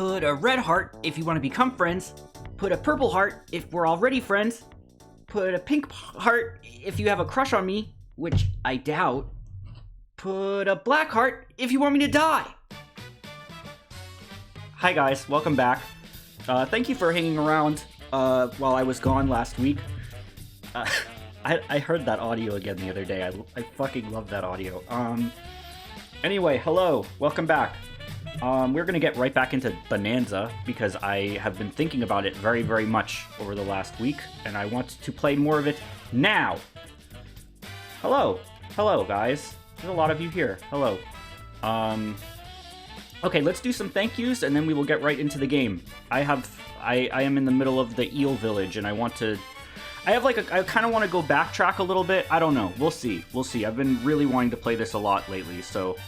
Put a red heart if you want to become friends. Put a purple heart if we're already friends. Put a pink heart if you have a crush on me, which I doubt. Put a black heart if you want me to die. Hi guys, welcome back. Thank you for hanging around while I was gone last week. I heard that audio again the other day. I fucking love that audio. Anyway, hello, welcome back. We're gonna get right back into Bananza because I have been thinking about it very, very much over the last week, and I want to play more of it now. Hello, guys. There's a lot of you here. Hello. Okay, let's do some thank yous, and then we will get right into the game. I am in the middle of the eel village, and I kind of want to go backtrack a little bit. I don't know. We'll see. I've been really wanting to play this a lot lately, so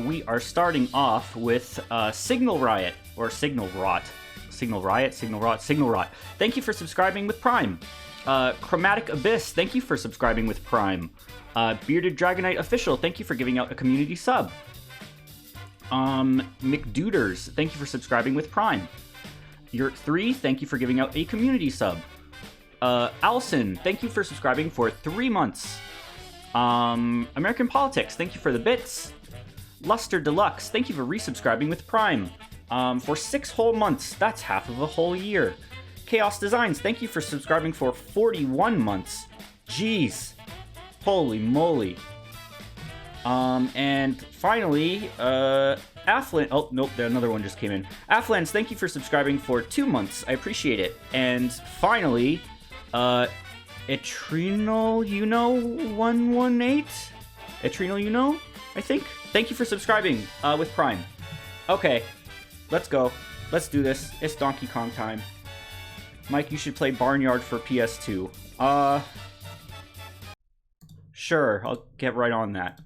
we are starting off with Signal Riot, or Signal Rot. Signal Rot. Thank you for subscribing with Prime. Chromatic Abyss, thank you for subscribing with Prime. Bearded Dragonite Official, thank you for giving out a community sub. McDuders, thank you for subscribing with Prime. Yurt3, thank you for giving out a community sub. Alison, thank you for subscribing for 3 months. American Politics, thank you for the bits. Luster Deluxe, thank you for resubscribing with Prime. For 6 whole months, that's half of a whole year. Chaos Designs, thank you for subscribing for 41 months. Jeez. Holy moly. And finally, Afflan... Oh, nope, another one just came in. Afflans, thank you for subscribing for 2 months. I appreciate it. And finally, Etrinal 118? Etrinal I think? Thank you for subscribing with Prime. Okay, let's go. Let's do this. It's Donkey Kong time. Mike, you should play Barnyard for PS2. Sure, I'll get right on that.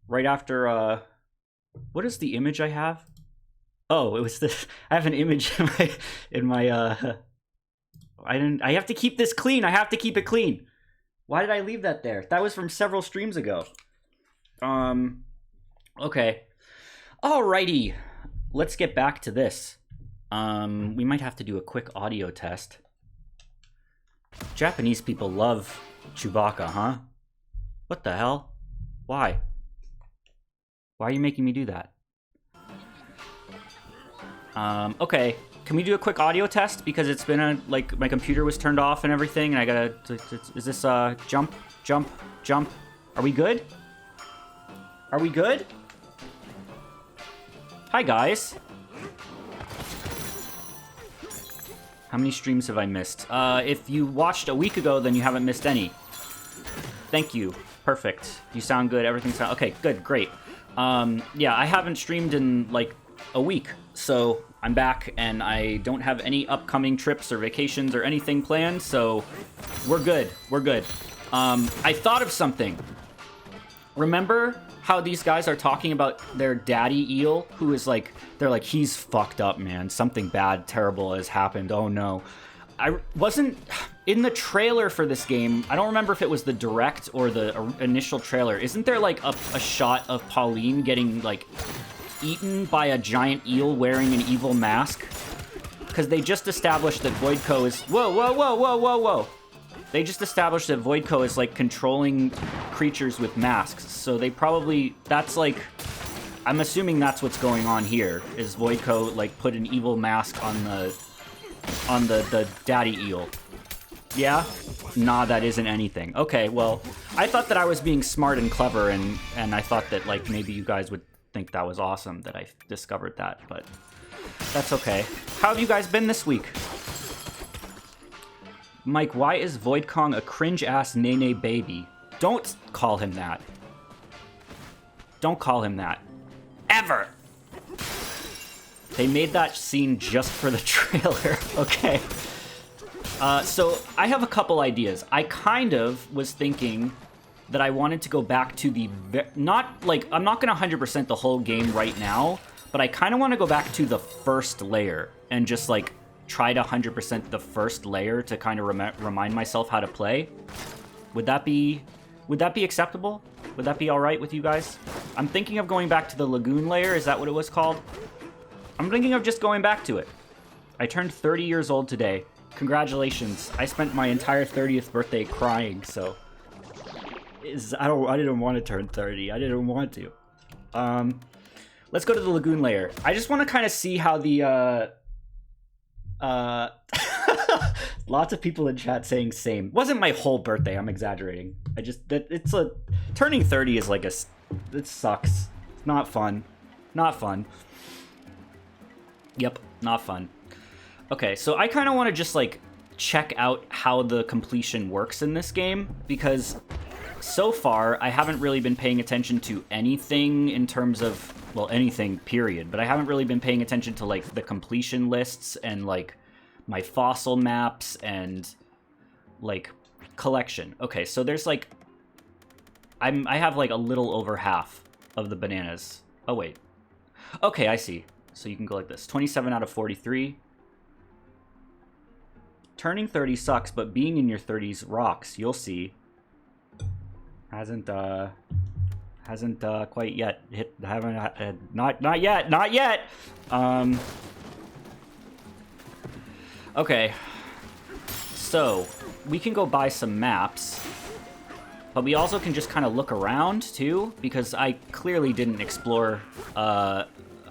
Right after, what is the image I have? Oh, it was this. I have an image in my, I have to keep this clean. I have to keep it clean. Why did I leave that there? That was from several streams ago. Okay. Alrighty. Let's get back to this. We might have to do a quick audio test. Japanese people love Chewbacca, huh? What the hell? Why? Why are you making me do that? Okay. Can we do a quick audio test? Because it's been my computer was turned off and everything, and I gotta... Is this, jump? Are we good? Are we good? Hi, guys. How many streams have I missed? If you watched a week ago, then you haven't missed any. Thank you. Perfect. You sound good. Everything sounds... Okay, good. Great. Yeah, I haven't streamed in, a week. So, I'm back, and I don't have any upcoming trips or vacations or anything planned, so we're good. We're good. I thought of something. Remember how these guys are talking about their daddy eel, who is they're like, he's fucked up, man. Something bad, terrible has happened. Oh no. I wasn't in the trailer for this game. I don't remember if it was the direct or the initial trailer. Isn't there a shot of Pauline getting eaten by a giant eel wearing an evil mask? Because they just established that Voidco is... Whoa. They just established that Voidco is controlling creatures with masks. So they probably... That's I'm assuming that's what's going on here. Is Voidco put an evil mask on the daddy eel? Yeah? Nah, that isn't anything. Okay, well, I thought that I was being smart and clever, and I thought that maybe you guys would think that was awesome that I discovered that, but that's okay. How have you guys been this week? Mike, why is Void Kong a cringe-ass nene baby? Don't call him that. Don't call him that. Ever! They made that scene just for the trailer, okay. So, I have a couple ideas. I kind of was thinking that I wanted to go back to the... I'm not going to 100% the whole game right now, but I kind of want to go back to the first layer and just, try to 100% the first layer to kind of remind myself how to play. Would that be Would that be acceptable? Would that be alright with you guys? I'm thinking of going back to the lagoon layer. Is that what it was called? I'm thinking of just going back to it. I turned 30 years old today. Congratulations. I spent my entire 30th birthday crying, so... I didn't want to turn 30. I didn't want to. Let's go to the lagoon layer. I just want to kind of see how the, lots of people in chat saying same. Wasn't my whole birthday, I'm exaggerating. Turning 30 is like it sucks. It's not fun. Not fun. Yep, not fun. Okay, so I kind of want to just, like, check out how the completion works in this game, because so far I haven't really been paying attention to anything in terms of, well, anything, period, but I haven't really been paying attention to, like, the completion lists and, like, my fossil maps and, like, collection. Okay, so there's, like, I have, like, a little over half of the bananas. Oh, wait. Okay, I see. So you can go like this. 27 out of 43. Turning 30 sucks, but being in your 30s rocks. You'll see. Hasn't quite yet hit. Not yet. Okay. So we can go buy some maps, but we also can just kind of look around too, because I clearly didn't explore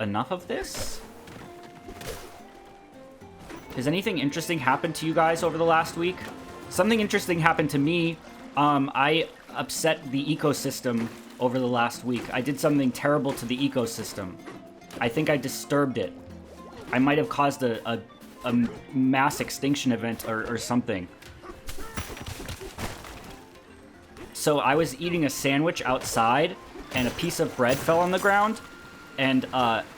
enough of this. Has anything interesting happened to you guys over the last week? Something interesting happened to me. I upset the ecosystem over the last week. I did something terrible to the ecosystem. I think I disturbed it. I might have caused a mass extinction event or something. So I was eating a sandwich outside, and a piece of bread fell on the ground. And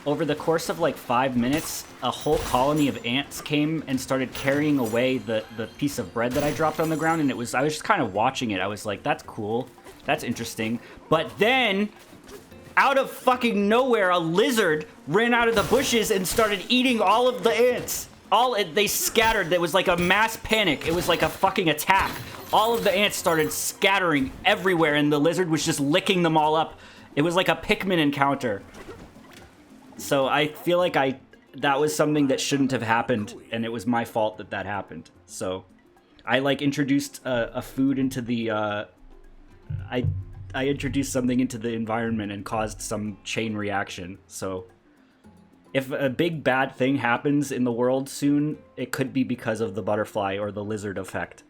over the course of like 5 minutes, a whole colony of ants came and started carrying away the piece of bread that I dropped on the ground. And I was just kind of watching it. I was like, that's cool. That's interesting. But then, out of fucking nowhere, a lizard ran out of the bushes and started eating all of the ants. They scattered. There was like a mass panic. It was like a fucking attack. All of the ants started scattering everywhere, and the lizard was just licking them all up. It was like a Pikmin encounter. So I feel like that was something that shouldn't have happened, and it was my fault that happened. So I like introduced a food into the I introduced something into the environment and caused some chain reaction. So if a big bad thing happens in the world soon, it could be because of the butterfly or the lizard effect.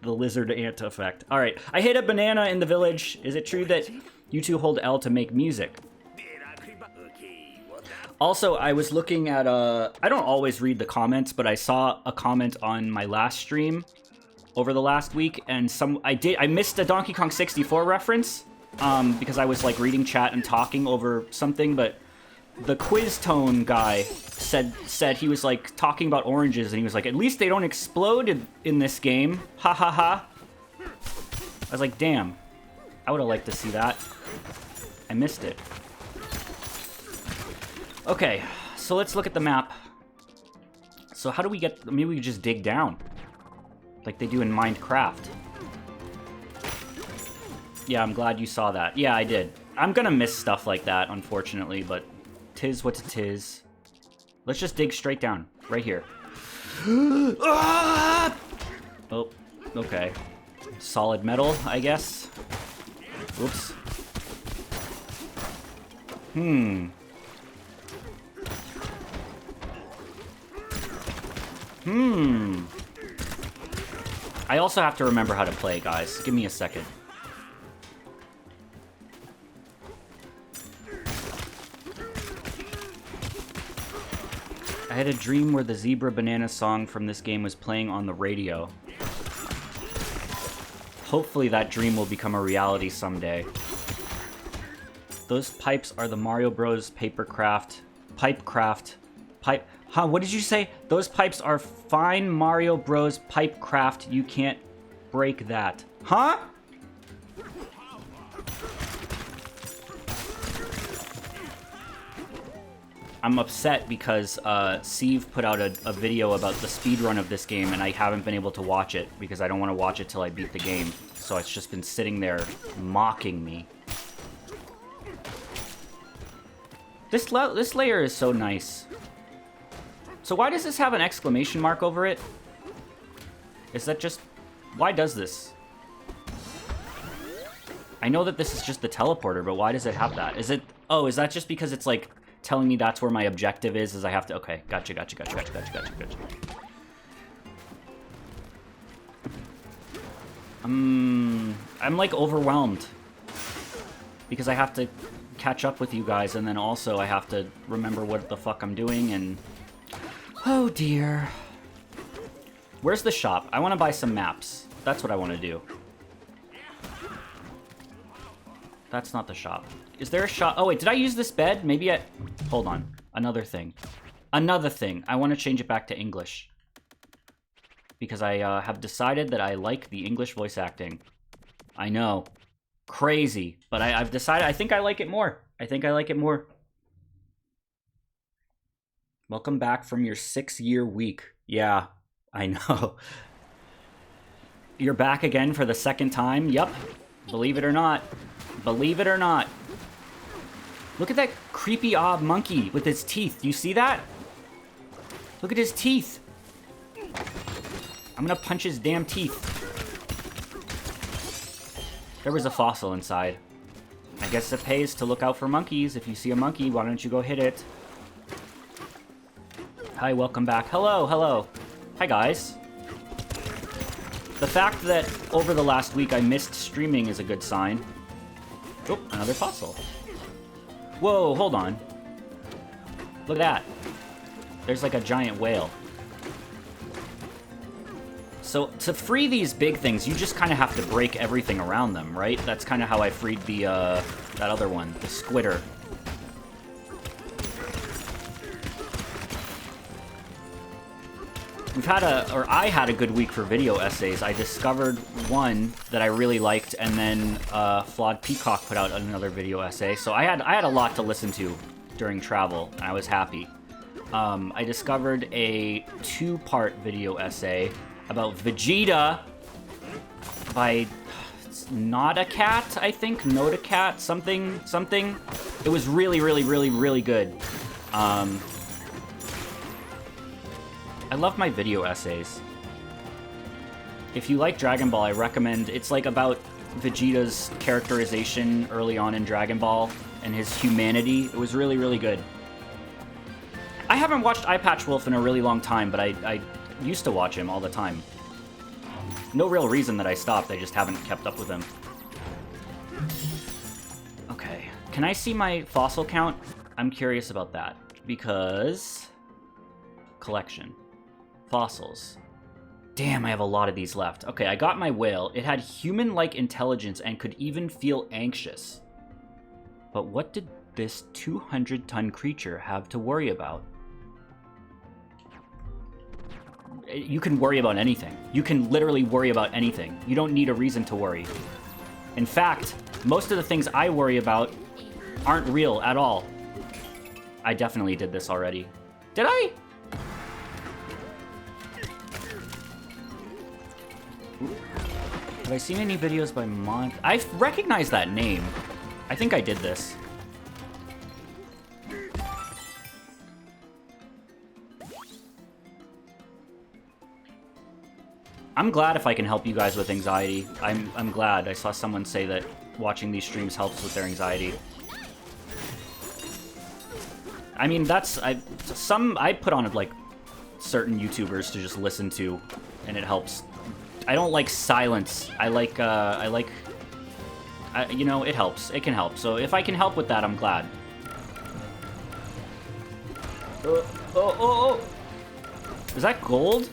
The lizard ant effect. All right, I hit a banana in the village. Is it true that you two hold L to make music? Also, I was looking at I don't always read the comments, but I saw a comment on my last stream over the last week, and I missed a Donkey Kong 64 reference because I was like reading chat and talking over something, but the Quiz Tone guy said he was like talking about oranges, and he was like, at least they don't explode in this game. Ha ha ha. I was like, damn. I would have liked to see that. I missed it. Okay, so let's look at the map. So how do we get... Maybe we just dig down. Like they do in Minecraft. Yeah, I'm glad you saw that. Yeah, I did. I'm gonna miss stuff like that, unfortunately, but... Tis what it is. Let's just dig straight down. Right here. Ah! Oh, okay. Solid metal, I guess. Whoops. I also have to remember how to play, guys. Give me a second. I had a dream where the Zebra Banana song from this game was playing on the radio. Hopefully that dream will become a reality someday. Those pipes are the Mario Bros. Huh, what did you say? Those pipes are fine Mario Bros. Pipe craft. You can't break that. Huh? I'm upset because Steve put out a video about the speedrun of this game, and I haven't been able to watch it because I don't want to watch it till I beat the game. so it's just been sitting there mocking me. This layer is so nice. So why does this have an exclamation mark over it? Is that just... Why does this? I know that this is just the teleporter, but why does it have that? Is it... Oh, is that just because it's, like, telling me that's where my objective is I have to... Okay, gotcha. I'm, like, overwhelmed. Because I have to catch up with you guys, and then also I have to remember what the fuck I'm doing, and... Oh, dear. Where's the shop? I want to buy some maps. That's what I want to do. That's not the shop. Is there a shop? Oh, wait, did I use this bed? Maybe I... Hold on. Another thing. Another thing. I want to change it back to English. Because I have decided that I like the English voice acting. I know. Crazy. But I've decided... I think I like it more. I think I like it more. Welcome back from your 6-year week. Yeah, I know. You're back again for the second time? Yep. Believe it or not. Believe it or not. Look at that creepy odd monkey with his teeth. You see that? Look at his teeth. I'm gonna punch his damn teeth. There was a fossil inside. I guess it pays to look out for monkeys. If you see a monkey, why don't you go hit it? Hi, welcome back. Hello, hello. Hi, guys. The fact that over the last week I missed streaming is a good sign. Oh, another fossil. Whoa, hold on. Look at that. There's like a giant whale. So to free these big things, you just kind of have to break everything around them, right? That's kind of how I freed the, that other one, the squitter. I had a good week for video essays. I discovered one that I really liked, and then Flawed Peacock put out another video essay. So I had a lot to listen to during travel, and I was happy. I discovered a 2-part video essay about Vegeta by Not a Cat, I think, Not a Cat, something. It was really, really, really, really good. I love my video essays. If you like Dragon Ball, I recommend... It's like about Vegeta's characterization early on in Dragon Ball and his humanity. It was really, really good. I haven't watched Eye Patch Wolf in a really long time, but I used to watch him all the time. No real reason that I stopped, I just haven't kept up with him. Okay. Can I see my fossil count? I'm curious about that. Because... Collection. Fossils. Damn, I have a lot of these left. Okay, I got my whale. It had human-like intelligence and could even feel anxious. But what did this 200-ton creature have to worry about? You can worry about anything. You can literally worry about anything. You don't need a reason to worry. In fact, most of the things I worry about aren't real at all. I definitely did this already. Did I? Have I seen any videos by Mon... I recognize that name. I think I did this. I'm glad if I can help you guys with anxiety. I'm glad. I saw someone say that watching these streams helps with their anxiety. I mean, that's... I put on, like, certain YouTubers to just listen to, and it helps. I don't like silence. I like, you know, it helps. It can help. So if I can help with that, I'm glad. Oh. Is that gold?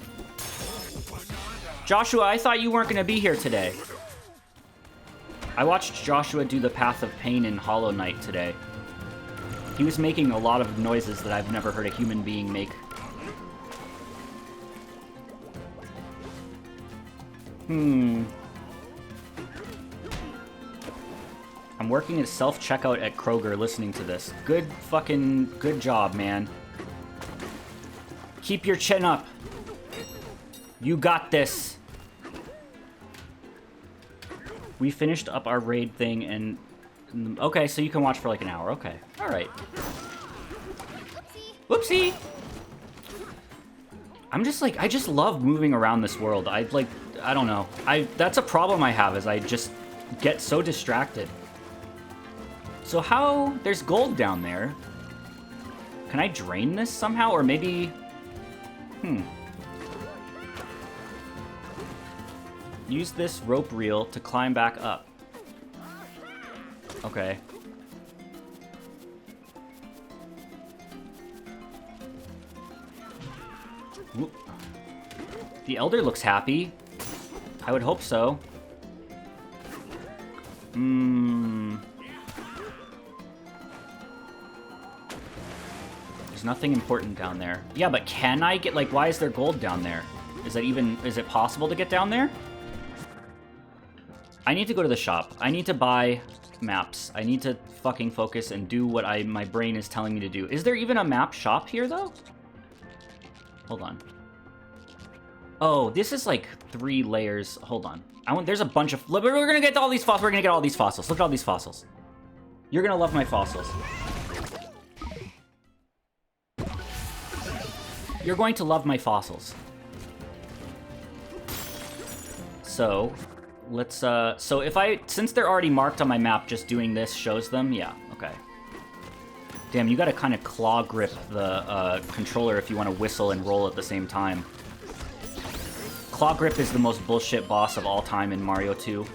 Joshua, I thought you weren't going to be here today. I watched Joshua do the Path of Pain in Hollow Knight today. He was making a lot of noises that I've never heard a human being make. I'm working at self-checkout at Kroger listening to this. Good job, man. Keep your chin up. You got this. We finished up our raid thing and... Okay, so you can watch for like an hour. Okay. Alright. Whoopsie! I'm just like, I just love moving around this world. I don't know. That's a problem I have, is I just get so distracted. So how... There's gold down there. Can I drain this somehow? Or maybe... Use this rope reel to climb back up. Okay. Whoop. The Elder looks happy. I would hope so. There's nothing important down there. Yeah, but can I get, like, why is there gold down there? Is it possible to get down there? I need to go to the shop. I need to buy maps. I need to fucking focus and do what my brain is telling me to do. Is there even a map shop here, though? Hold on. Oh, this is like 3 layers. Hold on. There's a bunch of... We're gonna get all these fossils. We're gonna get all these fossils. Look at all these fossils. You're gonna love my fossils. You're going to love my fossils. So, let's, so if since they're already marked on my map, just doing this shows them? Yeah, okay. Damn, you gotta kind of claw grip the, controller if you want to whistle and roll at the same time. Claw grip is the most bullshit boss of all time in Mario 2.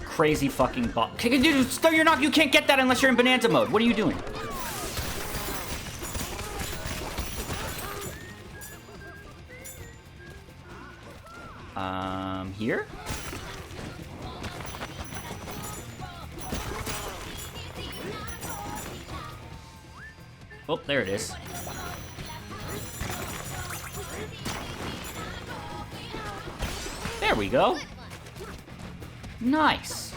Crazy fucking boss. You can't get that unless you're in Bananza mode. What are you doing? Here? Oh, there it is. There we go. Nice.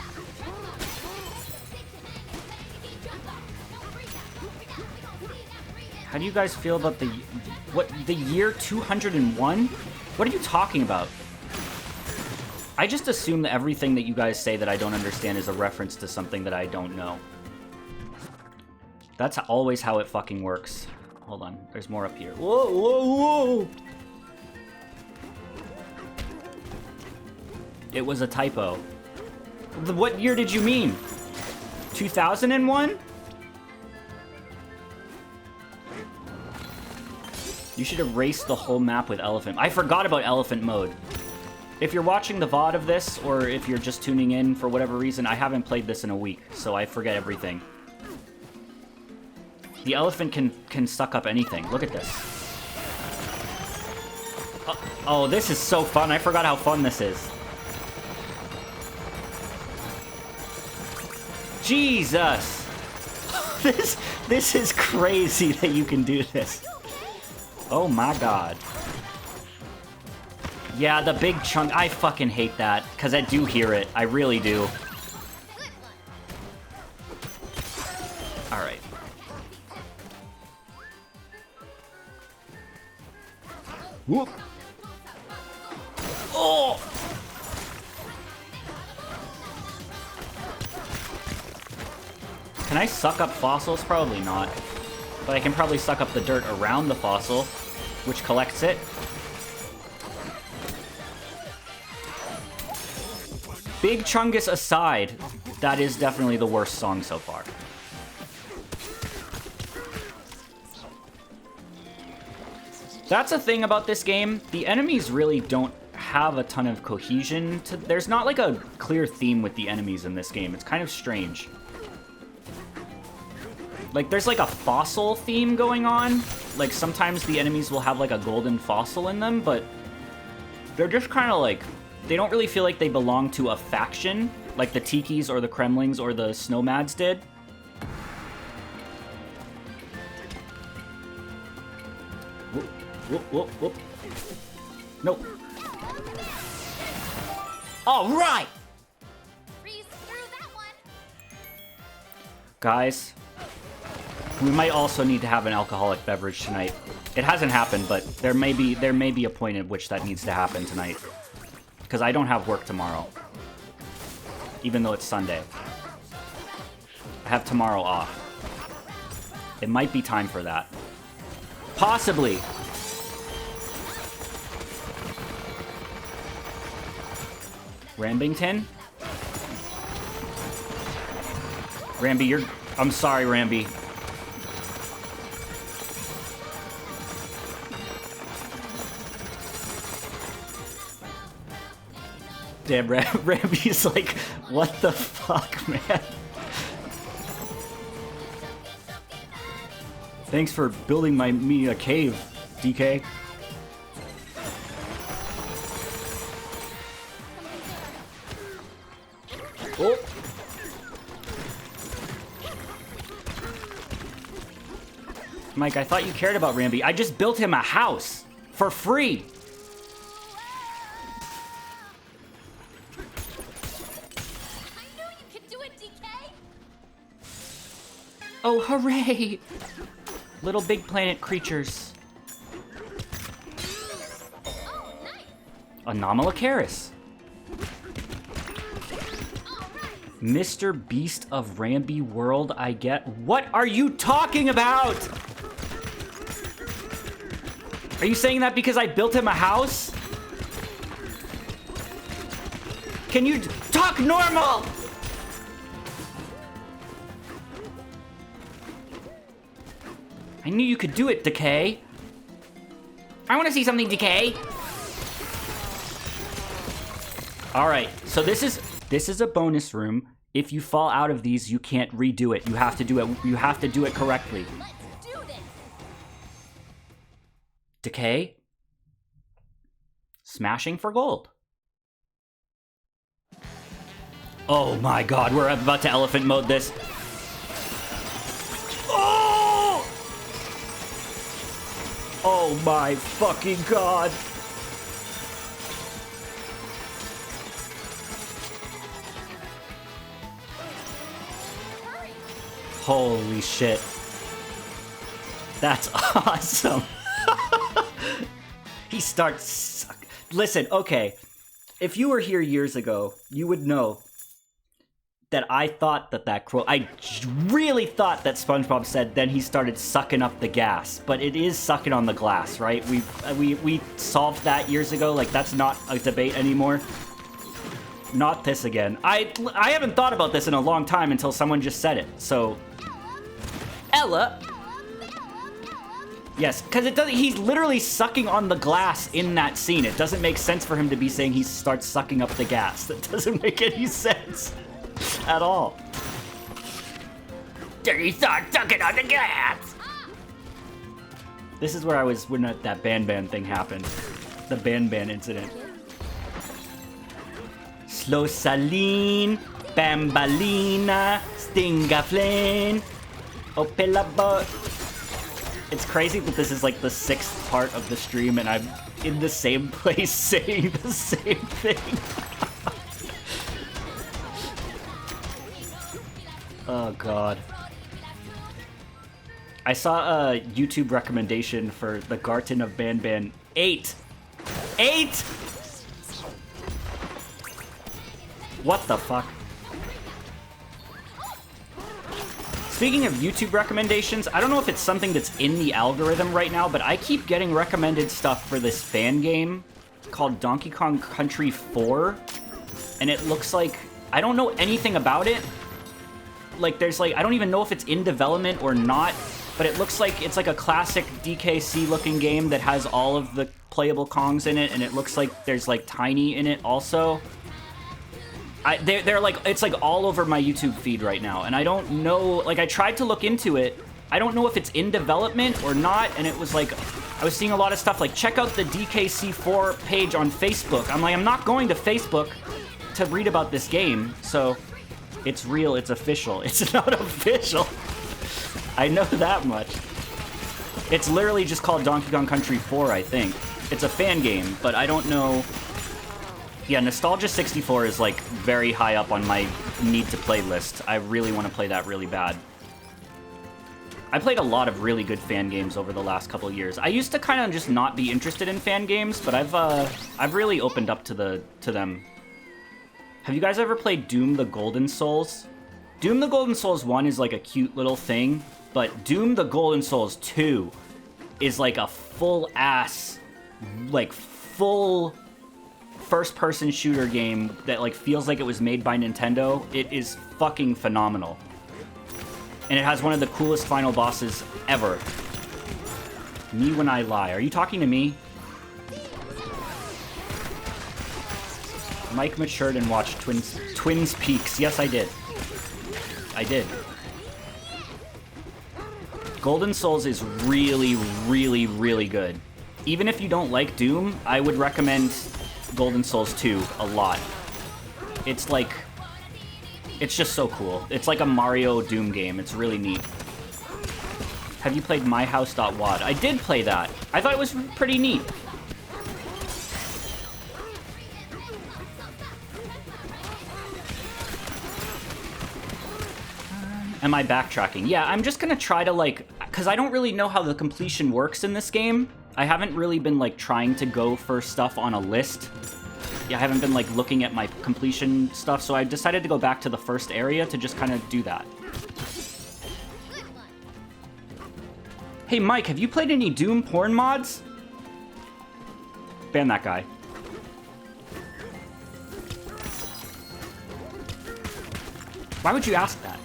How do you guys feel about the year 201? What are you talking about? I just assume that everything that you guys say that I don't understand is a reference to something that I don't know. That's always how it fucking works. Hold on, there's more up here. Whoa, whoa, whoa! It was a typo. What year did you mean? 2001? You should erase the whole map with elephant. I forgot about elephant mode. If you're watching the VOD of this, or if you're just tuning in for whatever reason, I haven't played this in a week, so I forget everything. The elephant can suck up anything. Look at this. Oh, this is so fun. I forgot how fun this is. Jesus! This is crazy that you can do this. Oh my god. Yeah, the big chunk. I fucking hate that, because I do hear it. I really do. Alright. Whoop! Oh! Can I suck up fossils? Probably not. But I can probably suck up the dirt around the fossil, which collects it. Big Chungus aside, that is definitely the worst song so far. That's a thing about this game. The enemies really don't have a ton of cohesion. There's not like a clear theme with the enemies in this game. It's kind of strange. Like, there's like a fossil theme going on. Like, sometimes the enemies will have like a golden fossil in them, but they're just kind of like... They don't really feel like they belong to a faction, like the Tikis or the Kremlings or the Snowmads did. Whoop, whoop, whoop, whoop. Nope. All right! Guys, we might also need to have an alcoholic beverage tonight. It hasn't happened, but there may be a point at which that needs to happen tonight. Because I don't have work tomorrow. even though it's Sunday. I have tomorrow off. It might be time for that. Possibly. Rambington? Ramby, you're... I'm sorry, Ramby. Damn, Ramby's like, what the fuck, man? Thanks for building me a cave, DK. Oh. Mike, I thought you cared about Ramby. I just built him a house for free. Oh, hooray! Little big planet creatures. Oh, nice. Anomalocaris. Mr. Beast of Ramby World, I get. What are you talking about? Are you saying that because I built him a house? Can you talk normal? I knew you could do it, Decay. I want to see something, Decay. All right, so this is a bonus room. If you fall out of these, you can't redo it. You have to do it. You have to do it correctly. Let's do this. Decay. Smashing for gold. Oh my God, we're about to elephant mode this. Oh! Oh my fucking God. Holy shit. That's awesome. He starts... Listen, okay. If you were here years ago, you would know that I thought that quote... I really thought that SpongeBob said, then he started sucking up the gas. But it is sucking on the glass, right? We solved that years ago. Like, that's not a debate anymore. Not this again. I haven't thought about this in a long time until someone just said it. So... Ella. Yes, because it doesn't. He's literally sucking on the glass in that scene. It doesn't make sense for him to be saying he starts sucking up the gas. That doesn't make any sense at all. Did he start sucking on the gas? This is where I was when that Ban thing happened. The Ban incident. Slow Saline, Bambalina, Stingaflame. Opelaba. It's crazy that this is like the 6th part of the stream and I'm in the same place saying the same thing. Oh God. I saw a YouTube recommendation for the Garten of Ban 8. 8! What the fuck? Speaking of YouTube recommendations, I don't know if it's something that's in the algorithm right now, but I keep getting recommended stuff for this fan game called Donkey Kong Country 4. And it looks like... I don't know anything about it. Like, there's like... I don't even know if it's in development or not, but it looks like it's like a classic DKC-looking game that has all of the playable Kongs in it, and it looks like there's like Tiny in it also. They're like, it's like all over my YouTube feed right now, and I don't know, like I tried to look into it, I don't know if it's in development or not, and it was like, I was seeing a lot of stuff like, check out the DKC4 page on Facebook. I'm like, I'm not going to Facebook to read about this game, so it's real, it's official. It's not official. I know that much. It's literally just called Donkey Kong Country 4, I think. It's a fan game, but I don't know... Yeah, Nostalgia 64 is, like, very high up on my need-to-play list. I really want to play that really bad. I played a lot of really good fan games over the last couple of years. I used to kind of just not be interested in fan games, but I've really opened up to them. Have you guys ever played Doom the Golden Souls? Doom the Golden Souls 1 is like a cute little thing, but Doom the Golden Souls 2 is like a full-ass, like full first-person shooter game that like feels like it was made by Nintendo. It is fucking phenomenal. And it has one of the coolest final bosses ever. Me When I Lie. Are you talking to me? Mike matured and watched Twins Peaks. Yes, I did. I did. Golden Souls is really, really, really good. Even if you don't like Doom, I would recommend Golden Souls 2 a lot. It's like... It's just so cool. It's like a Mario Doom game. It's really neat. Have you played myhouse.wad? I did play that. I thought it was pretty neat. Am I backtracking? Yeah, I'm just gonna try to, like... Because I don't really know how the completion works in this game. I haven't really been, like, trying to go for stuff on a list. Yeah, I haven't been, like, looking at my completion stuff, so I decided to go back to the first area to just kind of do that. Hey, Mike, have you played any Doom porn mods? Ban that guy. Why would you ask that?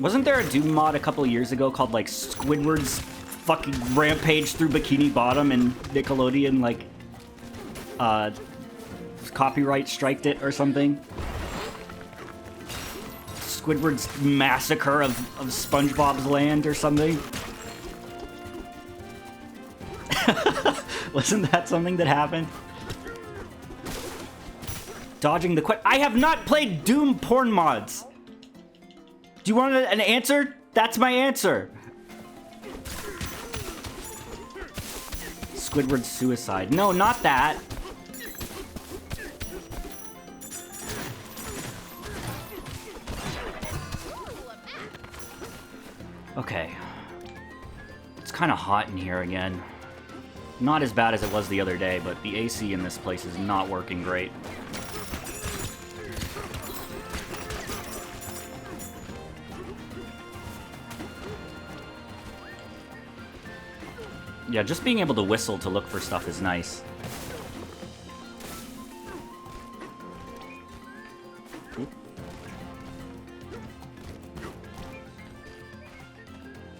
Wasn't there a Doom mod a couple years ago called, like, Squidward's fucking rampage through Bikini Bottom and Nickelodeon, like, copyright striked it or something? Squidward's massacre of SpongeBob's land or something? Wasn't that something that happened? Dodging the I have not played Doom porn mods! Do you want an answer? That's my answer. Squidward's suicide. No, not that. Okay. It's kind of hot in here again. Not as bad as it was the other day, but the AC in this place is not working great. Yeah, just being able to whistle to look for stuff is nice.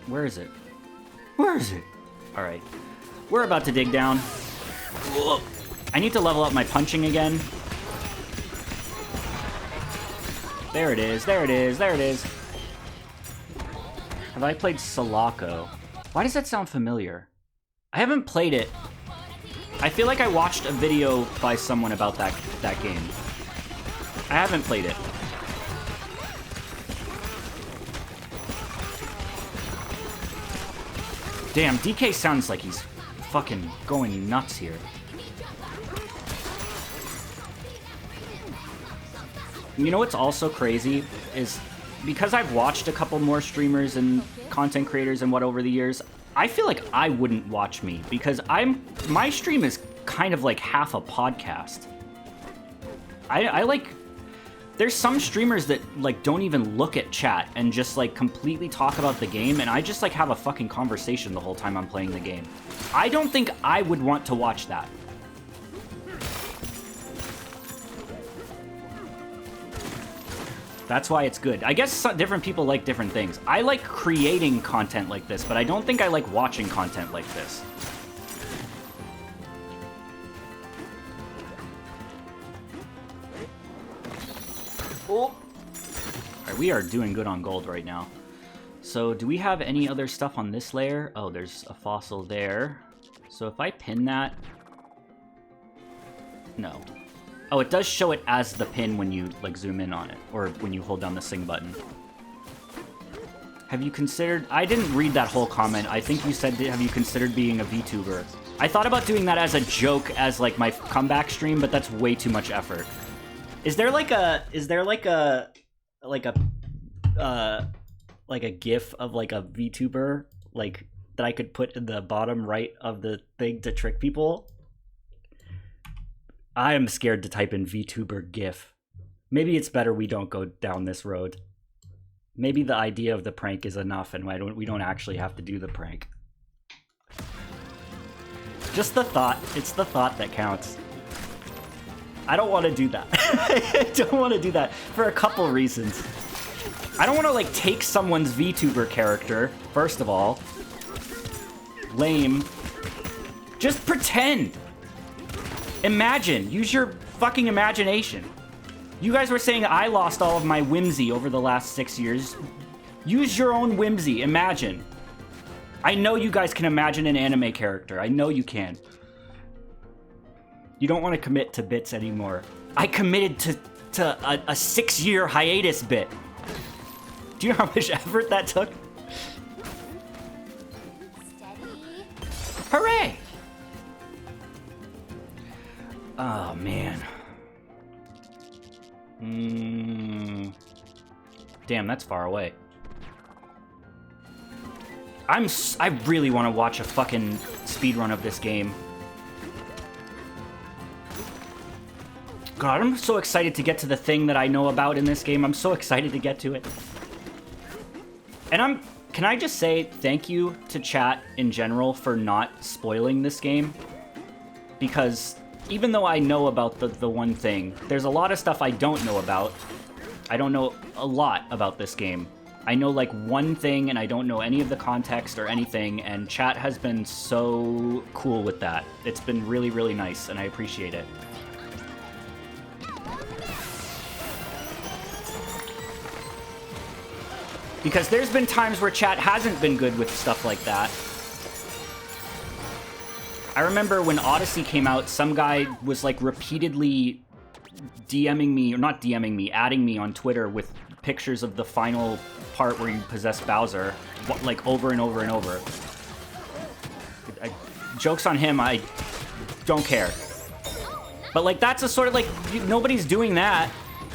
Where is it? Where is it? Alright. We're about to dig down. Whoa. I need to level up my punching again. There it is, there it is, there it is. Have I played Sulaco? Why does that sound familiar? I haven't played it. I feel like I watched a video by someone about that game. I haven't played it. Damn, DK sounds like he's fucking going nuts here. You know what's also crazy is because I've watched a couple more streamers and content creators and what over the years, I feel like I wouldn't watch me because my stream is kind of like half a podcast. I like, there's some streamers that like don't even look at chat and just like completely talk about the game, and I just like have a fucking conversation the whole time I'm playing the game. I don't think I would want to watch that. That's why it's good. I guess different people like different things. I like creating content like this, but I don't think I like watching content like this. Oh. Alright, we are doing good on gold right now. So, do we have any other stuff on this layer? Oh, there's a fossil there. So if I pin that... No. Oh, it does show it as the pin when you, like, zoom in on it. Or when you hold down the sing button. Have you considered... I didn't read that whole comment. I think you said, have you considered being a VTuber? I thought about doing that as a joke, as, like, my comeback stream, but that's way too much effort. Is there, like like a GIF of like a VTuber like that I could put in the bottom right of the thing to trick people. I am scared to type in VTuber GIF. Maybe it's better we don't go down this road. Maybe the idea of the prank is enough and we don't actually have to do the prank. Just the thought. It's the thought that counts. I don't want to do that. I don't want to do that for a couple reasons. I don't want to like take someone's VTuber character, first of all. Lame. Just pretend. Imagine. Use your fucking imagination. You guys were saying I lost all of my whimsy over the last 6 years. Use your own whimsy. Imagine. I know you guys can imagine an anime character. I know you can. You don't want to commit to bits anymore. I committed to a 6-year hiatus bit. Do you know how much effort that took? Steady. Hooray! Oh, man. Damn, that's far away. I really want to watch a fucking speedrun of this game. God, I'm so excited to get to the thing that I know about in this game. I'm so excited to get to it. And can I just say thank you to chat in general for not spoiling this game? Because even though I know about the one thing, there's a lot of stuff I don't know about. I don't know a lot about this game. I know like one thing and I don't know any of the context or anything, and chat has been so cool with that. It's been really, really nice and I appreciate it. Because there's been times where chat hasn't been good with stuff like that. I remember when Odyssey came out, some guy was like repeatedly DMing me, or not DMing me, adding me on Twitter with pictures of the final part where you possess Bowser, like over and over and over. Joke's on him, I don't care. But like that's a sort of like, nobody's doing that.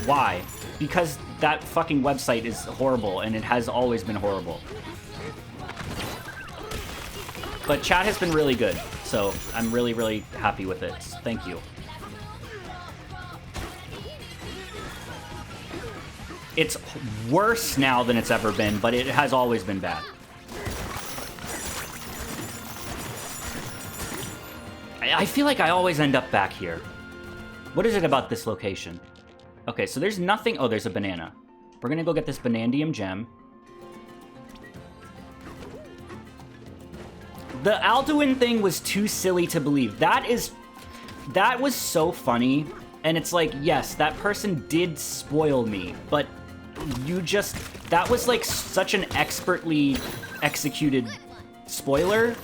Why? Because that fucking website is horrible and it has always been horrible. But chat has been really good, so I'm really, really happy with it. Thank you. It's worse now than it's ever been, but it has always been bad. I feel like I always end up back here. What is it about this location? Okay, so there's nothing... Oh, there's a banana. We're gonna go get this Banandium gem. The Alduin thing was too silly to believe. That was so funny. And it's like, yes, that person did spoil me, but you just... That was like such an expertly executed spoiler.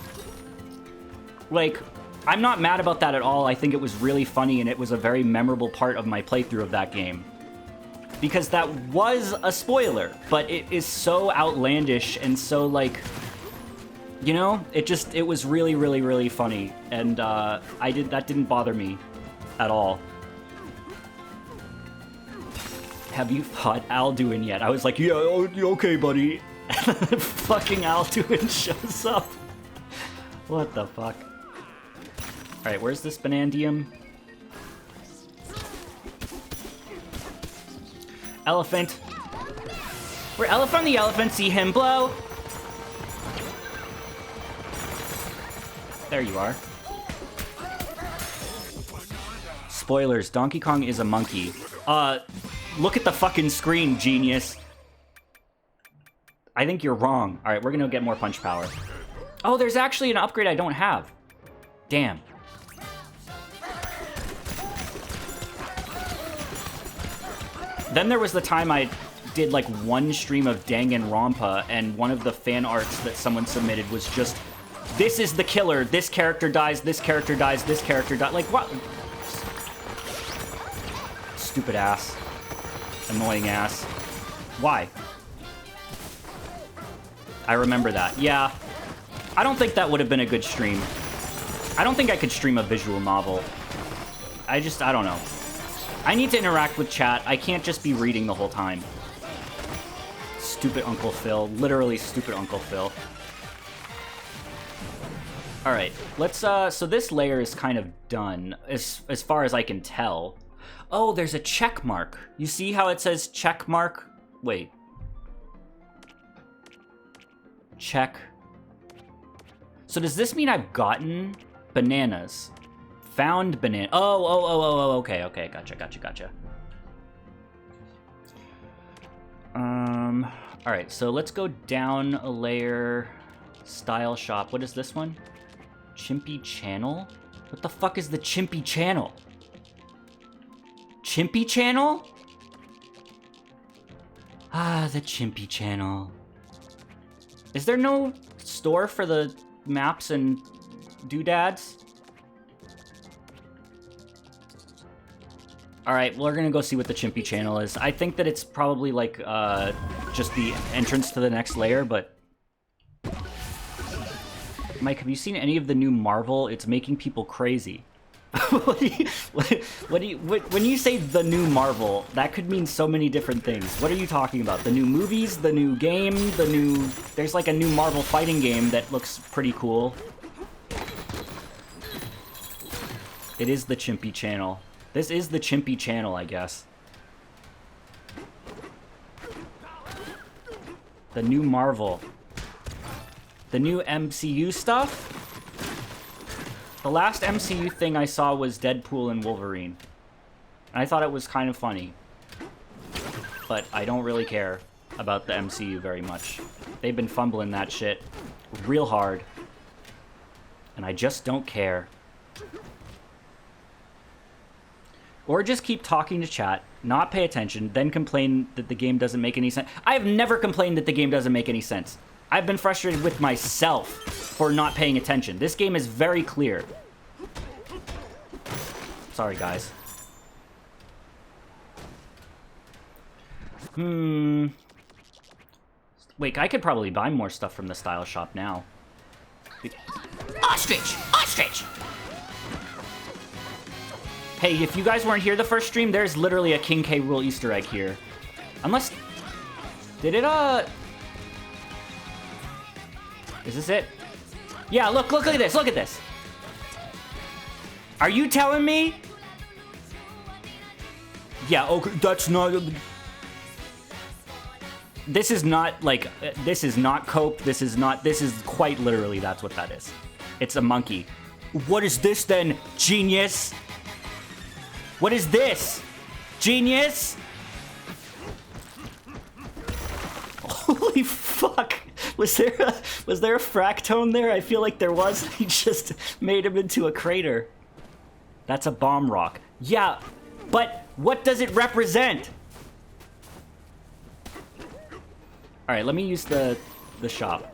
Like, I'm not mad about that at all. I think it was really funny and it was a very memorable part of my playthrough of that game. Because that was a spoiler, but it is so outlandish and so like... You know, it was really, really, really funny, and that didn't bother me at all. Have you fought Alduin yet? I was like, yeah, okay, buddy. And then fucking Alduin shows up. What the fuck? All right, where's this Banandium? Elephant. Where Elephant the elephant, see him blow. There you are. Spoilers, Donkey Kong is a monkey. Look at the fucking screen, genius. I think you're wrong. All right, we're gonna get more punch power. Oh, there's actually an upgrade I don't have. Damn. Then there was the time I did like one stream of Danganronpa, and one of the fan arts that someone submitted was just, this is the killer, this character dies, this character dies, this character dies. Like, what? Stupid ass. Annoying ass. Why? I remember that. Yeah. I don't think that would have been a good stream. I don't think I could stream a visual novel. I don't know. I need to interact with chat. I can't just be reading the whole time. Stupid Uncle Phil. Literally stupid Uncle Phil. Alright, let's, so this layer is kind of done, as far as I can tell. Oh, there's a check mark. You see how it says check mark? Wait. Check. So does this mean I've gotten bananas? Found banana. Oh, okay, gotcha. Alright, so let's go down a layer. Style shop. What is this one? Chimpy channel? What the fuck is the Chimpy channel? Chimpy channel? Ah, the Chimpy channel. Is there no store for the maps and doodads? Alright, we're gonna go see what the Chimpy channel is. I think that it's probably like, just the entrance to the next layer, but... Mike, have you seen any of the new Marvel? It's making people crazy. When you say the new Marvel, that could mean so many different things. What are you talking about? The new movies, the new game, there's like a new Marvel fighting game that looks pretty cool. It is the Chimpy channel. This is the Chimpy channel, I guess. The new Marvel. The new MCU stuff? The last MCU thing I saw was Deadpool and Wolverine. And I thought it was kind of funny. But I don't really care about the MCU very much. They've been fumbling that shit real hard. And I just don't care. Or just keep talking to chat, not pay attention, then complain that the game doesn't make any sense. I have never complained that the game doesn't make any sense. I've been frustrated with myself for not paying attention. This game is very clear. Sorry, guys. Wait, I could probably buy more stuff from the style shop now. Ostrich! Ostrich! Hey, if you guys weren't here the first stream, there's literally a King K. Rool Easter egg here. Unless... Did it, Is this it? Yeah, look at this, look at this. Are you telling me? Yeah, okay, that's not... This is not, like, this is not cope, this is quite literally, that's what that is. It's a monkey. What is this then, genius? What is this? Genius? Holy fuck. Was there a fractone there? I feel like there was. He just made him into a crater. That's a bomb rock. Yeah, but what does it represent? Alright, let me use the shop.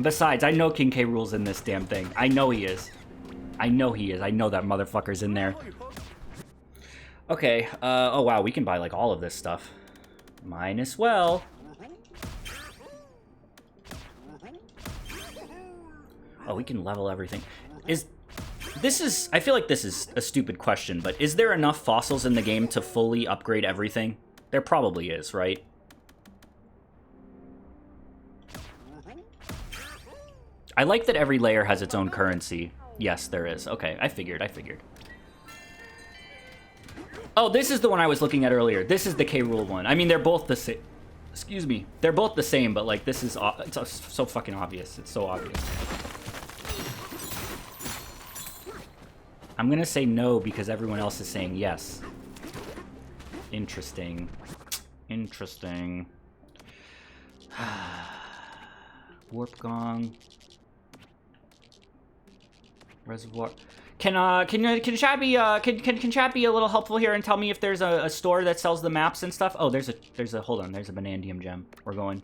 Besides, I know King K. Rool's in this damn thing. I know he is. I know he is. I know that motherfucker's in there. Okay, oh wow, we can buy like all of this stuff. Mine as well. Oh, we can level everything. I feel like this is a stupid question, but is there enough fossils in the game to fully upgrade everything? There probably is, right? I like that every layer has its own currency. Yes, there is. Okay, I figured. Oh, this is the one I was looking at earlier. This is the K. Rool one. I mean, they're both the same. Excuse me. They're both the same, but like, this is it's so fucking obvious. It's so obvious. I'm gonna say no because everyone else is saying yes. Interesting. Warp gong. Reservoir. Can chat be can chat be a little helpful here and tell me if there's a store that sells the maps and stuff? Oh, there's a hold on, there's a Banandium gem. We're going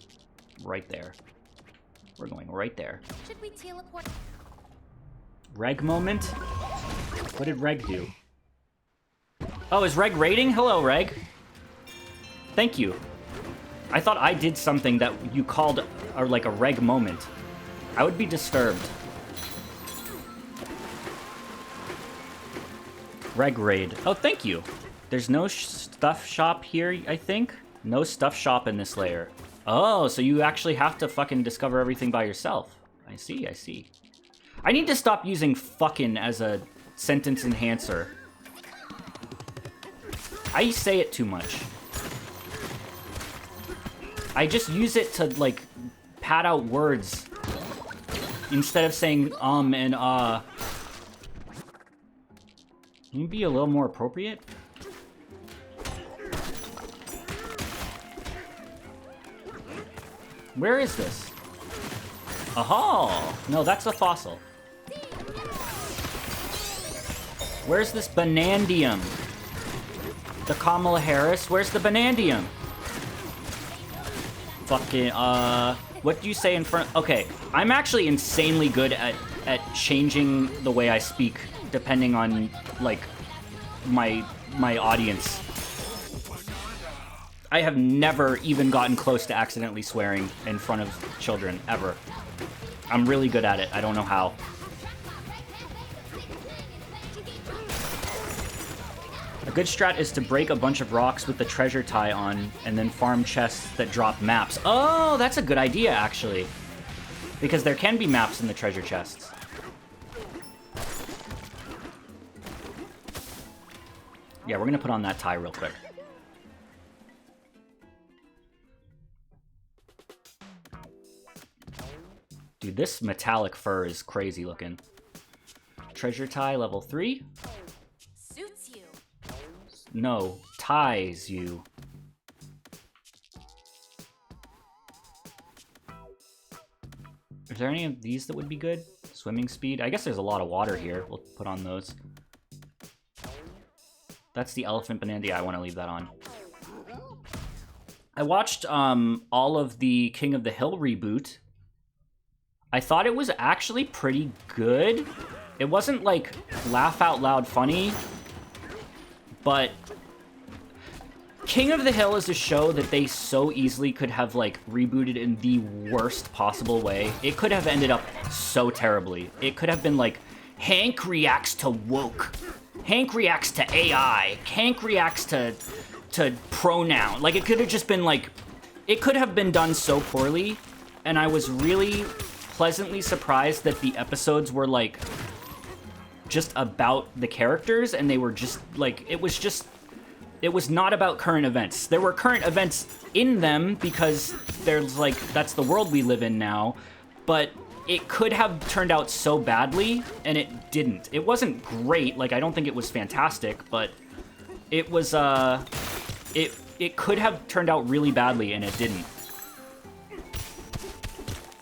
right there. We're going right there. Should we teleport? Reg moment? What did Reg do? Oh, is Reg raiding? Hello, Reg. Thank you. I thought I did something that you called like a Reg moment. I would be disturbed. Reg raid. Oh, thank you. There's no stuff shop here, I think. No stuff shop in this layer. Oh, so you actually have to fucking discover everything by yourself. I see, I see. I need to stop using fucking as a sentence enhancer. I say it too much. I just use it to, like, pad out words instead of saying and Can you be a little more appropriate? Where is this? Aha! No, that's a fossil. Where's this Banandium? The Kamala Harris? Where's the Banandium? Fucking, what do you say in front? Okay, I'm actually insanely good at changing the way I speak depending on, like, my audience. I have never even gotten close to accidentally swearing in front of children, ever. I'm really good at it. I don't know how. A good strat is to break a bunch of rocks with the treasure tie on, and then farm chests that drop maps. Oh, that's a good idea, actually. Because there can be maps in the treasure chests. Yeah, we're gonna put on that tie real quick. Dude, this metallic fur is crazy looking. Treasure tie level 3? Suits you. No, ties you. Is there any of these that would be good? Swimming speed? I guess there's a lot of water here. We'll put on those. That's the elephant banana. Yeah, I want to leave that on. I watched all of the King of the Hill reboot. I thought it was actually pretty good. It wasn't, like, laugh out loud funny, but King of the Hill is a show that they so easily could have, like, rebooted in the worst possible way. It could have ended up so terribly. It could have been like, Hank reacts to woke. Hank reacts to AI. Hank reacts to pronoun. Like, it could have just been, like, it could have been done so poorly, and I was really pleasantly surprised that the episodes were, like, just about the characters, and they were just, like, it was not about current events. There were current events in them because there's, like, that's the world we live in now, but it could have turned out so badly, and it didn't. It wasn't great, like, I don't think it was fantastic, but it was, it could have turned out really badly, and it didn't.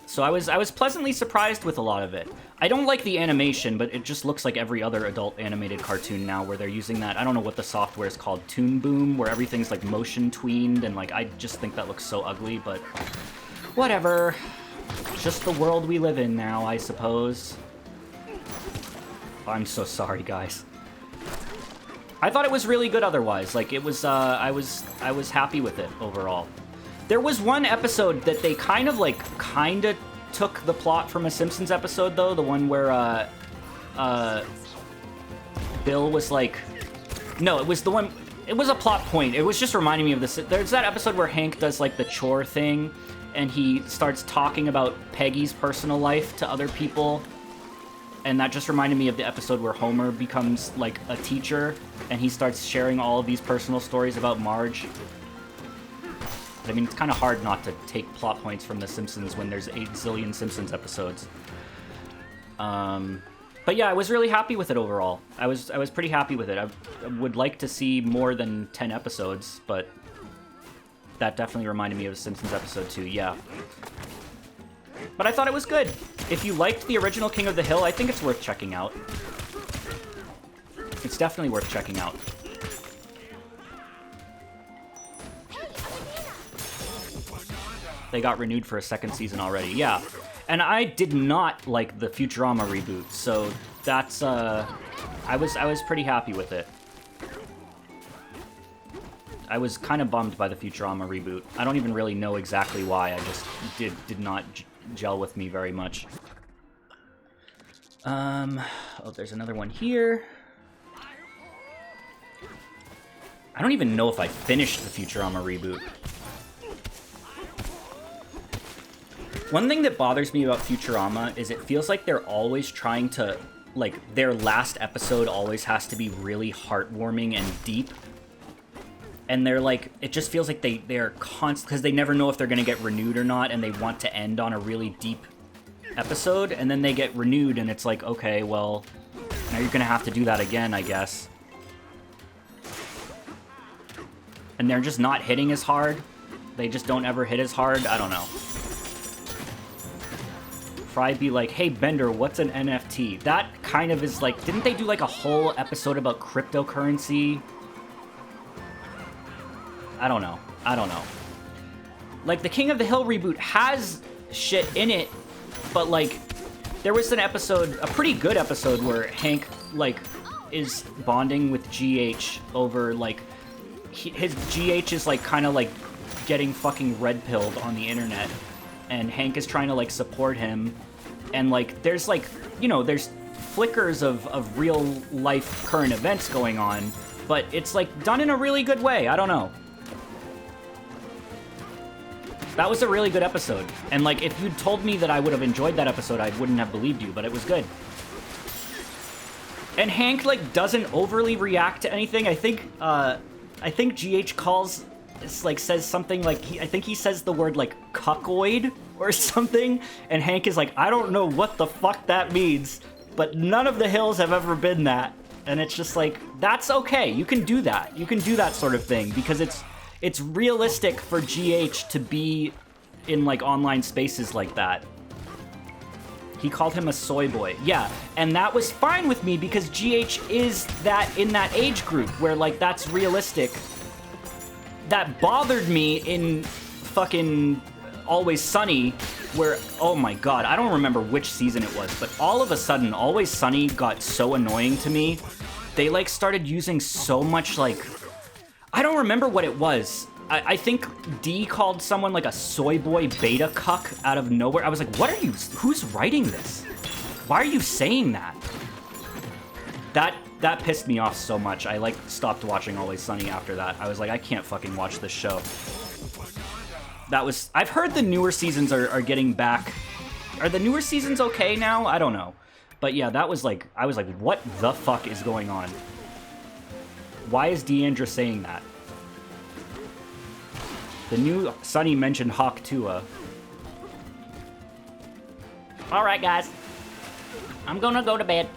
So I was pleasantly surprised with a lot of it. I don't like the animation, but it just looks like every other adult animated cartoon now where they're using that, I don't know what the software is called, Toon Boom, where everything's like motion tweened, and like I just think that looks so ugly, but whatever. It's just the world we live in now, I suppose. I'm so sorry, guys. I thought it was really good otherwise. Like, it was, I was happy with it overall. There was one episode that they kind of took the plot from a Simpsons episode, though. The one where, Bill was like... No, it was the one... It was a plot point. It was just reminding me of this. There's that episode where Hank does, like, the chore thing, and he starts talking about Peggy's personal life to other people. And that just reminded me of the episode where Homer becomes, like, a teacher, and he starts sharing all of these personal stories about Marge. I mean, it's kind of hard not to take plot points from The Simpsons when there's 8 zillion Simpsons episodes. But yeah, I was really happy with it overall. I was pretty happy with it. I would like to see more than 10 episodes, but that definitely reminded me of a Simpsons episode too, yeah. But I thought it was good. If you liked the original King of the Hill, I think it's worth checking out. It's definitely worth checking out. They got renewed for a second season already, yeah. And I did not like the Futurama reboot, so that's, I was pretty happy with it. I was kind of bummed by the Futurama reboot. I don't even really know exactly why, I just did not gel with me very much. Oh, there's another one here. I don't even know if I finished the Futurama reboot. One thing that bothers me about Futurama is it feels like they're always trying to, like, their last episode always has to be really heartwarming and deep. And they're like, it just feels like they're constant, because they never know if they're going to get renewed or not, and they want to end on a really deep episode, and then they get renewed, and it's like, okay, well, now you're going to have to do that again, I guess. And they're just not hitting as hard. They just don't ever hit as hard. I don't know. Fry be like, hey, Bender, what's an NFT? That kind of is like, didn't they do like a whole episode about cryptocurrency? I don't know. I don't know. Like, the King of the Hill reboot has shit in it, but, like, there was an episode, a pretty good episode, where Hank, like, is bonding with GH over, like, his GH is, like, kind of, like, getting fucking red-pilled on the internet, and Hank is trying to, like, support him, and, like, there's, like, you know, there's flickers of real-life current events going on, but it's, like, done in a really good way. I don't know. That was a really good episode. And, like, if you'd told me that I would have enjoyed that episode, I wouldn't have believed you, but it was good. And Hank, like, doesn't overly react to anything. I think GH calls, it's like, says something like, I think he says the word, like, cuckoid or something. And Hank is like, I don't know what the fuck that means, but none of the Hills have ever been that. And it's just like, that's okay. You can do that. You can do that sort of thing, because it's realistic for GH to be in, like, online spaces like that. He called him a soy boy. Yeah, and that was fine with me because GH is that in that age group where, like, that's realistic. That bothered me in fucking Always Sunny, where, oh my god, I don't remember which season it was, but all of a sudden, Always Sunny got so annoying to me. They, like, started using so much, like, I don't remember what it was. I think D called someone, like, a soy boy beta cuck out of nowhere. I was like, what are you, who's writing this? Why are you saying that? That pissed me off so much. I, like, stopped watching Always Sunny after that. I was like, I can't fucking watch this show. That was, I've heard the newer seasons are getting back. Are the newer seasons okay now? I don't know. But yeah, that was like, I was like, what the fuck is going on? Why is Deandra saying that? The new Sunny mentioned Hawk Tua. Alright, guys. I'm gonna go to bed.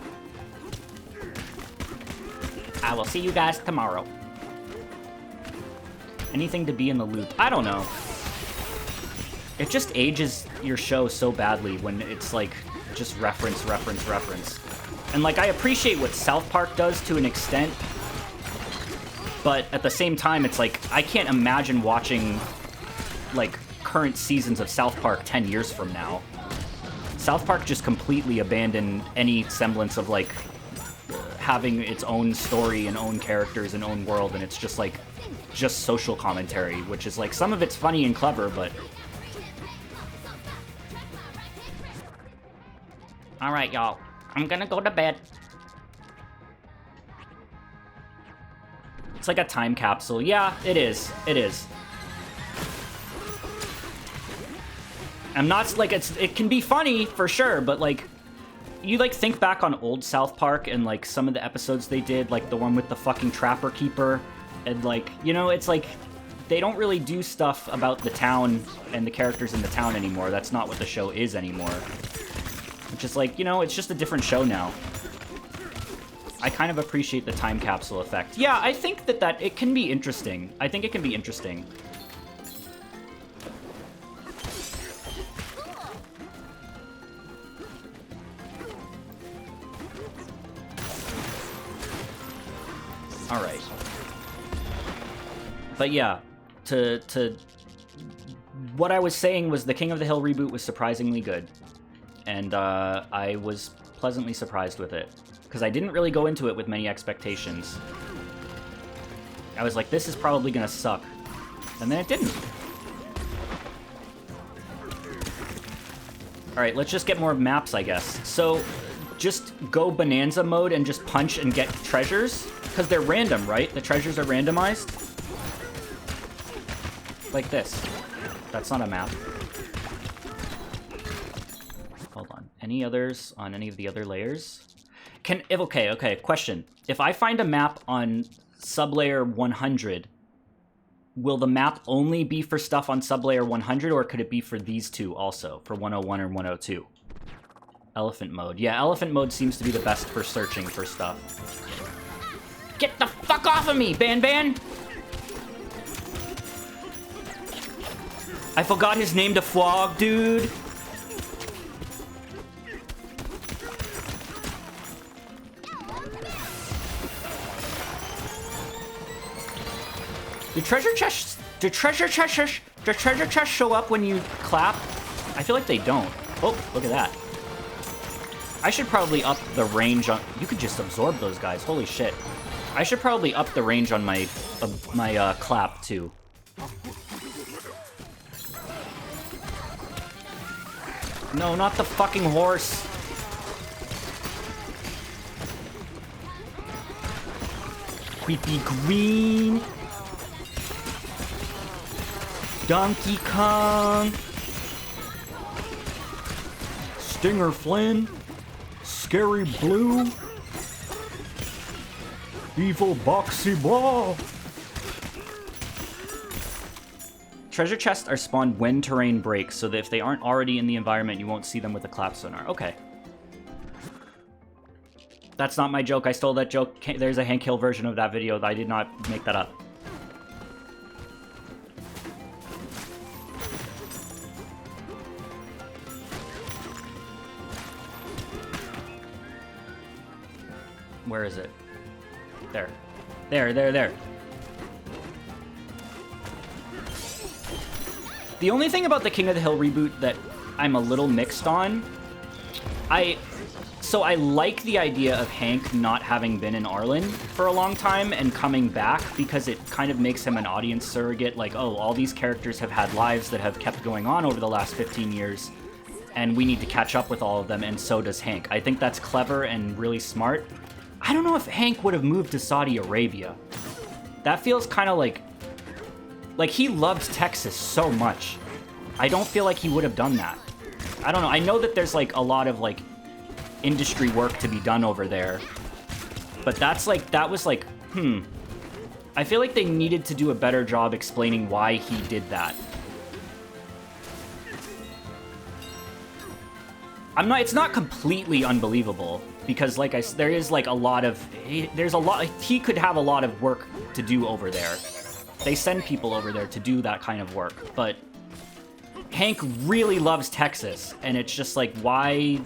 I will see you guys tomorrow. Anything to be in the loop? I don't know. It just ages your show so badly when it's like, just reference. And like, I appreciate what South Park does to an extent, but at the same time, it's like, I can't imagine watching, like, current seasons of South Park 10 years from now. South Park just completely abandoned any semblance of, like, having its own story and own characters and own world, and it's just, like, just social commentary, which is, like, some of it's funny and clever, but... Alright, y'all. I'm gonna go to bed. It's like a time capsule. Yeah, it is. It is. I'm not, like, it can be funny, for sure, but, like, you, like, think back on old South Park and, like, some of the episodes they did, like the one with the fucking Trapper Keeper, and, like, you know, it's like, they don't really do stuff about the town and the characters in the town anymore. That's not what the show is anymore. Which is like, you know, it's just a different show now. I kind of appreciate the time capsule effect. Yeah, I think that it can be interesting. I think it can be interesting. All right. But yeah, what I was saying was the King of the Hill reboot was surprisingly good. And I was pleasantly surprised with it. Because I didn't really go into it with many expectations. I was like, this is probably gonna suck. And then it didn't. Alright, let's just get more maps, I guess. So, just go Bananza mode and just punch and get treasures? Because they're random, right? The treasures are randomized? Like this. That's not a map. Any others on any of the other layers? Okay, question. If I find a map on sublayer 100, will the map only be for stuff on sublayer 100, or could it be for these two also, for 101 or 102? Elephant mode. Yeah, elephant mode seems to be the best for searching for stuff. Get the fuck off of me, Ban! I forgot his name to flog, dude. Do treasure chests show up when you clap? I feel like they don't. Oh, look at that. I should probably up the range on... You could just absorb those guys. Holy shit. I should probably up the range on my clap, too. No, not the fucking horse. Creepy green. Donkey Kong. Stinger Flynn. Scary Blue. Evil Boxy Ball. Treasure chests are spawned when terrain breaks, so that if they aren't already in the environment, you won't see them with a clap sonar. Okay. That's not my joke. I stole that joke. There's a Hank Hill version of that video. I did not make that up. Where is it? There. There. The only thing about the King of the Hill reboot that I'm a little mixed on, so I like the idea of Hank not having been in Arlen for a long time and coming back, because it kind of makes him an audience surrogate, like, oh, all these characters have had lives that have kept going on over the last 15 years, and we need to catch up with all of them, and so does Hank. I think that's clever and really smart. I don't know if Hank would have moved to Saudi Arabia. That feels kind of like he loves Texas so much. I don't feel like he would have done that. I don't know. I know that there's like a lot of like industry work to be done over there, but that was like, I feel like they needed to do a better job explaining why he did that. It's not completely unbelievable, because like there is like a lot of, he could have a lot of work to do over there. They send people over there to do that kind of work, but Hank really loves Texas, and it's just like, why?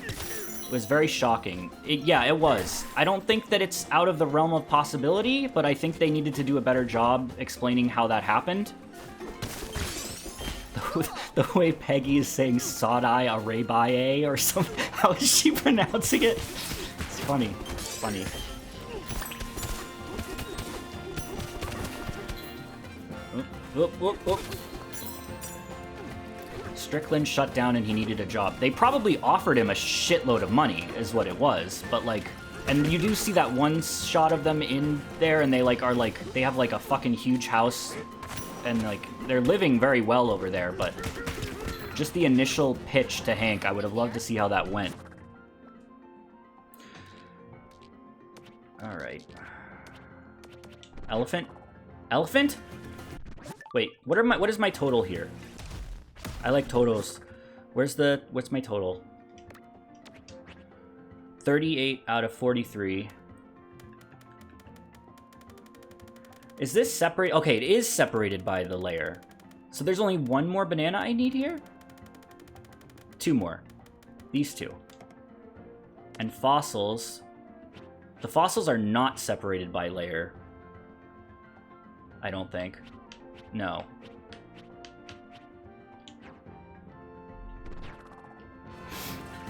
It was very shocking. Yeah, it was. I don't think that it's out of the realm of possibility, but I think they needed to do a better job explaining how that happened. The way Peggy is saying Saudi Arabia or something. How is she pronouncing it? It's funny. It's funny. Oop. Strickland shut down and he needed a job. They probably offered him a shitload of money, is what it was. But like, and you do see that one shot of them in there, and they like are like, they have like a fucking huge house, and like they're living very well over there. But just the initial pitch to Hank, I would have loved to see how that went. All right. Elephant? Wait, what is my total here? I like totals. What's my total? 38 out of 43. Is this separate? Okay, it is separated by the layer. So there's only one more banana I need here? Two more. These two. And fossils. The fossils are not separated by layer. I don't think. No.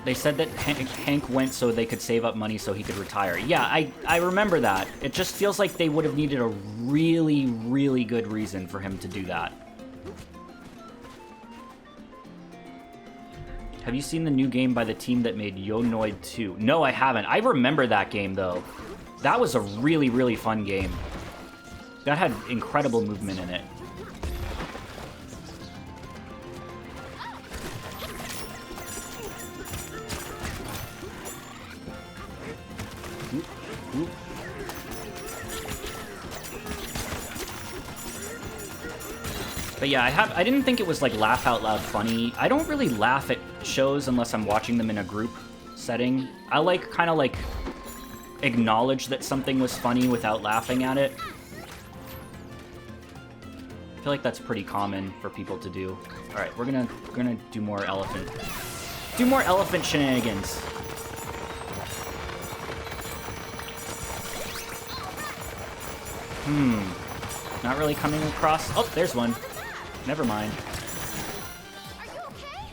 They said that Hank went so they could save up money so he could retire. Yeah, I remember that. It just feels like they would have needed a really, really good reason for him to do that. Have you seen the new game by the team that made Yonoid 2? No, I haven't. I remember that game, though. That was a really, really fun game. That had incredible movement in it. Ooh. But yeah, I didn't think it was like laugh out loud funny. I don't really laugh at shows unless I'm watching them in a group setting. I like kind of like acknowledge that something was funny without laughing at it. I feel like that's pretty common for people to do. All right, we're gonna do more elephant. Do more elephant shenanigans. Not really coming across. Oh, there's one. Never mind. Are you okay?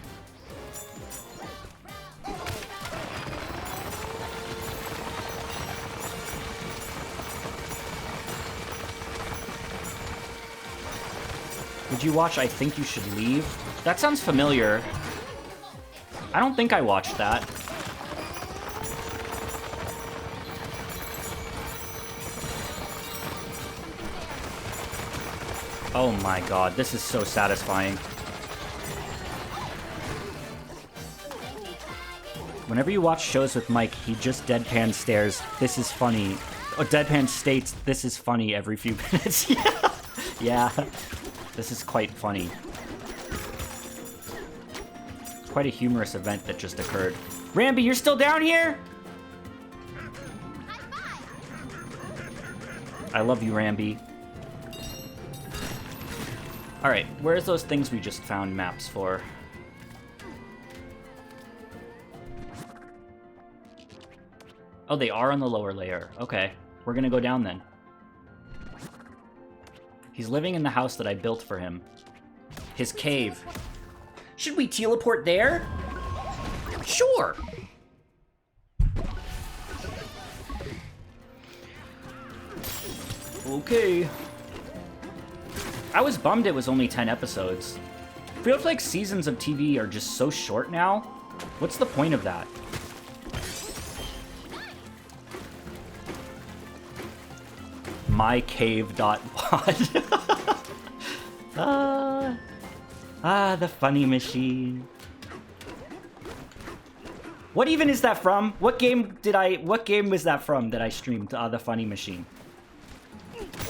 Did you watch I Think You Should Leave? That sounds familiar. I don't think I watched that. Oh my god, this is so satisfying. Whenever you watch shows with Mike, he just deadpan stares, "This is funny." Or deadpan states, "This is funny" every few minutes. Yeah. Yeah. This is quite funny. Quite a humorous event that just occurred. Rambi, you're still down here? I love you, Rambi. Alright, where's those things we just found maps for? Oh, they are on the lower layer. Okay, we're gonna go down then. He's living in the house that I built for him. His cave. Should we teleport there? Sure! Okay. I was bummed it was only 10 episodes. Feels like seasons of TV are just so short now. What's the point of that? mycave.pod. The funny machine. What even is that from? What game was that from that I streamed? The funny machine.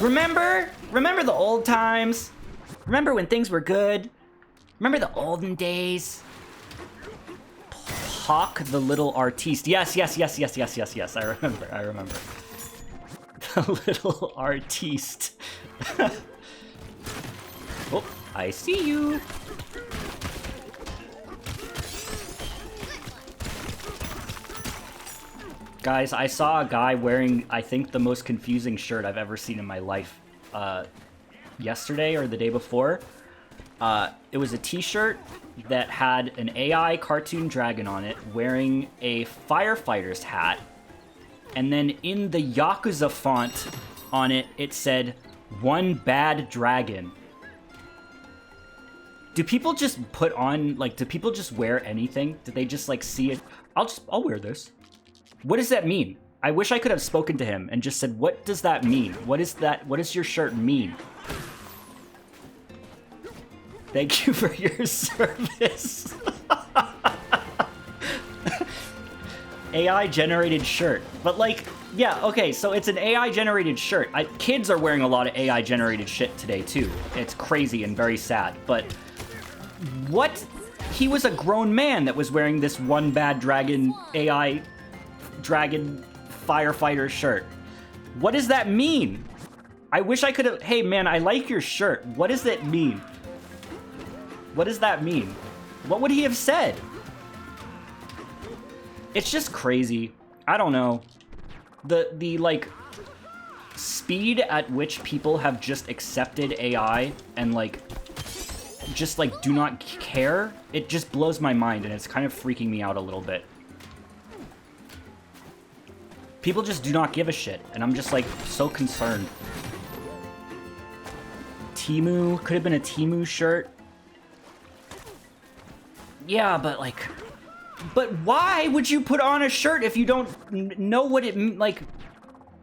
Remember the old times? Remember when things were good? Remember the olden days? Hawk the little artiste. Yes. I remember. The little artiste. Oh, I see you. Guys, I saw a guy wearing, I think, the most confusing shirt I've ever seen in my life. Yesterday or the day before. It was a t-shirt that had an AI cartoon dragon on it wearing a firefighter's hat. And then in the Yakuza font on it, it said, "One bad dragon." Do people just put on, like, do people just wear anything? Do they just, like, see it? I'll wear this. What does that mean? I wish I could have spoken to him and just said, what does that mean? What is that? What does your shirt mean? Thank you for your service. AI-generated shirt. But, like, yeah, okay, so it's an AI-generated shirt. Kids are wearing a lot of AI-generated shit today, too. It's crazy and very sad. But what? He was a grown man that was wearing this one bad dragon AI dragon firefighter shirt. What does that mean? I wish I could have... Hey, man, I like your shirt. What does that mean? What does that mean? What would he have said? It's just crazy. I don't know. The like, speed at which people have just accepted AI and, like, just, like, do not care, it just blows my mind, and it's kind of freaking me out a little bit. People just do not give a shit, and I'm just, like, so concerned. Temu, could have been a Temu shirt. Yeah, but, like... But why would you put on a shirt if you don't know what it... Like...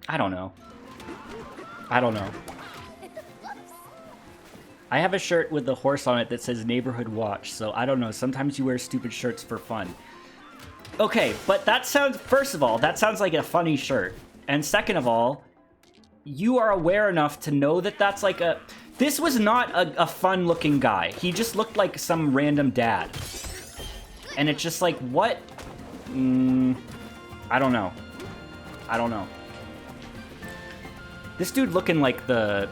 I don't know. I don't know. I have a shirt with the horse on it that says Neighborhood Watch, so I don't know. Sometimes you wear stupid shirts for fun. Okay, but that sounds... First of all, that sounds like a funny shirt. And second of all, you are aware enough to know that that's like a... This was not a fun-looking guy. He just looked like some random dad. And it's just like, what? I don't know. I don't know. This dude looking like the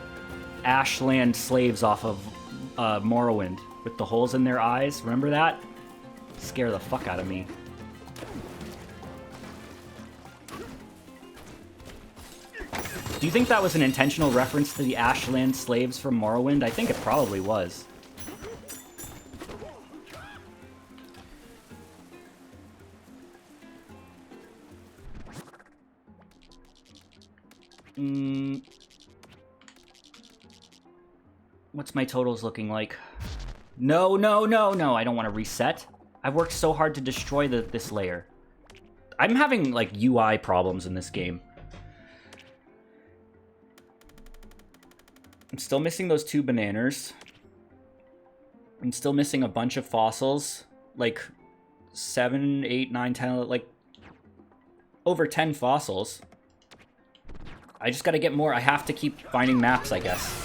Ashland slaves off of Morrowind with the holes in their eyes. Remember that? Scare the fuck out of me. Do you think that was an intentional reference to the Ashland slaves from Morrowind? I think it probably was. What's my totals looking like? No, no, no, no, I don't want to reset. I've worked so hard to destroy this layer. I'm having, like, UI problems in this game. I'm still missing those 2 bananas. I'm still missing a bunch of fossils. Like, 7, 8, 9, 10, like, over 10 fossils. I just gotta get more. I have to keep finding maps, I guess.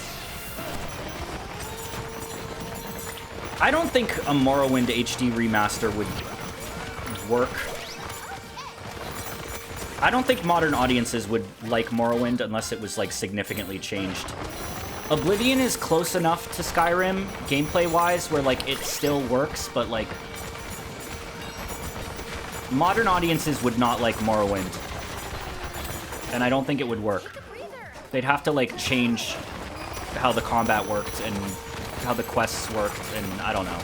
I don't think a Morrowind HD remaster would work. I don't think modern audiences would like Morrowind unless it was, like, significantly changed. Oblivion is close enough to Skyrim, gameplay-wise, where, like, it still works, but, like... Modern audiences would not like Morrowind. And I don't think it would work. They'd have to, like, change how the combat worked and how the quests worked, and I don't know.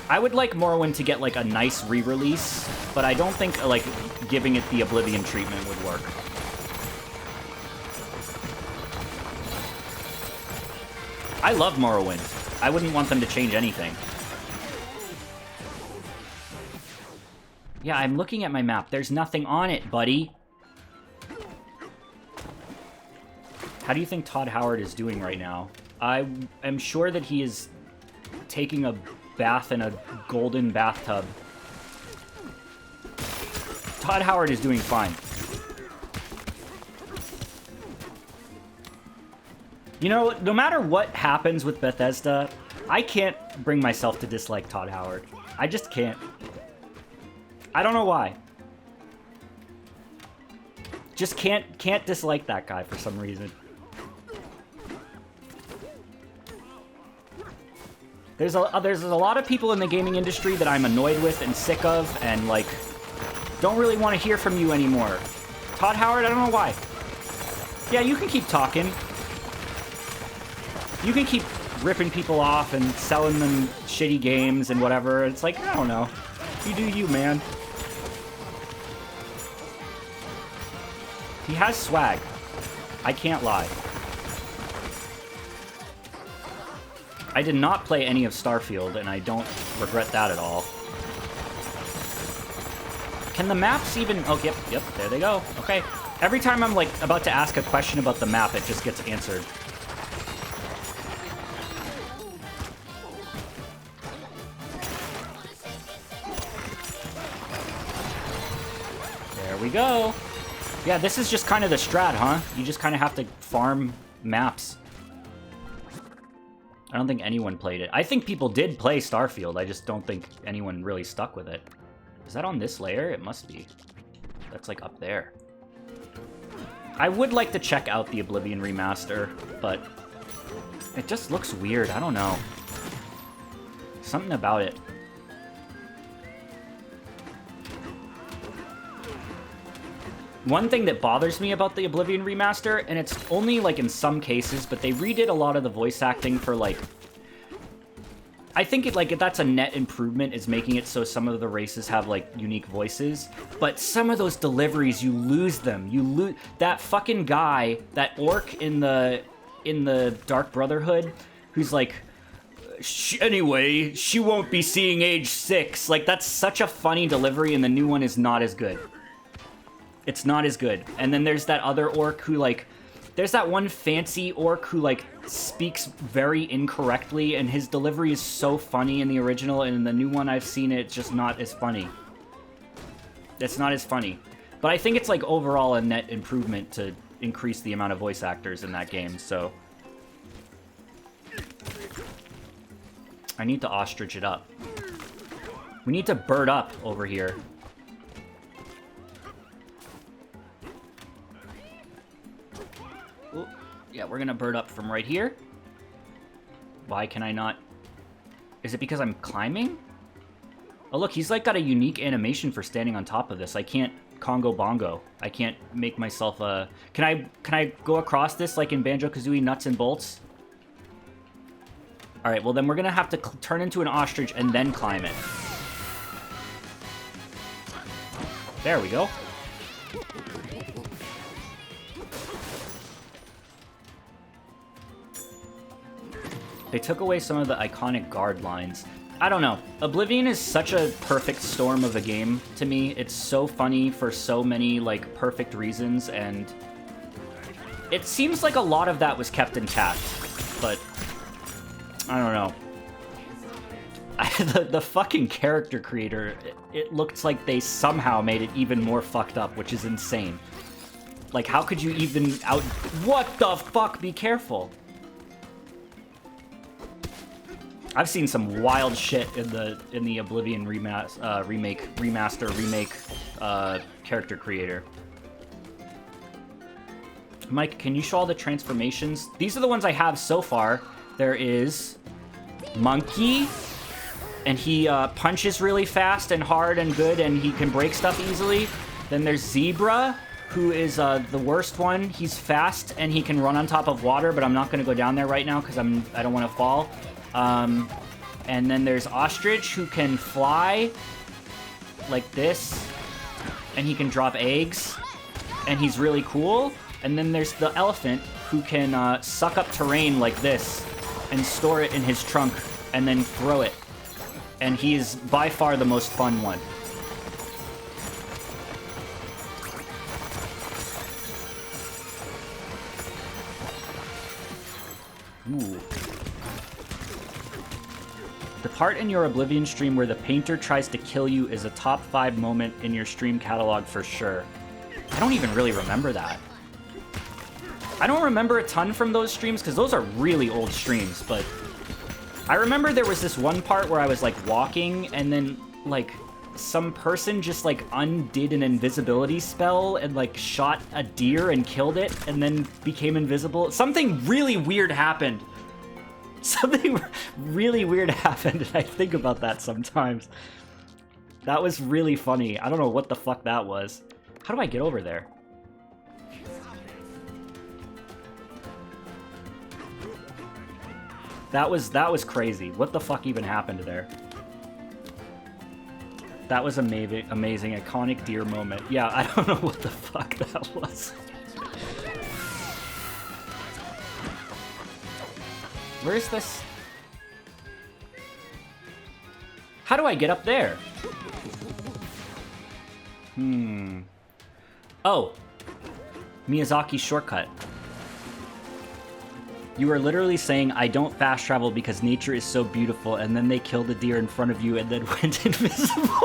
I would like Morrowind to get, like, a nice re-release, but I don't think, like, giving it the Oblivion treatment would work. I love Morrowind. I wouldn't want them to change anything. Yeah, I'm looking at my map. There's nothing on it, buddy. How do you think Todd Howard is doing right now? I am sure that he is taking a bath in a golden bathtub. Todd Howard is doing fine. You know, no matter what happens with Bethesda, I can't bring myself to dislike Todd Howard. I just can't. I don't know why. Just can't dislike that guy for some reason. There's a lot of people in the gaming industry that I'm annoyed with and sick of and, like, don't really want to hear from you anymore. Todd Howard, I don't know why. Yeah, you can keep talking. You can keep ripping people off and selling them shitty games and whatever. It's like, I don't know. You do you, man. He has swag. I can't lie. I did not play any of Starfield, and I don't regret that at all. Can the maps even... Oh, yep, there they go. Okay. Every time I'm, like, about to ask a question about the map, it just gets answered. There we go. Yeah, this is just kind of the strat, huh? You just kind of have to farm maps. I don't think anyone played it. I think people did play Starfield. I just don't think anyone really stuck with it. Is that on this layer? It must be. That's like up there. I would like to check out the Oblivion remaster, but it just looks weird. I don't know. Something about it. One thing that bothers me about the Oblivion remaster, and it's only, like, in some cases, but they redid a lot of the voice acting for, like... I think, that's a net improvement, is making it so some of the races have, like, unique voices. But some of those deliveries, you lose them. You lose... That fucking guy, that orc in the Dark Brotherhood, who's like... Anyway, she won't be seeing age 6. Like, that's such a funny delivery, and the new one is not as good. It's not as good. And then there's that other orc who, like... There's that one fancy orc who, like, speaks very incorrectly, and his delivery is so funny in the original, and in the new one I've seen it's just not as funny. It's not as funny. But I think it's like overall a net improvement to increase the amount of voice actors in that game, so... I need to ostrich it up. We need to bird up over here. Ooh, yeah, we're gonna bird up from right here. Why can I not... Is it because I'm climbing? Oh, look, he's like got a unique animation for standing on top of this. I can't Congo Bongo. I can't make myself a... Can I go across this like in Banjo-Kazooie Nuts and Bolts? All right, well then we're gonna have to turn into an ostrich and then climb it. There we go. They took away some of the iconic guard lines. I don't know. Oblivion is such a perfect storm of a game to me. It's so funny for so many, like, perfect reasons, and it seems like a lot of that was kept intact, but I don't know. The fucking character creator, it looked like they somehow made it even more fucked up, which is insane. Like, how could you even out... What the fuck? Be careful. I've seen some wild shit in the Oblivion remaster character creator. Mike, can you show all the transformations? These are the ones I have so far. There is Monkey, and he punches really fast and hard and good, and he can break stuff easily. Then there's Zebra, who is the worst one. He's fast and he can run on top of water, but I'm not going to go down there right now because I don't want to fall. And then there's Ostrich, who can fly like this, and he can drop eggs, and he's really cool. And then there's the Elephant, who can suck up terrain like this and store it in his trunk and then throw it. And he is by far the most fun one. Ooh. The part in your Oblivion stream where the painter tries to kill you is a top 5 moment in your stream catalog for sure. I don't even really remember that. I don't remember a ton from those streams because those are really old streams, but I remember there was this one part where I was like walking and then like some person just like undid an invisibility spell and like shot a deer and killed it and then became invisible. Something really weird happened. Something really weird happened, and I think about that sometimes. That was really funny. I don't know what the fuck that was. How do I get over there? That was crazy. What the fuck even happened there? That was amazing, iconic deer moment. Yeah, I don't know what the fuck that was. Where's this? How do I get up there? Oh. Miyazaki's shortcut. You are literally saying, I don't fast travel because nature is so beautiful, and then they killed a deer in front of you and then went invisible.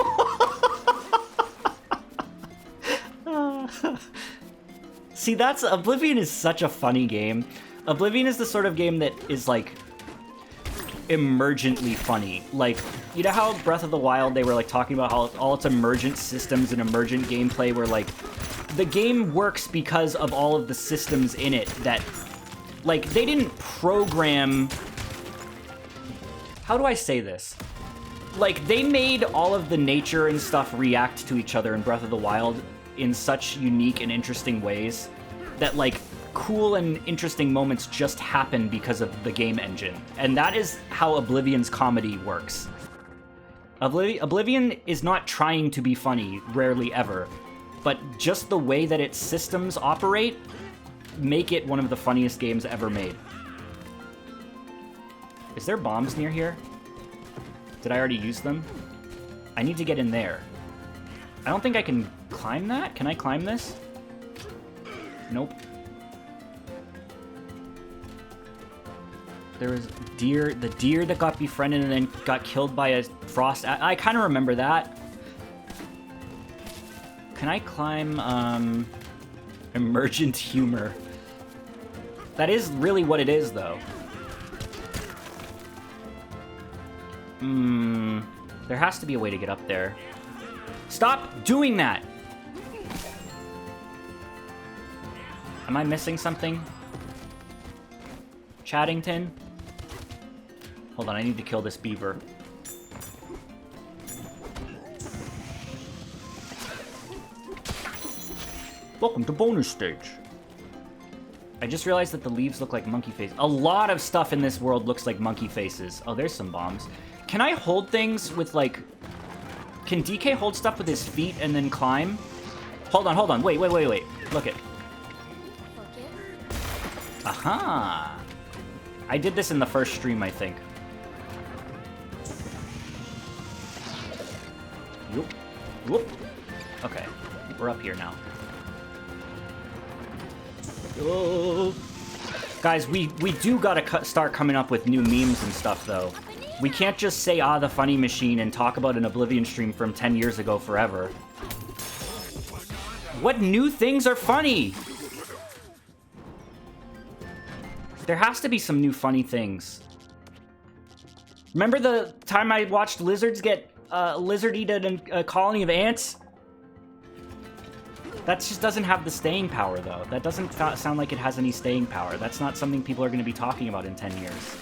See, Oblivion is such a funny game. Oblivion is the sort of game that is, like, emergently funny. Like, you know how Breath of the Wild, they were, like, talking about how all its emergent systems and emergent gameplay were, like, the game works because of all of the systems in it that, like, they didn't program... How do I say this? Like, they made all of the nature and stuff react to each other in Breath of the Wild in such unique and interesting ways that, like, cool and interesting moments just happen because of the game engine. And that is how Oblivion's comedy works. Oblivion is not trying to be funny, rarely ever, but just the way that its systems operate make it one of the funniest games ever made. Is there bombs near here? Did I already use them? I need to get in there. I don't think I can climb that. Can I climb this? Nope. There was the deer that got befriended and then got killed by a frost. I kind of remember that. Can I climb, Emergent humor? That is really what it is, though. There has to be a way to get up there. Stop doing that! Am I missing something? Chaddington? Hold on, I need to kill this beaver. Welcome to bonus stage. I just realized that the leaves look like monkey faces. A lot of stuff in this world looks like monkey faces. Oh, there's some bombs. Can I hold things with, like... Can DK hold stuff with his feet and then climb? Hold on. Wait. Look it. Aha! I did this in the first stream, I think. Whoop. Okay, we're up here now. Oh. Guys, we do gotta start coming up with new memes and stuff, though. We can't just say, the funny machine, and talk about an Oblivion stream from 10 years ago forever. What new things are funny? There has to be some new funny things. Remember the time I watched lizards get lizard eat a colony of ants? That just doesn't have the staying power, though. That doesn't sound like it has any staying power. That's not something people are going to be talking about in 10 years.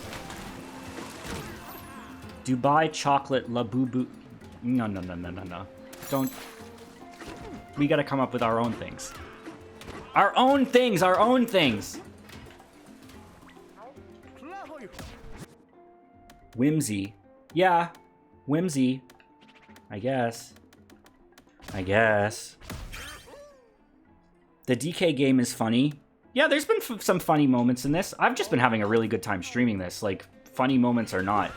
Dubai chocolate labubu. No. Don't. We gotta come up with our own things. Our own things! Whimsy. Yeah. Whimsy. I guess. The DK game is funny. Yeah, there's been some funny moments in this. I've just been having a really good time streaming this. Like, funny moments or not.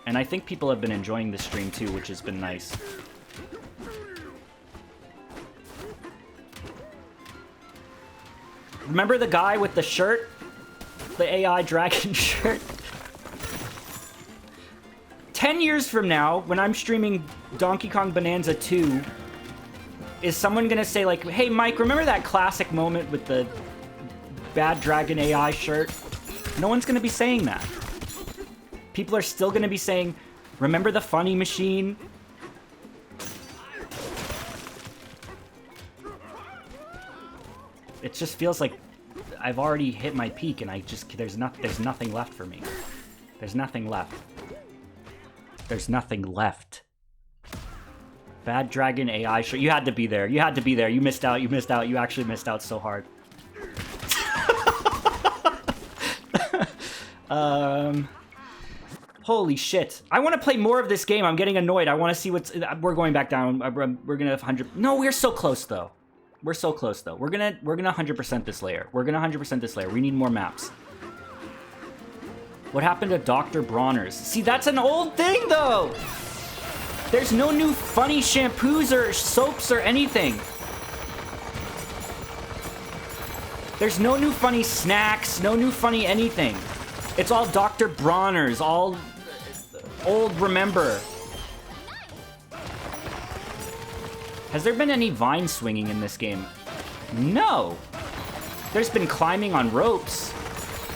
And I think people have been enjoying this stream too, which has been nice. Remember the guy with the shirt? The AI dragon shirt? 10 years from now, when I'm streaming Donkey Kong Bonanza 2, is someone gonna say like, hey Mike, remember that classic moment with the bad dragon AI shirt? No one's gonna be saying that. People are still gonna be saying, remember the funny machine? It just feels like I've already hit my peak and there's nothing left for me. There's nothing left. There's nothing left. Bad Dragon AI shirt. You had to be there. You had to be there. You missed out. You missed out. You actually missed out so hard. Holy shit. I want to play more of this game. I'm getting annoyed. I want to see what's... We're going back down. We're gonna have 100... No, we're so close, though. We're so close, though. We're gonna 100% this layer. We're gonna 100% this layer. We need more maps. What happened to Dr. Bronner's? See, that's an old thing, though! There's no new funny shampoos or soaps or anything. There's no new funny snacks, no new funny anything. It's all Dr. Bronner's, all old remember. Has there been any vine swinging in this game? No. There's been climbing on ropes.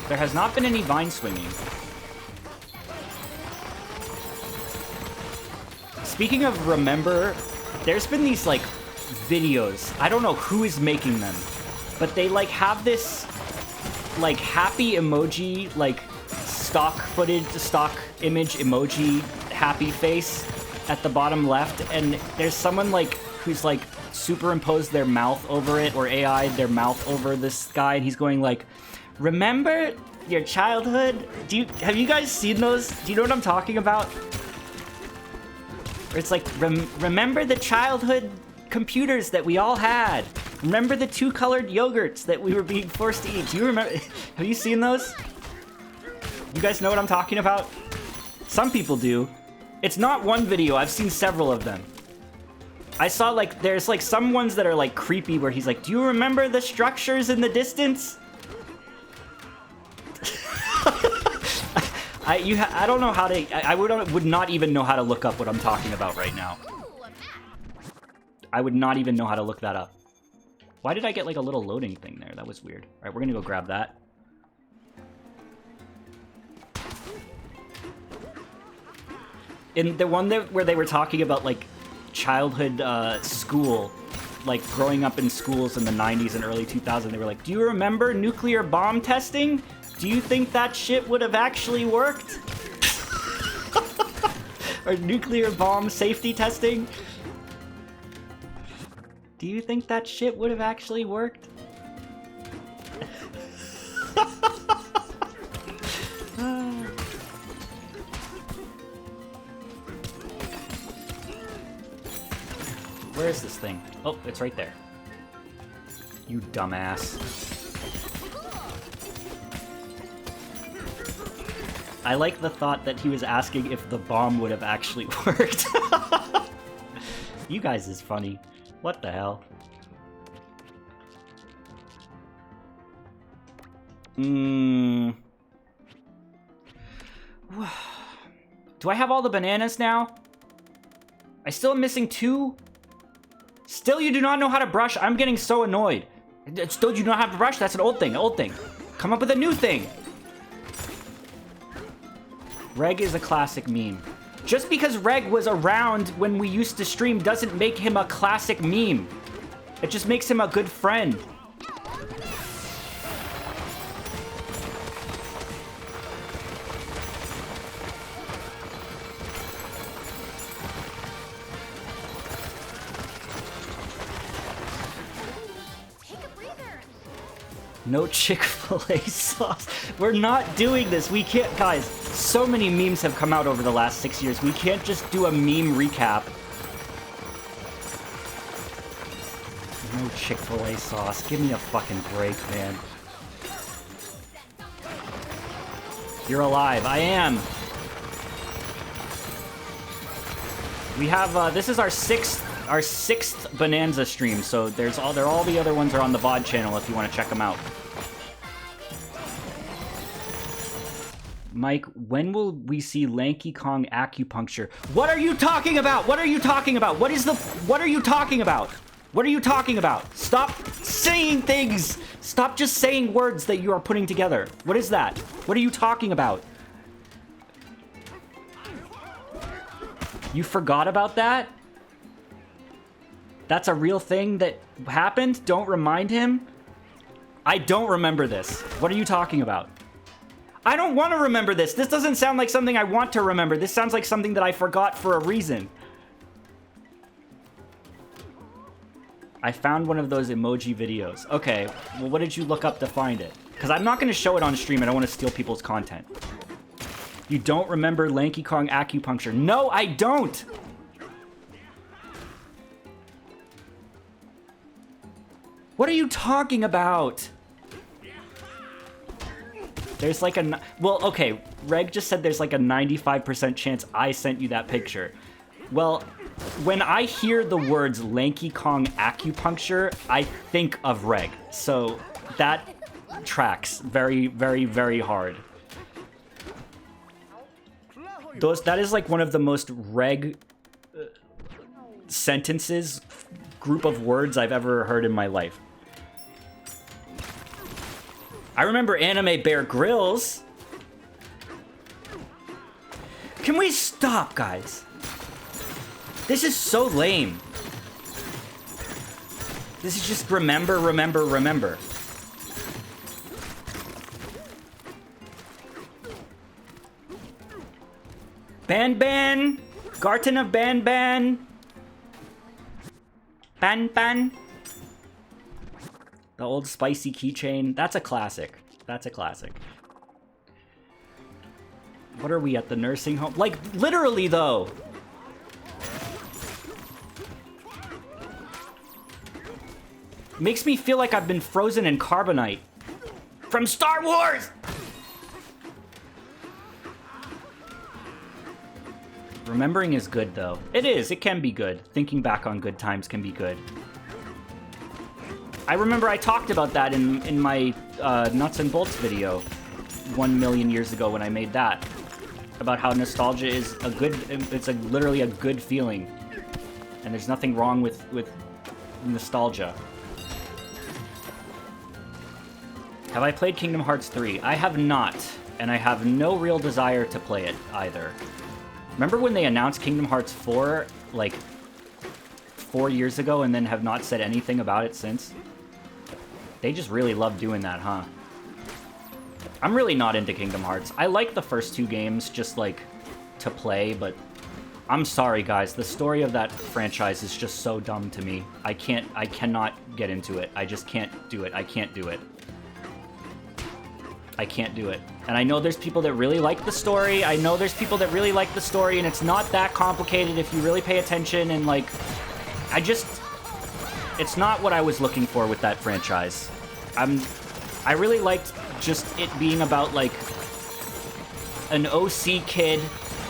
There has not been any vine swinging. Speaking of remember, there's been these like videos. I don't know who is making them, but they like have this like happy emoji, like stock footage, stock image emoji happy face at the bottom left, and there's someone like who's like superimposed their mouth over it, or AI'd their mouth over this guy, and he's going like, remember your childhood? Have you guys seen those? Do you know what I'm talking about? It's like, remember the childhood computers that we all had? Remember the two-colored yogurts that we were being forced to eat? Do you remember? Have you seen those? You guys know what I'm talking about? Some people do. It's not one video. I've seen several of them. I saw, like, there's, like, some ones that are, like, creepy where he's like, do you remember the structures in the distance? I don't know how to... I would not even know how to look up what I'm talking about right now. I would not even know how to look that up. Why did I get like a little loading thing there? That was weird. All right, we're gonna go grab that. In the one where they were talking about like childhood school, like growing up in schools in the 90s and early 2000s, they were like, do you remember nuclear bomb testing? Do you think that shit would have actually worked? Or nuclear bomb safety testing? Do you think that shit would have actually worked? Where is this thing? Oh, it's right there. You dumbass. I like the thought that he was asking if the bomb would have actually worked. You guys is funny. What the hell? Do I have all the bananas now? I still am missing 2? Still you do not know how to brush? I'm getting so annoyed. Still you do not have to brush? That's an old thing, Come up with a new thing. Reg is a classic meme. Just because Reg was around when we used to stream doesn't make him a classic meme. It just makes him a good friend. No Chick-fil-A sauce. We're not doing this. We can't, guys. So many memes have come out over the last 6 years. We can't just do a meme recap. No Chick-fil-A sauce. Give me a fucking break, man. You're alive. I am. We have, this is our sixth Bananza stream, so all the other ones are on the VOD channel if you want to check them out. Mike, when will we see Lanky Kong acupuncture? What are you talking about? What are you talking about? What are you talking about? What are you talking about? Stop saying things! Stop just saying words that you are putting together. What is that? What are you talking about? You forgot about that? That's a real thing that happened? Don't remind him? I don't remember this. What are you talking about? I don't want to remember this. This doesn't sound like something I want to remember. This sounds like something that I forgot for a reason. I found one of those emoji videos. Okay, well, what did you look up to find it? Because I'm not going to show it on stream. I don't want to steal people's content. You don't remember Lanky Kong acupuncture? No, I don't! What are you talking about? There's like a... Well, okay, Reg just said there's like a 95% chance I sent you that picture. Well, when I hear the words Lanky Kong acupuncture, I think of Reg. So that tracks very, very, very hard. That is like one of the most Reg sentences, group of words I've ever heard in my life. I remember anime Bear Grylls. Can we stop, guys? This is so lame. This is just remember, remember, remember. Ban Ban! Garten of Ban Ban! Ban Ban! The old spicy keychain. That's a classic. That's a classic. What are we at the nursing home? Like, literally, though. Makes me feel like I've been frozen in carbonite. From Star Wars! Remembering is good, though. It is. It can be good. Thinking back on good times can be good. I remember I talked about that in my Nuts and Bolts video 1 million years ago when I made that. About how nostalgia is a good... It's literally a good feeling. And there's nothing wrong with nostalgia. Have I played Kingdom Hearts 3? I have not, and I have no real desire to play it either. Remember when they announced Kingdom Hearts 4, like, 4 years ago and then have not said anything about it since? They just really love doing that, huh? I'm really not into Kingdom Hearts. I like the first 2 games just, like, to play, but I'm sorry, guys. The story of that franchise is just so dumb to me. I cannot get into it. I just can't do it. I can't do it. I can't do it. And I know there's people that really like the story. I know there's people that really like the story, and it's not that complicated if you really pay attention, and, like, it's not what I was looking for with that franchise. I really liked just it being about, like, an OC kid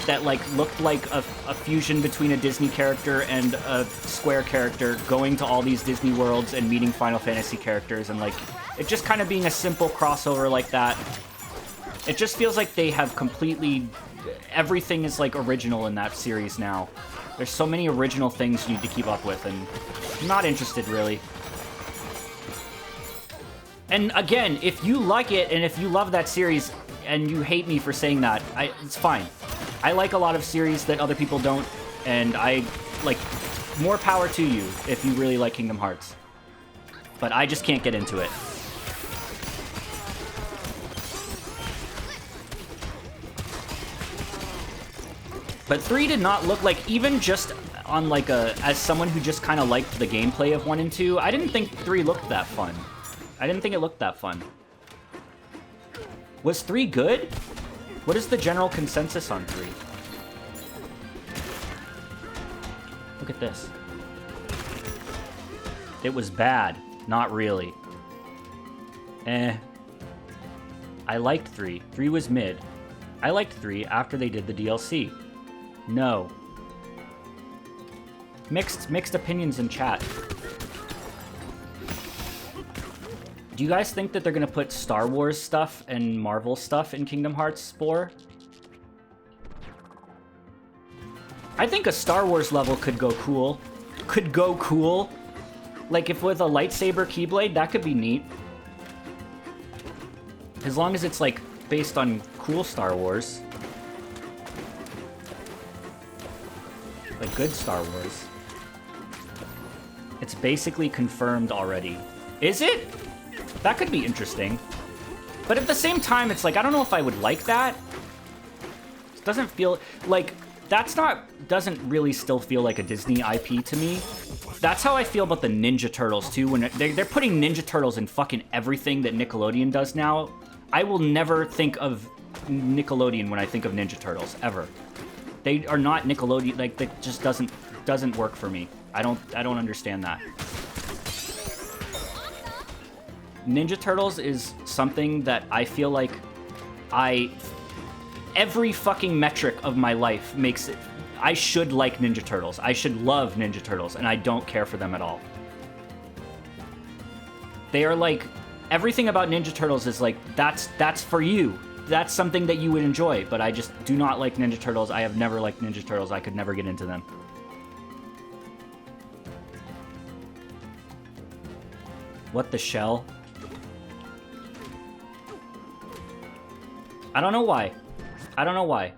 that, like, looked like a fusion between a Disney character and a Square character going to all these Disney worlds and meeting Final Fantasy characters, and, like, it just kind of being a simple crossover like that. It just feels like they have completely... Everything is, like, original in that series now. There's so many original things you need to keep up with, and I'm not interested, really. And, again, if you like it, and if you love that series, and you hate me for saying that, it's fine. I like a lot of series that other people don't, and like, more power to you if you really like Kingdom Hearts. But I just can't get into it. But 3 did not look like, even just on, like, as someone who just kind of liked the gameplay of 1 and 2, I didn't think 3 looked that fun. I didn't think it looked that fun. Was 3 good? What is the general consensus on 3? Look at this. It was bad. Not really. Eh. I liked 3. 3 was mid. I liked 3 after they did the DLC. No. Mixed opinions in chat. Do you guys think that they're gonna put Star Wars stuff and Marvel stuff in Kingdom Hearts 4? I think a Star Wars level could go cool. Could go cool. Like, if with a lightsaber Keyblade, that could be neat. As long as it's, like, based on cool Star Wars. Like, good Star Wars. It's basically confirmed already. Is it? That could be interesting. But at the same time, it's like, I don't know if I would like that. It doesn't feel... Like, that's not... Doesn't really still feel like a Disney IP to me. That's how I feel about the Ninja Turtles, too. When they're putting Ninja Turtles in fucking everything that Nickelodeon does now. I will never think of Nickelodeon when I think of Ninja Turtles, ever. They are not Nickelodeon. Like, that just doesn't work for me. I don't understand that. Ninja Turtles is something that I feel like every fucking metric of my life makes it... I should like Ninja Turtles. I should love Ninja Turtles, and I don't care for them at all. They are like... Everything about Ninja Turtles is like, that's for you. That's something that you would enjoy, but I just do not like Ninja Turtles. I have never liked Ninja Turtles. I could never get into them. What the shell? I don't know why. I don't know why.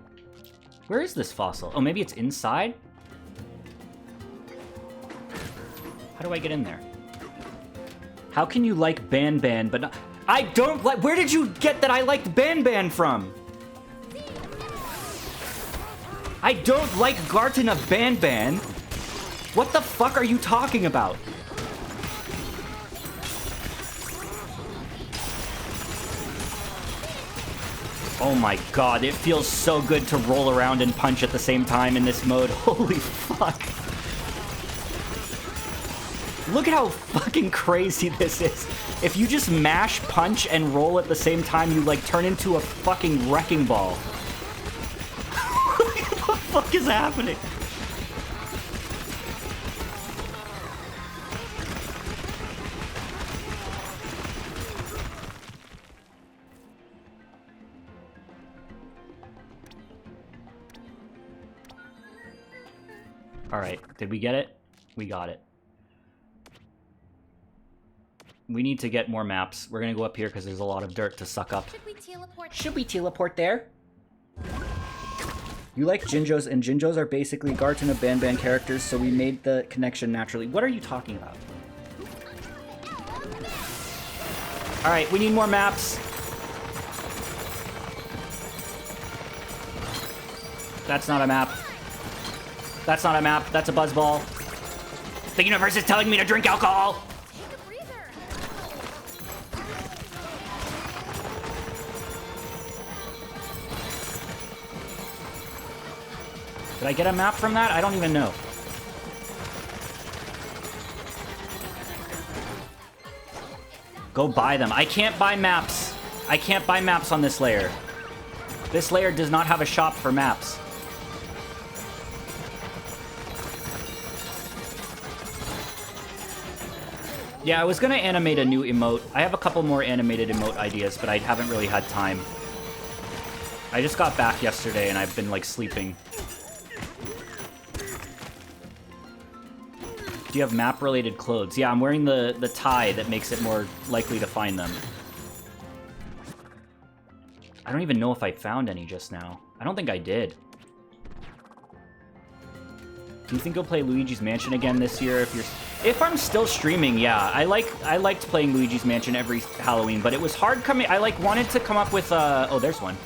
Where is this fossil? Oh, maybe it's inside? How do I get in there? How can you like Ban Ban, but not... I don't like... Where did you get that I liked Ban Ban from? I don't like Garten of Ban Ban. What the fuck are you talking about? Oh my god, it feels so good to roll around and punch at the same time in this mode. Holy fuck. Look at how fucking crazy this is. If you just mash, punch, and roll at the same time, you, like, turn into a fucking wrecking ball. What the fuck is happening? Alright, did we get it? We got it. We need to get more maps. We're gonna go up here because there's a lot of dirt to suck up. Should we teleport there? You like Jinjos, and Jinjos are basically Gartana Ban characters, so we made the connection naturally. What are you talking about? Alright, we need more maps. That's not a map. That's not a map. That's a buzzball. The universe is telling me to drink alcohol! Take a breather. Did I get a map from that? I don't even know. Go buy them. I can't buy maps. I can't buy maps on this layer. This layer does not have a shop for maps. Yeah, I was gonna animate a new emote. I have a couple more animated emote ideas, but I haven't really had time. I just got back yesterday and I've been, like, sleeping. Do you have map-related clothes? Yeah, I'm wearing the tie that makes it more likely to find them. I don't even know if I found any just now. I don't think I did. Do you think you'll play Luigi's Mansion again this year? If I'm still streaming, yeah. I liked playing Luigi's Mansion every Halloween, but it was hard coming. I wanted to come up with oh, there's one.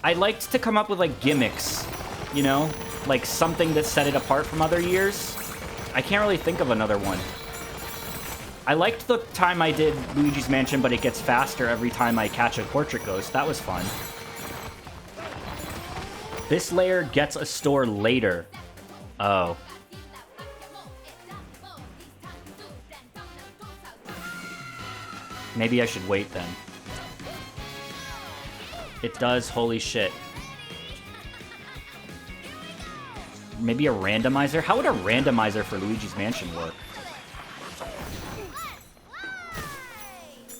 I liked to come up with like gimmicks, you know, like something that set it apart from other years. I can't really think of another one. I liked the time I did Luigi's Mansion, but it gets faster every time I catch a portrait ghost. That was fun. This layer gets a store later. Oh. Maybe I should wait then. It does, holy shit. Maybe a randomizer? How would a randomizer for Luigi's Mansion work?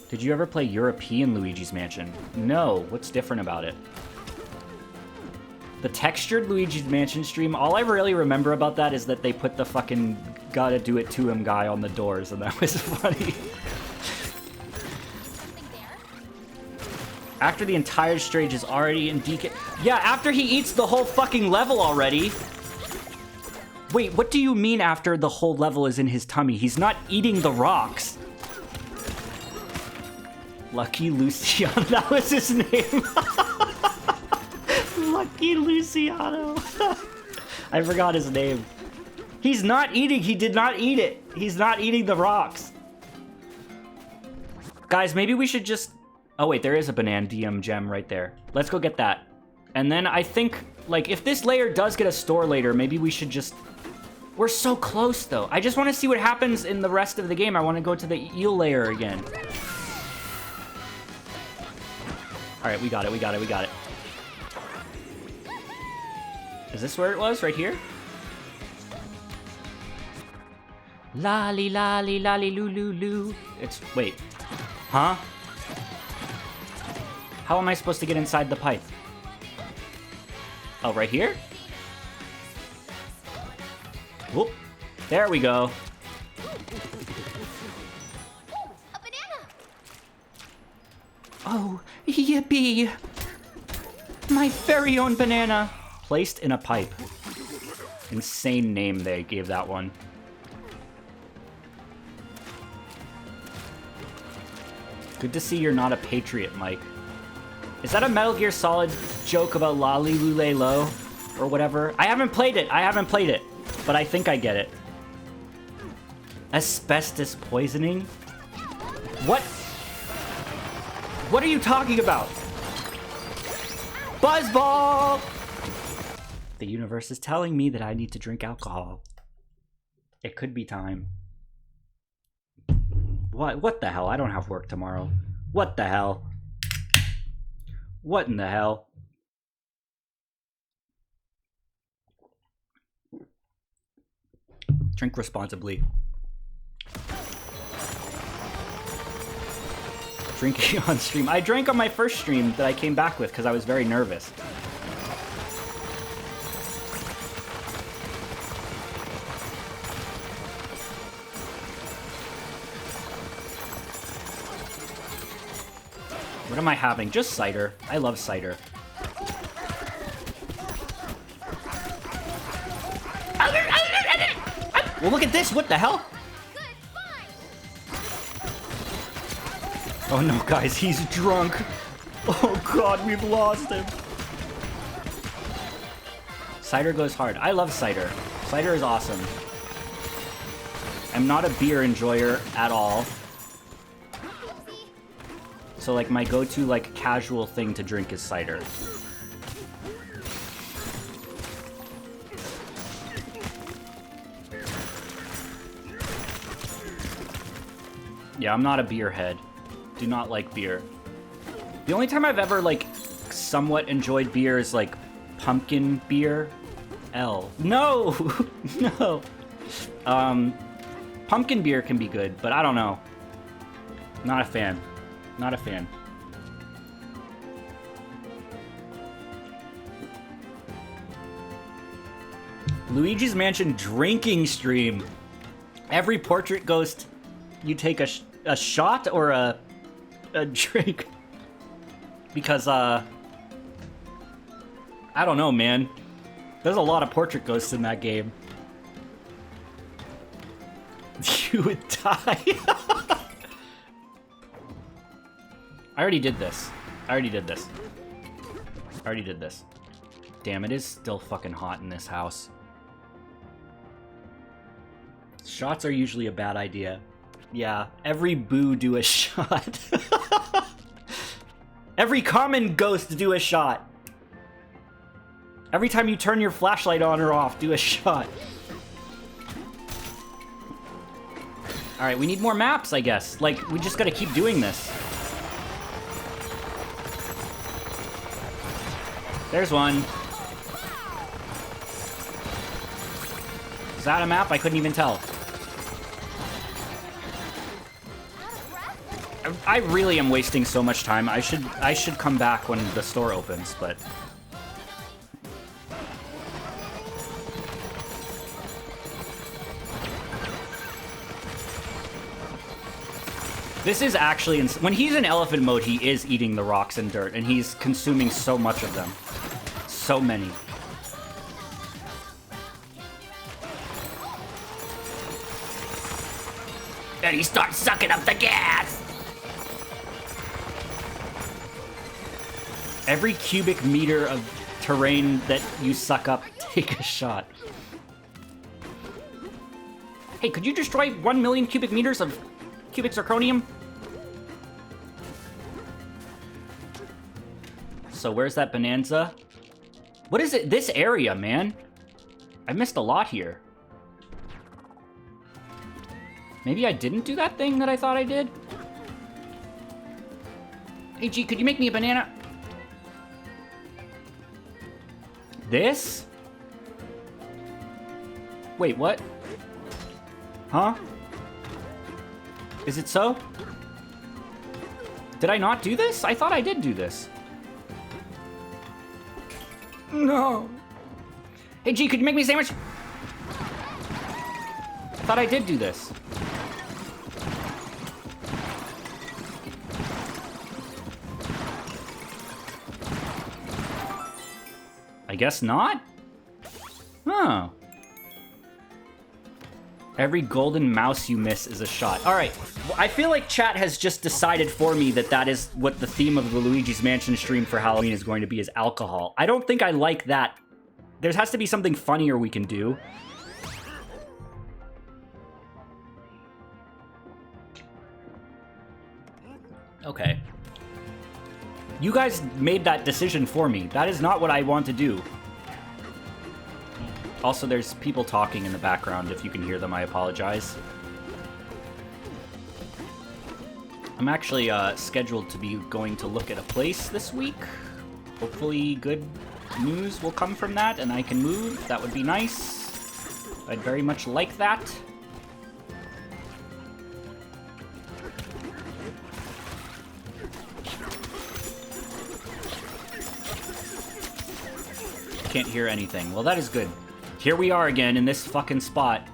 Did you ever play European Luigi's Mansion? No, what's different about it? The textured Luigi's Mansion stream, all I really remember about that is that they put the fucking gotta do it to him guy on the doors, and that was funny. After the entire stage is already in DK... Yeah, after he eats the whole fucking level already. Wait, what do you mean after the whole level is in his tummy? He's not eating the rocks. Lucky Luciano, that was his name. Lucky Luciano. I forgot his name. He's not eating, he did not eat it. He's not eating the rocks. Guys, maybe we should just... Oh wait, there is a Bananza gem right there. Let's go get that. And then I think, like, if this layer does get a store later, maybe we should just... We're so close, though. I just want to see what happens in the rest of the game. I want to go to the eel layer again. Alright, we got it, we got it, we got it. Is this where it was? Right here? Lolly, lolly, lolly, loo, loo, loo. It's... Wait. Huh? How am I supposed to get inside the pipe? Oh, right here? Whoop. There we go. A banana. Oh, yippee! My very own banana! Placed in a pipe. Insane name they gave that one. Good to see you're not a patriot, Mike. Is that a Metal Gear Solid joke about Lolly Lule Lo? Or whatever? I haven't played it! I haven't played it! But I think I get it. Asbestos poisoning? What? What are you talking about? Buzzball! The universe is telling me that I need to drink alcohol. It could be time. What the hell? I don't have work tomorrow. What the hell? What in the hell? Drink responsibly. Drinking on stream. I drank on my first stream that I came back with because I was very nervous. What am I having? Just cider. I love cider. Well, look at this. What the hell? Oh no, guys, he's drunk. Oh god, we've lost him. Cider goes hard. I love cider. Cider is awesome. I'm not a beer enjoyer at all. So, like, my go-to, like, casual thing to drink is cider. Yeah, I'm not a beer head. Do not like beer. The only time I've ever, like, somewhat enjoyed beer is, like, pumpkin beer. No! No! Pumpkin beer can be good, but I don't know. Not a fan. Not a fan. Luigi's Mansion drinking stream. Every portrait ghost, you take a shot or a drink. Because, I don't know, man. There's a lot of portrait ghosts in that game. You would die. I already did this. I already did this. I already did this. Damn, it is still fucking hot in this house. Shots are usually a bad idea. Yeah, every boo do a shot. Every common ghost do a shot. Every time you turn your flashlight on or off, do a shot. Alright, we need more maps, I guess. Like, we just gotta keep doing this. There's one. Is that a map? I couldn't even tell. I really am wasting so much time. I should come back when the store opens, but... This is actually... When he's in elephant mode, he is eating the rocks and dirt, and he's consuming so much of them. So many. And he starts sucking up the gas! Every cubic meter of terrain that you suck up, take a shot. Hey, could you destroy 1 million cubic meters of cubic zirconium? So where's that Bananza? What is it? This area, man. I missed a lot here. Maybe I didn't do that thing that I thought I did? Hey, G, could you make me a banana? This? Wait, what? Huh? Is it so? Did I not do this? I thought I did do this. No. Hey, G, could you make me a sandwich? I thought I did do this. I guess not? Oh. Every golden mouse you miss is a shot. Alright, I feel like chat has just decided for me that that is what the theme of the Luigi's Mansion stream for Halloween is going to be, is alcohol. I don't think I like that. There has to be something funnier we can do. Okay. You guys made that decision for me. That is not what I want to do. Also, there's people talking in the background. If you can hear them, I apologize. I'm actually scheduled to be going to look at a place this week. Hopefully good news will come from that and I can move. That would be nice. I'd very much like that. Can't hear anything. Well, that is good. Here we are again in this fucking spot.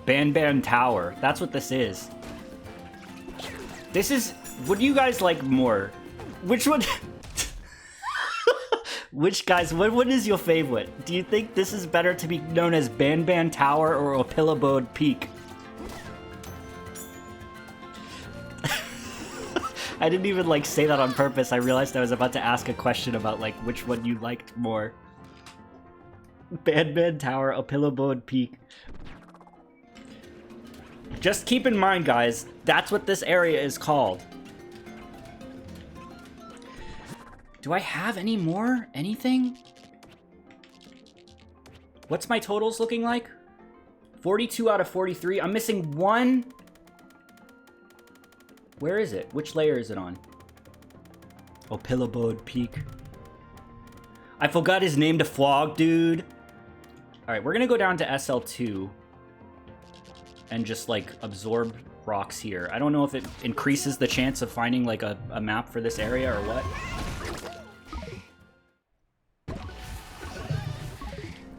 Ban Tower. That's what this is. This is What do you guys like more? Which one? Which guys? What is your favorite? Do you think this is better to be known as Ban Tower or Opilabode Peak? I didn't even like say that on purpose. I realized I was about to ask a question about like which one you liked more. Ban Tower, Opilabode Peak. Just keep in mind, guys, that's what this area is called. Do I have any more? Anything? What's my totals looking like? 42 out of 43. I'm missing one. Where is it? Which layer is it on? Opilabode Peak. I forgot his name to flog, dude. Alright, we're gonna go down to SL2 and just, like, absorb rocks here. I don't know if it increases the chance of finding, like, a map for this area or what.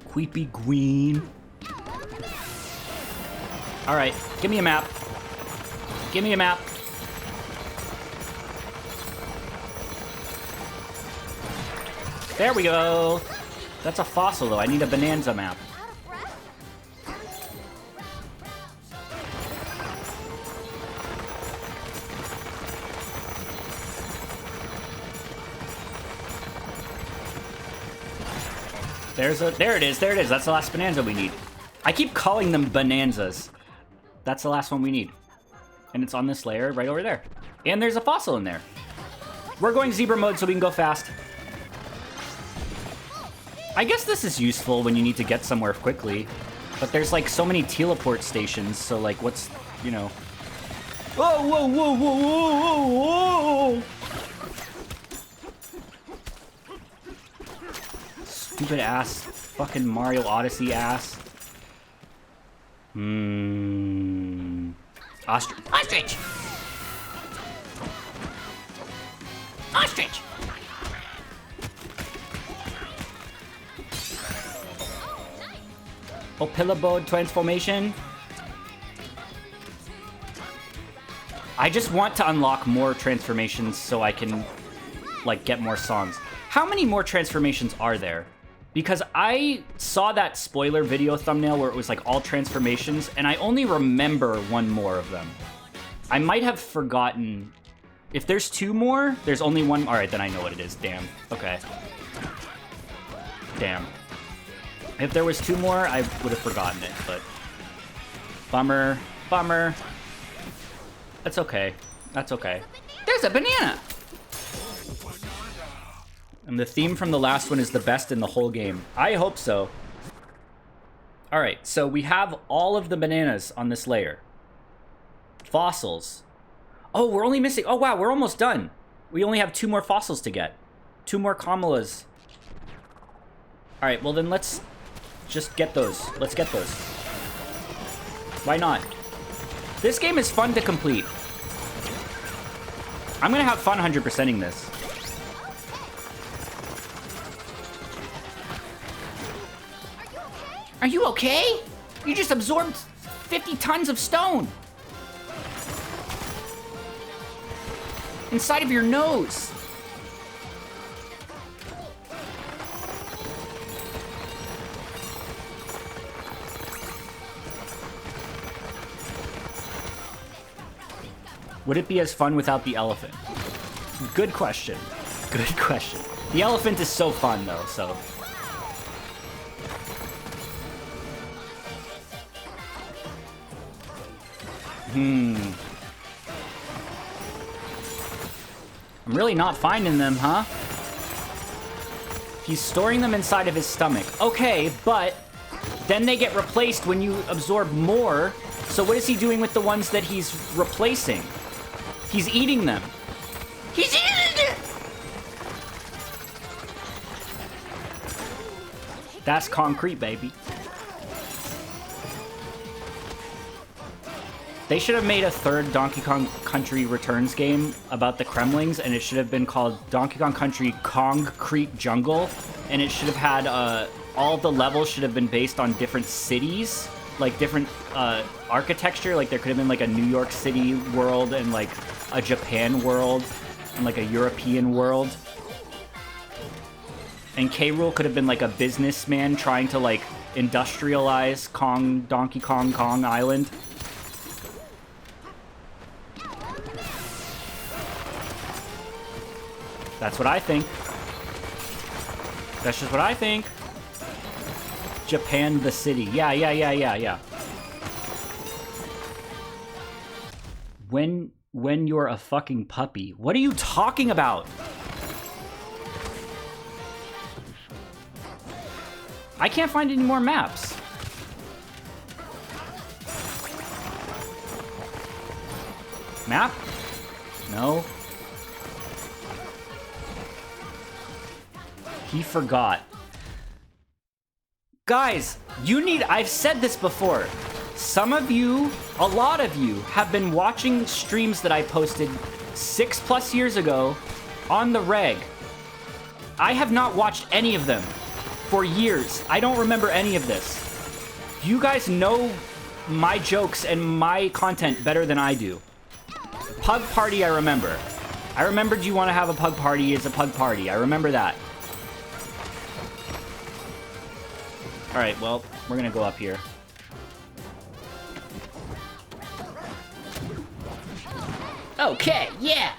Creepy green. Alright, give me a map. Give me a map. There we go. That's a fossil, though. I need a Bananza map. There it is, there it is. That's the last Bananza we need. I keep calling them Bananzas. That's the last one we need. And it's on this layer right over there. And there's a fossil in there. We're going zebra mode so we can go fast. I guess this is useful when you need to get somewhere quickly. But there's like so many teleport stations, so like what's, you know... Whoa, whoa, whoa, whoa, whoa, whoa, whoa! Stupid ass, fucking Mario Odyssey ass. Ostrich. Ostrich! Ostrich! Opilabode transformation. I just want to unlock more transformations so I can, like, get more songs. How many more transformations are there? Because I saw that spoiler video thumbnail where it was like all transformations, and I only remember one more of them. I might have forgotten. If there's two more, there's only one. All right, then I know what it is. Damn. Okay. Damn. If there was two more, I would have forgotten it, but... Bummer. Bummer. That's okay. That's okay. There's a banana! And the theme from the last one is the best in the whole game. I hope so. Alright, so we have all of the bananas on this layer. Fossils. Oh, we're only missing... Oh, wow, we're almost done. We only have 2 more fossils to get. 2 more Kamalas. Alright, well then let's just get those. Let's get those. Why not? This game is fun to complete. I'm gonna have fun 100%ing this. Are you okay? You just absorbed 50 tons of stone. Inside of your nose. Would it be as fun without the elephant? Good question. Good question. The elephant is so fun, though, so... I'm really not finding them, huh? He's storing them inside of his stomach. Okay, but then they get replaced when you absorb more. So what is he doing with the ones that he's replacing? He's eating them. He's eating it! That's concrete, baby. They should have made a third Donkey Kong Country Returns game about the Kremlings, and it should have been called Donkey Kong Country Concrete Jungle, and it should have had, all the levels should have been based on different cities, like different, architecture, like there could have been like a New York City world and like a Japan world and like a European world. And K. Rool could have been like a businessman trying to like industrialize Donkey Kong Island. That's what I think. That's just what I think. Japan the city. Yeah. When you're a fucking puppy. What are you talking about? I can't find any more maps. Map? No. He forgot. Guys, you need... I've said this before. Some of you, a lot of you, have been watching streams that I posted 6+ years ago on the reg. I have not watched any of them for years. I don't remember any of this. You guys know my jokes and my content better than I do. Pug party, I remember. I remembered you want to have a pug party is a pug party. I remember that. Alright, well, we're gonna go up here. Okay, yeah!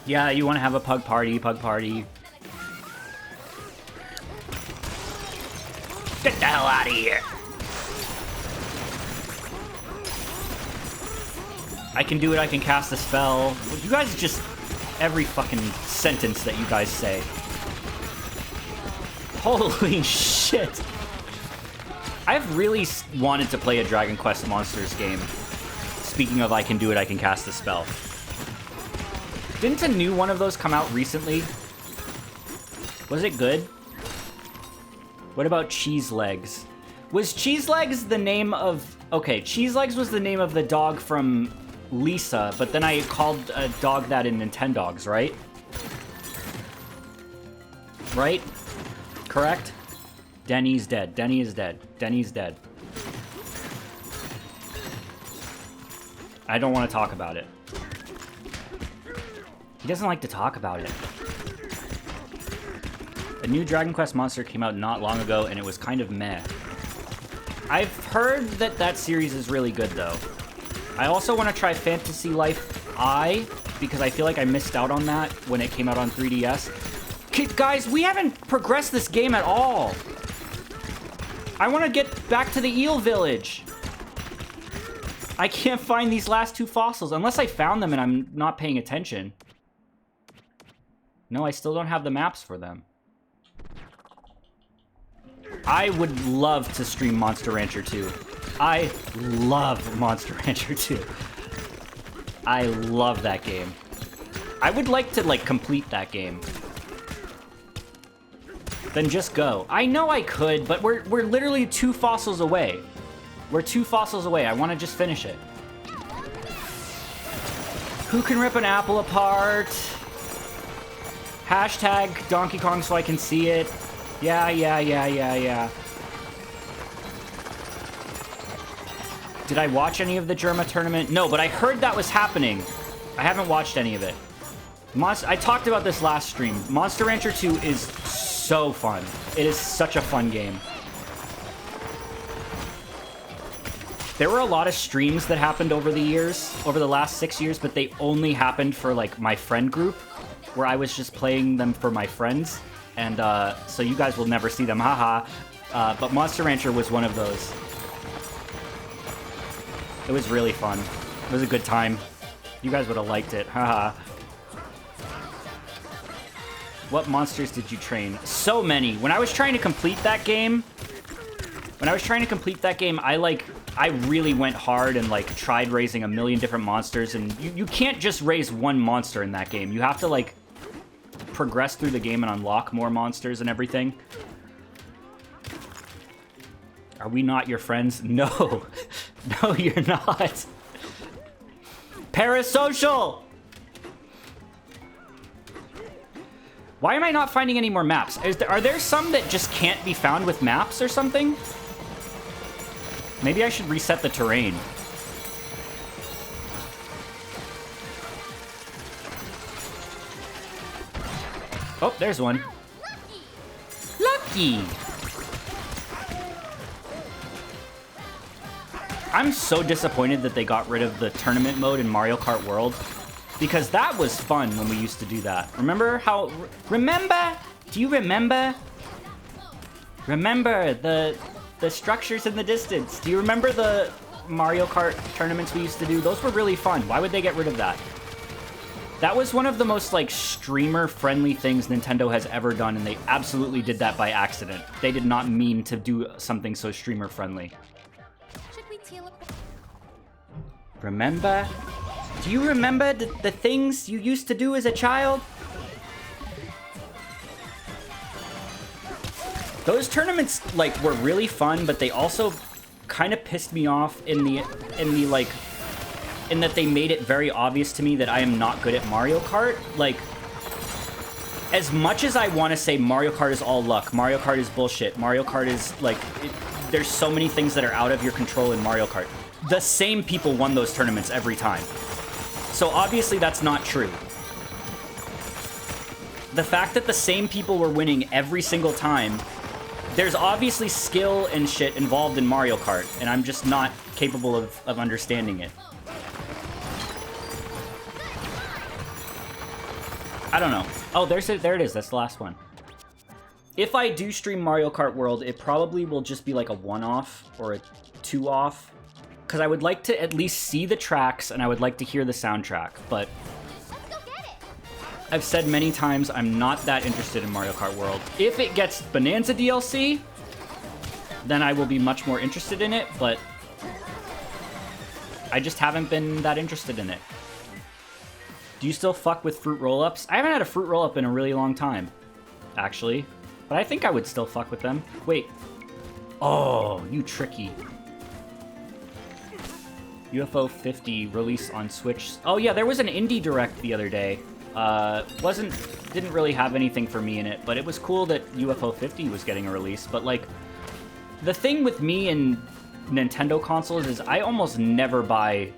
Yeah, you want to have a pug party, pug party. Get the hell out of here! I can do it, I can cast a spell. You guys just... every fucking sentence that you guys say. Holy shit! I've really wanted to play a Dragon Quest Monsters game. Speaking of I can do it, I can cast a spell. Didn't a new one of those come out recently? Was it good? What about Cheese Legs? Was Cheese Legs the name of... Okay, Cheese Legs was the name of the dog from Lisa, but then I called a dog that in Nintendogs, right? Right? Correct? Denny's dead. Denny is dead. Denny's dead. I don't want to talk about it. He doesn't like to talk about it. A new Dragon Quest monster came out not long ago, and it was kind of meh. I've heard that that series is really good, though. I also want to try Fantasy Life I, because I feel like I missed out on that when it came out on 3DS. Guys, we haven't progressed this game at all. I want to get back to the eel village. I can't find these last two fossils, unless I found them and I'm not paying attention. No, I still don't have the maps for them. I would love to stream Monster Rancher 2. I love Monster Rancher 2. I love that game. I would like to, like, complete that game. Then just go. I know I could, but we're literally 2 fossils away. We're 2 fossils away. I want to just finish it. Who can rip an apple apart? Hashtag Donkey Kong so I can see it. Yeah. Did I watch any of the Germa tournament? No, but I heard that was happening. I haven't watched any of it. I talked about this last stream. Monster Rancher 2 is so fun. It is such a fun game. There were a lot of streams that happened over the years, over the last 6 years, but they only happened for, like, my friend group, where I was just playing them for my friends. And, so you guys will never see them, haha. But Monster Rancher was one of those. It was really fun. It was a good time. You guys would have liked it, haha. What monsters did you train? So many. When I was trying to complete that game, I really went hard and, like, tried raising a million different monsters, and you can't just raise one monster in that game. You have to, like, progress through the game and unlock more monsters and everything. Are we not your friends? No. No, you're not. Parasocial! Why am I not finding any more maps? Are there some that just can't be found with maps or something? Maybe I should reset the terrain. Oh, there's one. Lucky! I'm so disappointed that they got rid of the tournament mode in Mario Kart World, because that was fun when we used to do that. Remember how... Remember? Do you remember? Remember the structures in the distance. Do you remember the Mario Kart tournaments we used to do? Those were really fun. Why would they get rid of that? That was one of the most, like, streamer-friendly things Nintendo has ever done, and they absolutely did that by accident. They did not mean to do something so streamer-friendly. Should we teleport? Remember? Do you remember the things you used to do as a child? Those tournaments, like, were really fun, but they also kind of pissed me off in that they made it very obvious to me that I am not good at Mario Kart. Like, as much as I want to say Mario Kart is all luck, Mario Kart is bullshit, Mario Kart is, like, there's so many things that are out of your control in Mario Kart. The same people won those tournaments every time. So obviously that's not true. The fact that the same people were winning every single time, there's obviously skill and shit involved in Mario Kart, and I'm just not capable of understanding it. I don't know. Oh, there it is. That's the last one. If I do stream Mario Kart World, it probably will just be like a one-off or a two-off. Because I would like to at least see the tracks, and I would like to hear the soundtrack. But Let's go get it. I've said many times I'm not that interested in Mario Kart World. If it gets Bananza DLC, then I will be much more interested in it, but I just haven't been that interested in it. Do you still fuck with fruit roll-ups? I haven't had a fruit roll-up in a really long time, actually. But I think I would still fuck with them. Wait. Oh, you tricky. UFO 50 release on Switch. Oh yeah, there was an indie direct the other day. Didn't really have anything for me in it, but it was cool that UFO 50 was getting a release. But like, the thing with me and Nintendo consoles is I almost never buy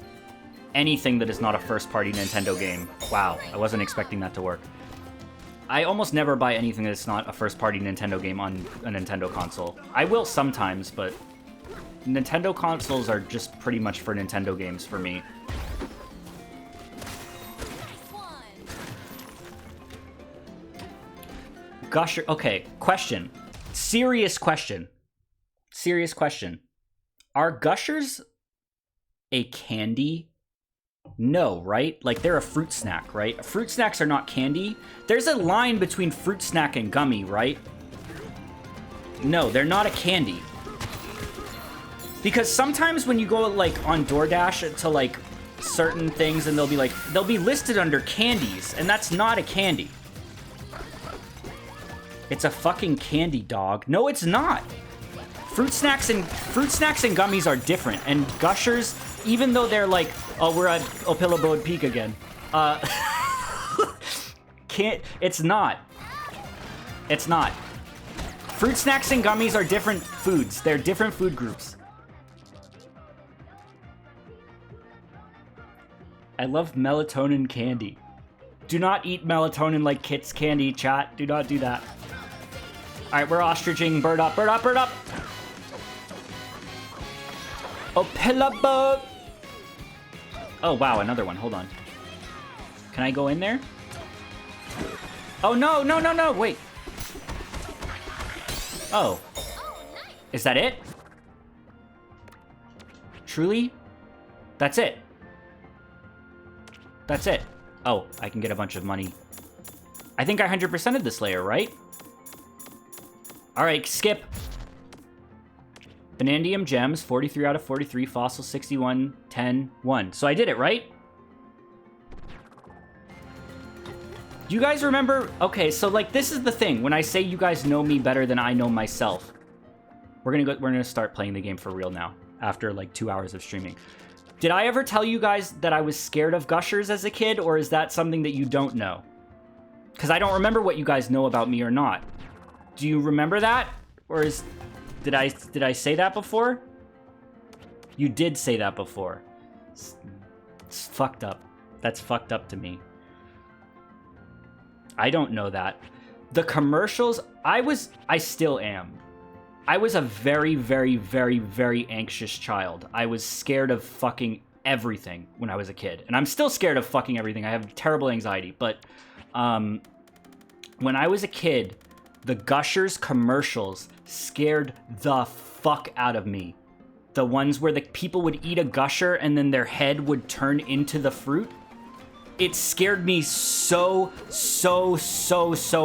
anything that is not a first-party Nintendo game. Wow, I wasn't expecting that to work. I almost never buy anything that's not a first-party Nintendo game on a Nintendo console. I will sometimes, but Nintendo consoles are just pretty much for Nintendo games for me. Gusher, okay, question. Serious question. Serious question. Are Gushers a candy? No, right? Like, they're a fruit snack, right? Fruit snacks are not candy. There's a line between fruit snack and gummy, right? No, they're not a candy. Because sometimes when you go, like, on DoorDash to, like, certain things, and they'll be listed under candies, and that's not a candy. It's a fucking candy, dog. No, it's not. Fruit snacks and gummies are different, and Gushers, even though they're like, oh, we're at Opilabode Peak again. It's not. It's not. Fruit snacks and gummies are different foods. They're different food groups. I love melatonin candy. Do not eat melatonin like Kit's candy, chat. Do not do that. All right, we're ostriching. Bird up, bird up, bird up. Opilabode. Oh, wow, another one. Hold on. Can I go in there? Oh, no, no, no, no. Wait. Oh. Is that it? Truly? That's it. That's it. Oh, I can get a bunch of money. I think I 100%ed this layer, right? All right, skip. Vanadium gems, 43 out of 43. Fossil, 61, 10, 1. So I did it, right? Do you guys remember? Okay, so like this is the thing. When I say you guys know me better than I know myself, we're gonna start playing the game for real now after like 2 hours of streaming. Did I ever tell you guys that I was scared of Gushers as a kid, or is that something that you don't know? Because I don't remember what you guys know about me or not. Do you remember that? Or did I say that before? You did say that before. It's fucked up. That's fucked up to me. I don't know that. The commercials, I still am. I was a very, very, very, very anxious child. I was scared of fucking everything when I was a kid. And I'm still scared of fucking everything. I have terrible anxiety. But when I was a kid, the Gushers commercials scared the fuck out of me. The ones where the people would eat a Gusher and then their head would turn into the fruit. It scared me so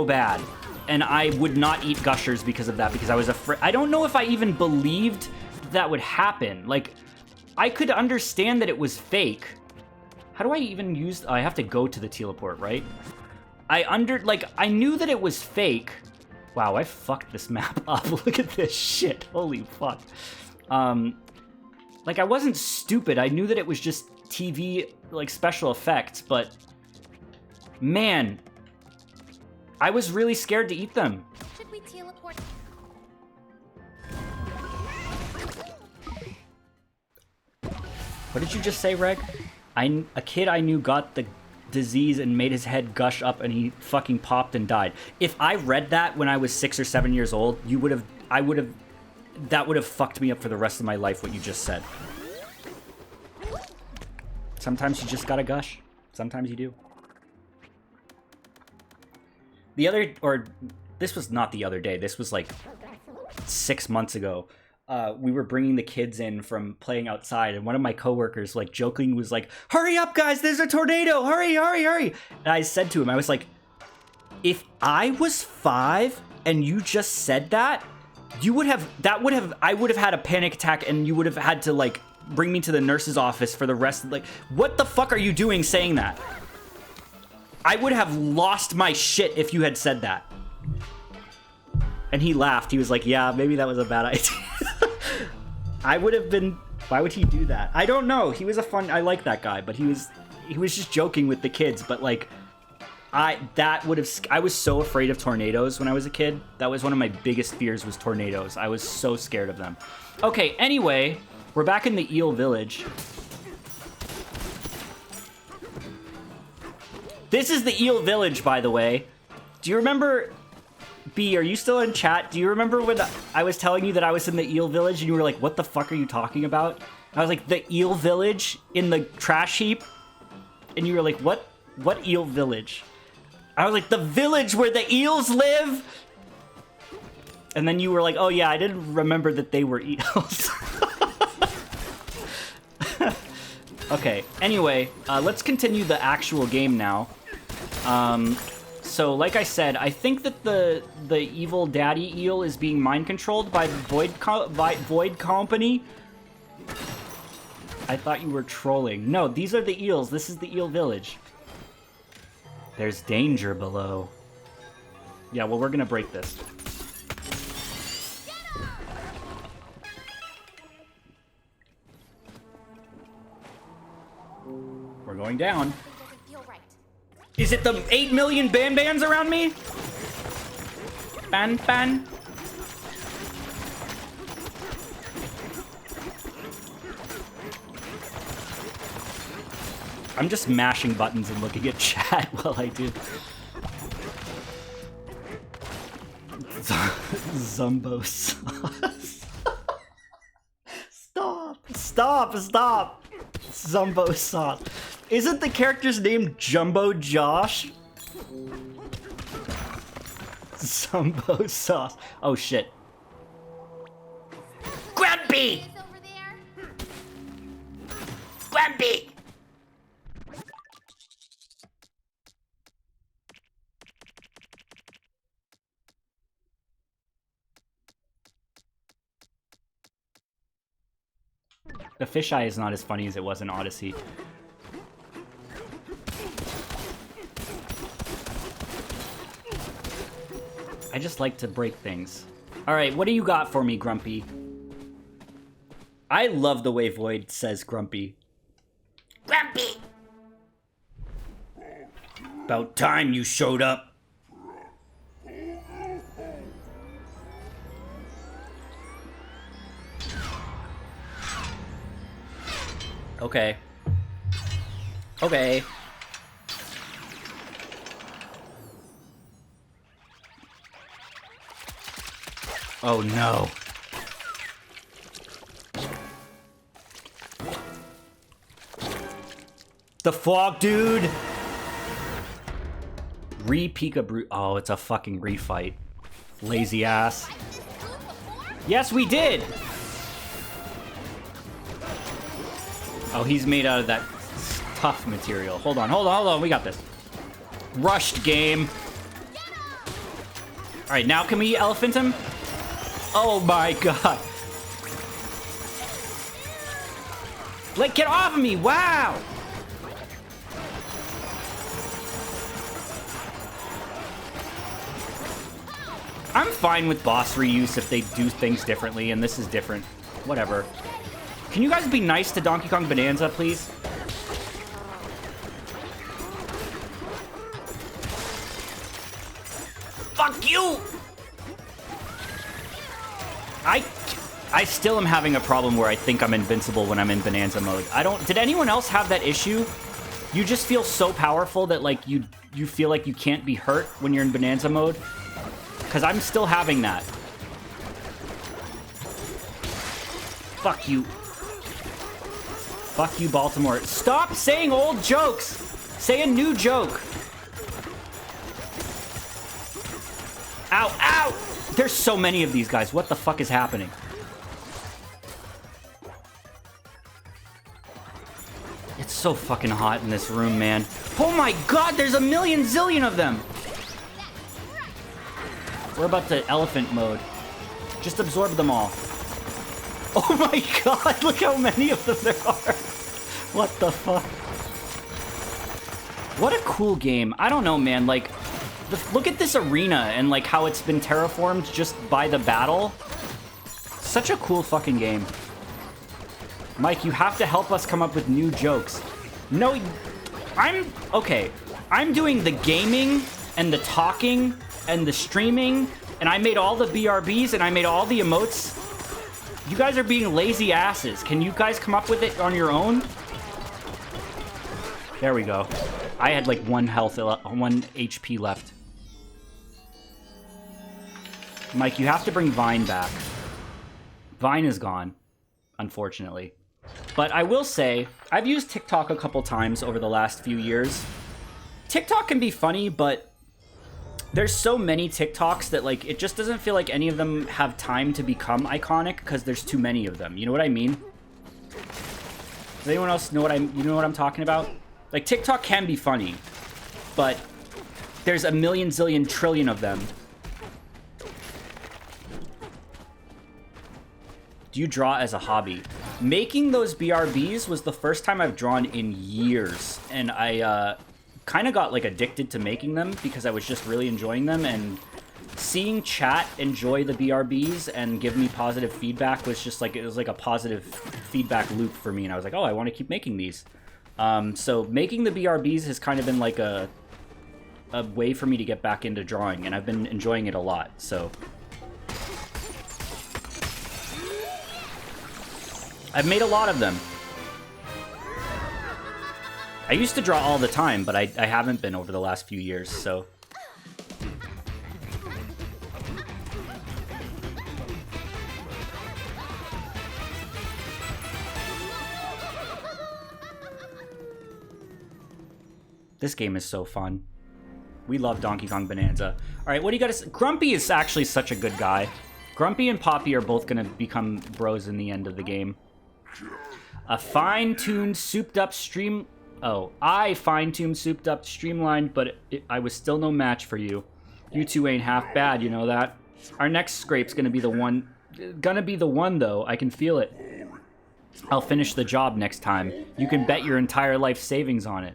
bad. And I would not eat Gushers because of that, because I was afraid. I don't know if I even believed that would happen. Like, I could understand that it was fake. How do I even use... I have to go to the teleport, right? I knew that it was fake. Wow, I fucked this map up. Look at this shit. Holy fuck. Like, I wasn't stupid. I knew that it was just TV, like, special effects, but... Man... I was really scared to eat them. Should we teleport? What did you just say, Reg? A kid I knew got the disease and made his head gush up and he fucking popped and died. If I read that when I was 6 or 7 years old, that would have fucked me up for the rest of my life, what you just said. Sometimes you just gotta gush. Sometimes you do. This was not the other day. This was like 6 months ago. We were bringing the kids in from playing outside, and one of my coworkers, like, jokingly was like, "Hurry up, guys! There's a tornado! Hurry, hurry, hurry!" And I said to him, I was like, if I was 5 and you just said that, I would have had a panic attack, and you would have had to, like, bring me to the nurse's office for the rest of, like, what the fuck are you doing saying that? I would have lost my shit if you had said that. And he laughed. He was like, yeah, maybe that was a bad idea. I would have been... Why would he do that? I don't know. He was a fun... I like that guy, but he was just joking with the kids. But, like, I was so afraid of tornadoes when I was a kid. That was one of my biggest fears, was tornadoes. I was so scared of them. Okay, anyway, we're back in the Eel Village. This is the Eel Village, by the way. Do you remember... B, are you still in chat? Do you remember when I was telling you that I was in the Eel Village and you were like, what the fuck are you talking about? I was like, the Eel Village in the trash heap? And you were like, what? What Eel Village? I was like, the village where the eels live? And then you were like, oh yeah, I didn't remember that they were eels. Okay, anyway, let's continue the actual game now. So, like I said, I think that the evil daddy eel is being mind controlled by the Void Company. I thought you were trolling. No, these are the eels. This is the Eel Village. There's danger below. Yeah, well, we're gonna break this. We're going down. Is it the 8 million Bands around me? Ban. I'm just mashing buttons and looking at chat while I do. Zumbo sauce. Stop. Zumbo sauce. Isn't the character's name Jumbo Josh? Zumbo sauce. Oh shit. Grumpy! Grumpy! The fisheye is not as funny as it was in Odyssey. I just like to break things. Alright, what do you got for me, Grumpy? I love the way Void says Grumpy. Grumpy! About time you showed up. Okay. Okay. Oh no. The fog, dude! Re-peekaboo. Oh, it's a fucking refight. Lazy ass. Yes, we did! Oh, he's made out of that tough material. Hold on, hold on, hold on. We got this. Rushed game. Alright, now can we elephant him? Oh my god. Like, get off of me! Wow! I'm fine with boss reuse if they do things differently, and this is different. Whatever. Can you guys be nice to Donkey Kong Bananza, please? Fuck you! I still am having a problem where I think I'm invincible when I'm in Bananza mode. Did anyone else have that issue? You just feel so powerful that, like, you feel like you can't be hurt when you're in Bananza mode? Because I'm still having that. Fuck you. Fuck you, Baltimore. Stop saying old jokes! Say a new joke. Ow, ow! There's so many of these guys. What the fuck is happening? It's so fucking hot in this room, man. Oh my god, there's a million zillion of them! We're about to elephant mode. Just absorb them all. Oh my god, look how many of them there are. What the fuck? What a cool game. I don't know, man. Like, look at this arena and, like, how it's been terraformed just by the battle. Such a cool fucking game. Mike, you have to help us come up with new jokes. No, okay. I'm doing the gaming and the talking and the streaming, and I made all the BRBs and I made all the emotes. You guys are being lazy asses. Can you guys come up with it on your own? There we go. I had like 1 HP left. Mike, you have to bring Vine back. Vine is gone, unfortunately. But I will say, I've used TikTok a couple times over the last few years. TikTok can be funny, but there's so many TikToks that, like, it just doesn't feel like any of them have time to become iconic because there's too many of them. You know what I mean? Does anyone else know you know what I'm talking about? Like, TikTok can be funny, but there's a million zillion trillion of them. Do you draw as a hobby? Making those BRBs was the first time I've drawn in years, and I kind of got, like, addicted to making them because I was just really enjoying them, and seeing chat enjoy the BRBs and give me positive feedback was just like, it was like a positive feedback loop for me, and I was like, oh, I want to keep making these. So making the BRBs has kind of been like a way for me to get back into drawing, and I've been enjoying it a lot, so. I've made a lot of them. I used to draw all the time, but I haven't been over the last few years, so. This game is so fun. We love Donkey Kong Bananza. All right, what do you got to say? Grumpy is actually such a good guy. Grumpy and Poppy are both going to become bros in the end of the game. A fine-tuned, souped-up stream... Oh, I fine-tuned, souped-up, streamlined, but I was still no match for you. You two ain't half bad, you know that? Our next scrape's gonna be the one... Gonna be the one, though. I can feel it. I'll finish the job next time. You can bet your entire life savings on it.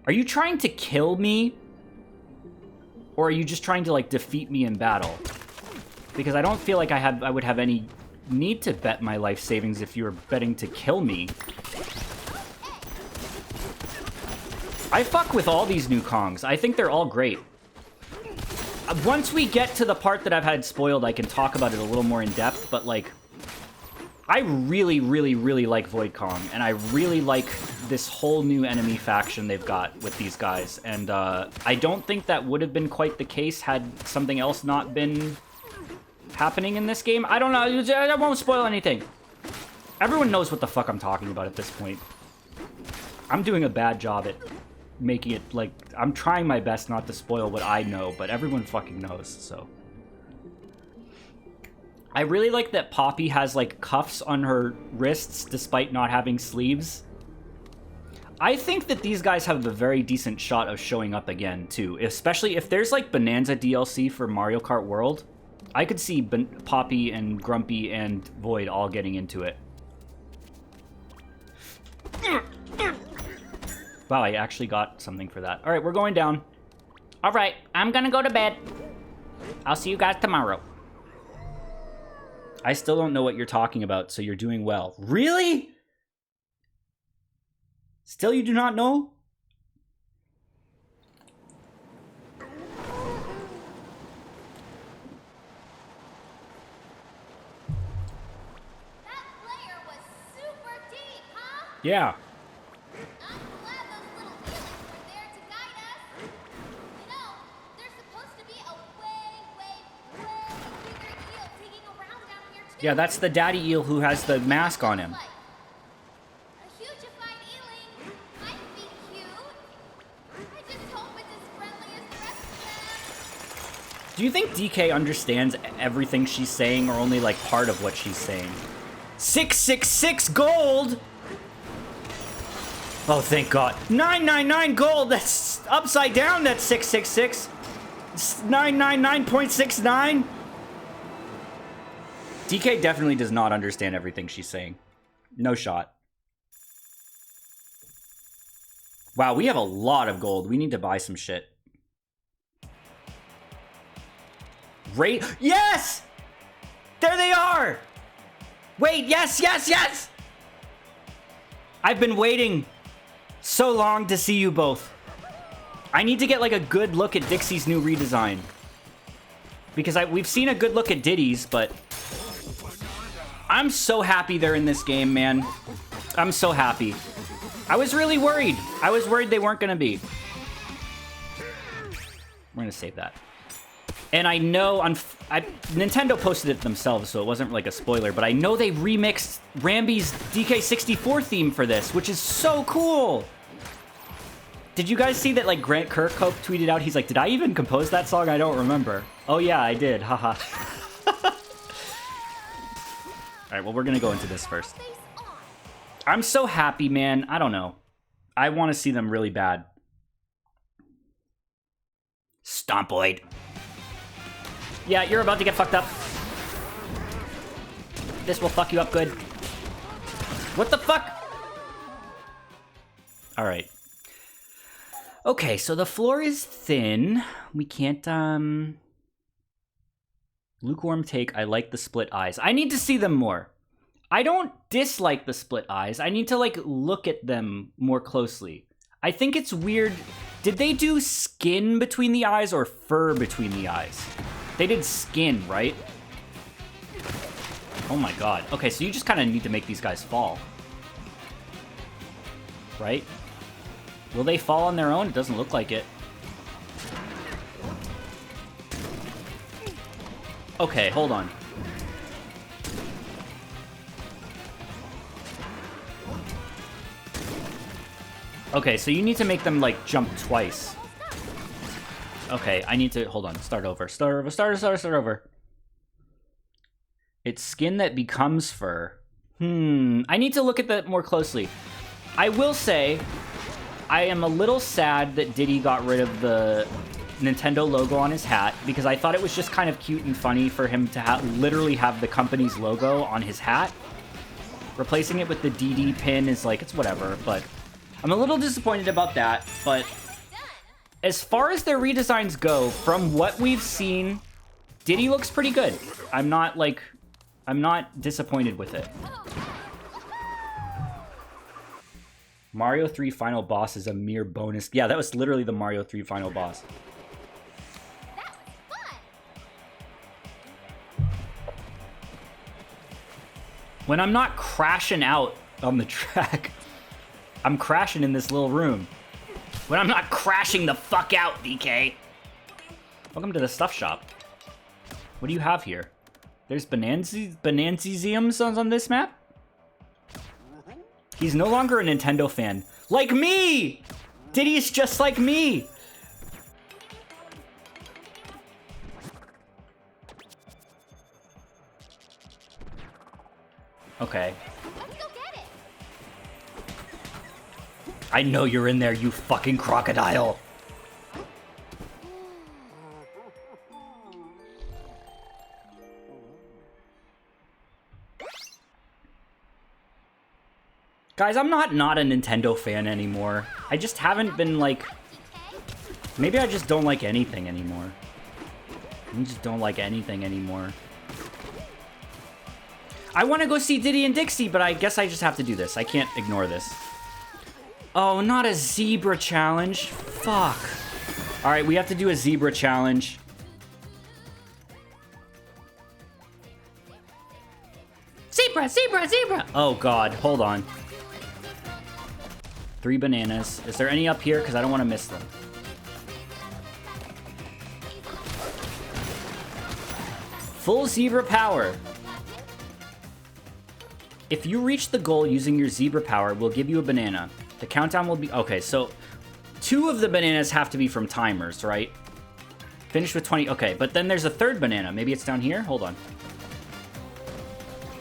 Are you trying to kill me? Or are you just trying to, like, defeat me in battle? Because I don't feel like I would have any need to bet my life savings if you were betting to kill me. I fuck with all these new Kongs. I think they're all great. Once we get to the part that I've had spoiled, I can talk about it a little more in depth, but, like, I really, really, really like Void Kong, and I really like this whole new enemy faction they've got with these guys. And I don't think that would have been quite the case had something else not been happening in this game. I don't know. I won't spoil anything. Everyone knows what the fuck I'm talking about at this point. I'm doing a bad job at making it, like, I'm trying my best not to spoil what I know, but everyone fucking knows, so. I really like that Poppy has, like, cuffs on her wrists despite not having sleeves. I think that these guys have a very decent shot of showing up again, too. Especially if there's, like, Bananza DLC for Mario Kart World. I could see Poppy and Grumpy and Void all getting into it. Wow, I actually got something for that. All right, we're going down. All right, I'm gonna go to bed. I'll see you guys tomorrow. I still don't know what you're talking about, so you're doing well. Really? Still you do not know? That player was super deep, huh? Yeah. I'm glad those little feelings were there to guide us. You know, there's supposed to be a way bigger eel digging around down here too. Yeah, that's the daddy eel who has the mask on him. A hugified eeling might be cute. I just hope it's as friendly as the rest of them. Do you think DK understands everything she's saying or only like part of what she's saying? 666 gold! Oh, thank God. 999 gold! That's upside down, that's 666. It's 999.69. DK definitely does not understand everything she's saying. No shot. Wow, we have a lot of gold. We need to buy some shit. Yes! There they are! Wait, yes, yes, yes! I've been waiting so long to see you both. I need to get like a good look at Dixie's new redesign. Because we've seen a good look at Diddy's, but I'm so happy they're in this game, man. I'm so happy. I was really worried. I was worried they weren't gonna be. We're gonna save that. And I know Nintendo posted it themselves, so it wasn't like a spoiler, but I know they remixed Rambi's DK64 theme for this, which is so cool. Did you guys see that, like, Grant Kirkhope tweeted out, he's like, did I even compose that song? I don't remember. Oh yeah, I did, haha. Alright, well, we're gonna go into this first. I'm so happy, man. I don't know. I want to see them really bad. Stompoid. Yeah, you're about to get fucked up. This will fuck you up good. What the fuck? Alright. Okay, so the floor is thin. We can't, lukewarm take. I like the split eyes. I need to see them more. I don't dislike the split eyes. I need to, like, look at them more closely. I think it's weird. Did they do skin between the eyes or fur between the eyes? They did skin, right? Oh my God. Okay, so you just kind of need to make these guys fall. Right? Will they fall on their own? It doesn't look like it. Okay, hold on. Okay, so you need to make them, like, jump twice. Okay, I need to... Hold on. Start over. Start over. It's skin that becomes fur. I need to look at that more closely. I will say, I am a little sad that Diddy got rid of the Nintendo logo on his hat, because I thought it was just kind of cute and funny for him to literally have the company's logo on his hat. Replacing it with the DD pin is like, it's whatever, but... I'm a little disappointed about that, but as far as their redesigns go, from what we've seen, Diddy looks pretty good. I'm not disappointed with it. Mario 3 final boss is a mere bonus. Yeah, that was literally the Mario 3 final boss. That was fun. When I'm not crashing out on the track, I'm crashing in this little room. When I'm not crashing the fuck out, DK. Welcome to the stuff shop. What do you have here? There's Bananziums on this map? He's no longer a Nintendo fan. Like me! Diddy's just like me! Okay. Let's go get it. I know you're in there, you fucking crocodile. Guys, I'm not a Nintendo fan anymore. I just haven't been like... Maybe I just don't like anything anymore. I just don't like anything anymore. I want to go see Diddy and Dixie, but I guess I just have to do this. I can't ignore this. Oh, not a zebra challenge. Fuck. Alright, we have to do a zebra challenge. Zebra, zebra, zebra! Oh god, hold on. 3 bananas. Is there any up here? Because I don't want to miss them. Full zebra power. If you reach the goal using your zebra power, we'll give you a banana. The countdown will be... Okay, so 2 of the bananas have to be from timers, right? Finish with 20... Okay, but then there's a 3rd banana. Maybe it's down here? Hold on.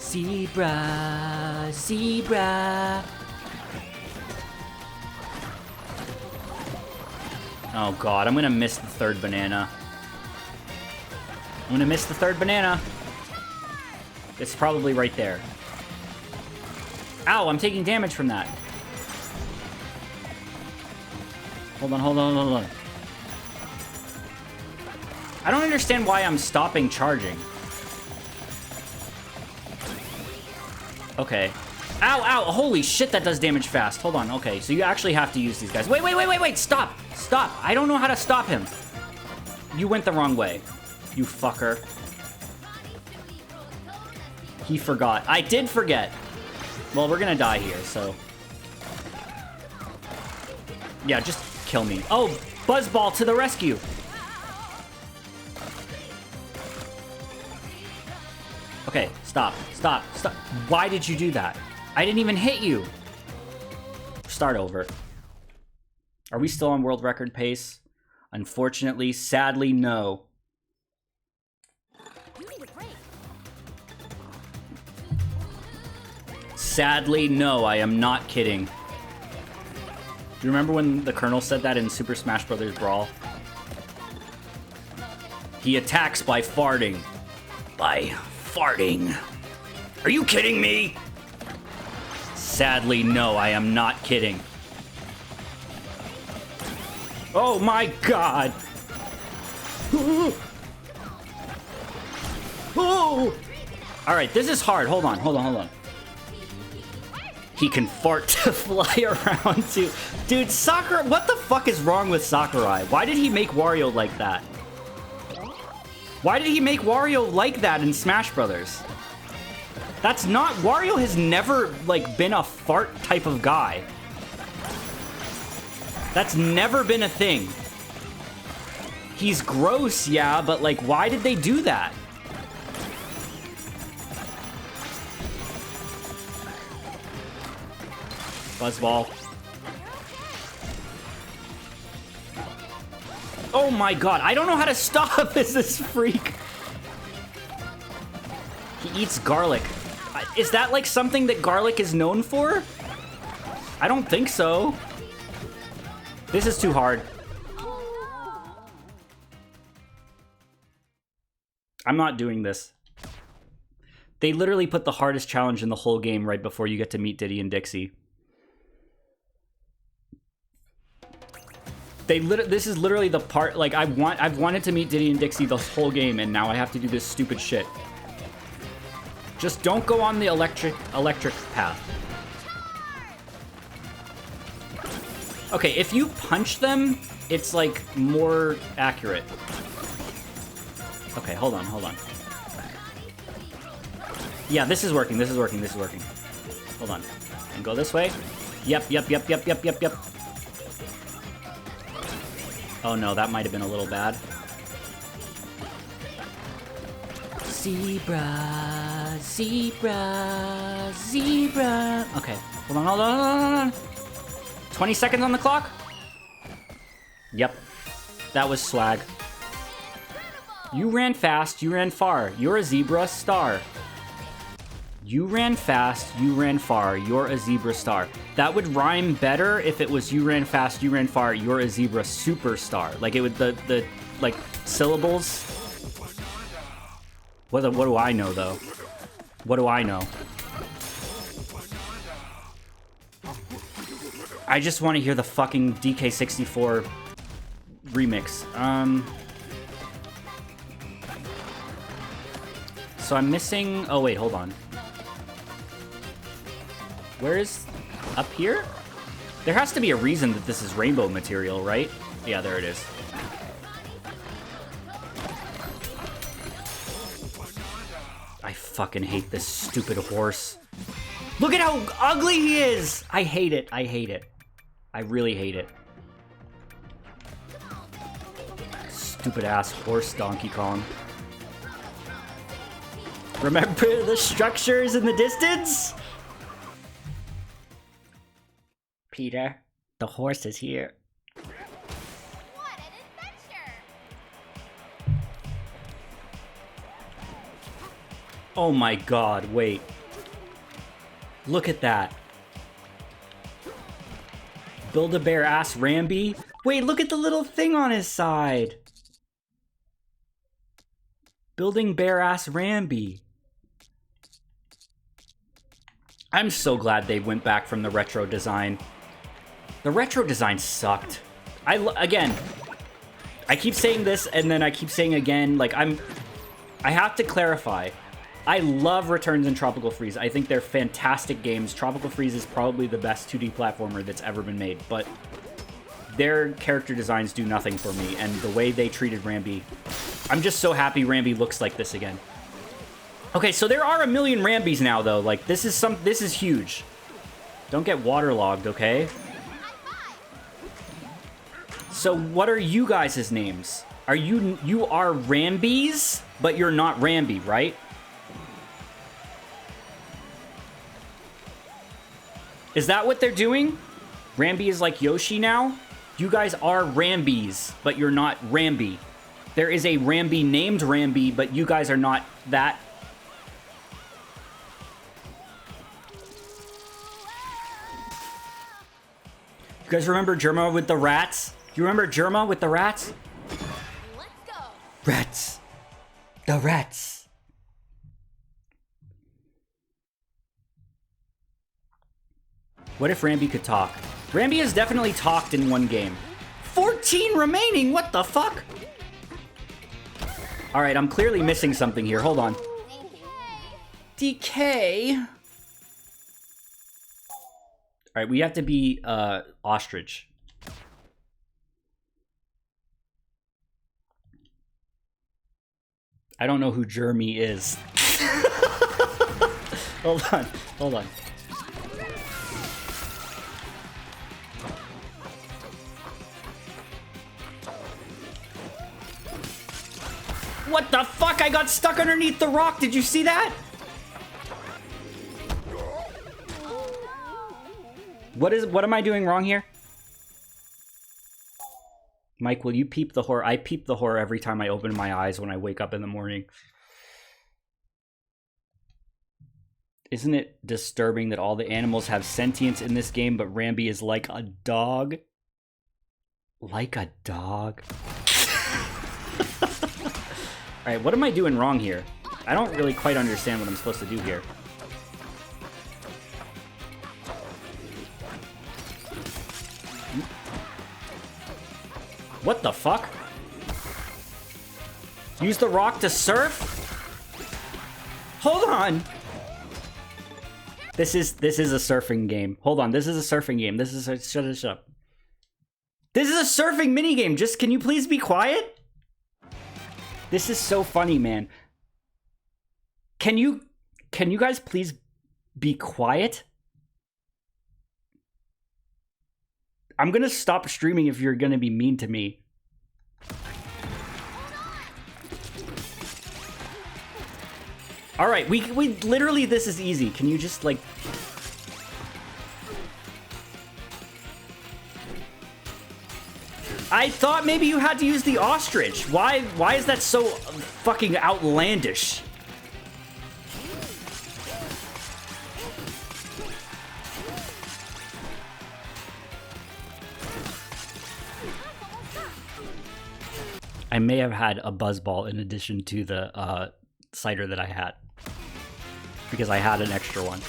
Zebra, zebra. Oh god, I'm gonna miss the 3rd banana. I'm gonna miss the 3rd banana. It's probably right there. Ow, I'm taking damage from that. Hold on, hold on, hold on. I don't understand why I'm stopping charging. Okay. Ow, ow, holy shit, that does damage fast. Hold on, okay, so you actually have to use these guys. Wait, wait, wait, wait, wait, stop! Stop! I don't know how to stop him. You went the wrong way, you fucker. He forgot. I did forget. Well, we're gonna die here, so... Yeah, just kill me. Oh, Buzzball to the rescue! Okay, stop, stop, stop. Why did you do that? I didn't even hit you! Start over. Are we still on world record pace? Unfortunately, sadly, no. You need a break. Sadly, no, I am not kidding. Do you remember when the Colonel said that in Super Smash Bros. Brawl? He attacks by farting. By farting. Are you kidding me? Sadly, no, I am not kidding. Oh my god! Oh! Alright, this is hard. Hold on, hold on, hold on. He can fart to fly around too. Dude, Sakurai, what the fuck is wrong with Sakurai? Why did he make Wario like that? Why did he make Wario like that in Smash Brothers? That's not... Wario has never, like, been a fart type of guy. That's never been a thing. He's gross, yeah, but, like, why did they do that? Buzzball. Oh my god, I don't know how to stop this freak. He eats garlic. Is that like something that garlic is known for? I don't think so. This is too hard. I'm not doing this. They literally put the hardest challenge in the whole game right before you get to meet Diddy and Dixie. This is literally the part, like, I've wanted to meet Diddy and Dixie the whole game, and now I have to do this stupid shit. Just don't go on the electric path. Okay, if you punch them, it's, like, more accurate. Okay, hold on, hold on. Yeah, this is working, this is working, this is working. Hold on. And go this way. Yep, yep, yep, yep, yep, yep, yep. Oh no, that might have been a little bad. Zebra, zebra, zebra. Okay, hold on, hold on, hold on. 20 seconds on the clock? Yep, that was swag. You ran fast, you ran far. You're a zebra star. You ran fast, you ran far. You're a zebra star. That would rhyme better if it was you ran fast, you ran far. You're a zebra superstar. Like it would the like syllables. What do I know though? What do I know? I just want to hear the fucking DK64 remix. So I'm missing... Oh, wait, hold on. Where is... Up here? There has to be a reason that this is rainbow material, right? Yeah, there it is. I fucking hate this stupid horse. Look at how ugly he is! I hate it. I hate it. I really hate it. Stupid ass horse Donkey Kong. Remember the structures in the distance? Peter, the horse is here. What an adventure! Oh my god, wait. Look at that. Build-A-Bear ass Ramby? Wait, look at the little thing on his side. Building Bear ass Ramby. I'm so glad they went back from the retro design. The retro design sucked. Again, I keep saying this and then I keep saying again, like I have to clarify. I love Returns and Tropical Freeze. I think they're fantastic games. Tropical Freeze is probably the best 2D platformer that's ever been made, but their character designs do nothing for me, and the way they treated Ramby, I'm just so happy Ramby looks like this again. Okay, so there are a million Rambys now, though. Like, this is huge. Don't get waterlogged, okay? So what are you guys' names? Are you are Rambys, but you're not Ramby, right? Is that what they're doing? Ramby is like Yoshi now? You guys are Rambys, but you're not Ramby. There is a Ramby named Ramby, but you guys are not that. You guys remember Germa with the rats? You remember Germa with the rats? Let's go! Rats. The rats. What if Ramby could talk? Ramby has definitely talked in one game. 14 remaining, what the fuck? Alright, I'm clearly missing something here. Hold on. DK. Alright, we have to be, ostrich. I don't know who Jeremy is. Hold on, hold on. What the fuck? I got stuck underneath the rock. Did you see that? What am I doing wrong here? Mike, will you peep the horror? I peep the horror every time I open my eyes when I wake up in the morning. Isn't it disturbing that all the animals have sentience in this game, but Ramby is like a dog? Like a dog? Alright, what am I doing wrong here? I don't really quite understand what I'm supposed to do here. What the fuck? Use the rock to surf? Hold on! This is a surfing game. Hold on, this is a surfing game. This is a... Shut up. This is a surfing minigame. Just, can you please be quiet? This is so funny, man. Can you Can you guys please be quiet? I'm gonna stop streaming if you're gonna be mean to me. All right, we literally, this is easy. Can you just like... I thought maybe you had to use the ostrich. Why is that so fucking outlandish? I may have had a buzzball in addition to the cider that I had, because I had an extra one.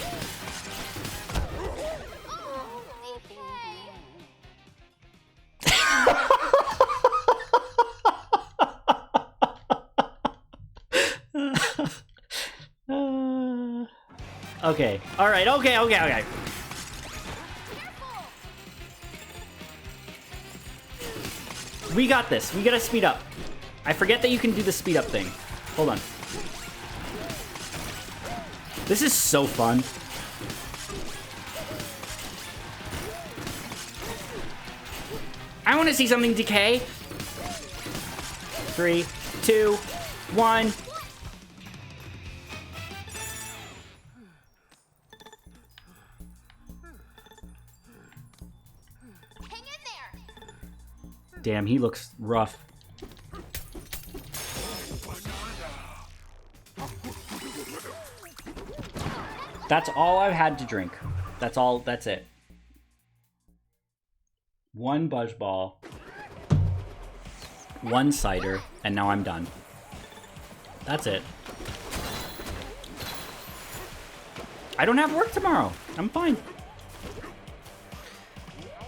Okay. All right. Okay. We got this. We gotta speed up. I forget that you can do the speed up thing. Hold on. This is so fun. I want to see something decay. 3, 2, 1. Hang in there. Damn, he looks rough. That's all I've had to drink. That's all. That's it. One buzz ball, one cider, and now I'm done. That's it. I don't have work tomorrow. I'm fine.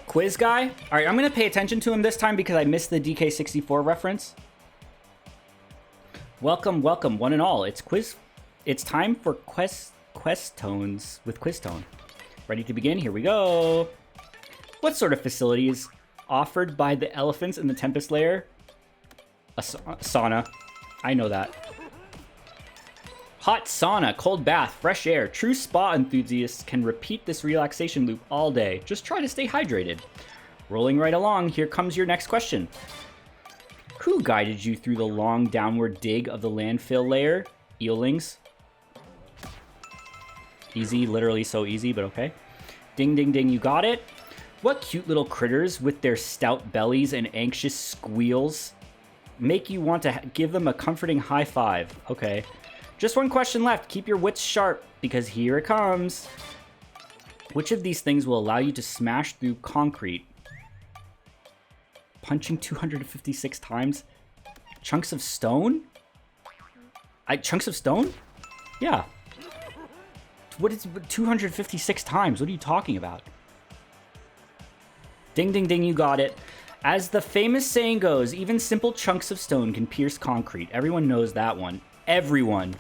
Quiz guy? All right, I'm gonna pay attention to him this time because I missed the DK64 reference. Welcome, welcome, one and all. It's time for quest tones with Quiz Tone. Ready to begin? Here we go. What sort of facility is offered by the elephants in the Tempest Lair? A sauna. I know that. Hot sauna, cold bath, fresh air. True spa enthusiasts can repeat this relaxation loop all day. Just try to stay hydrated. Rolling right along, here comes your next question. Who guided you through the long downward dig of the landfill layer? Eelings. Easy, literally so easy, but okay. Ding, ding, ding, you got it. What cute little critters with their stout bellies and anxious squeals make you want to give them a comforting high five? Okay. Just one question left. Keep your wits sharp, because here it comes. Which of these things will allow you to smash through concrete? Punching 256 times? Chunks of stone? Chunks of stone? Yeah. What is 256 times? What are you talking about? Ding, ding, ding, you got it. As the famous saying goes, even simple chunks of stone can pierce concrete. Everyone knows that one. Everyone.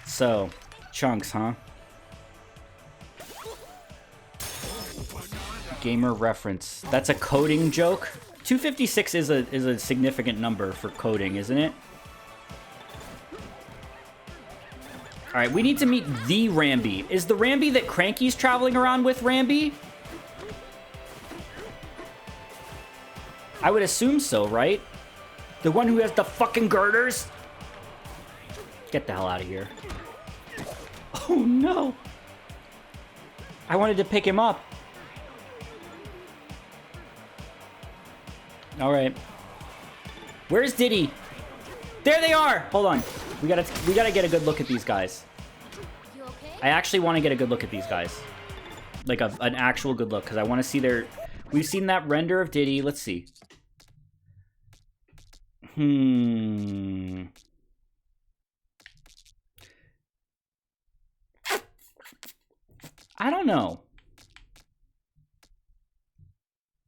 So, chunks, huh? Gamer reference. That's a coding joke? 256 is a significant number for coding, isn't it? Alright, we need to meet the Rambi. Is the Rambi that Cranky's traveling around with Rambi? I would assume so, right? The one who has the fucking girders? Get the hell out of here. Oh no! I wanted to pick him up. Alright. Where's Diddy? There they are! Hold on. We gotta get a good look at these guys. You okay? I actually want to get a good look at these guys. Like an actual good look, because I want to see their... We've seen that render of Diddy. Let's see. I don't know.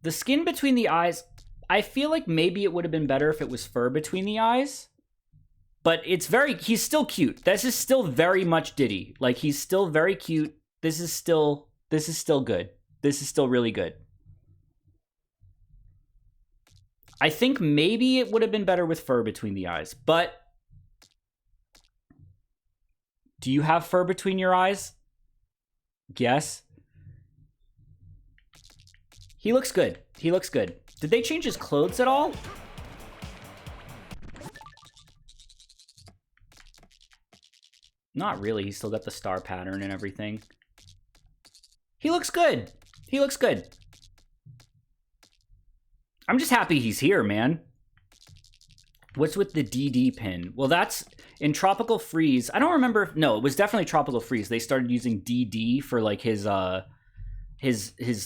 The skin between the eyes... I feel like maybe it would have been better if it was fur between the eyes. But it's he's still cute. This is still very much Diddy. Like, he's still very cute. This is still good. This is still really good. I think maybe it would have been better with fur between the eyes, but Do you have fur between your eyes? Yes. He looks good. He looks good. Did they change his clothes at all? Not really. He's still got the star pattern and everything. He looks good. He looks good. I'm just happy he's here, man. What's with the DD pin? Well, that's in Tropical Freeze. I don't remember if, no, it was definitely Tropical Freeze. They started using DD for like his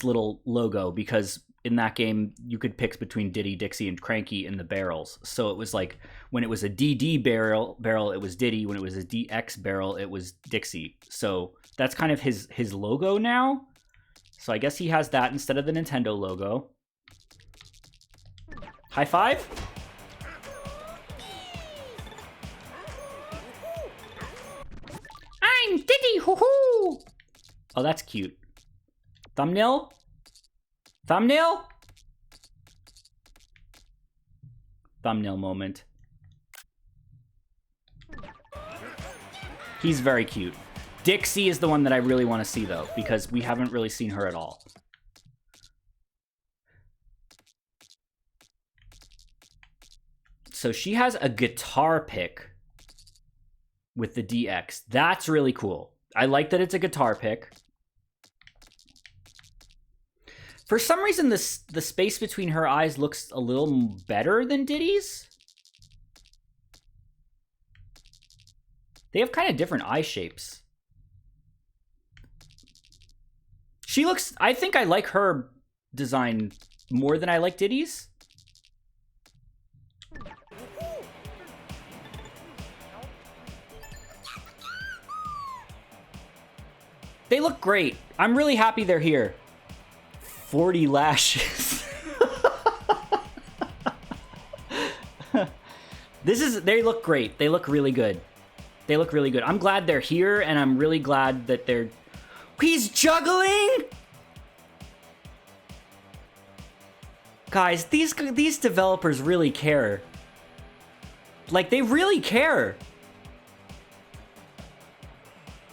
little logo, because in that game you could pick between Diddy, Dixie, and Cranky in the barrels. So it was like when it was a DD barrel it was Diddy. When it was a DX barrel, it was Dixie. So that's kind of his logo now. So I guess he has that instead of the Nintendo logo. High five. I'm Diddy, hoo-hoo! Oh, that's cute. Thumbnail? Thumbnail? Thumbnail moment. He's very cute. Dixie is the one that I really want to see, though, because we haven't really seen her at all. So she has a guitar pick with the DX. That's really cool. I like that it's a guitar pick. For some reason, the space between her eyes looks a little better than Diddy's. They have kind of different eye shapes. She looks... I think I like her design more than I like Diddy's. They look great. I'm really happy they're here. 40 lashes. They look great. They look really good. They look really good. I'm glad they're here, and I'm really glad that they're... He's juggling? Guys, these developers really care. Like, they really care.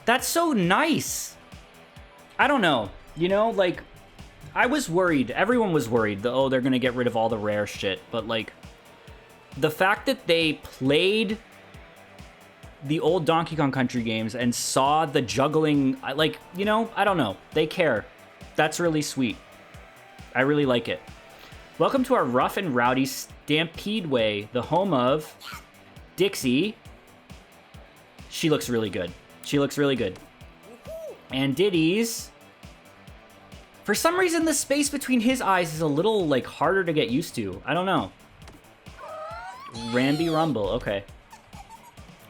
That's so nice. I don't know. You know, like, I was worried. Everyone was worried that, oh, they're going to get rid of all the rare shit. But, like, the fact that they played the old Donkey Kong Country games and saw the juggling, like, you know, I don't know. They care. That's really sweet. I really like it. Welcome to our rough and rowdy Stampede Way, the home of Dixie. She looks really good. She looks really good. And Diddy's... For some reason, the space between his eyes is a little, like, harder to get used to. I don't know. Ramby Rumble, okay.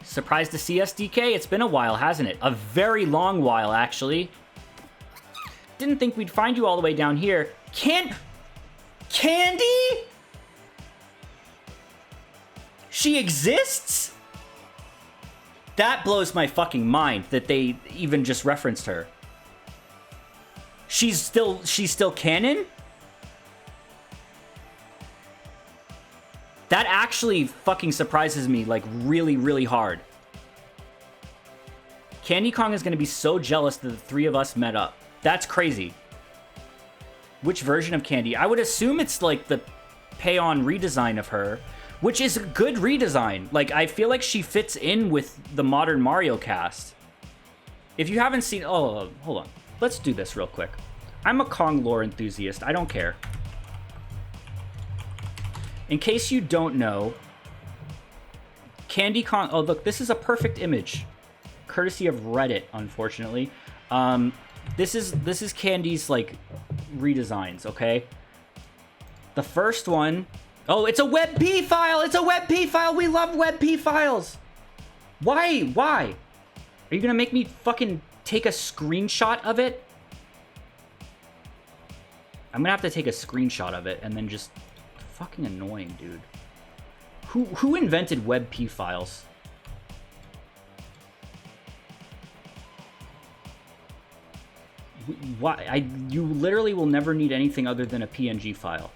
Surprised to see us, DK? It's been a while, hasn't it? A very long while, actually. Didn't think we'd find you all the way down here. Candy? She exists? That blows my fucking mind that they even just referenced her. She's still canon? That actually fucking surprises me, like, really, really hard. Candy Kong is gonna be so jealous that the three of us met up. That's crazy. Which version of Candy? I would assume it's, like, the pay-on redesign of her, which is a good redesign. Like, I feel like she fits in with the modern Mario cast. If you haven't seen... Oh, hold on. Let's do this real quick. I'm a Kong lore enthusiast. I don't care. In case you don't know, Candy Kong... Oh, look, this is a perfect image. Courtesy of Reddit, unfortunately. This is Candy's, like, redesigns, okay? The first one... Oh, it's a WebP file! It's a WebP file! We love WebP files! Why? Why? Are you gonna make me fucking take a screenshot of it? I'm gonna have to take a screenshot of it and then just... Fucking annoying, dude. Who invented WebP files? Why? You literally will never need anything other than a PNG file.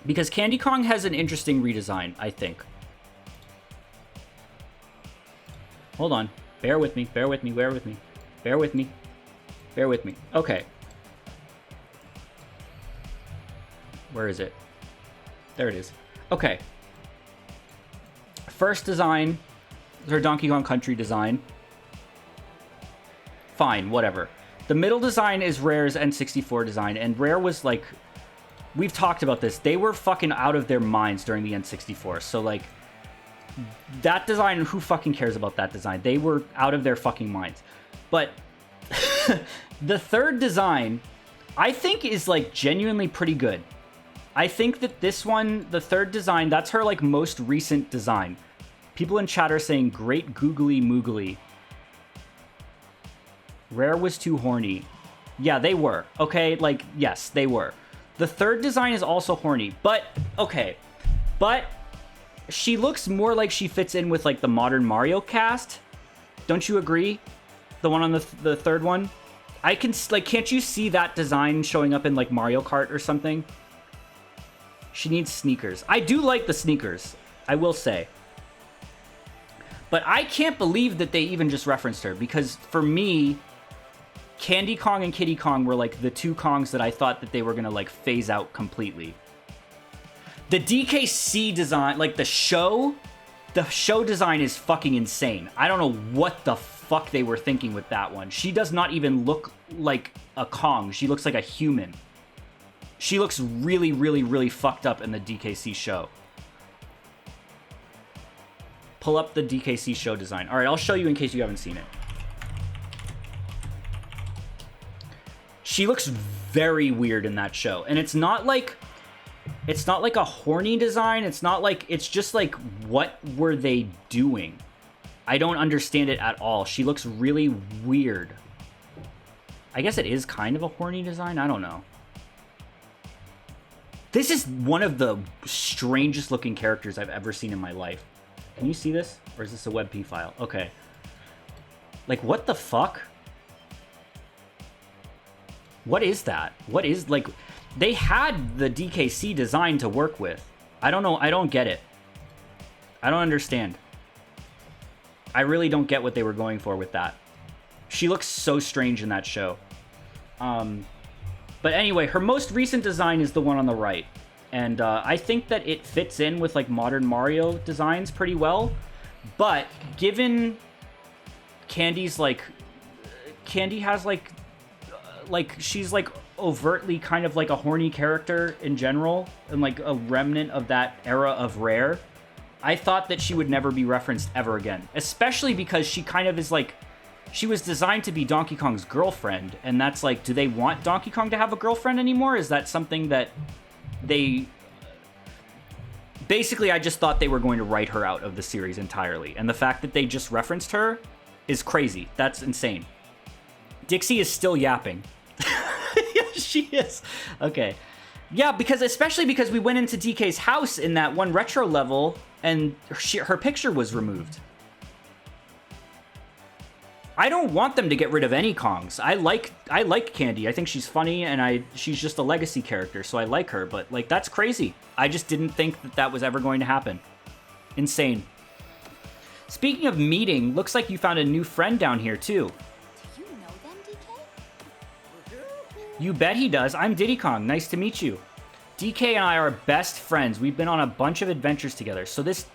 Because Candy Kong has an interesting redesign, I think. Hold on. Bear with me. Bear with me. Bear with me. Bear with me. Bear with me. Okay. Where is it? There it is. Okay. First design, her Donkey Kong Country design. Fine, whatever. The middle design is Rare's N64 design, and Rare was like... We've talked about this. They were fucking out of their minds during the N64, so like... That design, who fucking cares about that design? They were out of their fucking minds. But the third design, I think is like genuinely pretty good. I think that this one, the third design, that's her like most recent design. People in chat are saying great googly moogly. Rare was too horny. Yeah, they were. Okay, like, yes, they were. The third design is also horny, but, okay. But she looks more like she fits in with like the modern Mario cast. Don't you agree? The one on the third one? I can, like, can't you see that design showing up in like Mario Kart or something? She needs sneakers. I do like the sneakers, I will say. But I can't believe that they even just referenced her, because for me, Candy Kong and Kiddy Kong were like the two Kongs that I thought that they were gonna like phase out completely. The DKC design, like the show design is fucking insane. I don't know what the fuck they were thinking with that one. She does not even look like a Kong. She looks like a human. She looks really, really, really fucked up in the DKC show. Pull up the DKC show design. All right, I'll show you in case you haven't seen it. She looks very weird in that show, and it's not like a horny design. It's not like, it's just like, what were they doing? I don't understand it at all. She looks really weird. I guess it is kind of a horny design. I don't know. This is one of the strangest looking characters I've ever seen in my life. Can you see this? Or is this a WebP file? Okay. Like, what the fuck? What is that? What is, like, they had the DKC design to work with. I don't know. I don't get it. I don't understand. I really don't get what they were going for with that. She looks so strange in that show. But anyway, her most recent design is the one on the right. And I think that it fits in with like modern Mario designs pretty well. But given Candy's like... Candy has like she's like overtly kind of like a horny character in general. And like a remnant of that era of Rare. I thought that she would never be referenced ever again. Especially because she kind of is like... She was designed to be Donkey Kong's girlfriend, and that's like, do they want Donkey Kong to have a girlfriend anymore? Is that something that they... Basically, I just thought they were going to write her out of the series entirely, and the fact that they just referenced her is crazy. That's insane. Dixie is still yapping. Yes, she is. Okay. Yeah, especially because we went into DK's house in that one retro level, and her picture was removed. I don't want them to get rid of any Kongs. I like Candy. I think she's funny, and she's just a legacy character, so I like her. But like, that's crazy. I just didn't think that was ever going to happen. Insane. Speaking of meeting, looks like you found a new friend down here too. Do you know them, DK? You bet he does. I'm Diddy Kong. Nice to meet you. DK and I are best friends. We've been on a bunch of adventures together. So this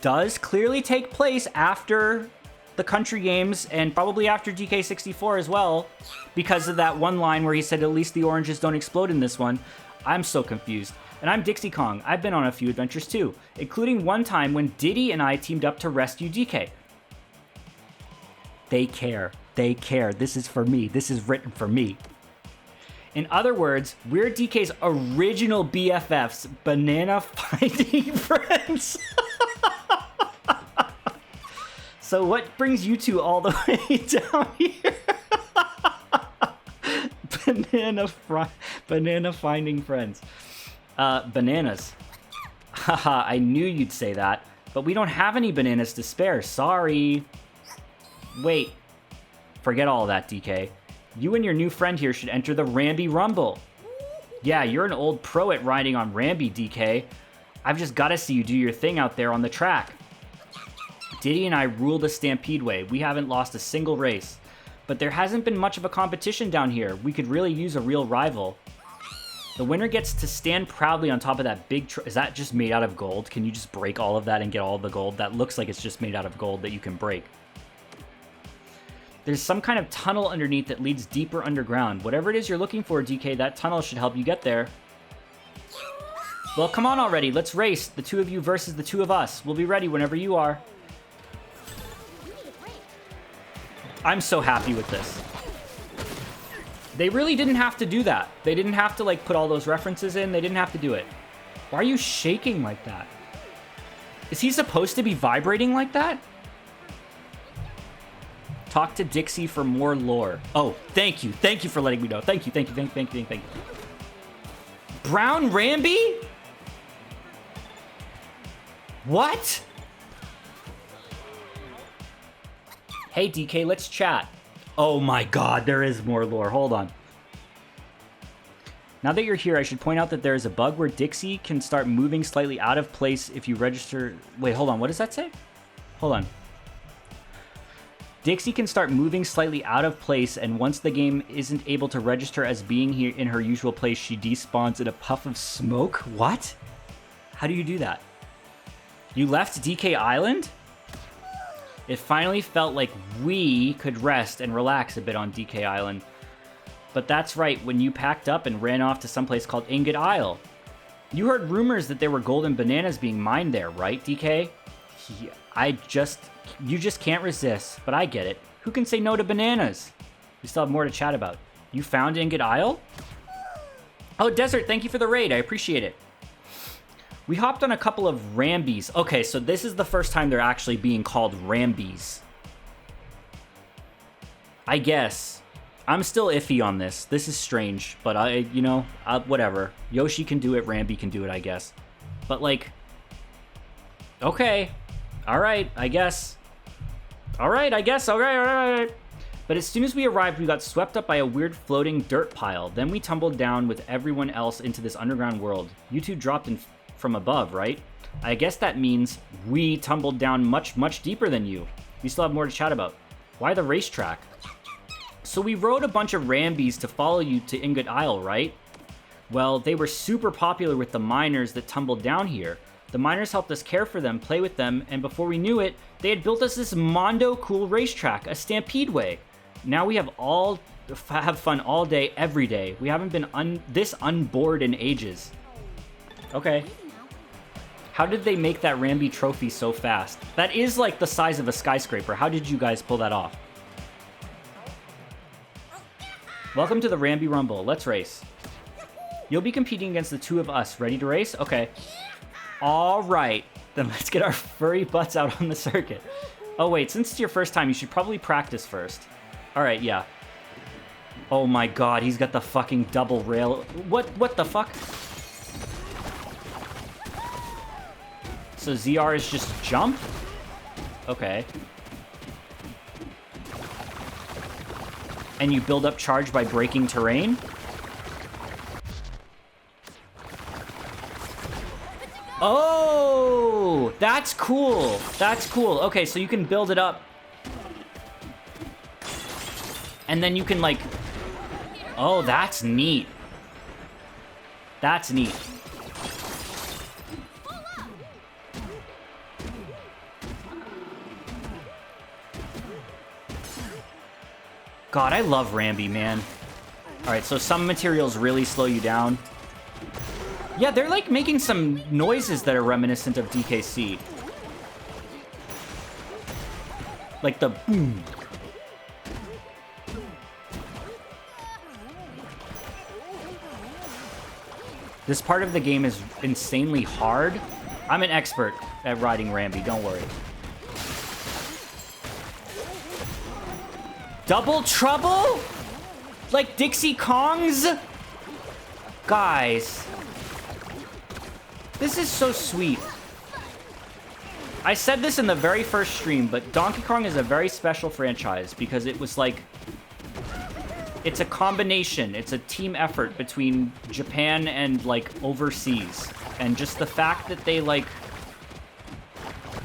does clearly take place after the country games, and probably after DK64 as well, because of that one line where he said, at least the oranges don't explode in this one. I'm so confused. And I'm Dixie Kong. I've been on a few adventures too, including one time when Diddy and I teamed up to rescue DK. They care. They care. This is for me. This is written for me. In other words, we're DK's original BFFs, banana fighting friends. So what brings you two all the way down here? Banana finding friends. Bananas. Haha, I knew you'd say that, but we don't have any bananas to spare. Sorry. Wait. Forget all that, DK. You and your new friend here should enter the Ramby Rumble. Yeah, you're an old pro at riding on Ramby, DK. I've just got to see you do your thing out there on the track. Diddy and I rule the Stampede way. We haven't lost a single race. But there hasn't been much of a competition down here. We could really use a real rival. The winner gets to stand proudly on top of that big... Is that just made out of gold? Can you just break all of that and get all of the gold? That looks like it's just made out of gold that you can break. There's some kind of tunnel underneath that leads deeper underground. Whatever it is you're looking for, DK, that tunnel should help you get there. Well, come on already. Let's race. The two of you versus the two of us. We'll be ready whenever you are. I'm so happy with this. They really didn't have to do that. They didn't have to, like, put all those references in. They didn't have to do it. Why are you shaking like that? Is he supposed to be vibrating like that? Talk to Dixie for more lore. Oh, thank you. Thank you for letting me know. Thank you, thank you, thank you. Brown Ramby? What? Hey, DK, let's chat. Oh my god, there is more lore. Hold on. Now that you're here, I should point out that there is a bug where Dixie can start moving slightly out of place if you register... Wait, hold on. What does that say? Hold on. Dixie can start moving slightly out of place, and once the game isn't able to register as being here in her usual place, she despawns in a puff of smoke? What? How do you do that? You left DK Island? It finally felt like we could rest and relax a bit on DK Island. But that's right, when you packed up and ran off to someplace called Ingot Isle. You heard rumors that there were golden bananas being mined there, right, DK? You just can't resist, but I get it. Who can say no to bananas? We still have more to chat about. You found Ingot Isle? Oh, Desert, thank you for the raid. I appreciate it. We hopped on a couple of Rambies. Okay, so this is the first time they're actually being called Rambies. I guess. I'm still iffy on this. This is strange, but whatever. Yoshi can do it, Rambi can do it, I guess. But, like, okay. All right, I guess. All right. But as soon as we arrived, we got swept up by a weird floating dirt pile. Then we tumbled down with everyone else into this underground world. You two dropped in from above, right? I guess that means we tumbled down much, much deeper than you. We still have more to chat about. Why the racetrack? So we rode a bunch of Rambies to follow you to Ingot Isle, right? Well, they were super popular with the miners that tumbled down here. The miners helped us care for them, play with them, and before we knew it, they had built us this mondo cool racetrack, a Stampede way. Now we have fun all day, every day. We haven't been this unbored in ages. Okay. How did they make that Rambi trophy so fast? That is like the size of a skyscraper. How did you guys pull that off? Welcome to the Rambi Rumble. Let's race. You'll be competing against the two of us. Ready to race? Okay. All right. Then let's get our furry butts out on the circuit. Oh, wait. Since it's your first time, you should probably practice first. All right, yeah. Oh my god, he's got the fucking double rail. What the fuck? So ZR is just jump? Okay. And you build up charge by breaking terrain? Oh, that's cool. That's cool. Okay, so you can build it up. And then you can, like... Oh, that's neat. That's neat. God, I love Rambi, man. Alright, so some materials really slow you down. Yeah, they're like making some noises that are reminiscent of DKC. Like the boom. This part of the game is insanely hard. I'm an expert at riding Rambi, don't worry. Double trouble? Like Dixie Kong's? Guys. This is so sweet. I said this in the very first stream, but Donkey Kong is a very special franchise because it was like... It's a combination. It's a team effort between Japan and, like, overseas. And just the fact that they, like...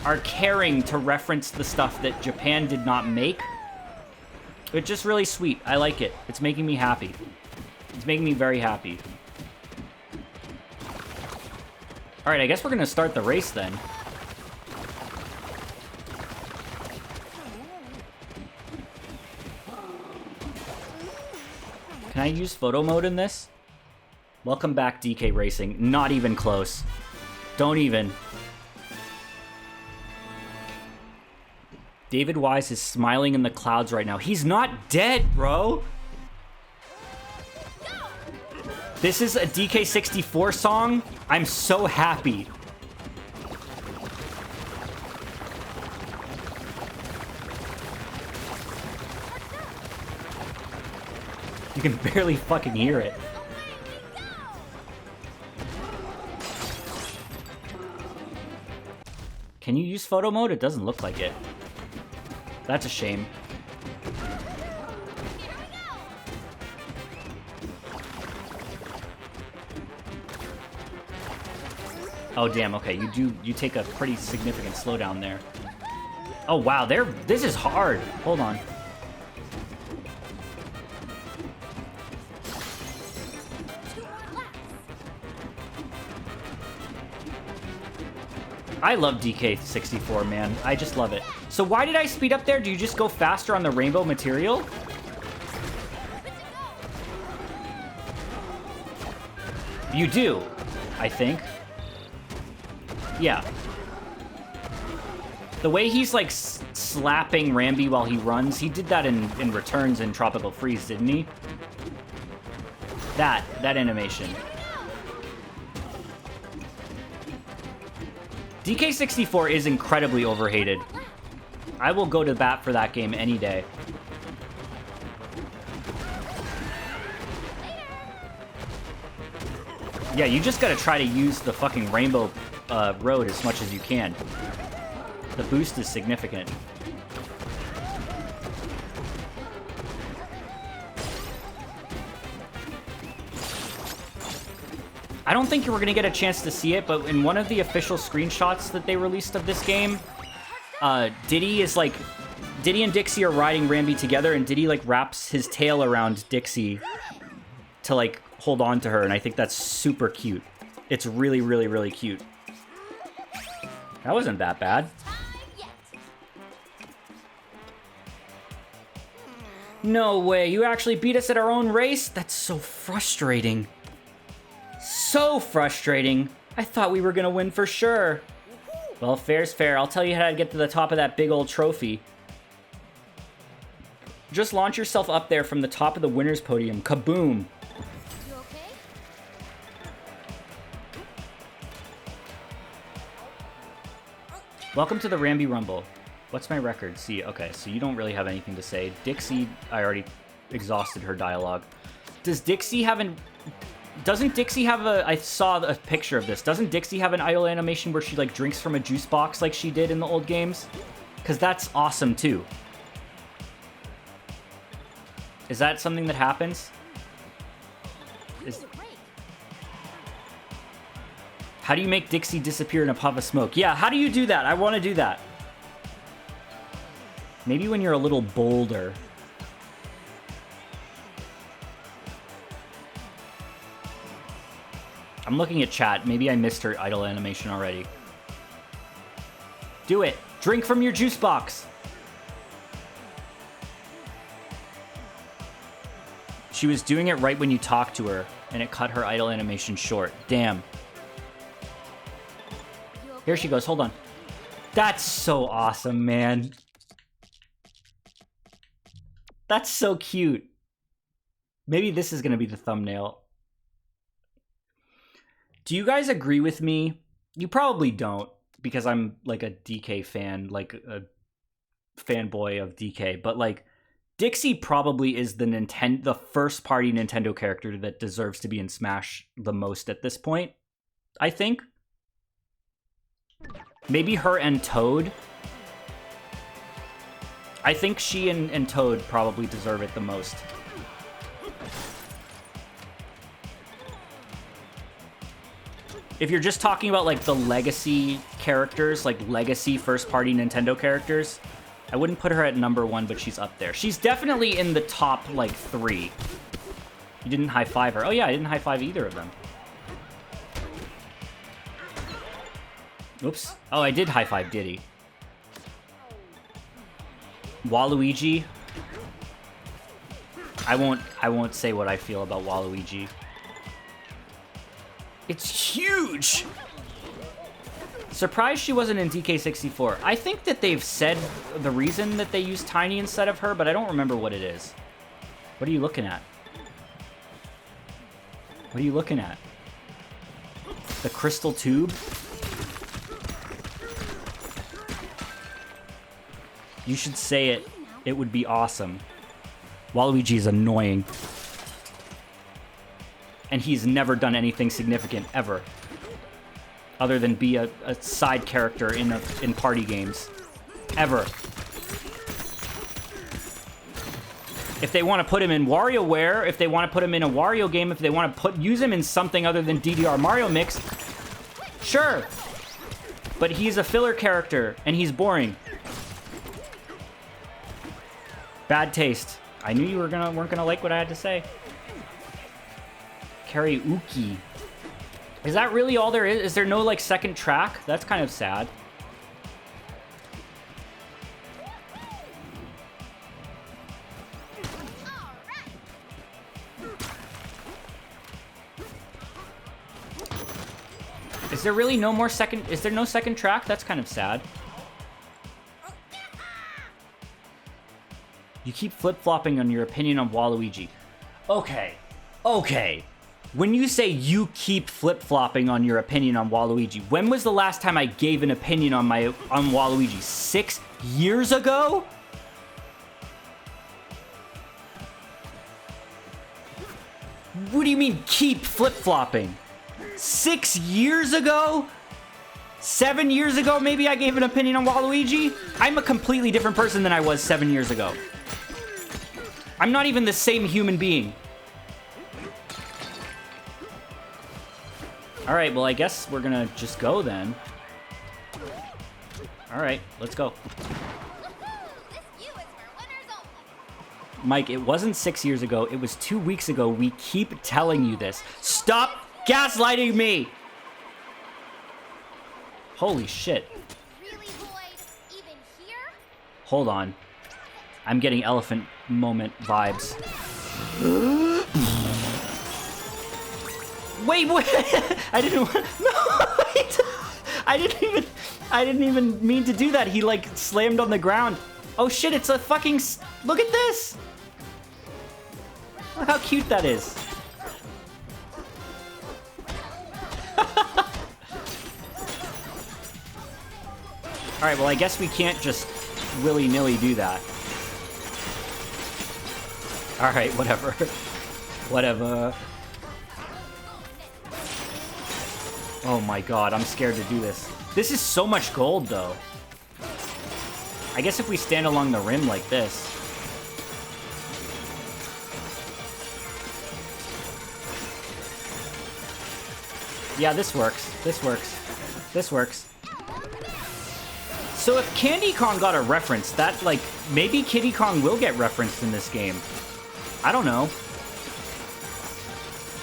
are caring to reference the stuff that Japan did not make. It's just really sweet. I like it. It's making me happy. It's making me very happy. All right, I guess we're gonna start the race then. Can I use photo mode in this? Welcome back, DK Racing. Not even close. Don't even. David Wise is smiling in the clouds right now. He's not dead, bro. This is a DK64 song. I'm so happy. You can barely fucking hear it. Can you use photo mode? It doesn't look like it. That's a shame. Oh damn, okay, you take a pretty significant slowdown there. Oh wow, this is hard. Hold on. I love DK64, man. I just love it. So why did I speed up there? Do you just go faster on the rainbow material? You do, I think. Yeah. The way he's like slapping Rambi while he runs, he did that in Returns in Tropical Freeze, didn't he? That animation. DK64 is incredibly overhated. I will go to bat for that game any day. Yeah, you just gotta try to use the fucking rainbow road as much as you can. The boost is significant. I don't think we're gonna get a chance to see it, but in one of the official screenshots that they released of this game, Diddy and Dixie are riding Rambi together, and Diddy like wraps his tail around Dixie to like hold on to her, and I think that's super cute. It's really, really, really cute. That wasn't that bad. No way, you actually beat us at our own race? That's so frustrating. So frustrating. I thought we were gonna win for sure. Well, fair's fair. I'll tell you how to get to the top of that big old trophy. Just launch yourself up there from the top of the winner's podium. Kaboom. You okay? Welcome to the Rambi Rumble. What's my record? See, okay, so you don't really have anything to say. Dixie, I already exhausted her dialogue. Does Dixie have an... Doesn't Dixie have a... I saw a picture of this. Doesn't Dixie have an idle animation where she, like, drinks from a juice box like she did in the old games? Because that's awesome, too. Is that something that happens? How do you make Dixie disappear in a puff of smoke? Yeah, how do you do that? I want to do that. Maybe when you're a little bolder. I'm looking at chat. Maybe I missed her idle animation already. Do it. Drink from your juice box. She was doing it right when you talked to her, and it cut her idle animation short. Damn. Here she goes. Hold on. That's so awesome, man. That's so cute. Maybe this is going to be the thumbnail. Do you guys agree with me? You probably don't, because I'm like a DK fan, like a fanboy of DK. But like, Dixie probably is the first party Nintendo character that deserves to be in Smash the most at this point, I think. Maybe her and Toad. I think she and Toad probably deserve it the most. If you're just talking about like the legacy characters, like legacy first-party Nintendo characters, I wouldn't put her at #1, but she's up there. She's definitely in the top, like, 3. You didn't high-five her. Oh, yeah, I didn't high-five either of them. Oops. Oh, I did high-five Diddy. Waluigi. I won't say what I feel about Waluigi. It's huge! Surprised she wasn't in DK64. I think that they've said the reason that they used Tiny instead of her, but I don't remember what it is. What are you looking at? What are you looking at? The crystal tube? You should say it. It would be awesome. Waluigi is annoying. And he's never done anything significant, ever. Other than be a side character in party games. Ever. If they want to put him in WarioWare, if they want to put him in a Wario game, if they want to use him in something other than DDR Mario Mix, sure. But he's a filler character, and he's boring. Bad taste. I knew you weren't gonna like what I had to say. Karaoke. Is that really all there is? Is there no, like, second track? That's kind of sad. Is there really no more second... Is there no second track? That's kind of sad. You keep flip-flopping on your opinion on Waluigi. Okay. Okay. When you say you keep flip-flopping on your opinion on Waluigi, when was the last time I gave an opinion on Waluigi? 6 years ago? What do you mean keep flip-flopping? 6 years ago? 7 years ago, maybe I gave an opinion on Waluigi? I'm a completely different person than I was 7 years ago. I'm not even the same human being. Alright, well, I guess we're gonna just go then. Alright, let's go. Mike, it wasn't 6 years ago. It was 2 weeks ago. We keep telling you this. Stop gaslighting me! Holy shit. Really, Boyd? Even here? Hold on. I'm getting elephant moment vibes. Wait, wait! I didn't want... No, wait! I didn't even mean to do that. He, like, slammed on the ground. Oh shit, it's a fucking... Look at this! Look how cute that is. Alright, well, I guess we can't just willy-nilly do that. Alright, whatever. Whatever. Oh my god, I'm scared to do this. This is so much gold, though. I guess if we stand along the rim like this. Yeah, this works. This works. This works. So if Candy Kong got a reference, that, like, maybe Kiddy Kong will get referenced in this game. I don't know.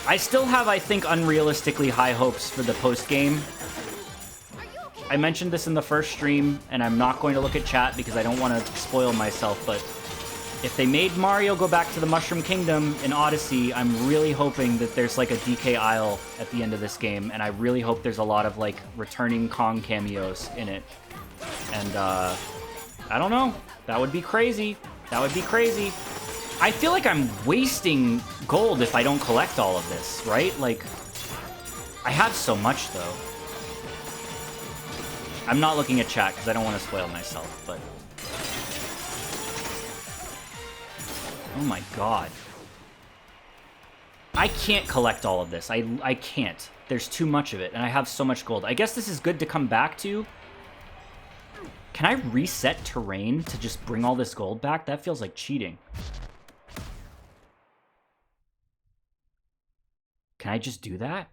I still have, I think, unrealistically high hopes for the post-game. I mentioned this in the first stream, and I'm not going to look at chat because I don't want to spoil myself, but if they made Mario go back to the Mushroom Kingdom in Odyssey, I'm really hoping that there's, like, a DK Isle at the end of this game, and I really hope there's a lot of, like, returning Kong cameos in it. And, I don't know. That would be crazy. That would be crazy. I feel like I'm wasting gold if I don't collect all of this, right? Like, I have so much, though. I'm not looking at chat because I don't want to spoil myself, but... Oh my god. I can't collect all of this. I can't. There's too much of it, and I have so much gold. I guess this is good to come back to. Can I reset terrain to just bring all this gold back? That feels like cheating. Can I just do that?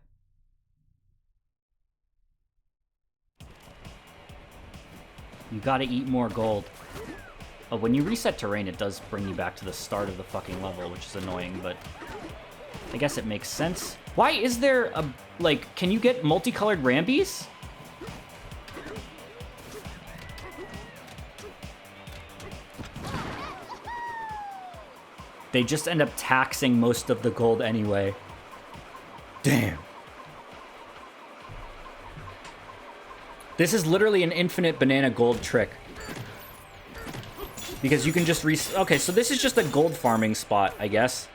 You gotta eat more gold. Oh, when you reset terrain, it does bring you back to the start of the fucking level, which is annoying, but I guess it makes sense. Why is there a, like, can you get multicolored Rambies? They just end up taxing most of the gold anyway. Damn. This is literally an infinite banana gold trick. Because you can just okay, so this is just a gold farming spot, I guess.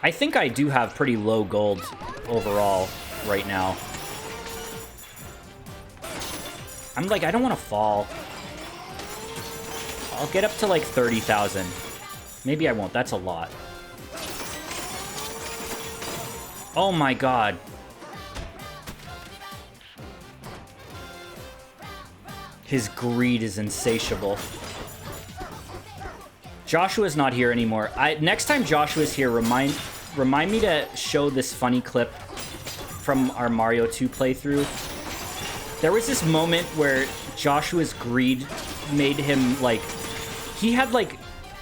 I think I do have pretty low gold overall right now. I'm like, I don't want to fall. I'll get up to like 30,000. Maybe I won't. That's a lot. Oh my god. His greed is insatiable. Joshua's not here anymore. Next time Joshua's here, remind me to show this funny clip from our Mario 2 playthrough. There was this moment where Joshua's greed made him, like, he had, like,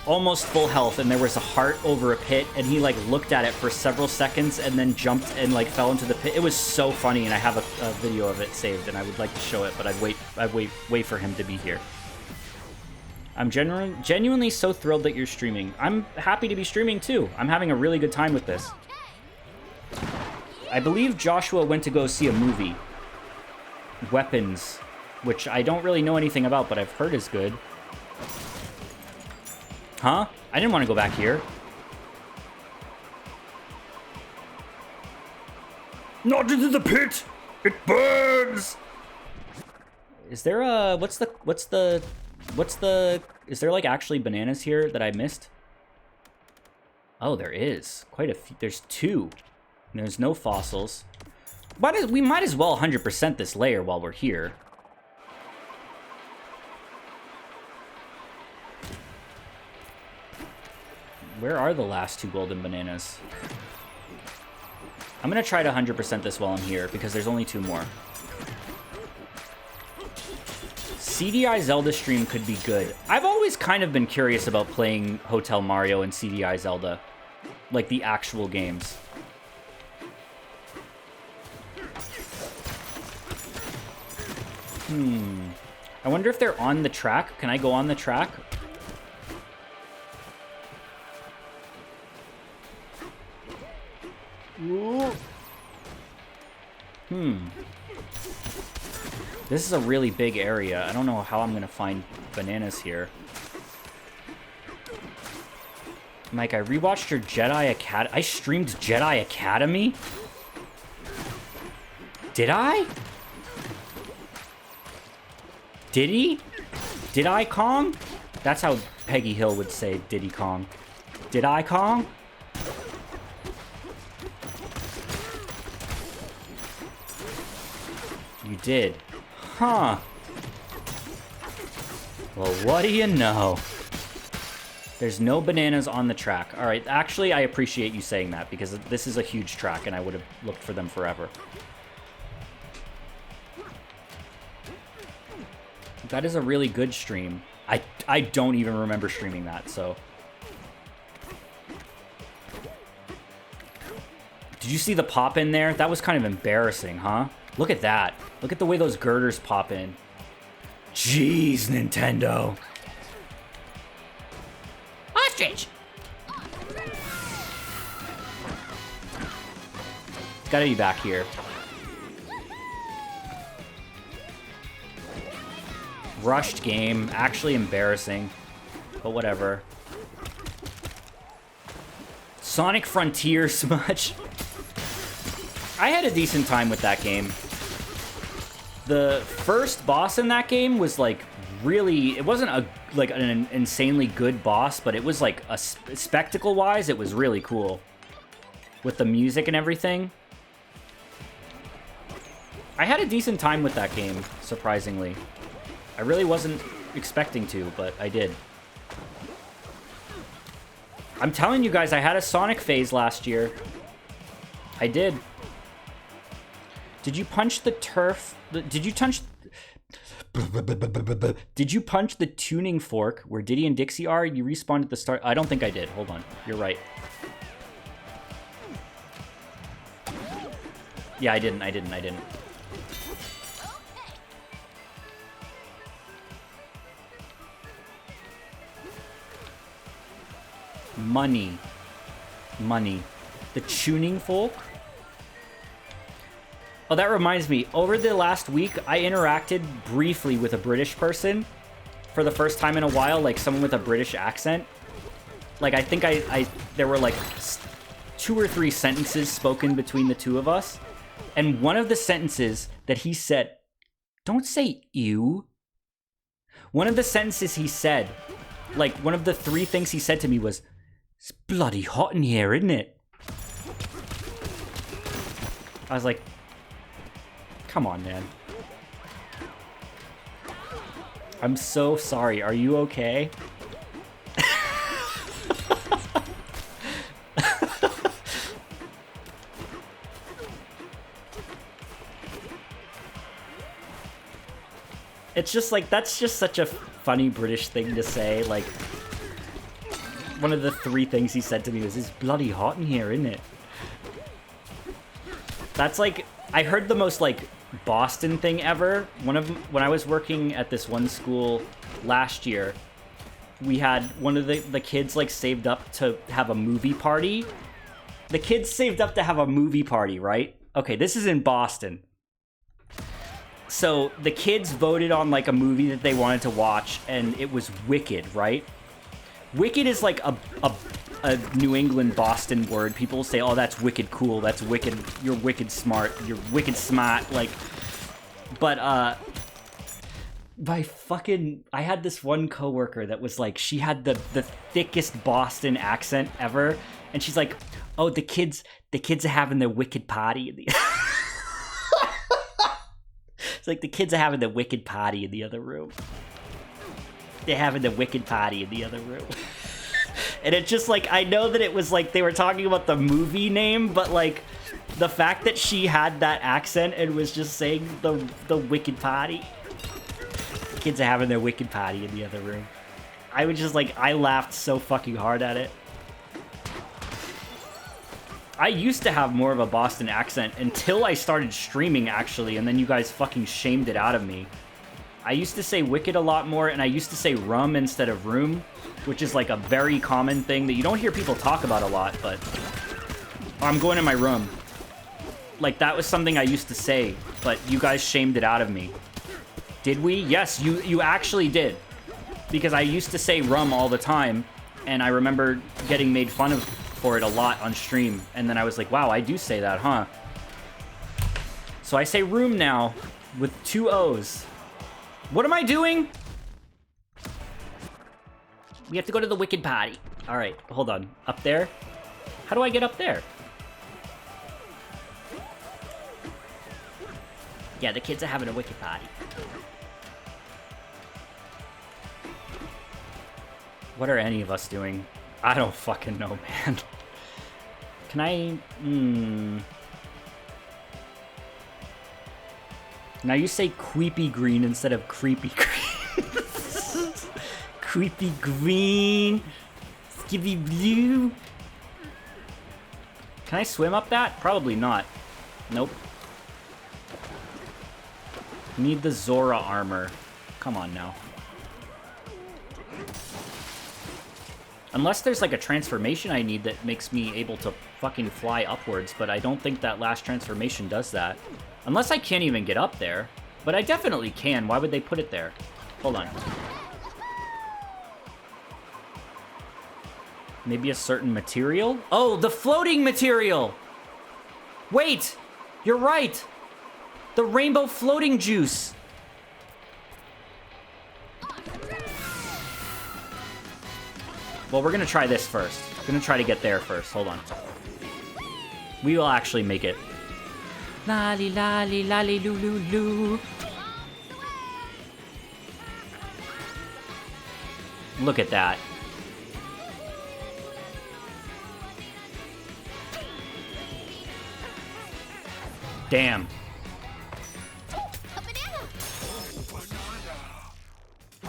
almost full health, and there was a heart over a pit, and he, like, looked at it for several seconds and then jumped and, like, fell into the pit. It was so funny, and I have a video of it saved, and I would like to show it, but I'd wait for him to be here. I'm genuinely so thrilled that you're streaming. I'm happy to be streaming, too. I'm having a really good time with this. I believe Joshua went to go see a movie. Weapons, which I don't really know anything about, but I've heard is good. Huh? I didn't want to go back here. Not into the pit! It burns! Is there a... What's the... Is there, like, actually bananas here that I missed? Oh, there is. Quite a few. There's 2. And there's no fossils. But we might as well 100% this layer while we're here. Where are the last 2 golden bananas? I'm gonna try to 100% this while I'm here, because there's only 2 more. CDI Zelda stream could be good. I've always kind of been curious about playing Hotel Mario and CDI Zelda. Like, the actual games. I wonder if they're on the track. Can I go on the track? This is a really big area. I don't know how I'm gonna find bananas here. Mike, I rewatched your Jedi Academy. I streamed Jedi Academy? Did I? Did he? Did I Kong? That's how Peggy Hill would say Diddy Kong. Did I Kong? You did. Huh. Well, what do you know? There's no bananas on the track. All right, actually, I appreciate you saying that, because this is a huge track, and I would have looked for them forever. That is a really good stream. I don't even remember streaming that, so... Did you see the pop in there? That was kind of embarrassing, huh? Look at that. Look at the way those girders pop in. Jeez, Nintendo. Ostrich! Gotta be back here. Rushed game. Actually embarrassing. But whatever. Sonic Frontier Smudge. I had a decent time with that game. The first boss in that game was, like, really... It wasn't an insanely good boss, but it was, like, spectacle-wise, it was really cool. With the music and everything. I had a decent time with that game, surprisingly. I really wasn't expecting to, but I did. I'm telling you guys, I had a Sonic phase last year. I did. Did you punch the turf? Did you punch... Did you punch the tuning fork where Diddy and Dixie are? You respawned at the start. I don't think I did. Hold on. You're right. Yeah, I didn't. Money. The tuning fork? Oh, that reminds me. Over the last week, I interacted briefly with a British person for the first time in a while, like someone with a British accent. Like, I think there were like 2 or 3 sentences spoken between the two of us. And one of the sentences that he said, don't say ew. One of the sentences he said, like one of the 3 things he said to me was, it's bloody hot in here, isn't it? I was like, come on, man. I'm so sorry. Are you okay? It's just like, that's just such a funny British thing to say. Like, one of the 3 things he said to me was, it's bloody hot in here, isn't it? That's like, I heard the most like Boston thing ever. When I was working at this one school last year, we had one of the kids like saved up to have a movie party. The kids saved up to have a movie party, right? Okay, this is in Boston. So the kids voted on like a movie that they wanted to watch, and it was Wicked, right? Wicked is like a New England Boston word. People say, oh, that's wicked cool, that's wicked, you're wicked smart, you're wicked smart, like, but I had this one coworker that was like, she had the thickest Boston accent ever, and she's like, oh, the kids are having their wicked party in the it's like, the kids are having the wicked party in the other room. They're having the wicked party in the other room. And it's just like, I know that it was like they were talking about the movie name, but like the fact that she had that accent and was just saying the wicked party. The kids are having their wicked party in the other room. I was just like, I laughed so fucking hard at it. I used to have more of a Boston accent until I started streaming, actually, and then you guys fucking shamed it out of me. I used to say wicked a lot more, and I used to say rum instead of room, which is like a very common thing that you don't hear people talk about a lot, but I'm going to my room. Like, that was something I used to say, but you guys shamed it out of me. Did we? Yes, you actually did. Because I used to say rum all the time, and I remember getting made fun of for it a lot on stream, and then I was like, wow, I do say that, huh? So I say room now, with 2 O's. What am I doing? We have to go to the wicked party. Alright, hold on. Up there? How do I get up there? Yeah, the kids are having a wicked party. What are any of us doing? I don't fucking know, man. Can I... Now you say creepy green instead of creepy green. Creepy green. Skibby blue. Can I swim up that? Probably not. Nope. Need the Zora armor. Come on now. Unless there's like a transformation I need that makes me able to fucking fly upwards, but I don't think that last transformation does that. Unless I can't even get up there. But I definitely can. Why would they put it there? Hold on. Maybe a certain material? Oh, the floating material! Wait! You're right! The rainbow floating juice! Well, we're gonna try this first. We're gonna try to get there first. Hold on. We will actually make it. Lolly, lolly, lolly, loo, loo, loo. Look at that. Damn.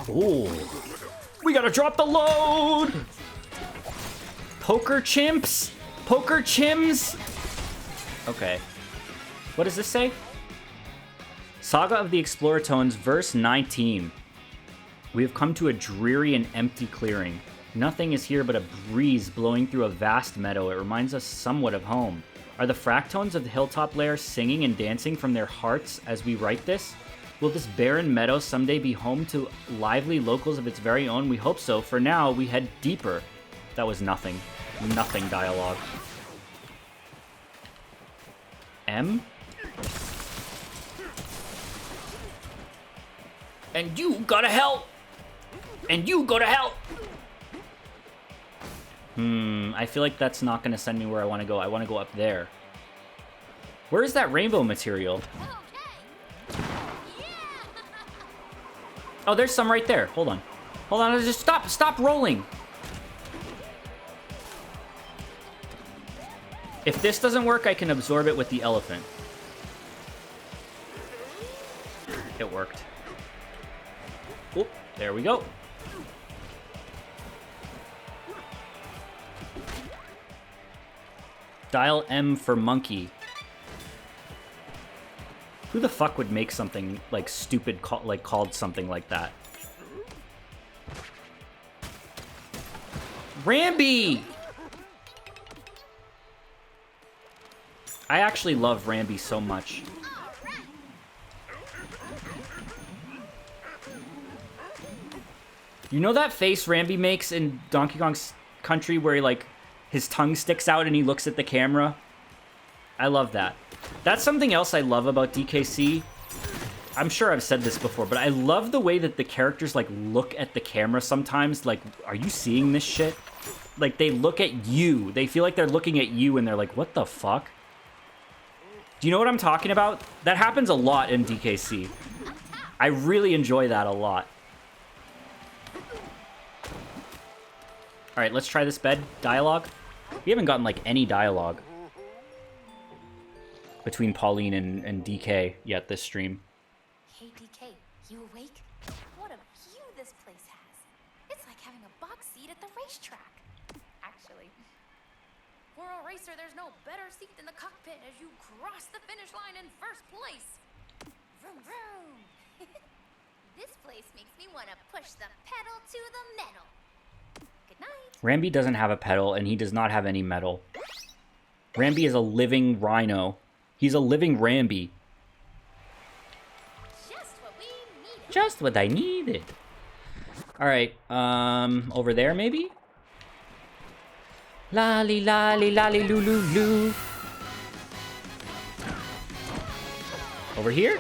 Ooh. We gotta drop the load! Poker chimps? Poker chims? Okay. What does this say? Saga of the Explorer Tones, verse 19. We have come to a dreary and empty clearing. Nothing is here but a breeze blowing through a vast meadow. It reminds us somewhat of home. Are the fractones of the hilltop layer singing and dancing from their hearts as we write this? Will this barren meadow someday be home to lively locals of its very own? We hope so. For now, we head deeper. That was nothing. Nothing dialogue. M? And you gotta help! And you go to hell! I feel like that's not gonna send me where I want to go. I want to go up there. Where is that rainbow material? Okay. Yeah. Oh, there's some right there. Hold on. Hold on, just stop rolling. If this doesn't work, I can absorb it with the elephant. It worked. Oop, there we go. Dial M for monkey. Who the fuck would make something like stupid called something like that? Rambi! I actually love Rambi so much. You know that face Rambi makes in Donkey Kong's Country where he, like, his tongue sticks out and he looks at the camera? I love that. That's something else I love about DKC. I'm sure I've said this before, but I love the way that the characters, like, look at the camera sometimes. Like, are you seeing this shit? Like, they look at you. They feel like they're looking at you and they're like, what the fuck? Do you know what I'm talking about? That happens a lot in DKC. I really enjoy that a lot. Alright, let's try this bed. Dialogue. We haven't gotten, like, any dialogue between Pauline and DK yet this stream. Hey, DK, you awake? What a view this place has. It's like having a box seat at the racetrack. Actually, for a racer, there's no better seat than the cockpit as you cross the finish line in first place. Vroom, vroom. This place makes me want to push the pedal to the metal. Good night. Rambi doesn't have a pedal, and he does not have any metal. Rambi is a living rhino. He's a living Rambi. Just what we needed. Just what I needed. Alright, over there maybe? Lolly, lolly, lolly, loo, loo, loo. Over here?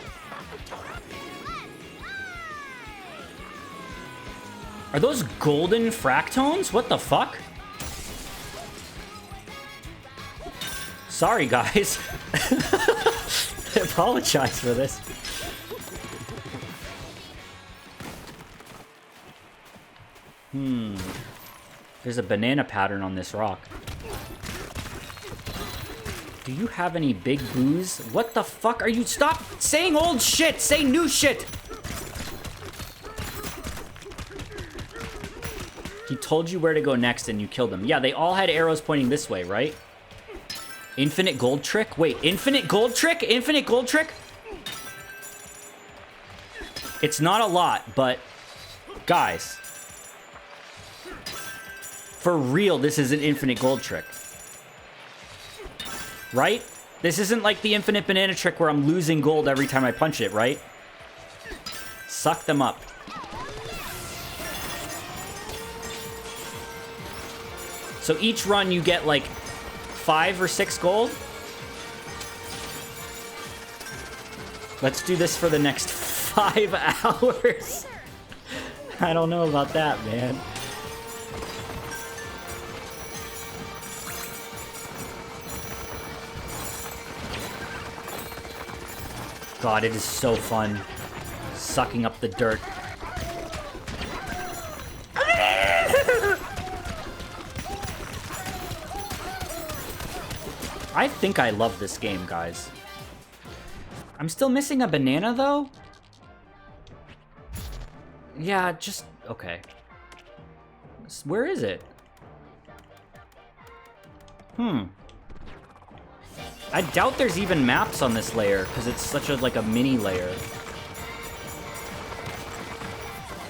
Are those golden fractones? What the fuck? Sorry, guys. I apologize for this. There's a banana pattern on this rock. Do you have any big booze? What the fuck are you? Stop saying old shit! Say new shit! He told you where to go next and you killed him. Yeah, they all had arrows pointing this way, right? Infinite gold trick? Wait, infinite gold trick? Infinite gold trick? It's not a lot, but guys, for real, this is an infinite gold trick. Right? This isn't like the infinite banana trick where I'm losing gold every time I punch it, right? Suck them up. So each run you get like 5 or 6 gold. Let's do this for the next 5 hours. I don't know about that, man. God, it is so fun sucking up the dirt. I think I love this game, guys. I'm still missing a banana, though? Yeah, just... Okay. Where is it? I doubt there's even maps on this layer, because it's such a, like, a mini layer.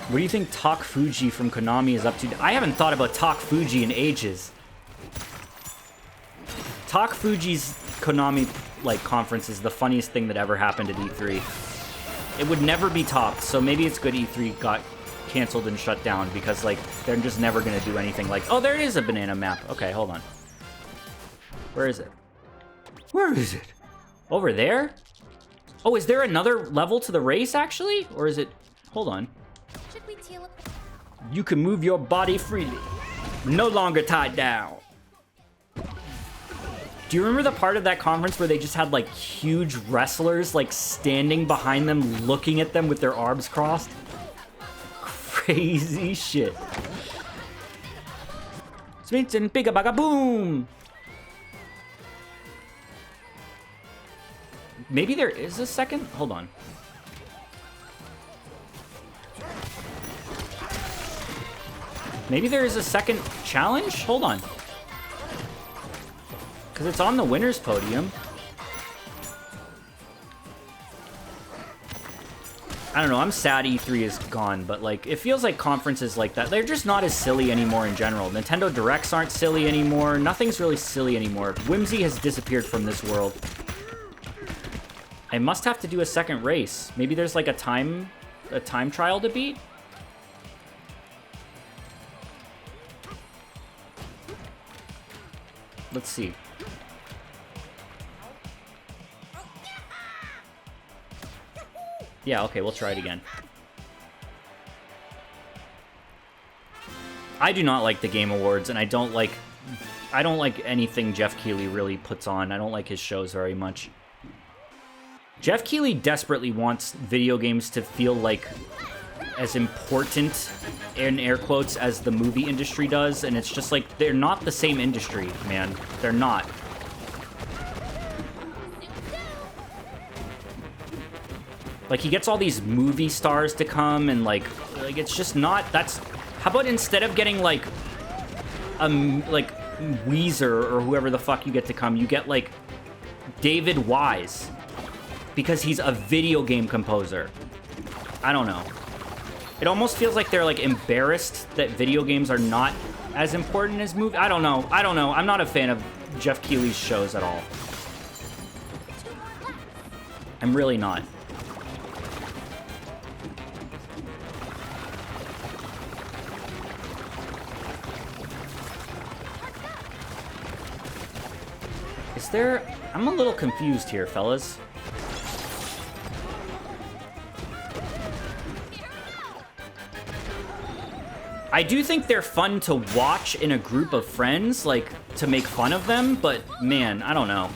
What do you think Tak Fuji from Konami is up to? I haven't thought about Tak Fuji in ages. Tak Fuji's Konami, like, conference is the funniest thing that ever happened at E3. It would never be topped, so maybe it's good E3 got canceled and shut down, because, like, they're just never gonna do anything like... Oh, there it is, a banana map. Okay, hold on. Where is it? Where is it? Over there? Oh, is there another level to the race, actually? Or is it... Hold on. Should we teal up? You can move your body freely. No longer tied down. Do you remember the part of that conference where they just had, like, huge wrestlers, like, standing behind them, looking at them with their arms crossed? Crazy shit. Smith and Pigga Baga Boom! Maybe there is a second? Hold on. Maybe there is a second challenge? Hold on. Because it's on the winner's podium. I don't know, I'm sad E3 is gone, but, like, it feels like conferences like that, they're just not as silly anymore in general. Nintendo Directs aren't silly anymore. Nothing's really silly anymore. Whimsy has disappeared from this world. I must have to do a second race. Maybe there's, like, a time trial to beat? Let's see. Yeah, okay, we'll try it again. I do not like the Game Awards, and I don't like anything Jeff Keighley really puts on. I don't like his shows very much. Jeff Keighley desperately wants video games to feel like as important, in air quotes, as the movie industry does, and it's just like, they're not the same industry, man. They're not. Like, he gets all these movie stars to come, and, like it's just not, that's... How about instead of getting, like Weezer or whoever the fuck you get to come, you get, like, David Wise. Because he's a video game composer. I don't know. It almost feels like they're, like, embarrassed that video games are not as important as movies. I don't know. I'm not a fan of Jeff Keighley's shows at all. I'm really not. Is there... I'm a little confused here, fellas. I do think they're fun to watch in a group of friends, like, to make fun of them, but, man, I don't know.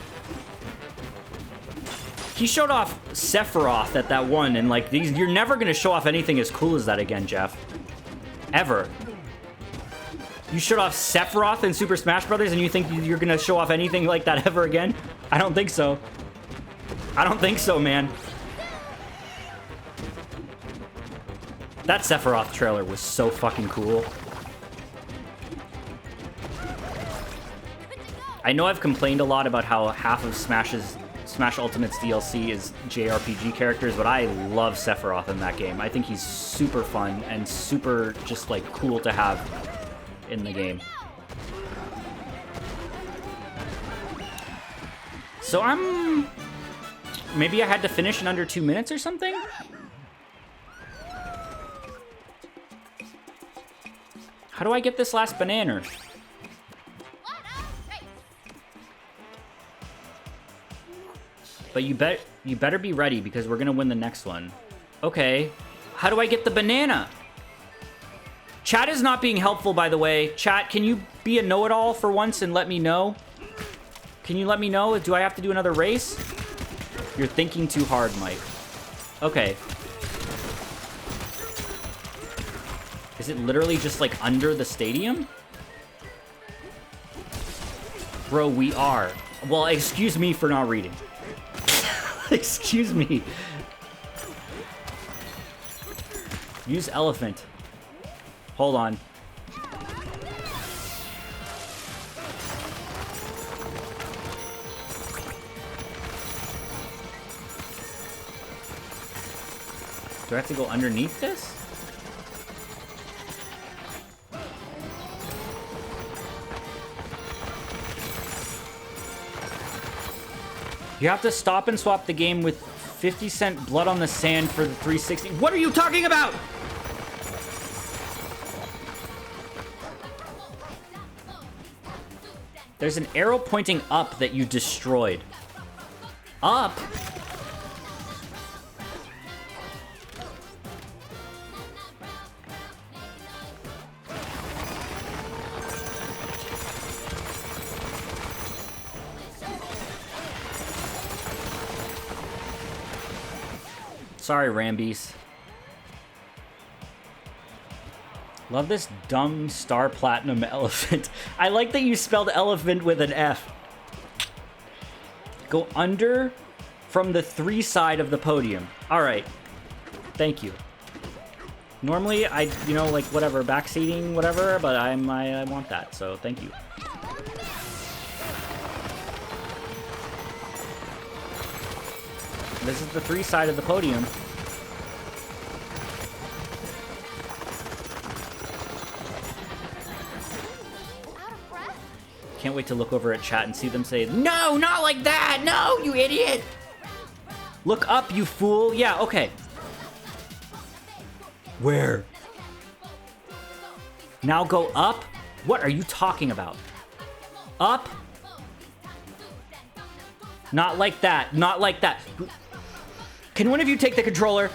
He showed off Sephiroth at that one, and, like, you're never gonna show off anything as cool as that again, Jeff. Ever. You showed off Sephiroth in Super Smash Bros., and you think you're gonna show off anything like that ever again? I don't think so. I don't think so, man. That Sephiroth trailer was so fucking cool. I know I've complained a lot about how half of Smash Ultimate's DLC is JRPG characters, but I love Sephiroth in that game. I think he's super fun and super just, like, cool to have in the game. So maybe I had to finish in under 2 minutes or something? How do I get this last banana? But you better be ready, because we're gonna win the next one. Okay. How do I get the banana? Chat is not being helpful, by the way. Chat, can you be a know-it-all for once and let me know? Can you let me know? Do I have to do another race? You're thinking too hard, Mike. Okay. Is it literally just, like, under the stadium? Bro, we are. Well, excuse me for not reading. Excuse me. Use elephant. Hold on. Do I have to go underneath this? You have to stop and swap the game with 50-cent blood on the sand for the 360. What are you talking about? There's an arrow pointing up that you destroyed. Up? Sorry, Rambies. Love this dumb star platinum elephant. I like that you spelled elephant with an F. Go under from the 3 side of the podium. All right. Thank you. Normally, you know, like, whatever, backseating, whatever, but I want that, so thank you. This is the 3 side of the podium. Can't wait to look over at chat and see them say, "No, not like that! No, you idiot! Look up, you fool!" Yeah, okay. Where? Now go up? What are you talking about? Up? Not like that. Not like that. Can one of you take the controller?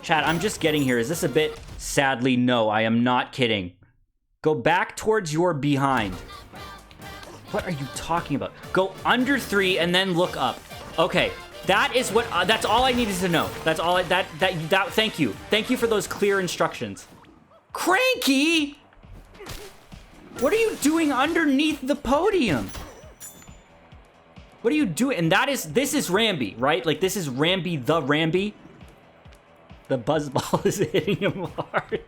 Chat, I'm just getting here. Is this a bit? Sadly, no. I am not kidding. Go back towards your behind. What are you talking about? Go under 3 and then look up. Okay. That is what, that's all I needed to know. That's all, thank you. Thank you for those clear instructions. Cranky! What are you doing underneath the podium? What are you doing? And this is Rambi, right? Like, this is Rambi the Rambi. The buzzball is hitting him hard.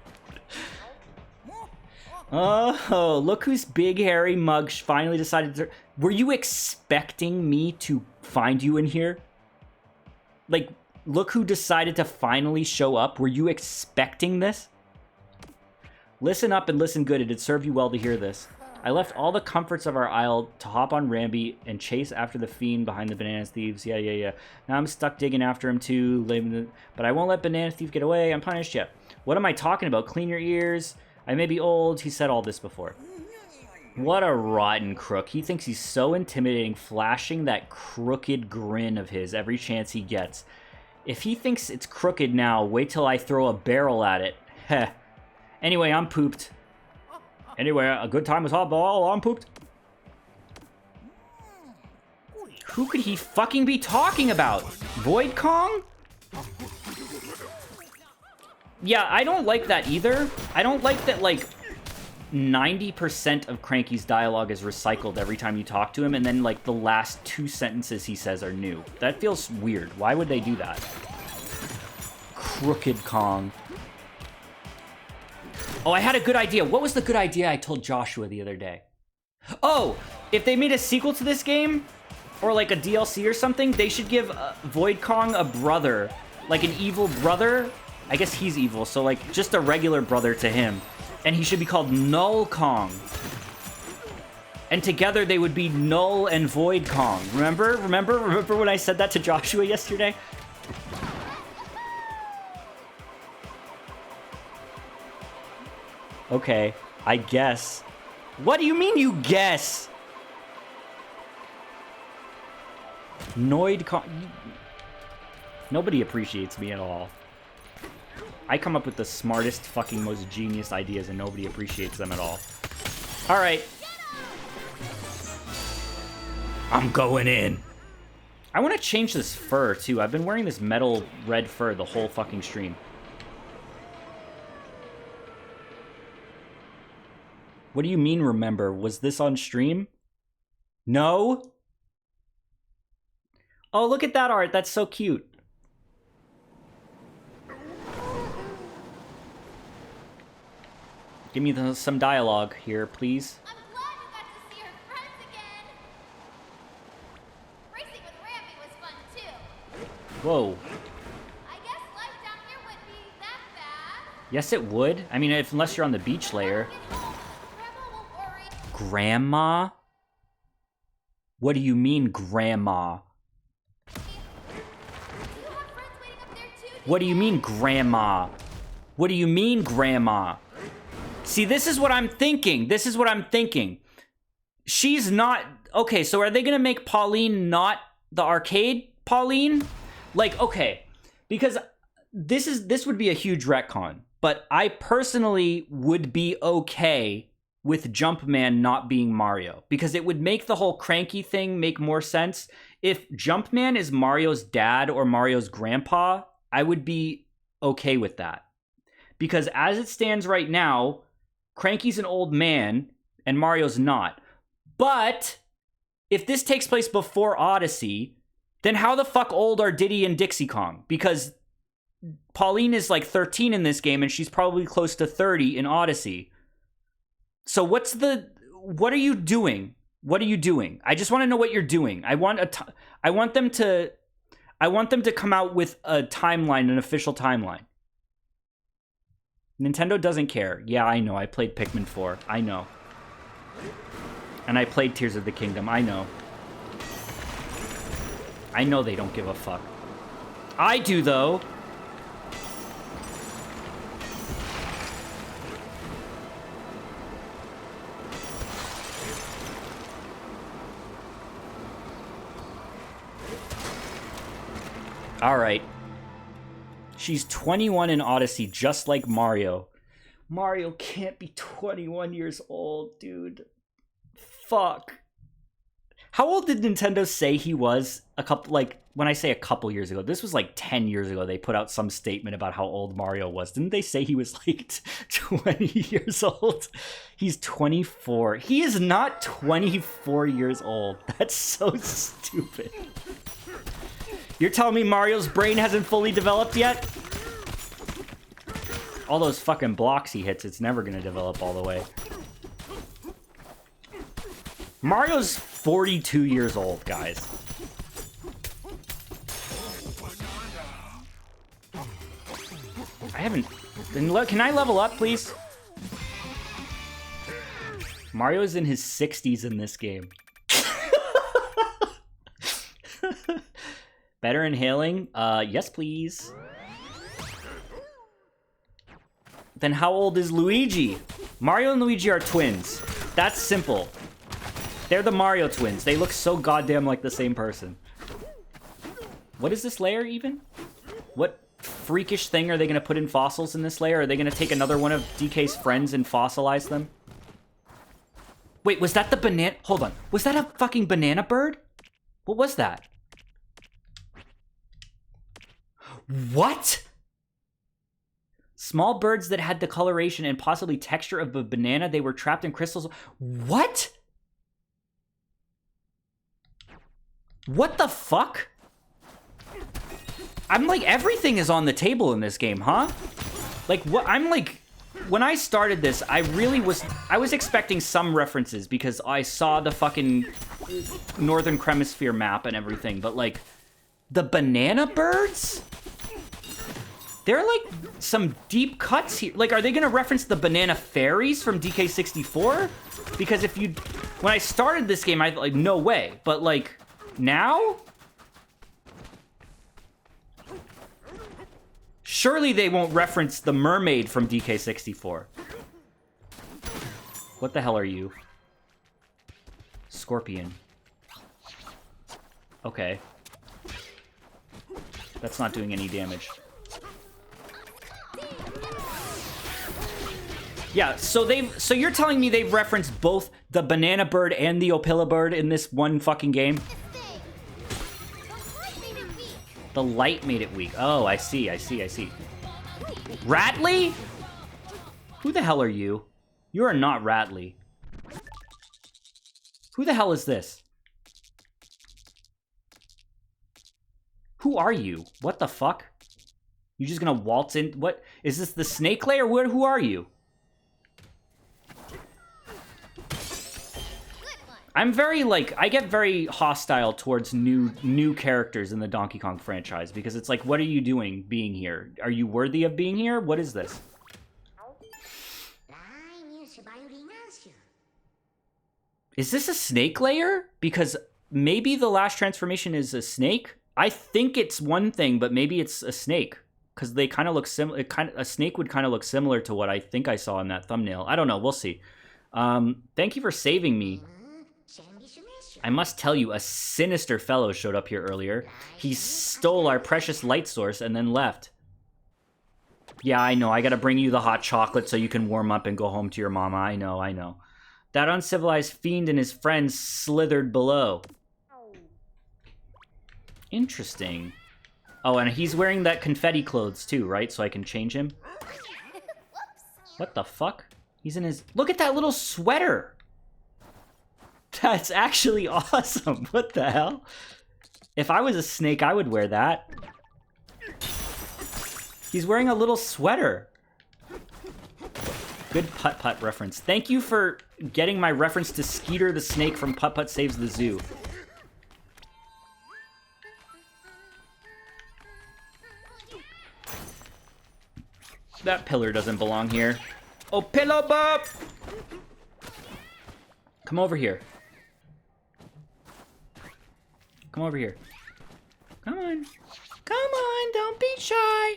Oh, look whose big hairy mug finally decided to... Were you expecting me to find you in here? Like, look who decided to finally show up. Were you expecting this? Listen up and listen good. It'd serve you well to hear this. I left all the comforts of our isle to hop on Rambi and chase after the fiend behind the banana thieves. Yeah. Now I'm stuck digging after him too. But I won't let banana thief get away. I'm punished yet. What am I talking about? Clean your ears. I may be old. He said all this before. What a rotten crook. He thinks he's so intimidating, flashing that crooked grin of his every chance he gets. If he thinks it's crooked now, wait till I throw a barrel at it. Heh. Anyway, I'm pooped. Anyway, a good time was hot ball. I'm pooped. Who could he fucking be talking about? Void Kong? Yeah, I don't like that either. I don't like that, like, 90% of Cranky's dialogue is recycled every time you talk to him, and then, like, the last 2 sentences he says are new. That feels weird. Why would they do that? Crooked Kong. Oh, I had a good idea. What was the good idea I told Joshua the other day? Oh, if they made a sequel to this game, or like a DLC or something, they should give Void Kong a brother. Like an evil brother. I guess he's evil, so like just a regular brother to him. And he should be called Null Kong. And together they would be Null and Void Kong. Remember when I said that to Joshua yesterday? Okay, I guess. What do you mean you guess? Noid Kong. Nobody appreciates me at all. I come up with the smartest, fucking, most genius ideas and nobody appreciates them at all. Alright. I'm going in. I want to change this fur, too. I've been wearing this metal red fur the whole fucking stream. What do you mean, remember? Was this on stream? No? Oh, look at that art. That's so cute. Give me some dialogue here, please. I'm glad you got to see her friends again. Racing with Rammy was fun too. Whoa. I guess life down here wouldn't be that bad. Yes, it would. I mean, unless you're on the beach layer. Get home. Grandma won't worry. Grandma? What do you mean, Grandma? Do you have friends waiting up there too? What do you mean, Grandma? What do you mean, Grandma? See, this is what I'm thinking. This is what I'm thinking. She's not... Okay, so are they going to make Pauline not the arcade Pauline? Like, okay. Because this would be a huge retcon. But I personally would be okay with Jumpman not being Mario. Because it would make the whole cranky thing make more sense. If Jumpman is Mario's dad or Mario's grandpa, I would be okay with that. Because as it stands right now... Cranky's an old man, and Mario's not. But, if this takes place before Odyssey, then how the fuck old are Diddy and Dixie Kong? Because Pauline is like 13 in this game, and she's probably close to 30 in Odyssey. So what are you doing? What are you doing? I just want to know what you're doing. I want them to come out with a timeline, an official timeline. Nintendo doesn't care. Yeah, I know. I played Pikmin 4. I know. And I played Tears of the Kingdom. I know. I know they don't give a fuck. I do, though. All right. She's 21 in Odyssey, just like Mario. Mario can't be 21 years old, dude. Fuck. How old did Nintendo say he was? When I say a couple years ago, this was like 10 years ago. They put out some statement about how old Mario was. Didn't they say he was like 20 years old? He's 24. He is not 24 years old. That's so stupid. You're telling me Mario's brain hasn't fully developed yet? All those fucking blocks he hits, it's never gonna develop all the way. Mario's 42 years old, guys. I haven't... Can I level up, please? Mario's in his 60s in this game. Better inhaling? Yes, please. Then how old is Luigi? Mario and Luigi are twins. That's simple. They're the Mario twins. They look so goddamn like the same person. What is this layer, even? What freakish thing are they going to put in fossils in this layer? Are they going to take another one of DK's friends and fossilize them? Wait, was that the banana... Hold on. Was that a fucking banana bird? What was that? What? Small birds that had the coloration and possibly texture of a banana. They were trapped in crystals. What? What the fuck? I'm like, everything is on the table in this game, huh? Like, what? I'm like, when I started this, I was expecting some references because I saw the fucking Northern Hemisphere map and everything, but like, the banana birds? There are like some deep cuts here. Like, are they gonna reference the banana fairies from DK64? Because when I started this game, I like, no way. But like, now? Surely they won't reference the mermaid from DK64. What the hell are you? Scorpion. Okay. That's not doing any damage. Yeah, so you're telling me they've referenced both the banana bird and the Opila bird in this one fucking game? The light made it weak. Oh, I see. Rattly? Who the hell are you? You are not Rattly. Who the hell is this? Who are you? What the fuck? You just gonna waltz in? What? Is this the snake layer? Who are you? I'm very, like, I get very hostile towards new characters in the Donkey Kong franchise because it's like, what are you doing being here? Are you worthy of being here? What is this? Is this a snake layer? Because maybe the last transformation is a snake. I think it's one thing, but maybe it's a snake because they kind of look similar. A snake would kind of look similar to what I think I saw in that thumbnail. I don't know. We'll see. Thank you for saving me. I must tell you, a sinister fellow showed up here earlier. He stole our precious light source and then left. Yeah, I know. I gotta bring you the hot chocolate so you can warm up and go home to your mama. I know. That uncivilized fiend and his friends slithered below. Interesting. Oh, and he's wearing that confetti clothes too, right? So I can change him. What the fuck? He's in his... Look at that little sweater! That's actually awesome. What the hell? If I was a snake, I would wear that. He's wearing a little sweater. Good Putt-Putt reference. Thank you for getting my reference to Skeeter the Snake from Putt-Putt Saves the Zoo. That pillar doesn't belong here. Oh, pillow bop! Come over here. Come over here. Come on. Come on, don't be shy.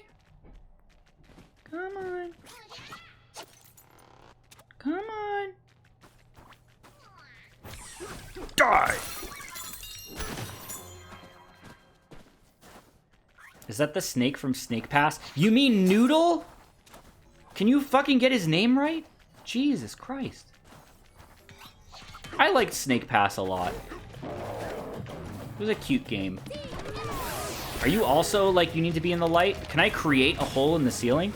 Come on. Come on. Die! Is that the snake from Snake Pass? You mean Noodle? Can you fucking get his name right? Jesus Christ. I liked Snake Pass a lot. It was a cute game. Are you also, like, you need to be in the light? Can I create a hole in the ceiling?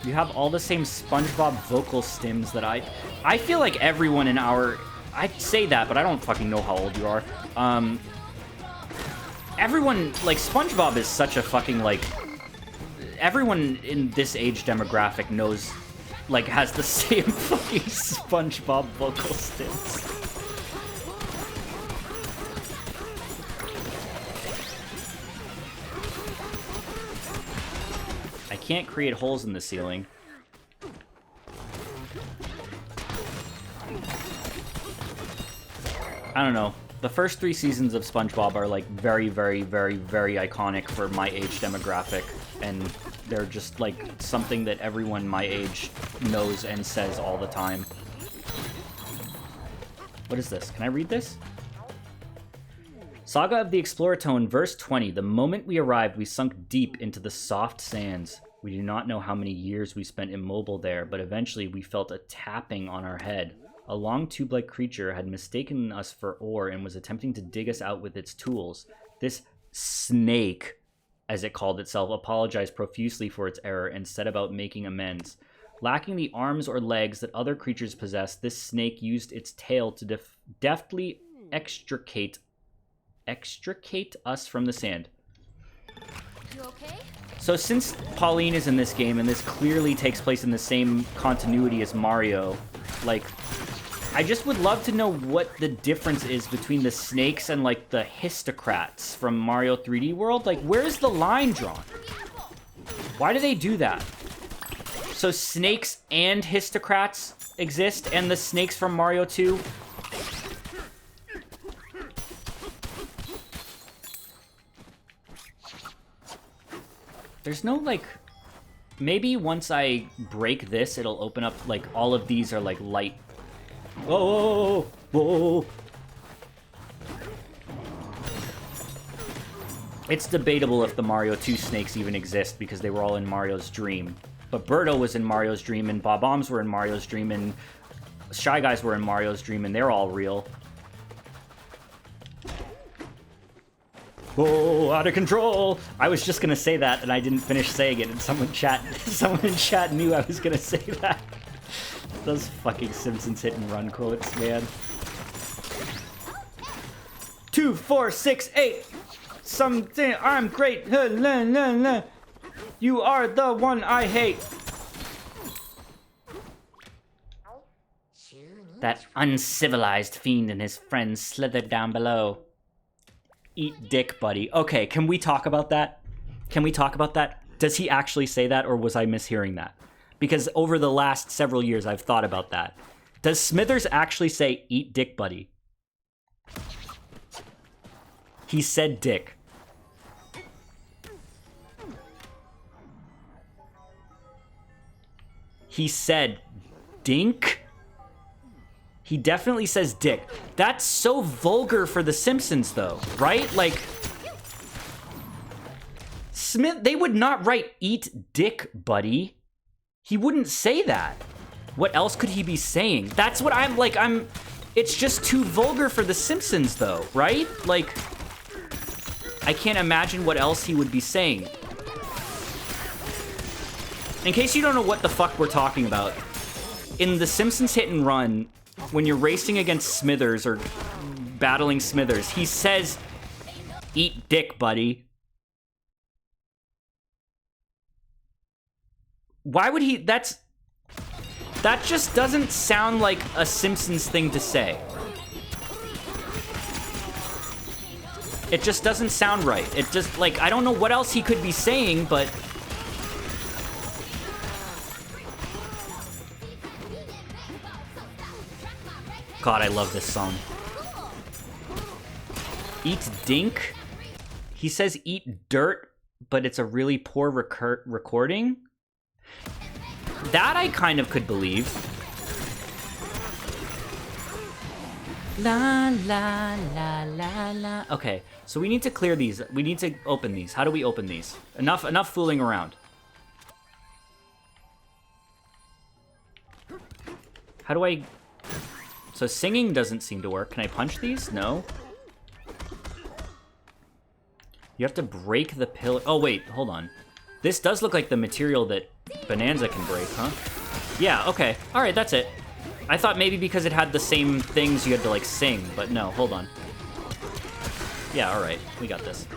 You have all the same SpongeBob vocal stims that I feel like everyone in our... I say that, but I don't fucking know how old you are. Everyone, like, SpongeBob is such a fucking, like... Everyone in this age demographic knows, like, has the same fucking SpongeBob vocal stims. I can't create holes in the ceiling. I don't know. The first 3 seasons of SpongeBob are, like, very, very, very, very iconic for my age demographic. And they're just, like, something that everyone my age knows and says all the time. What is this? Can I read this? Saga of the Exploratone, verse 20. The moment we arrived, we sunk deep into the soft sands. We do not know how many years we spent immobile there, but eventually we felt a tapping on our head. A long tube-like creature had mistaken us for ore and was attempting to dig us out with its tools. This snake, as it called itself, apologized profusely for its error and set about making amends. Lacking the arms or legs that other creatures possess, this snake used its tail to deftly extricate us from the sand. You okay? So since Pauline is in this game, and this clearly takes place in the same continuity as Mario, like, I just would love to know what the difference is between the snakes and, like, the histocrats from Mario 3D World. Like, where's the line drawn? Why do they do that? So snakes and histocrats exist, and the snakes from Mario 2? There's no, like... Maybe once I break this, it'll open up, like, all of these are, like, light. Whoa! Whoa! It's debatable if the Mario 2 snakes even exist, because they were all in Mario's Dream. But Birdo was in Mario's Dream, and Bob-Ombs were in Mario's Dream, and Shy Guys were in Mario's Dream, and they're all real. Whoa, out of control! I was just gonna say that, and I didn't finish saying it, and someone in chat knew I was gonna say that. Those fucking Simpsons hit and run quotes, man. 2, 4, 6, 8. Something, I'm great. You are the one I hate. That uncivilized fiend and his friends slithered down below. Eat dick, buddy. Okay, can we talk about that? Can we talk about that? Does he actually say that, or was I mishearing that? Because over the last several years, I've thought about that. Does Smithers actually say, eat dick, buddy? He said dick. He said dink? He definitely says dick. That's so vulgar for The Simpsons, though, right? Like, they would not write eat dick, buddy. He wouldn't say that. What else could he be saying? That's what it's just too vulgar for The Simpsons, though, right? Like, I can't imagine what else he would be saying. In case you don't know what the fuck we're talking about, in The Simpsons Hit and Run, when you're racing against Smithers or battling Smithers, he says, eat dick, buddy. Why would he? That just doesn't sound like a Simpsons thing to say. It just doesn't sound right. It just, like, I don't know what else he could be saying, but... God, I love this song. Eat dink? He says eat dirt, but it's a really poor recording? That I kind of could believe. La, la, la, la, la. Okay, so we need to clear these. We need to open these. How do we open these? Enough fooling around. How do I... So singing doesn't seem to work. Can I punch these? No. You have to break the pillar. Oh, wait. Hold on. This does look like the material that Bananza can break, huh? Yeah, okay. All right, that's it. I thought maybe because it had the same things you had to, like, sing, but no, hold on. Yeah, all right. We got this.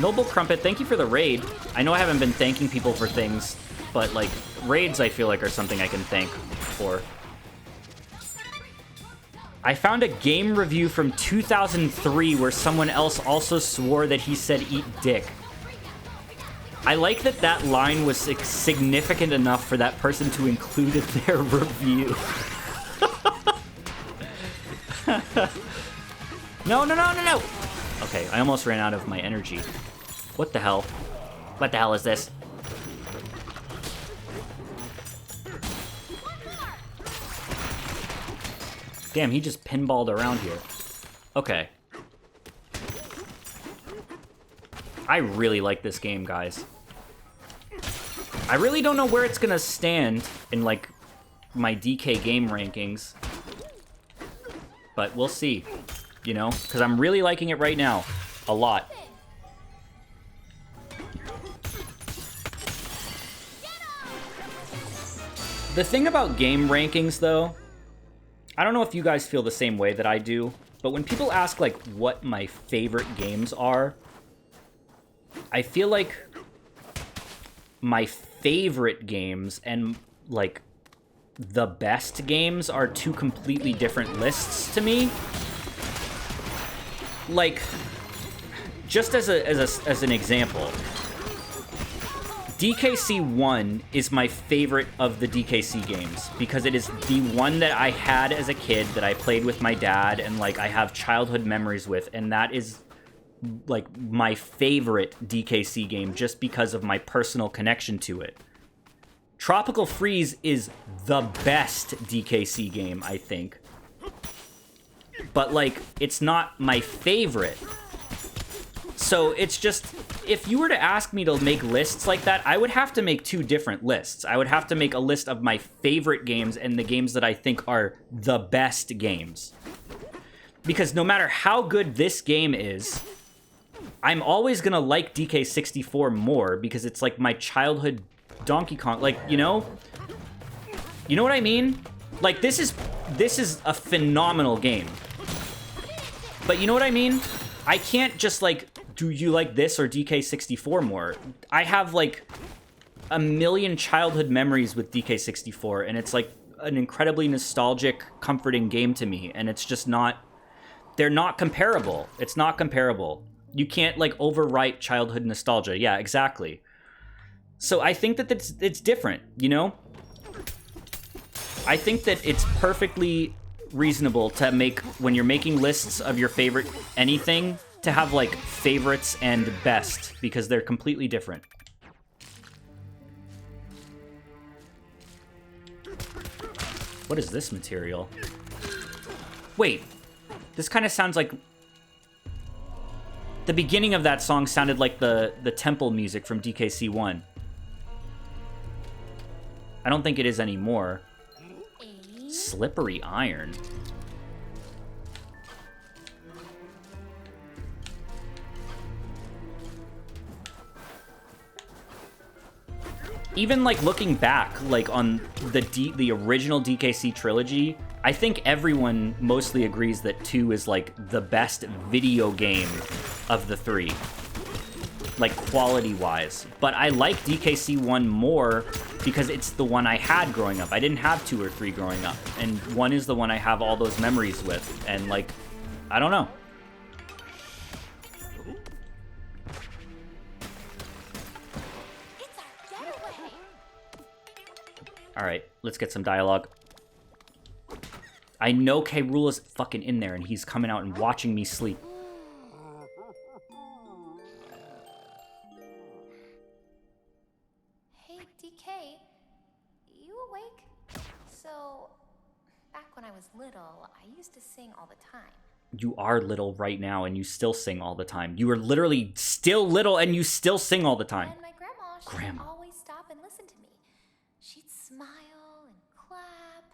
Noble Crumpet, thank you for the raid. I know I haven't been thanking people for things, but, like, raids I feel like are something I can thank for. I found a game review from 2003 where someone else also swore that he said eat dick. I like that that line was significant enough for that person to include in their review. No, no, no, no, no! Okay, I almost ran out of my energy. What the hell? What the hell is this? Damn, he just pinballed around here. Okay. I really like this game, guys. I really don't know where it's gonna stand in, like, my DK game rankings. But we'll see, you know? Because I'm really liking it right now. A lot. The thing about game rankings, though, I don't know if you guys feel the same way that I do, but when people ask, like, what my favorite games are, I feel like my favorite games and, like, the best games are two completely different lists to me. Like, just as an example, DKC 1 is my favorite of the DKC games because it is the one that I had as a kid that I played with my dad and, like, I have childhood memories with, and that is, like, my favorite DKC game just because of my personal connection to it. Tropical Freeze is the best DKC game, I think. But, like, it's not my favorite. So it's just, if you were to ask me to make lists like that, I would have to make two different lists. I would have to make a list of my favorite games and the games that I think are the best games. Because no matter how good this game is, I'm always gonna like DK64 more because it's like my childhood Donkey Kong, like, you know what I mean? Like, this is a phenomenal game. But you know what I mean? I can't just, like, do you like this or DK64 more? I have, like, a million childhood memories with DK64, and it's like an incredibly nostalgic, comforting game to me, and it's just not... They're not comparable. It's not comparable. You can't, like, overwrite childhood nostalgia. Yeah, exactly. So I think that it's different, you know? I think that it's perfectly reasonable to make, when you're making lists of your favorite anything, to have, like, favorites and best, because they're completely different. What is this material? Wait, this kind of sounds like... The beginning of that song sounded like the temple music from DKC1. I don't think it is anymore. Slippery iron. Even, like, looking back, like, on the original DKC trilogy, I think everyone mostly agrees that 2 is, like, the best video game of the 3. Like, quality-wise. But I like DKC 1 more because it's the one I had growing up. I didn't have 2 or 3 growing up. And 1 is the one I have all those memories with. And, like, I don't know. Alright, let's get some dialogue. I know K. Rool is fucking in there, and he's coming out and watching me sleep. Hey, DK, you awake? So, back when I was little, I used to sing all the time. You are little right now, and you still sing all the time. You are literally still little, and you still sing all the time. And my grandma, she'd always stop and listen to me. She'd smile and clap.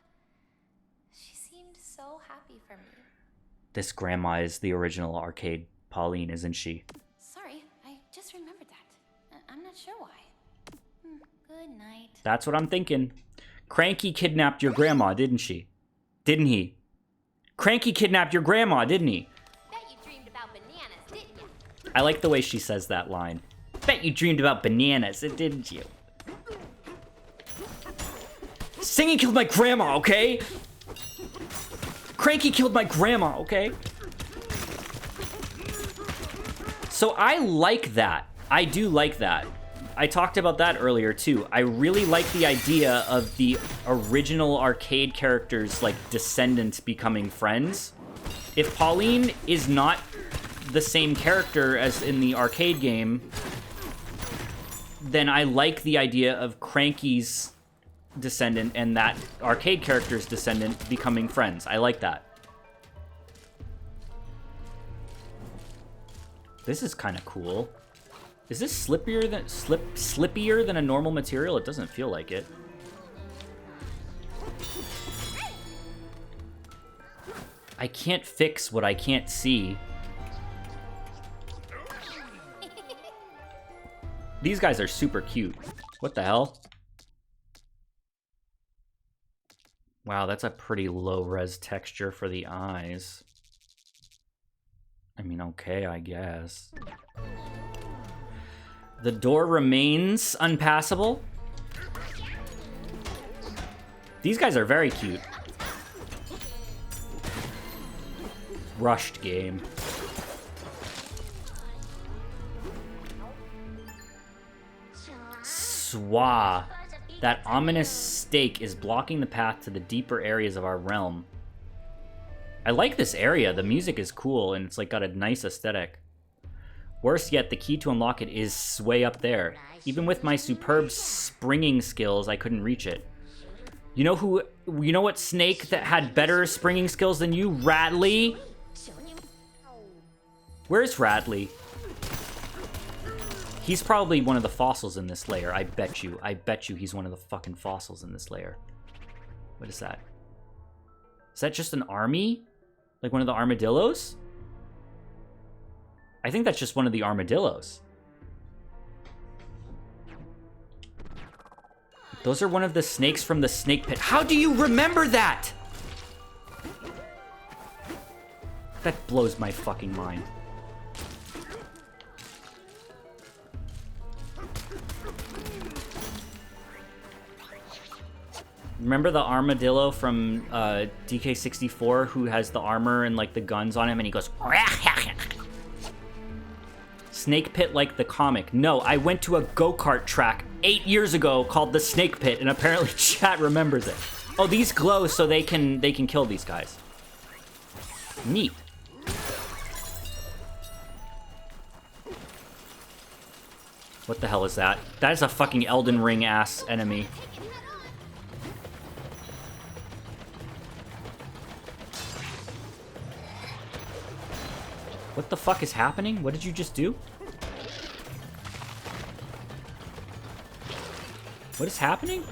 She seemed so happy for me. This grandma is the original arcade Pauline, isn't she? Sorry, I just remembered that. I'm not sure why. Good night. That's what I'm thinking. Cranky kidnapped your grandma, didn't she? Didn't he? Cranky kidnapped your grandma, didn't he? Bet you dreamed about bananas, didn't you? I like the way she says that line. Bet you dreamed about bananas, didn't you? Singing killed my grandma, okay? Cranky killed my grandma, okay? So I like that. I do like that. I talked about that earlier too. I really like the idea of the original arcade characters, like, descendants becoming friends. If Pauline is not the same character as in the arcade game, then I like the idea of Cranky's descendant and that arcade character's descendant becoming friends. I like that. This is kind of cool. Is this slippier than a normal material? It doesn't feel like it. I can't fix what I can't see. These guys are super cute. What the hell? Wow, that's a pretty low-res texture for the eyes. I mean, okay, I guess. The door remains unpassable. These guys are very cute. Rushed game. Swah. That ominous stake is blocking the path to the deeper areas of our realm. I like this area. The music is cool, and it's like got a nice aesthetic. Worse yet, the key to unlock it is way up there. Even with my superb springing skills, I couldn't reach it. You know what snake that had better springing skills than you? Radley? Where's Radley? He's probably one of the fossils in this layer, I bet you. I bet you he's one of the fucking fossils in this layer. What is that? Is that just an army? Like one of the armadillos? I think that's just one of the armadillos. Those are one of the snakes from the snake pit. How do you remember that? That blows my fucking mind. Remember the armadillo from DK64 who has the armor and like the guns on him and he goes Snake Pit like the comic. No, I went to a go-kart track 8 years ago called the Snake Pit and apparently chat remembers it. Oh, these glow so they can kill these guys. Neat. What the hell is that? That is a fucking Elden Ring ass enemy. What the fuck is happening? What did you just do? What is happening?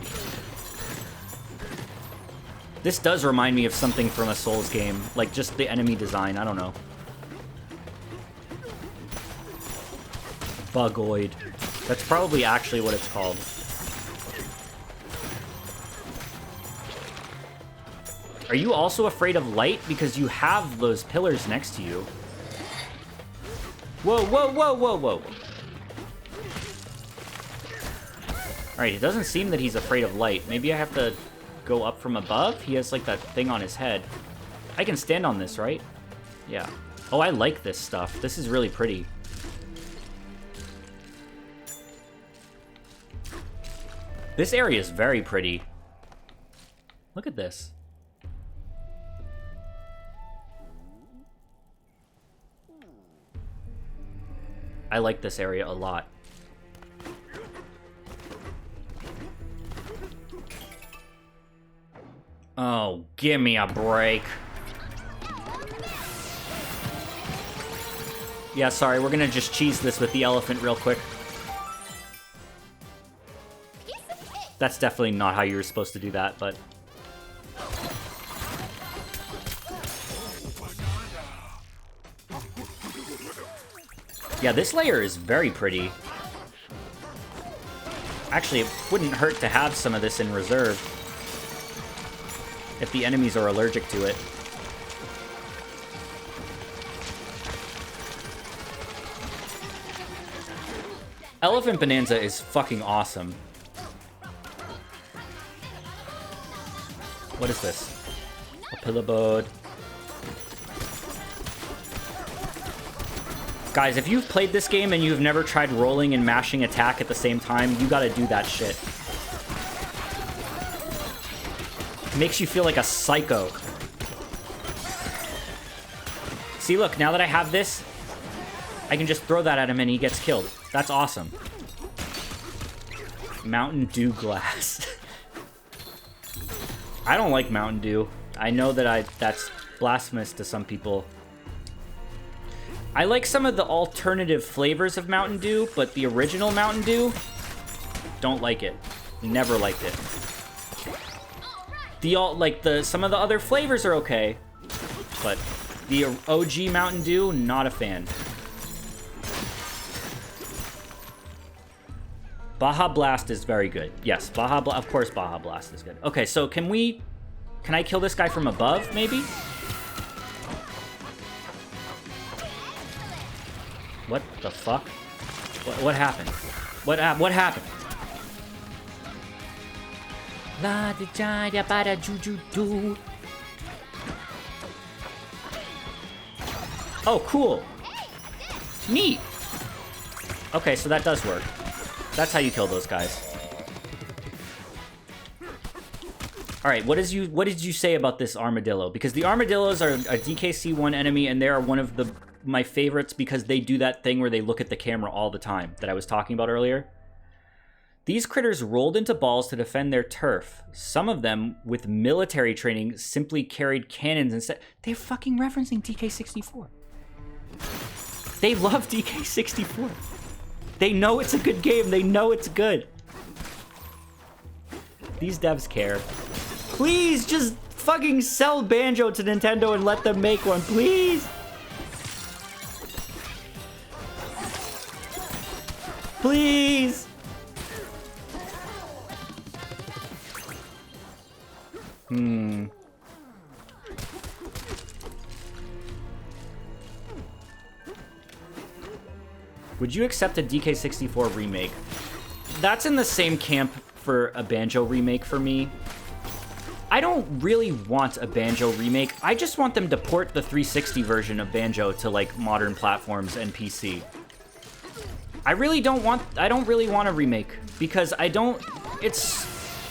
This does remind me of something from a Souls game. Like, just the enemy design. I don't know. Bugoid. That's probably actually what it's called. Are you also afraid of light? Because you have those pillars next to you. Whoa, whoa, whoa, whoa, whoa. Alright, it doesn't seem that he's afraid of light. Maybe I have to go up from above? He has, like, that thing on his head. I can stand on this, right? Yeah. Oh, I like this stuff. This is really pretty. This area is very pretty. Look at this. I like this area a lot. Oh, give me a break. Yeah, sorry, we're gonna just cheese this with the elephant real quick. That's definitely not how you were supposed to do that, but... Yeah, this layer is very pretty. Actually, it wouldn't hurt to have some of this in reserve if the enemies are allergic to it. Elephant Bananza is fucking awesome. What is this? A pillowboard. Guys, if you've played this game and you've never tried rolling and mashing attack at the same time, you gotta do that shit. Makes you feel like a psycho. See, look, now that I have this, I can just throw that at him and he gets killed. That's awesome. Mountain Dew glass. I don't like Mountain Dew. I know that that's blasphemous to some people. I like some of the alternative flavors of Mountain Dew, but the original Mountain Dew, don't like it. Never liked it. Some of the other flavors are okay, but the OG Mountain Dew, not a fan. Baja Blast is very good. Yes, of course Baja Blast is good. Okay, so can I kill this guy from above, maybe? What the fuck? What happened? What happened? La da da da ba da ju do. Oh, cool. Neat. Okay, so that does work. That's how you kill those guys. All right, what did you say about this armadillo? Because the armadillos are a DKC1 enemy, and they are one of my favorites because they do that thing where they look at the camera all the time that I was talking about earlier. These critters rolled into balls to defend their turf. Some of them, with military training, simply carried cannons instead. They're fucking referencing DK64. They love DK64. They know it's a good game. They know it's good. These devs care. Please just fucking sell Banjo to Nintendo and let them make one, please. Please. Would you accept a DK64 remake? That's in the same camp for a Banjo remake for me. I don't really want a Banjo remake. I just want them to port the 360 version of Banjo to, like, modern platforms and PC. I don't really want a remake, because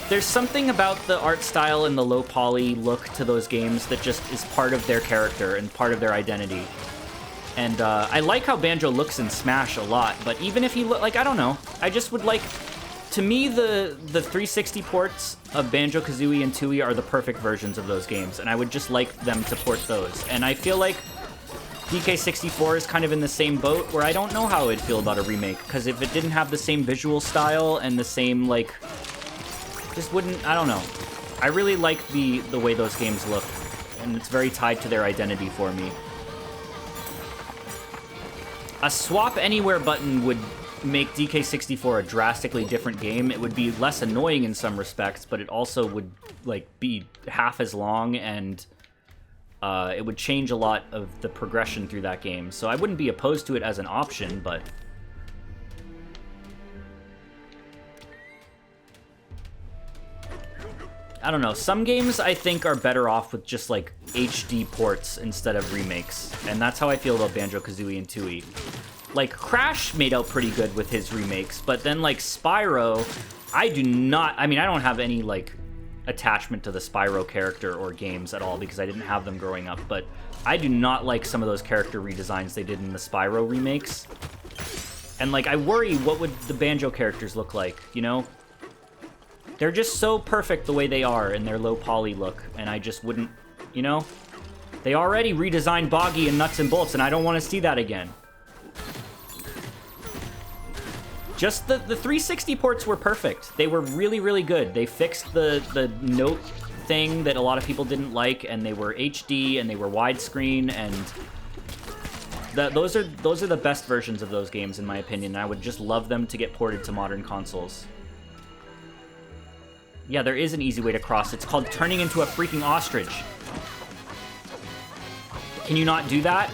there's something about the art style and the low poly look to those games that just is part of their character and part of their identity. And I like how Banjo looks in Smash a lot, but even if he like, I don't know, I just would like, to me, the 360 ports of Banjo-Kazooie and Tooie are the perfect versions of those games, and I would just like them to port those. And I feel like DK64 is kind of in the same boat, where I don't know how I'd feel about a remake, because if it didn't have the same visual style and the same, like, just wouldn't, I don't know. I really like the way those games look, and it's very tied to their identity for me. A swap anywhere button would make DK64 a drastically different game. It would be less annoying in some respects, but it also would, like, be half as long, and it would change a lot of the progression through that game. So I wouldn't be opposed to it as an option, but I don't know. Some games I think are better off with just, like, HD ports instead of remakes, and that's how I feel about Banjo-Kazooie and Tooie. Like, Crash made out pretty good with his remakes, but then, like, Spyro, I don't have any, like, attachment to the Spyro character or games at all, because I didn't have them growing up, but I do not like some of those character redesigns they did in the Spyro remakes. And, like, I worry what would the Banjo characters look like, you know? They're just so perfect the way they are in their low poly look, and I just wouldn't, you know? They already redesigned Boggy and Nuts and Bolts, and I don't want to see that again. Just the 360 ports were perfect. They were really, really good. They fixed the note thing that a lot of people didn't like, and they were HD, and they were widescreen, and those are the best versions of those games, in my opinion. I would just love them to get ported to modern consoles. Yeah, there is an easy way to cross. It's called turning into a freaking ostrich. Can you not do that?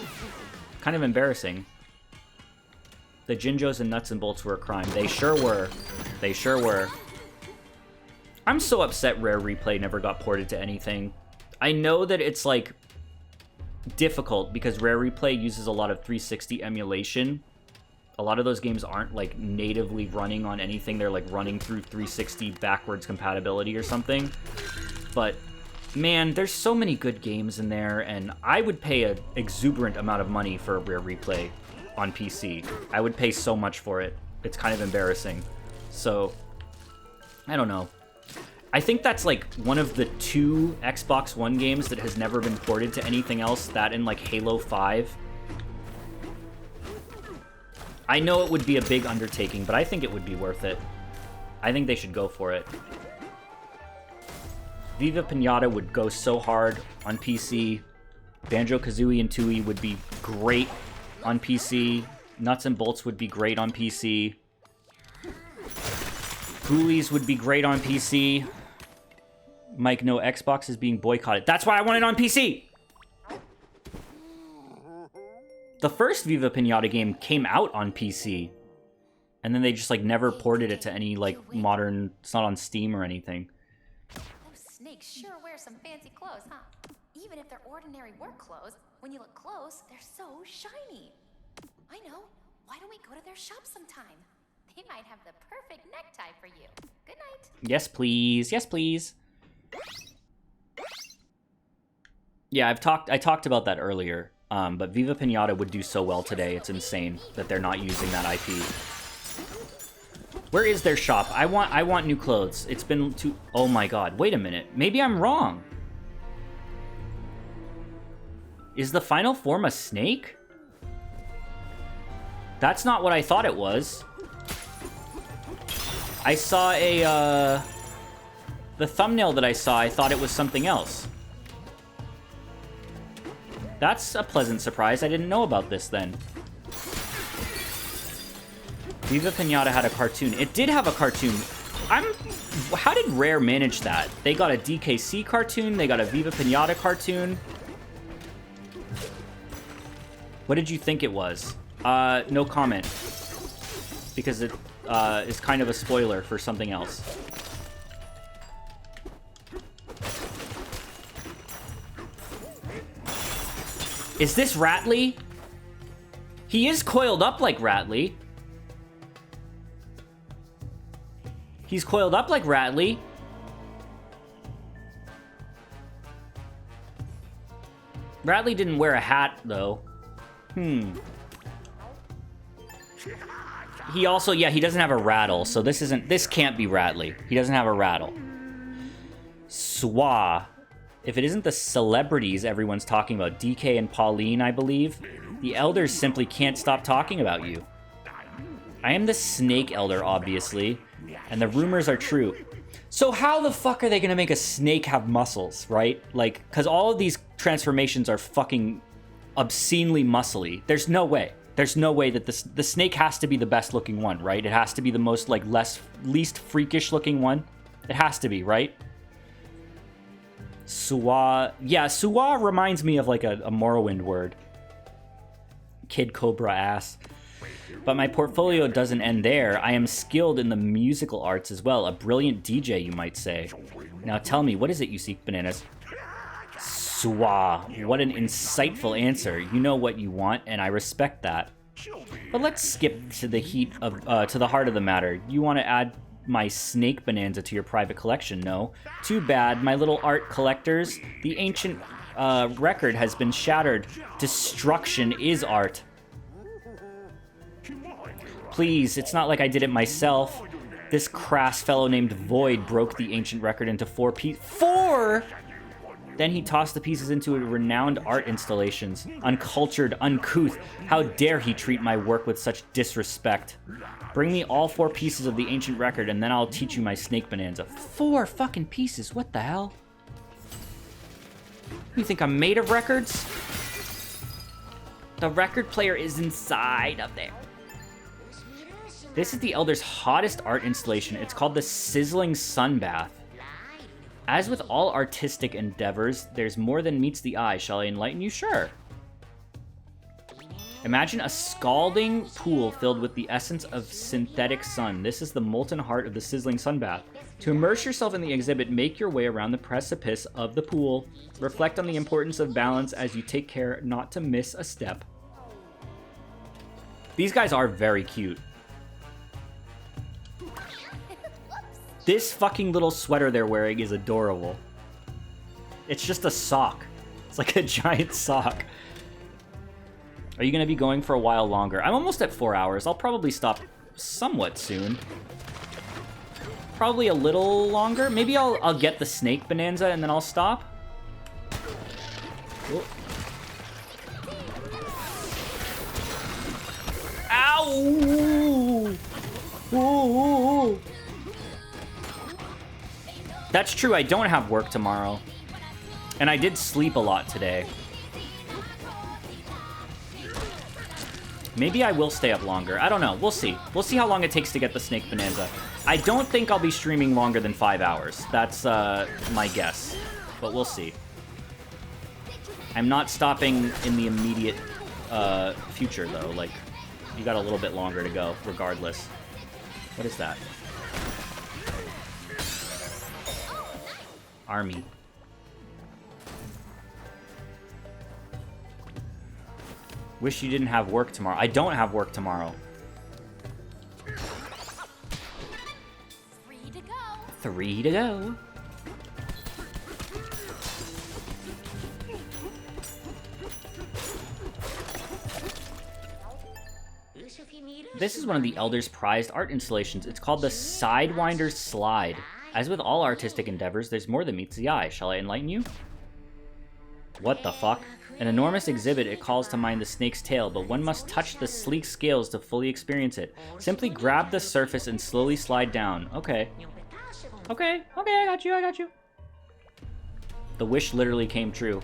Kind of embarrassing. The Jinjos and Nuts and Bolts were a crime. They sure were. They sure were. I'm so upset Rare Replay never got ported to anything. I know that it's, like, difficult because Rare Replay uses a lot of 360 emulation. A lot of those games aren't, like, natively running on anything. They're, like, running through 360 backwards compatibility or something. But, man, there's so many good games in there, and I would pay an exuberant amount of money for a Rare Replay on PC. I would pay so much for it. It's kind of embarrassing. So, I don't know. I think that's, like, one of the 2 Xbox One games that has never been ported to anything else, that and, like, Halo 5. I know it would be a big undertaking, but I think it would be worth it. I think they should go for it. Viva Pinata would go so hard on PC. Banjo-Kazooie and Tooie would be great on PC. Nuts and Bolts would be great on PC. Ghoulies would be great on PC. Mike, no, Xbox is being boycotted. That's why I want it on PC! The first Viva Pinata game came out on PC. And then they just, like, never ported it to any, like, modern... It's not on Steam or anything. Those snakes sure wear some fancy clothes, huh? Even if they're ordinary work clothes, when you look close, they're so shiny. I know. Why don't we go to their shop sometime? They might have the perfect necktie for you. Good night. Yes, please. Yes, please. Yeah, I talked about that earlier. But Viva Pinata would do so well today. It's insane that they're not using that IP. Where is their shop? I want new clothes. It's been too... Oh my god. Wait a minute. Maybe I'm wrong. Is the final form a snake? That's not what I thought it was. I saw a, the thumbnail that I saw, I thought it was something else. That's a pleasant surprise. I didn't know about this then. Viva Pinata had a cartoon. It did have a cartoon. How did Rare manage that? They got a DKC cartoon, they got a Viva Pinata cartoon. What did you think it was? No comment. Because it is kind of a spoiler for something else. Is this Ratley? He is coiled up like Ratley. He's coiled up like Ratley. Ratley didn't wear a hat, though. He also, yeah, he doesn't have a rattle, so this can't be Ratley. He doesn't have a rattle. Swa. If it isn't the celebrities everyone's talking about, DK and Pauline, I believe, the elders simply can't stop talking about you. I am the snake elder, obviously, and the rumors are true. So how the fuck are they gonna make a snake have muscles, right? Like, because all of these transformations are fucking obscenely muscly. There's no way. There's no way that the snake has to be the best looking one, right? It has to be the most, like, least freakish looking one. It has to be, right? Suwa. Yeah, Suwa reminds me of, like, a Morrowind word. Kid Cobra ass. But my portfolio doesn't end there. I am skilled in the musical arts as well. A brilliant DJ, you might say. Now tell me, what is it you seek, Bananas? Suwa. What an insightful answer. You know what you want, and I respect that. But let's skip to the to the heart of the matter. You want to add my snake Bananza to your private collection, no? Too bad, my little art collectors. The ancient record has been shattered. Destruction is art. Please, it's not like I did it myself. This crass fellow named Void broke the ancient record into 4 pieces. 4?! Then he tossed the pieces into renowned art installations. Uncultured, uncouth. How dare he treat my work with such disrespect. Bring me all 4 pieces of the ancient record, and then I'll teach you my snake Bananza. 4 fucking pieces? What the hell? You think I'm made of records? The record player is inside of there. This is the Elder's hottest art installation. It's called the Sizzling Sun Bath. As with all artistic endeavors, there's more than meets the eye. Shall I enlighten you? Sure. Imagine a scalding pool filled with the essence of synthetic sun. This is the molten heart of the sizzling sun bath. To immerse yourself in the exhibit, make your way around the precipice of the pool. Reflect on the importance of balance as you take care not to miss a step. These guys are very cute. This fucking little sweater they're wearing is adorable. It's just a sock. It's like a giant sock. Are you gonna be going for a while longer? I'm almost at 4 hours. I'll probably stop somewhat soon. Probably a little longer. Maybe I'll get the snake Bananza and then I'll stop. Whoa. Ow! Ooh. That's true, I don't have work tomorrow. And I did sleep a lot today. Maybe I will stay up longer. I don't know. We'll see. We'll see how long it takes to get the snake Bananza. I don't think I'll be streaming longer than 5 hours. That's my guess. But we'll see. I'm not stopping in the immediate future, though. Like, you got a little bit longer to go, regardless. What is that? Army. Wish you didn't have work tomorrow. I don't have work tomorrow. 3 to go. 3 to go. This is one of the Elder's prized art installations. It's called the Sidewinder Slide. As with all artistic endeavors, there's more than meets the eye. Shall I enlighten you? What the fuck? An enormous exhibit, it calls to mind the snake's tail, but one must touch the sleek scales to fully experience it. Simply grab the surface and slowly slide down. Okay. Okay, I got you. The wish literally came true.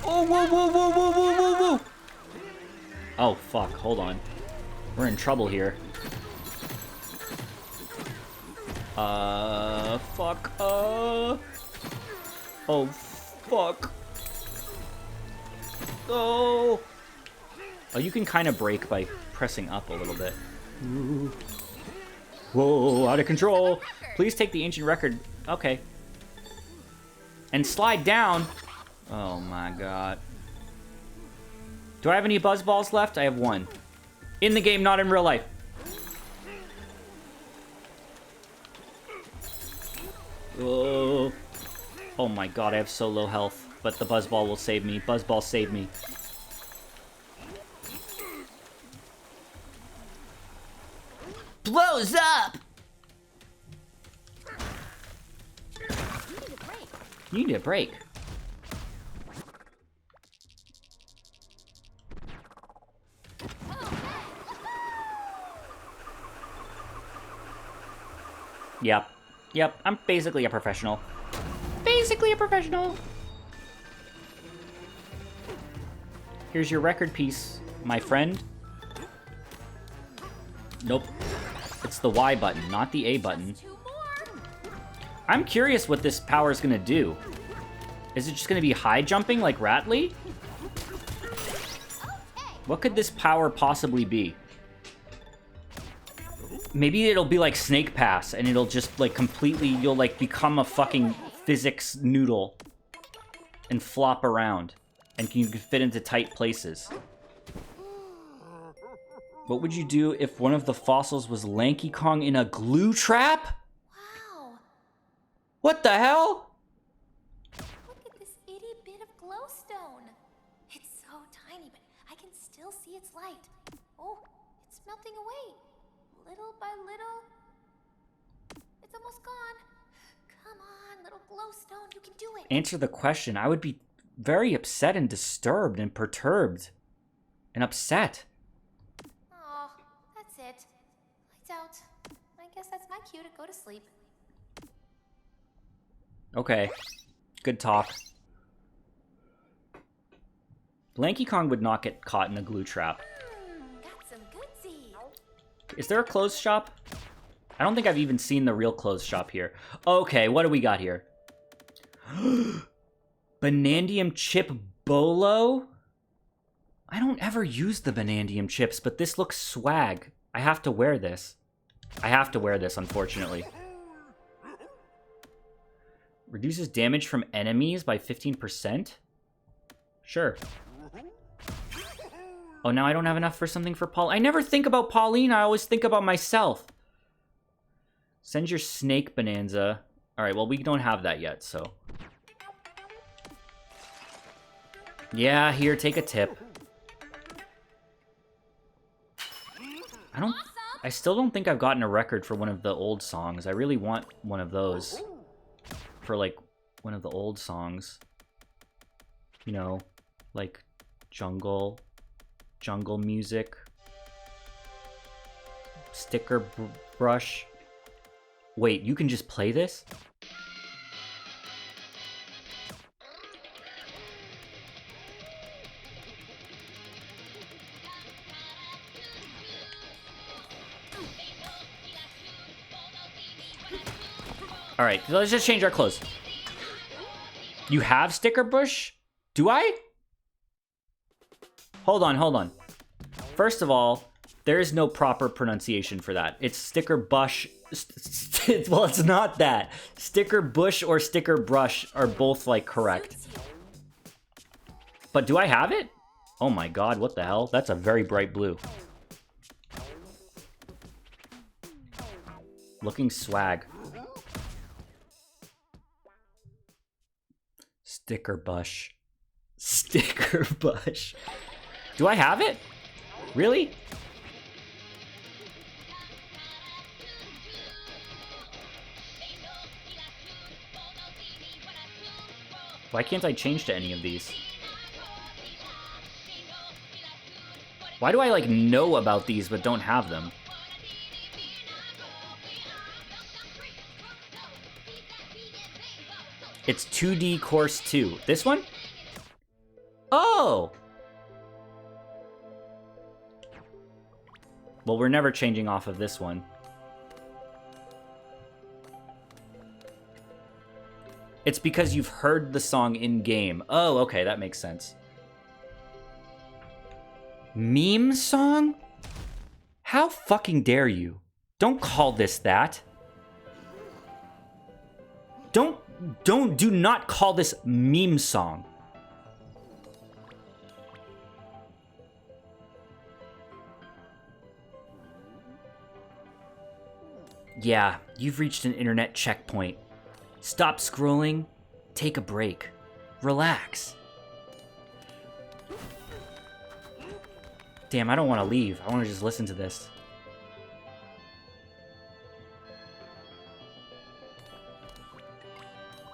Oh, whoa. Oh, fuck, hold on. We're in trouble here. Fuck, oh, fuck. Oh, you can kind of brake by pressing up a little bit. Ooh. Whoa, out of control. Please take the ancient record. Okay. and slide down. Oh my god. Do I have any buzz balls left? I have one. In the game, not in real life. Oh. Oh my god, I have so low health. But the buzz ball will save me. Buzz ball save me. Blows up! You need a break. Yep. Yep, I'm basically a professional. Basically a professional. Here's your record piece, my friend. Nope. It's the Y button, not the A button. I'm curious what this power is gonna do. Is it just gonna be high jumping like Ratley? What could this power possibly be? Maybe it'll be like Snake Pass, and it'll just like completely, you'll like become a fucking physics noodle and flop around, and you can fit into tight places. What would you do if one of the fossils was Lanky Kong in a glue trap? Wow. What the hell? Look at this itty bit of glowstone. It's so tiny, but I can still see its light. Oh, it's melting away. Little by little. It's almost gone. Come on, little glowstone, you can do it. Answer the question. I would be very upset and disturbed and perturbed and upset. Oh, that's it. Lights out. I guess that's my cue to go to sleep. Okay. Good talk. Lanky Kong would not get caught in a glue trap. Got some goodsies. Is there a clothes shop? I don't think I've even seen the real clothes shop here. Okay, what do we got here? Banandium chip bolo? I don't ever use the Banandium chips, but this looks swag. I have to wear this. I have to wear this, unfortunately. Reduces damage from enemies by 15%? Sure. Oh, now I don't have enough for something for Paul. I never think about Pauline, I always think about myself. Send your snake, Bananza. Alright, well, we don't have that yet, so. Yeah, here, take a tip. I still don't think I've gotten a record for one of the old songs. I really want one of those. For, like, one of the old songs. You know, like jungle music. Sticker brush. Wait, you can just play this? Alright, so let's just change our clothes. You have sticker bush? Do I? Hold on. First of all, there is no proper pronunciation for that. It's sticker bush. Well, it's not that. Sticker bush or sticker brush are both, like, correct. But do I have it? Oh my god, what the hell? That's a very bright blue. Looking swag. Sticker bush. Sticker bush. Do I have it? Really? Why can't I change to any of these? Why do I, like, know about these but don't have them? It's 2D Course 2. This one? Oh! Well, we're never changing off of this one. It's because you've heard the song in-game. Oh, okay, that makes sense. Meme song? How fucking dare you? Don't call this that. Don't Do not call this meme song. Yeah, you've reached an internet checkpoint. Stop scrolling, take a break, relax. Damn, I don't want to leave. I want to just listen to this.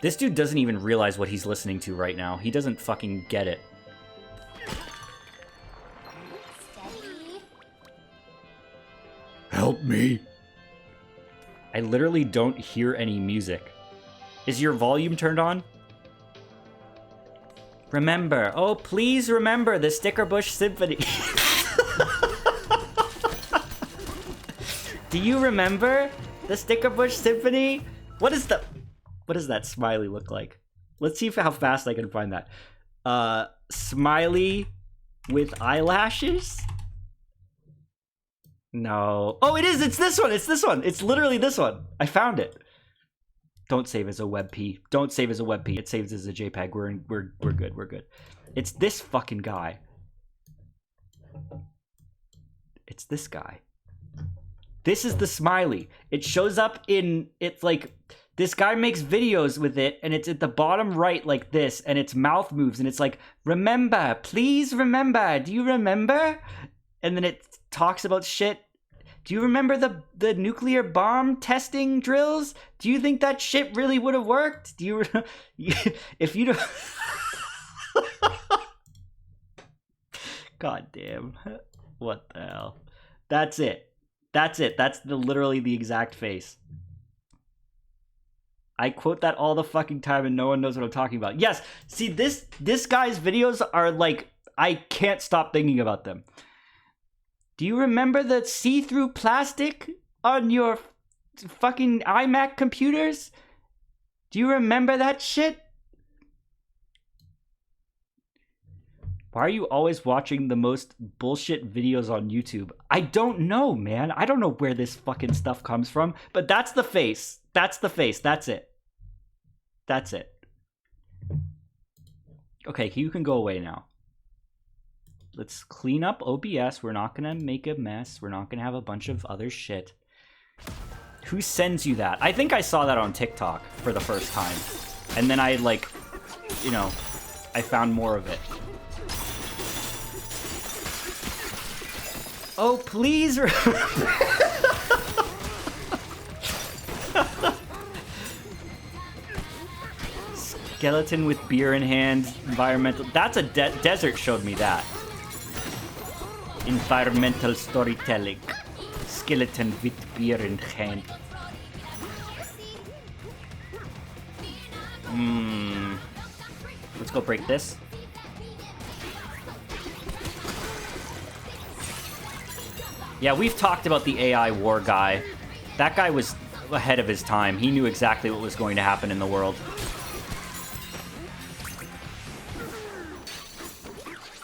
This dude doesn't even realize what he's listening to right now. He doesn't fucking get it. Steady. Help me. I literally don't hear any music. Is your volume turned on? Remember. Oh, please remember the Stickerbush Symphony. Do you remember the Stickerbush Symphony? What does that smiley look like? Let's see how fast I can find that. Smiley with eyelashes? No. Oh, it is. It's this one. It's this one. It's literally this one. I found it. Don't save as a WebP. Don't save as a WebP. It saves as a JPEG. We're good. We're good. It's this fucking guy. It's this guy. This is the smiley. It shows up in, it's like, this guy makes videos with it, and it's at the bottom right like this, and its mouth moves, and it's like, remember, please remember, do you remember? And then it talks about shit. Do you remember the nuclear bomb testing drills? Do you think that shit really would have worked? Do you, if you don't... God damn. What the hell? That's it. That's it. That's literally the exact face. I quote that all the fucking time and no one knows what I'm talking about. Yes, see, this guy's videos are like, I can't stop thinking about them. Do you remember the see-through plastic on your fucking iMac computers? Do you remember that shit? Why are you always watching the most bullshit videos on YouTube? I don't know, man. I don't know where this fucking stuff comes from, but that's the face. That's the face. That's it. That's it. Okay, you can go away now. Let's clean up OBS. We're not gonna make a mess. We're not gonna have a bunch of other shit. Who sends you that? I think I saw that on TikTok for the first time. And then I, like, you know, I found more of it. Oh, please. Skeleton with beer in hand. Environmental. That's a desert showed me that. Environmental storytelling. Skeleton with beer in hand. Let's go break this. Yeah, we've talked about the AI war guy. That guy was ahead of his time. He knew exactly what was going to happen in the world.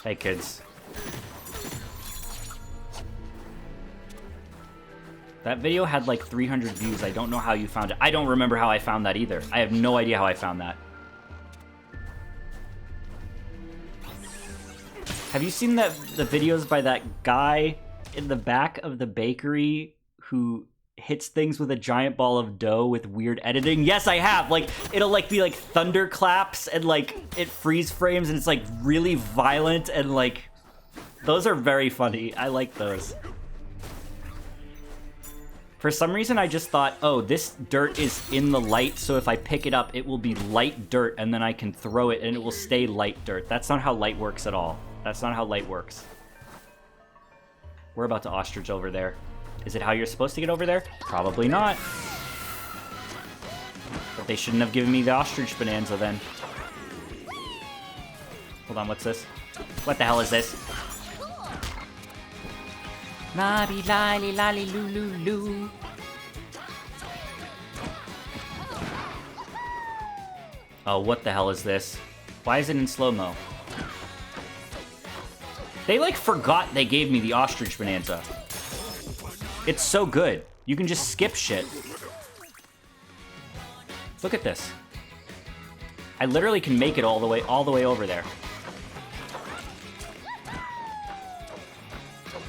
Hey, kids. That video had like 300 views. I don't know how you found it. I don't remember how I found that either. I have no idea how I found that. Have you seen the videos by that guy in the back of the bakery who hits things with a giant ball of dough with weird editing? Yes, I have. Like, it'll like be like thunderclaps and like it freeze frames and it's like really violent and like those are very funny. I like those. For some reason, I just thought, oh, this dirt is in the light, so if I pick it up, it will be light dirt, and then I can throw it, and it will stay light dirt. That's not how light works at all. That's not how light works. We're about to ostrich over there. Is it how you're supposed to get over there? Probably not. But they shouldn't have given me the ostrich bonanza then. Hold on, what's this? What the hell is this? Lolly, lolly, lolly, loo, loo, loo. Oh, what the hell is this? Why is it in slow-mo? They, like, forgot they gave me the ostrich bonanza. It's so good. You can just skip shit. Look at this. I literally can make it all the way over there.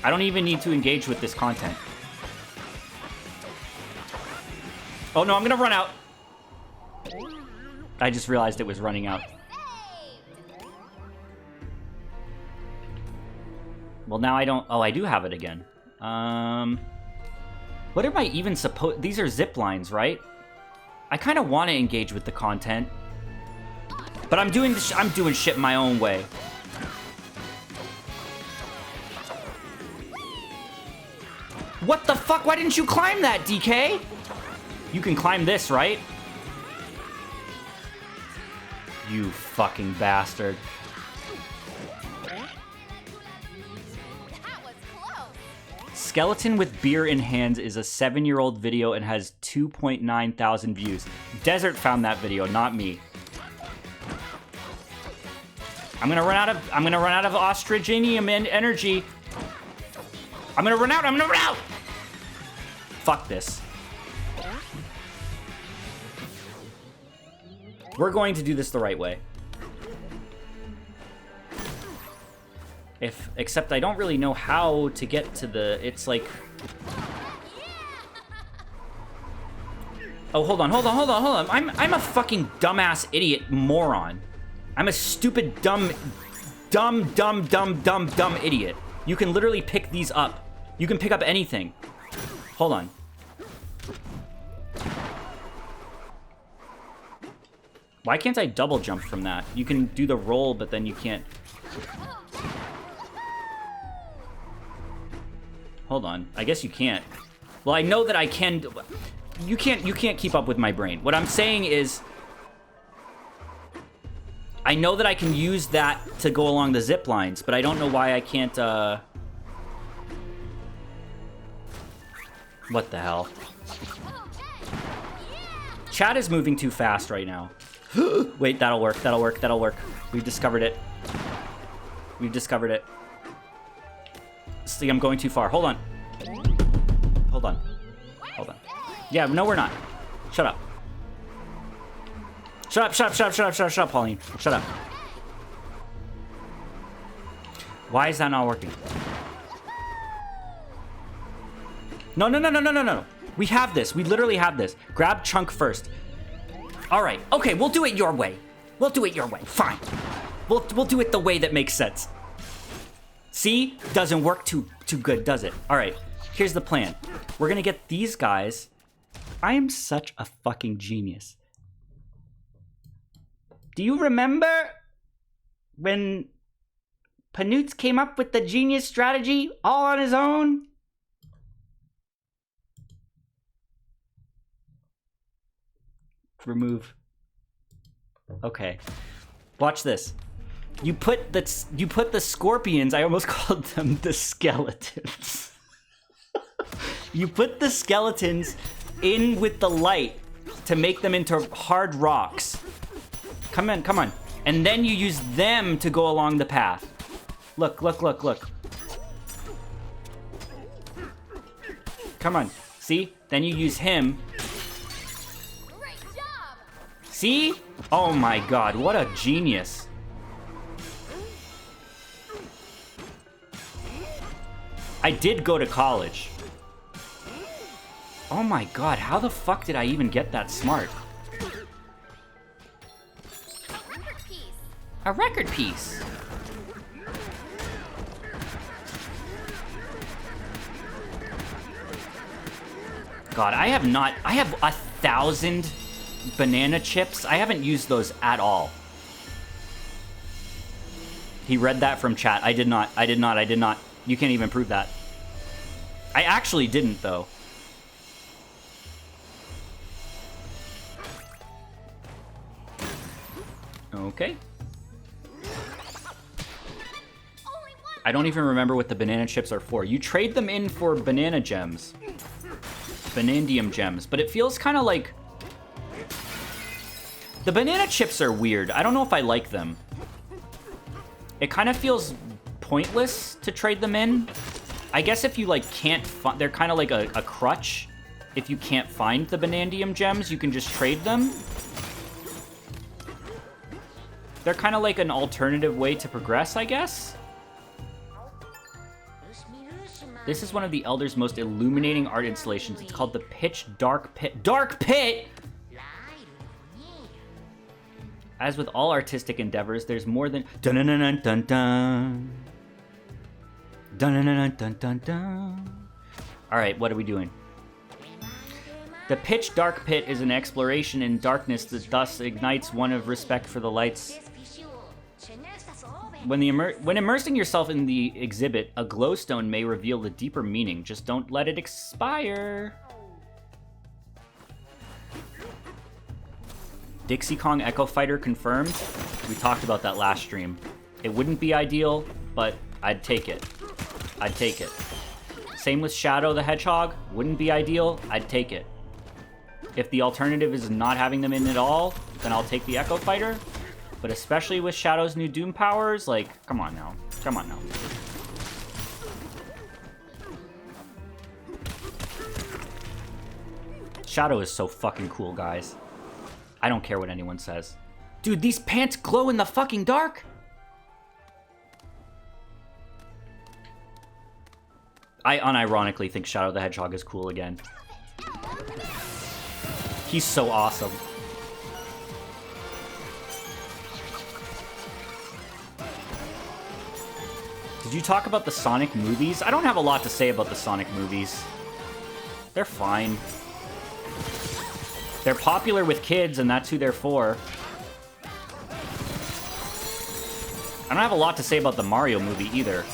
I don't even need to engage with this content. Oh no, I'm gonna run out. I just realized it was running out. Well, now I don't... Oh, I do have it again. What am I even supposed... These are zip lines, right? I kind of want to engage with the content. But I'm doing I'm doing shit my own way. What the fuck? Why didn't you climb that, DK? You can climb this, right? You fucking bastard. Skeleton with beer in hands is a 7-year-old video and has 2.9 thousand views. Desert found that video, not me. I'm gonna run out of ostriginium and energy. I'm gonna run out! Fuck this. We're going to do this the right way. Except I don't really know how to get to the... It's like... Oh, hold on. I'm a fucking dumbass idiot moron. I'm a stupid dumb idiot. You can literally pick these up. You can pick up anything. Hold on. Why can't I double jump from that? You can do the roll, but then you can't... Hold on. I guess you can't. Well, I know that I can... You can't keep up with my brain. What I'm saying is... I know that I can use that to go along the zip lines, but I don't know why I can't, What the hell? Chat is moving too fast right now. Wait, that'll work. We've discovered it. See, I'm going too far. Hold on. Yeah, no, we're not. Shut up. Shut up, Pauline. Shut up. Why is that not working? No. We have this. We literally have this. Grab chunk first. All right. Okay, we'll do it your way. Fine. We'll do it the way that makes sense. See? Doesn't work too good, does it? All right. Here's the plan. We're going to get these guys. I am such a fucking genius. Do you remember when Panoots came up with the genius strategy all on his own? Remove. Okay. Watch this. You put the scorpions, I almost called them the skeletons. You put the skeletons in with the light to make them into hard rocks. Come on. And then you use them to go along the path. Look. Come on. See? Then you use him. Great job. See? Oh my god, what a genius. I did go to college. Oh my god, how the fuck did I even get that smart? A record piece. God, I have 1,000 banana chips. I haven't used those at all. He read that from chat. I did not. You can't even prove that. I actually didn't, though. Okay. I don't even remember what the banana chips are for. You trade them in for banana gems. Banandium gems. But it feels kind of like... The banana chips are weird. I don't know if I like them. It kind of feels pointless to trade them in. I guess if you, like, can't find... They're kind of like a crutch. If you can't find the Banandium gems, you can just trade them. They're kind of like an alternative way to progress, I guess? This is one of the Elder's most illuminating art installations. It's called the Pitch Dark Pit. Dark Pit?! As with all artistic endeavors, there's more than... Dun-dun-dun-dun-dun. Dun-dun-dun-dun-dun-dun. Alright, what are we doing? The Pitch Dark Pit is an exploration in darkness that thus ignites one of respect for the lights. When immersing yourself in the exhibit, a glowstone may reveal the deeper meaning. Just don't let it expire. Dixie Kong Echo Fighter confirmed. We talked about that last stream. It wouldn't be ideal, but I'd take it. I'd take it. Same with Shadow the Hedgehog. Wouldn't be ideal. I'd take it. If the alternative is not having them in at all, then I'll take the Echo Fighter. But especially with Shadow's new Doom powers, like, come on now. Come on now. Shadow is so fucking cool, guys. I don't care what anyone says. Dude, these pants glow in the fucking dark? I unironically think Shadow the Hedgehog is cool again. He's so awesome. Did you talk about the Sonic movies? I don't have a lot to say about the Sonic movies. They're fine. They're popular with kids, and that's who they're for. I don't have a lot to say about the Mario movie either.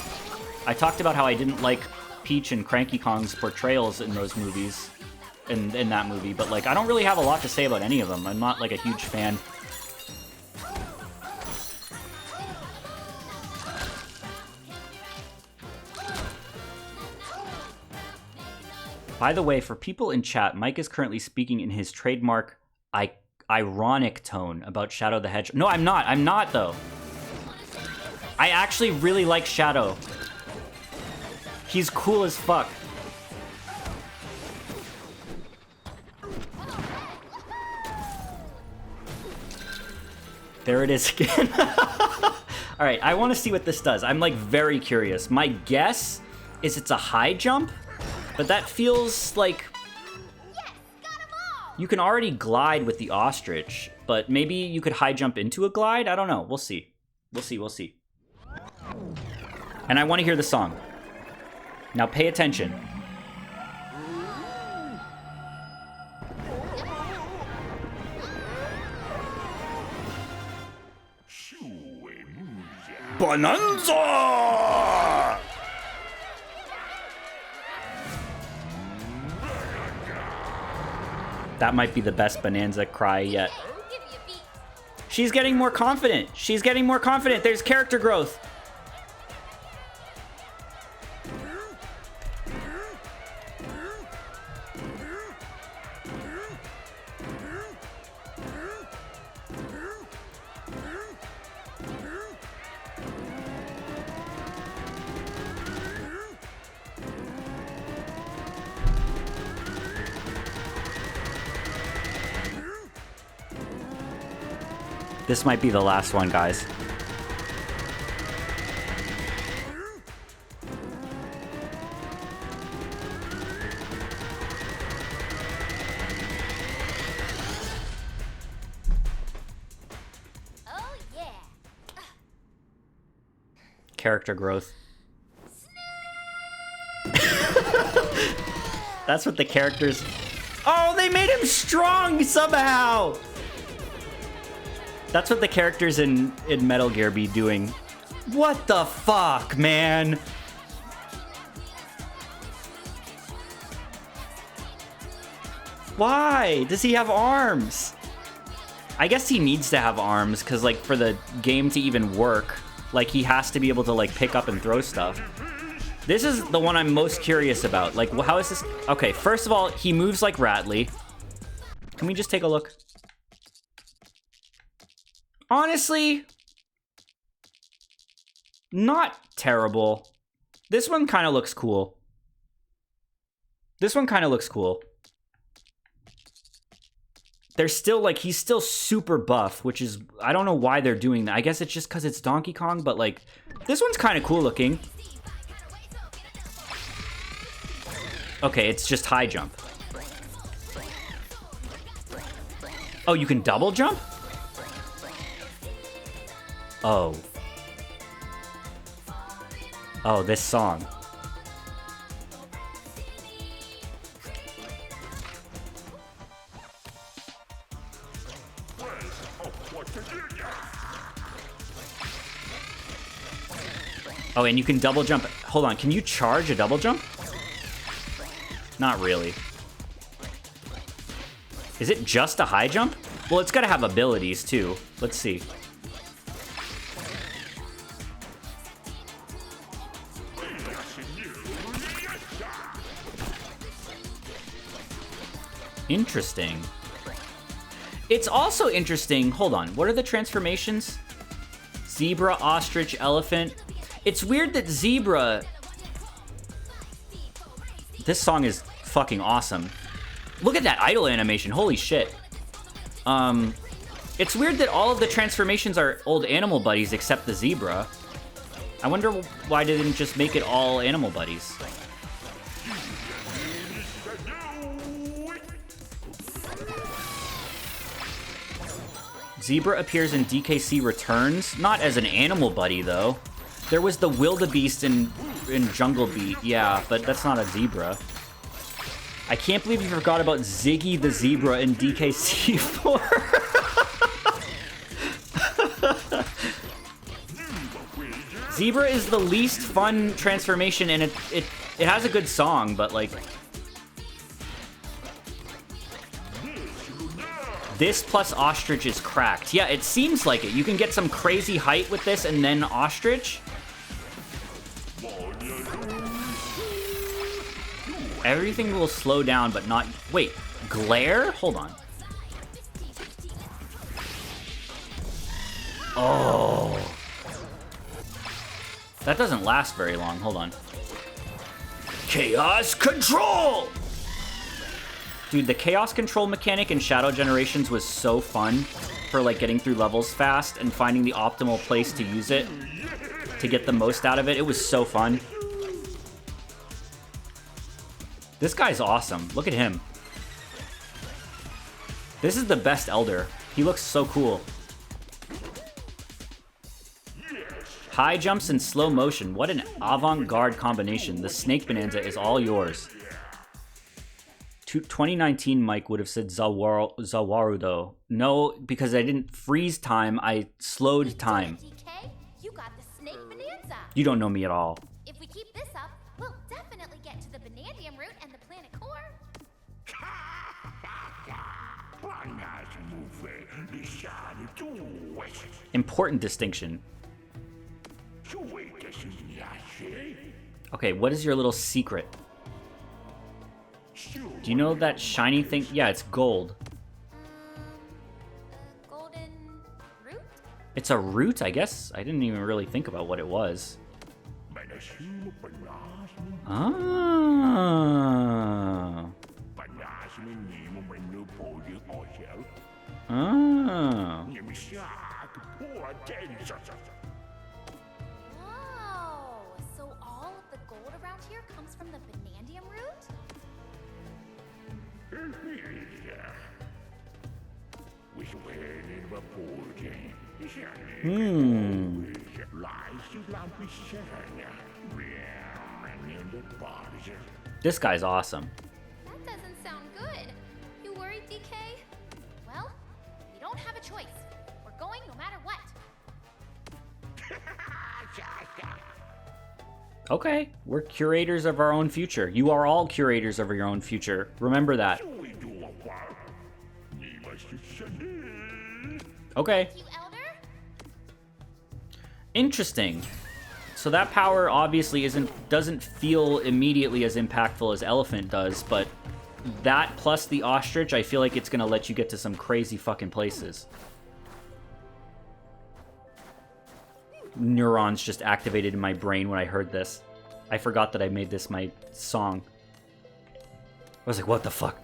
I talked about how I didn't like Peach and Cranky Kong's portrayals in those movies, in that movie, but like I don't really have a lot to say about any of them. I'm not like a huge fan. By the way, for people in chat, Mike is currently speaking in his trademark ironic tone about Shadow the Hedgehog. No, I'm not. I'm not, though. I actually really like Shadow. He's cool as fuck. There it is again. All right, I want to see what this does. I'm like very curious. My guess is it's a high jump. But that feels like... Yes, got 'em all! You can already glide with the ostrich, but maybe you could high jump into a glide? I don't know. We'll see. We'll see, we'll see. And I want to hear the song. Now pay attention. Bananza! That might be the best Bananza cry yet. She's getting more confident. She's getting more confident. There's character growth. This might be the last one, guys. Oh, yeah. Character growth. That's what the characters... Oh, they made him strong somehow! That's what the characters in Metal Gear be doing. What the fuck, man? Why? Does he have arms? I guess he needs to have arms, because, like, for the game to even work, like, he has to be able to, like, pick up and throw stuff. This is the one I'm most curious about. Like, how is this? Okay, first of all, he moves like Rattly. Can we just take a look? Honestly, not terrible. This one kind of looks cool. This one kind of looks cool. they're still, like, he's still super buff, which is, I don't know why they're doing that. I guess it's just because it's Donkey Kong, but, like, this one's kind of cool looking. Okay, it's just high jump. Oh, you can double jump? Oh. Oh, this song. Oh, and you can double jump. Hold on, can you charge a double jump? Not really. Is it just a high jump? Well, it's gotta have abilities too. Let's see. Interesting. It's also interesting. Hold on. What are the transformations? Zebra, ostrich, elephant. It's weird that zebra... This song is fucking awesome. Look at that idle animation. Holy shit. It's weird that all of the transformations are old animal buddies except the zebra. I wonder why they didn't just make it all animal buddies. Zebra appears in DKC Returns. Not as an animal buddy, though. There was the wildebeest in Jungle Beat. Yeah, but that's not a zebra. I can't believe you forgot about Ziggy the Zebra in DKC 4. Zebra is the least fun transformation, and it has a good song, but, like... This plus ostrich is cracked. Yeah, it seems like it. You can get some crazy height with this and then ostrich. Everything will slow down, but not... Wait, glare? Hold on. Oh. That doesn't last very long. Hold on. Chaos Control! Dude, the Chaos Control mechanic in Shadow Generations was so fun for, like, getting through levels fast and finding the optimal place to use it to get the most out of it. It was so fun. This guy's awesome. Look at him. This is the best Elder. He looks so cool. High jumps and slow motion. What an avant-garde combination. The Snake Bananza is all yours. 2019 Mike would have said Zawaru though. No, because I didn't freeze time, I slowed time. DK, you got the Snake Bananza. You don't know me at all. If we keep this up, we'll definitely get to the Banandium root and the planet core. Important distinction. Okay, what is your little secret? Do you know that shiny thing? Yeah, it's gold. Golden root? It's a root, I guess? I didn't even really think about what it was. Ah. Ah. Whoa! So all of the gold around here comes from the Banandium root? This guy's awesome. That doesn't sound good. You worried, DK? Well, we don't have a choice. We're going no matter what. Okay, we're curators of our own future. You are all curators of your own future. Remember that. Okay. Thank you, Elder. Interesting. So that power obviously doesn't feel immediately as impactful as Elephant does, but that plus the ostrich, I feel like it's gonna let you get to some crazy fucking places. Neurons just activated in my brain when I heard this. I forgot that I made this my song. I was like, what the fuck?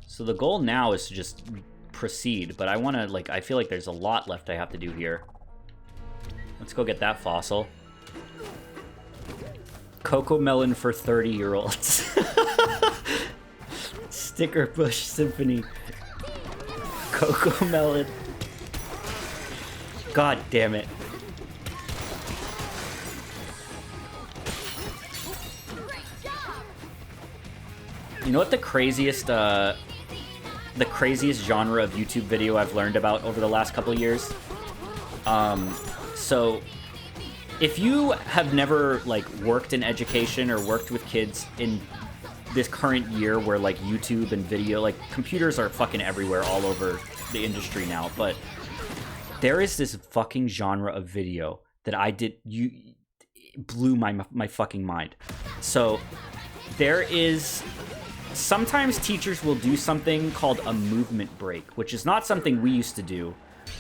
So the goal now is to just proceed, but I want to, like, I feel like there's a lot left I have to do here. Let's go get that fossil. Cocoa melon for 30-year-olds. Sticker bush symphony. Cocoa melon. God damn it. You know what the craziest genre of YouTube video I've learned about over the last couple of years? So if you have never like worked in education or worked with kids in this current year where like YouTube and video, like computers are fucking everywhere all over the industry now, but there is this fucking genre of video that blew my fucking mind. So there is, sometimes teachers will do something called a movement break, which is not something we used to do,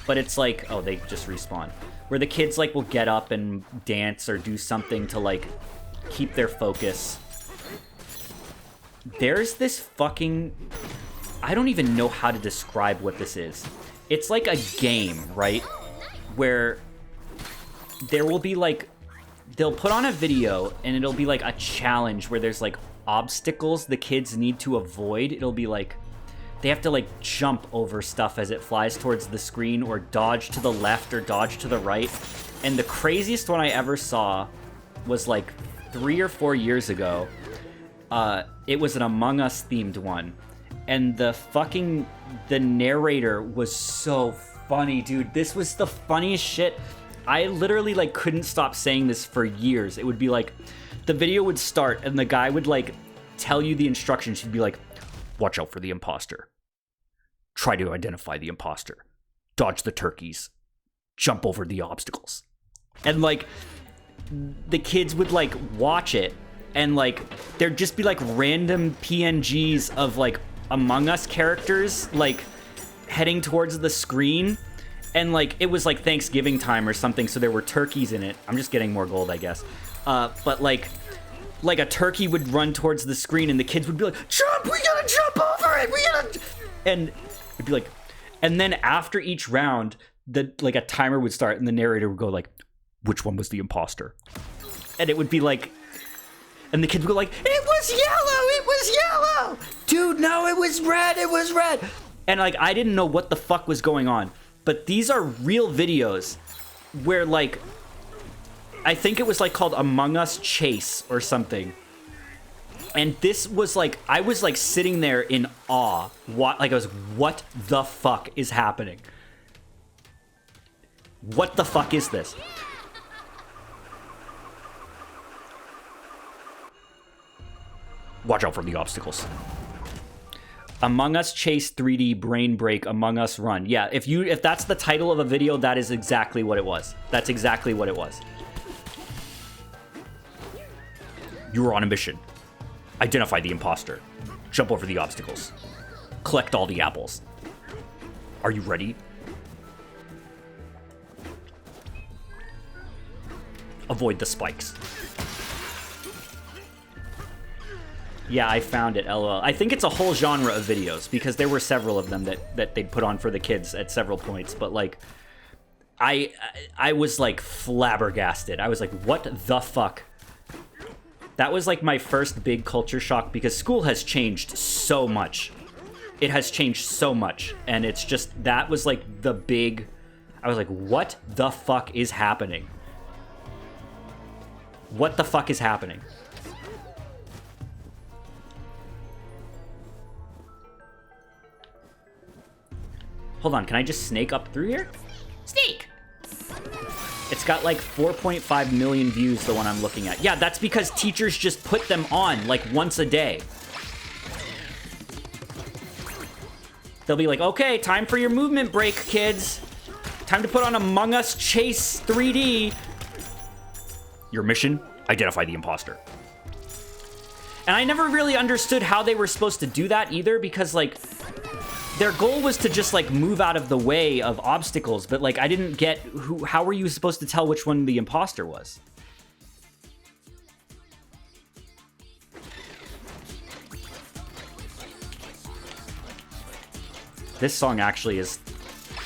but it's like, oh, they just respawn, where the kids like will get up and dance or do something to like keep their focus. There's this fucking, I don't even know how to describe what this is. It's like a game, right? Where there will be like, they'll put on a video and it'll be like a challenge where there's like obstacles the kids need to avoid. It'll be like, they have to like jump over stuff as it flies towards the screen or dodge to the left or dodge to the right. And the craziest one I ever saw was like 3 or 4 years ago. It was an Among Us themed one. And the narrator was so funny, dude. This was the funniest shit. I literally like couldn't stop saying this for years. It would be like, the video would start and the guy would like tell you the instructions. He'd be like, watch out for the imposter. Try to identify the imposter. Dodge the turkeys. Jump over the obstacles. And like, the kids would like watch it and like, there'd just be like random PNGs of like Among Us characters like heading towards the screen. And like, it was like Thanksgiving time or something, so there were turkeys in it. I'm just getting more gold, I guess. But like a turkey would run towards the screen and the kids would be like, jump, we gotta jump over it, we gotta, and it'd be like, and then after each round, like a timer would start and the narrator would go like, which one was the imposter? And it would be like, and the kids would go like, it was yellow, dude, no, it was red. And like, I didn't know what the fuck was going on, but these are real videos where like, I think it was like called Among Us Chase or something. And this was like, I was like sitting there in awe. Like I was, what the fuck is happening? What the fuck is this? Watch out for the obstacles. Among Us Chase 3D Brain Break Among Us Run. Yeah, if that's the title of a video, that is exactly what it was. That's exactly what it was. You are on a mission. Identify the imposter. Jump over the obstacles. Collect all the apples. Are you ready? Avoid the spikes. Yeah, I found it, LOL. I think it's a whole genre of videos because there were several of them that they'd put on for the kids at several points. But like, I was like flabbergasted. I was like, what the fuck? That was like my first big culture shock because school has changed so much. It has changed so much. And it's just, that was like the big, I was like, what the fuck is happening? What the fuck is happening? Hold on, can I just snake up through here? Snake! It's got like 4.5 million views, the one I'm looking at. Yeah, that's because teachers just put them on like once a day. They'll be like, okay, time for your movement break, kids. Time to put on Among Us Chase 3D. Your mission? Identify the imposter. And I never really understood how they were supposed to do that either because like, their goal was to just like move out of the way of obstacles, but like I didn't get how were you supposed to tell which one the imposter was? This song actually is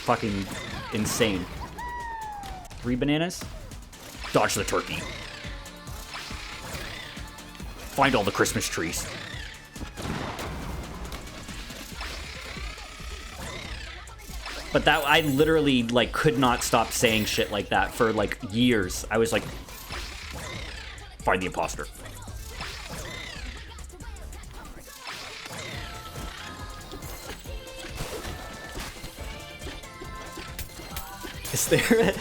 fucking insane. 3 bananas? Dodge the turkey. Find all the Christmas trees. But that, I literally, like, could not stop saying shit like that for, like, years. I was like, find the imposter. Is there a...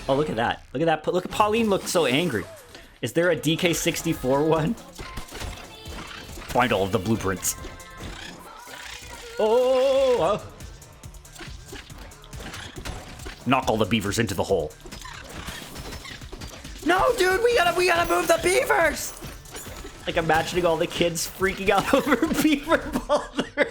Oh, look at that. Look at that. Look at Pauline look so angry. Is there a DK64 one? Find all of the blueprints. Oh! Knock all the beavers into the hole. No, dude, we gotta move the beavers! Like, imagining all the kids freaking out over beaver boulder.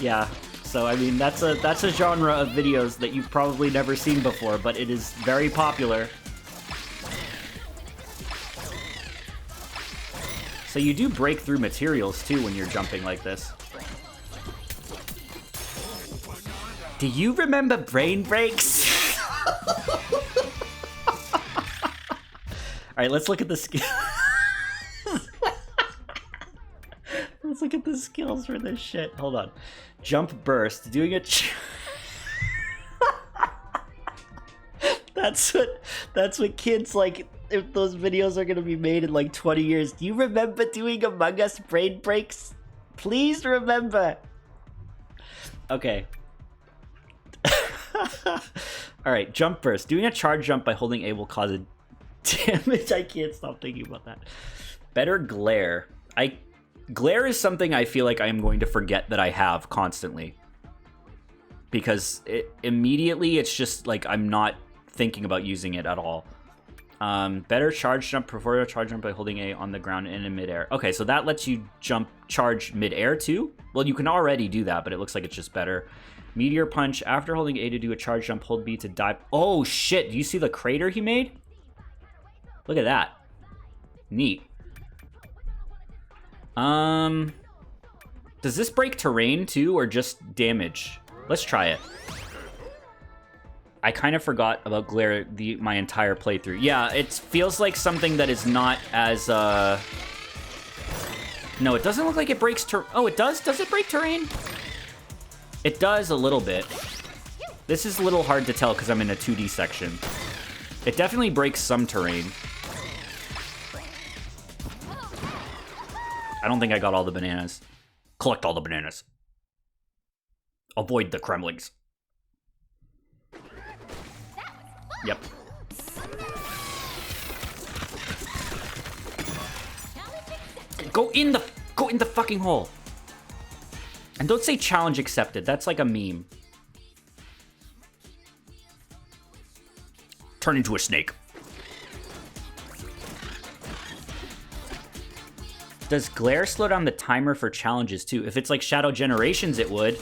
Yeah, so I mean that's a genre of videos that you've probably never seen before, but it is very popular. So you do break through materials too when you're jumping like this. Do you remember brain breaks? Alright, let's look at the skill. Let's look at the skills for this shit. Hold on. Jump burst. Doing a... That's what kids like... If those videos are gonna be made in like 20 years. Do you remember doing Among Us brain breaks? Please remember. Okay. Alright, jump burst. Doing a charge jump by holding A will cause a damage. I can't stop thinking about that. Better glare. Glare is something I feel like I am going to forget that I have constantly. Because immediately it's just like I'm not thinking about using it at all. Better charge jump, prefer a charge jump by holding A on the ground and in midair. Okay, so that lets you charge midair too? Well, you can already do that, but it looks like it's just better. Meteor punch, after holding A to do a charge jump, hold B to dive. Oh shit, do you see the crater he made? Look at that. Neat. Does this break terrain too, or just damage? Let's try it. I kind of forgot about glare my entire playthrough. Yeah, it feels like something that is not as, No, it doesn't look like it breaks Oh, it does? Does it break terrain? It does a little bit. This is a little hard to tell because I'm in a 2D section. It definitely breaks some terrain. I don't think I got all the bananas. Collect all the bananas. Avoid the Kremlings. Yep. Go in the fucking hole. And don't say challenge accepted. That's like a meme. Turn into a snake. Does glare slow down the timer for challenges too? If it's like Shadow Generations, it would.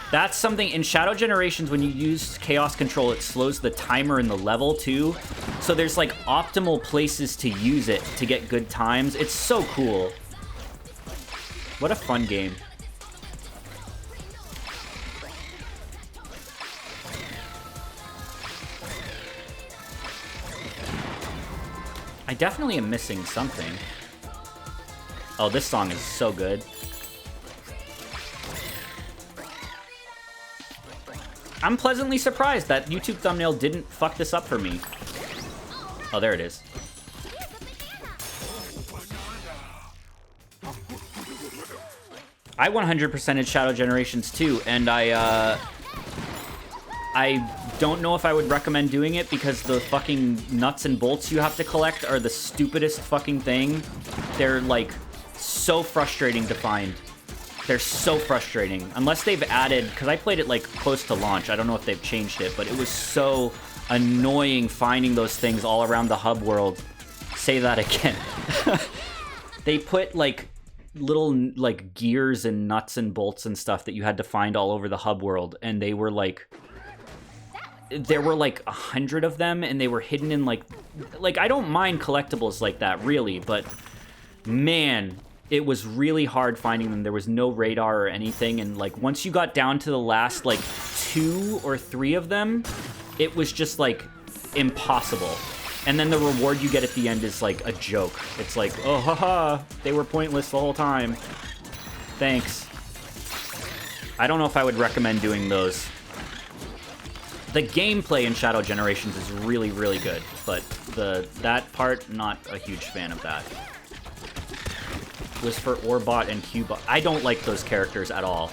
That's something in Shadow Generations, when you use Chaos Control, it slows the timer in the level too. So there's like optimal places to use it to get good times. It's so cool. What a fun game. I definitely am missing something. Oh, this song is so good. I'm pleasantly surprised that YouTube thumbnail didn't fuck this up for me. Oh, there it is. I 100%ed Shadow Generations too, and I don't know if I would recommend doing it because the fucking nuts and bolts you have to collect are the stupidest fucking thing. They're like so frustrating to find. They're so frustrating. Unless they've added, because I played it like close to launch. I don't know if they've changed it, but it was so annoying finding those things all around the hub world. Say that again. They put like little like gears and nuts and bolts and stuff that you had to find all over the hub world, and they were like, there were like 100 of them, and they were hidden in like I don't mind collectibles like that really, but man, it was really hard finding them. There was no radar or anything, and like once you got down to the last like 2 or 3 of them, it was just like impossible. And then the reward you get at the end is like a joke. It's like, oh haha, they were pointless the whole time. Thanks. I don't know if I would recommend doing those. The gameplay in Shadow Generations is really, really good, but that part, not a huge fan of that. Was for Orbot and Cubot. I don't like those characters at all.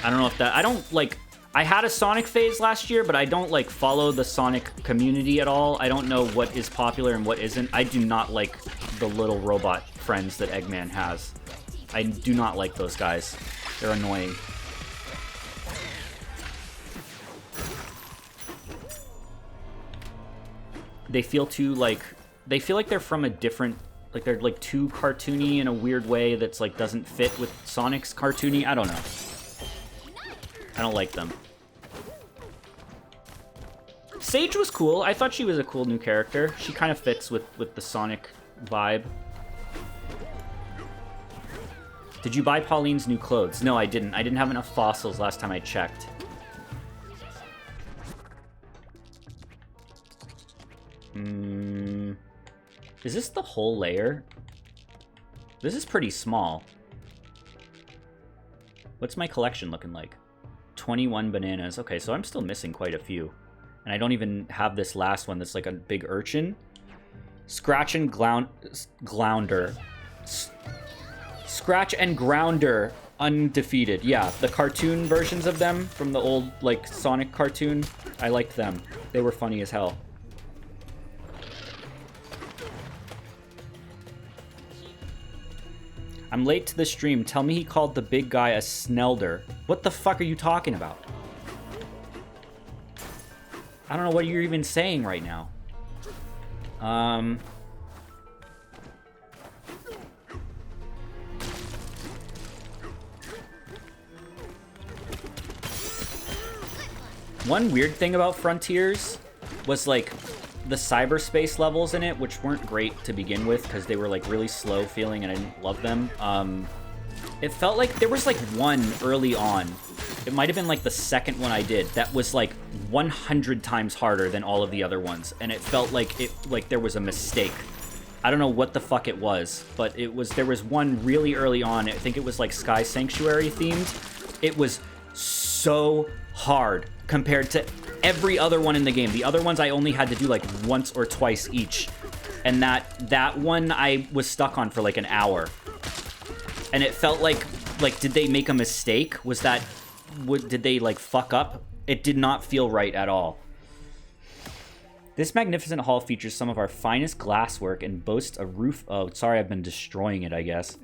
I don't know if that... I don't like... I had a Sonic phase last year, but I don't like follow the Sonic community at all. I don't know what is popular and what isn't. I do not like the little robot friends that Eggman has. I do not like those guys. They're annoying. They feel too like... They feel like they're from a different... Like they're like too cartoony in a weird way that's like doesn't fit with Sonic's cartoony. I don't know. I don't like them. Sage was cool. I thought she was a cool new character. She kind of fits with the Sonic vibe. Did you buy Pauline's new clothes? No, I didn't. I didn't have enough fossils last time I checked. Is this the whole layer? This is pretty small. What's my collection looking like? 21 bananas. Okay, so I'm still missing quite a few. And I don't even have this last one that's like a big urchin. Scratch and Glounder. Scratch and Grounder undefeated. Yeah, the cartoon versions of them from the old like Sonic cartoon. I liked them. They were funny as hell. I'm late to the stream. Tell me he called the big guy a Snelder. What the fuck are you talking about? I don't know what you're even saying right now. One weird thing about Frontiers was like the cyberspace levels in it, which weren't great to begin with because they were like really slow feeling and I didn't love them. It felt like there was like one early on. It might have been like the second one I did that was like 100 times harder than all of the other ones, and it felt like there was a mistake. I don't know what the fuck it was, but there was one really early on. I think it was like Sky Sanctuary themed. It was so hard compared to every other one in the game. The other ones I only had to do like once or twice each, and that one I was stuck on for like an hour. And it felt like did they make a mistake? Did they like fuck up? It did not feel right at all. This magnificent hall features some of our finest glasswork and boasts a roof. Oh, sorry, I've been destroying it, I guess.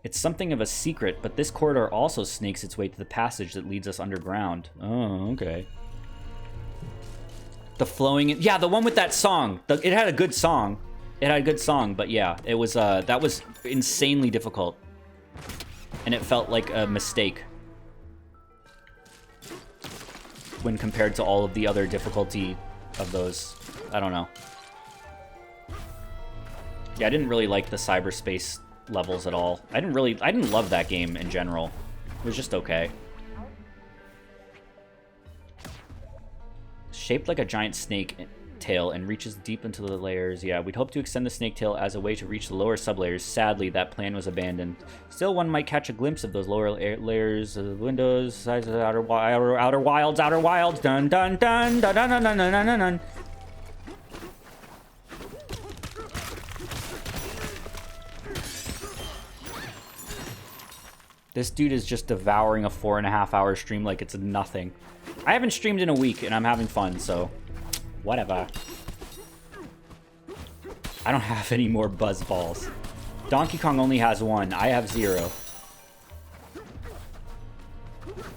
It's something of a secret, but this corridor also snakes its way to the passage that leads us underground. Oh, okay. The flowing... Yeah, the one with that song. It had a good song. It had a good song, but yeah, it was that was insanely difficult. And it felt like a mistake when compared to all of the other difficulty of those. I don't know. Yeah, I didn't really like the cyberspace levels at all. I didn't love that game in general. It was just okay. Shaped like a giant snake tail and reaches deep into the layers. Yeah, we'd hope to extend the snake tail as a way to reach the lower sublayers. Sadly, that plan was abandoned. Still, one might catch a glimpse of those lower layers, windows, size of outer wilds, dun dun dun dun dun dun dun dun dun dun. This dude is just devouring a 4.5-hour stream like it's nothing. I haven't streamed in a week and I'm having fun, so whatever. I don't have any more buzz balls. Donkey Kong only has one. I have 0.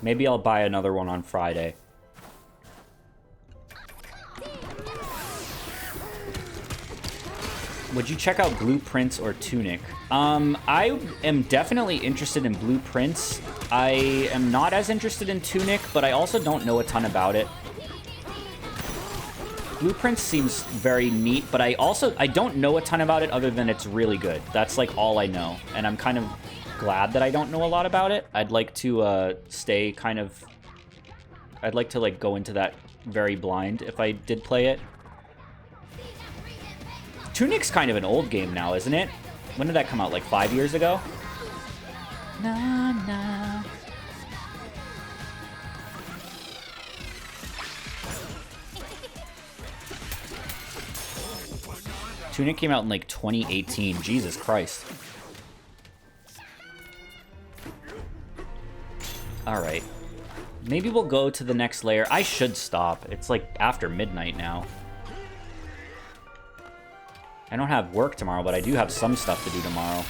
Maybe I'll buy another one on Friday. Would you check out Blueprints or Tunic? I am definitely interested in Blueprints. I am not as interested in Tunic, but I also don't know a ton about it. Blueprints seems very neat, but I don't know a ton about it other than it's really good. That's like all I know, and I'm kind of glad that I don't know a lot about it. I'd like to stay kind of... I'd like to like go into that very blind if I did play it. Tunic's kind of an old game now, isn't it? When did that come out? Like 5 years ago? Na, na. Tunic came out in like 2018. Jesus Christ. Alright. Maybe we'll go to the next layer. I should stop. It's like after midnight now. I don't have work tomorrow, but I do have some stuff to do tomorrow.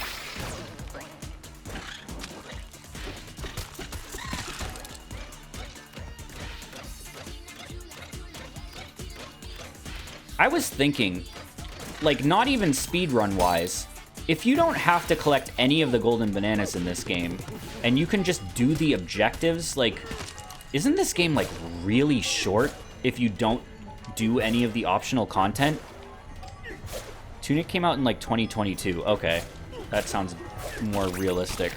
I was thinking, like, not even speedrun-wise, if you don't have to collect any of the golden bananas in this game, and you can just do the objectives, like, isn't this game, like, really short if you don't do any of the optional content? Tunic came out in, like, 2022. Okay. That sounds more realistic.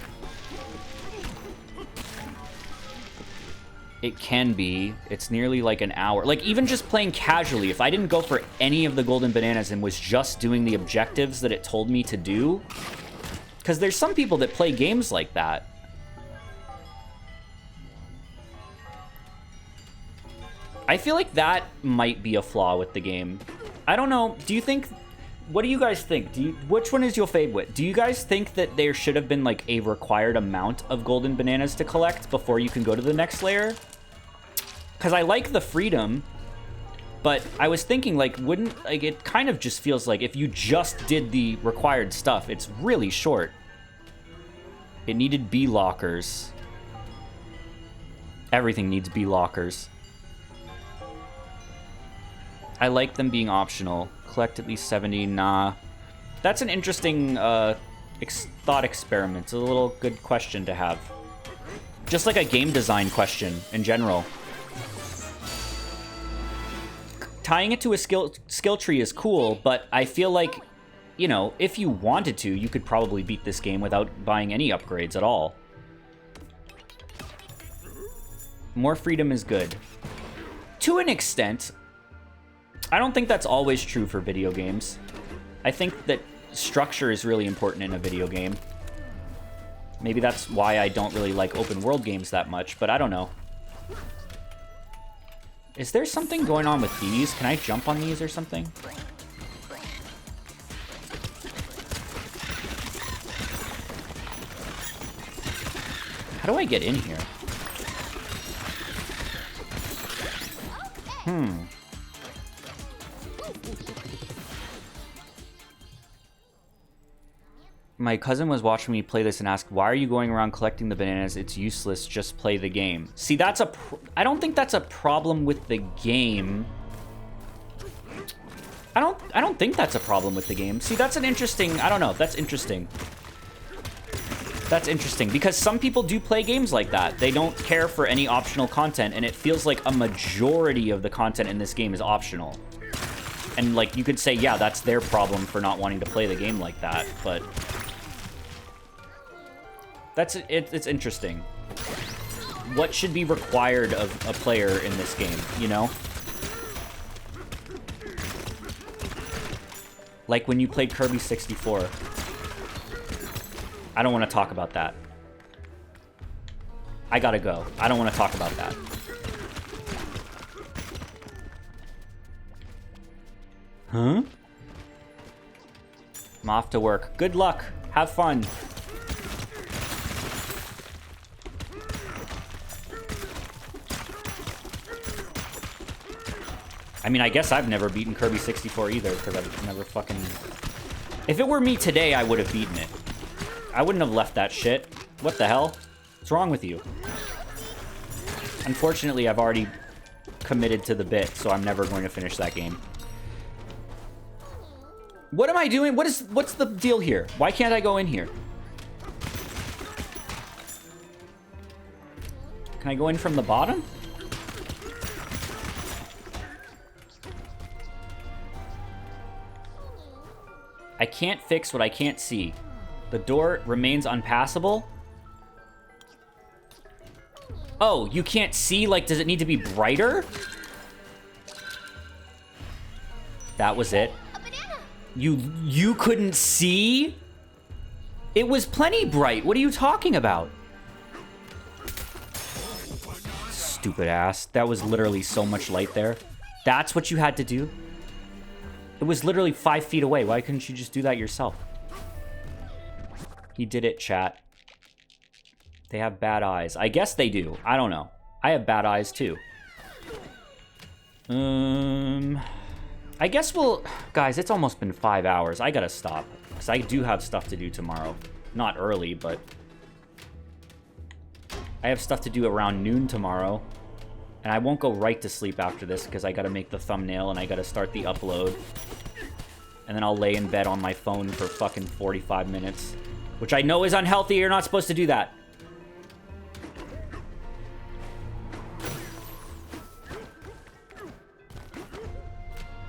It can be. It's nearly like an hour. Like, even just playing casually, if I didn't go for any of the golden bananas and was just doing the objectives that it told me to do... Because there's some people that play games like that. I feel like that might be a flaw with the game. I don't know. Do you think... What do you guys think? Which one is your favorite? Do you guys think that there should have been, like, a required amount of golden bananas to collect before you can go to the next layer? Because I like the freedom, but I was thinking, like, wouldn't... Like, it kind of just feels like if you just did the required stuff, it's really short. It needed bee lockers. Everything needs bee lockers. I like them being optional. Collect at least 70, nah. That's an interesting thought experiment. It's a little good question to have. Just like a game design question in general. Tying it to a skill tree is cool, but I feel like, you know, if you wanted to, you could probably beat this game without buying any upgrades at all. More freedom is good. To an extent. I don't think that's always true for video games. I think that structure is really important in a video game. Maybe that's why I don't really like open world games that much, but I don't know. Is there something going on with these? Can I jump on these or something? How do I get in here? My cousin was watching me play this and asked, why are you going around collecting the bananas? It's useless. Just play the game. See, that's I don't think that's a problem with the game. I don't think that's a problem with the game. See, that's an interesting... I don't know. That's interesting. That's interesting. Because some people do play games like that. They don't care for any optional content, and it feels like a majority of the content in this game is optional. And, like, you could say, yeah, that's their problem for not wanting to play the game like that, but... It's interesting. What should be required of a player in this game, you know? Like when you played Kirby 64. I don't want to talk about that. I gotta go. I don't want to talk about that. Huh? I'm off to work. Good luck. Have fun. I mean, I guess I've never beaten Kirby 64 either, because I've never fucking... If it were me today, I would have beaten it. I wouldn't have left that shit. What the hell? What's wrong with you? Unfortunately, I've already committed to the bit, so I'm never going to finish that game. What am I doing? What's the deal here? Why can't I go in here? Can I go in from the bottom? I can't fix what I can't see. The door remains unpassable. Oh, you can't see? Like, does it need to be brighter? That was it. A banana. You couldn't see? It was plenty bright. What are you talking about? Stupid ass. That was literally so much light there. That's what you had to do? It was literally 5 feet away. Why couldn't you just do that yourself? He did it, chat. They have bad eyes. I guess they do. I don't know. I have bad eyes too. I guess we'll... Guys, it's almost been 5 hours. I gotta stop. Because I do have stuff to do tomorrow. Not early, but... I have stuff to do around noon tomorrow. And I won't go right to sleep after this because I gotta make the thumbnail and I gotta start the upload. And then I'll lay in bed on my phone for fucking 45 minutes. Which I know is unhealthy. You're not supposed to do that.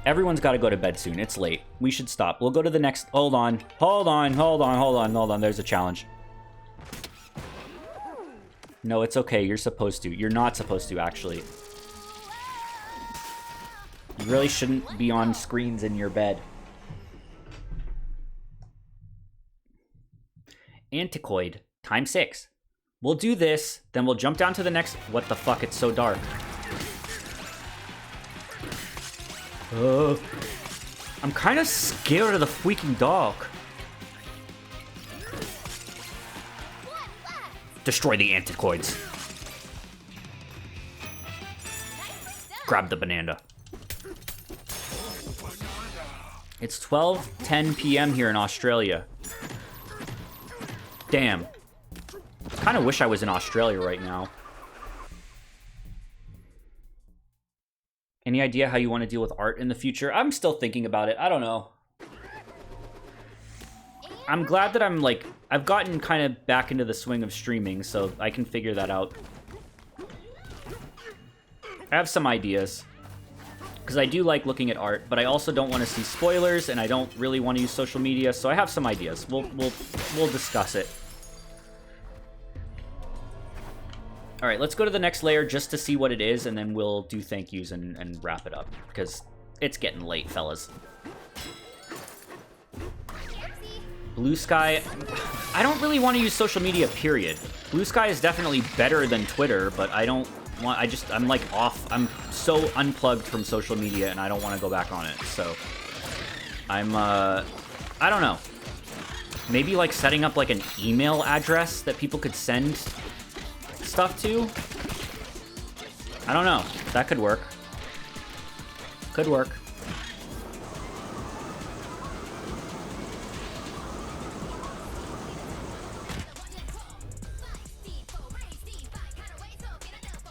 Everyone's got to go to bed soon. It's late. We should stop. We'll go to the next... Hold on. There's a challenge. No, it's okay. You're supposed to. You're not supposed to, actually. You really shouldn't be on screens in your bed. Antiquoid. Time 6. We'll do this, then we'll jump down to the next... What the fuck? It's so dark. I'm kind of scared of the freaking dog. Destroy the antiquoids. Grab the banana. It's 12:10 p.m. here in Australia. Damn. Kind of wish I was in Australia right now. Any idea how you want to deal with art in the future? I'm still thinking about it. I don't know. I'm glad that I'm like... I've gotten kind of back into the swing of streaming, so I can figure that out. I have some ideas. Because I do like looking at art, but I also don't want to see spoilers, and I don't really want to use social media, so I have some ideas. We'll discuss it. All right, let's go to the next layer just to see what it is, and then we'll do thank yous and wrap it up, because it's getting late, fellas. Blue Sky, I don't really want to use social media, period. Blue Sky is definitely better than Twitter, but I don't want, I'm like off, I'm so unplugged from social media, and I don't want to go back on it, so. I'm, I don't know. Maybe like setting up like an email address that people could send stuff to? I don't know. That could work. Could work.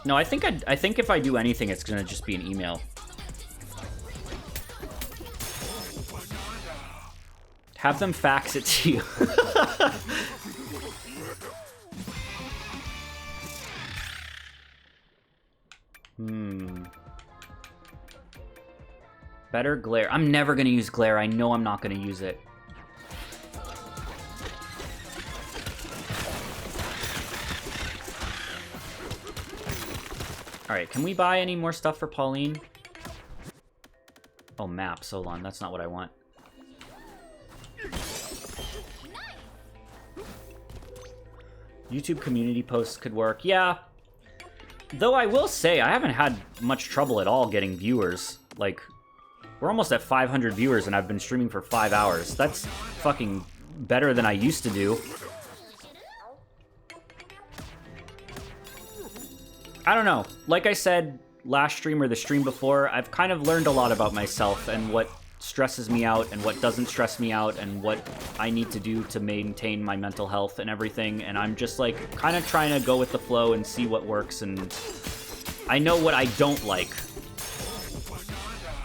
No, I think if I do anything, it's gonna just be an email. Have them fax it to you. Better glare. I'm never gonna use glare. I know I'm not gonna use it. Alright, can we buy any more stuff for Pauline? Oh, maps. Hold on. That's not what I want. YouTube community posts could work. Yeah. Though I will say, I haven't had much trouble at all getting viewers. Like, we're almost at 500 viewers and I've been streaming for 5 hours. That's fucking better than I used to do. I don't know. Like I said last stream or the stream before, I've kind of learned a lot about myself and what stresses me out and what doesn't stress me out and what I need to do to maintain my mental health and everything. And I'm just like kind of trying to go with the flow and see what works. And I know what I don't like.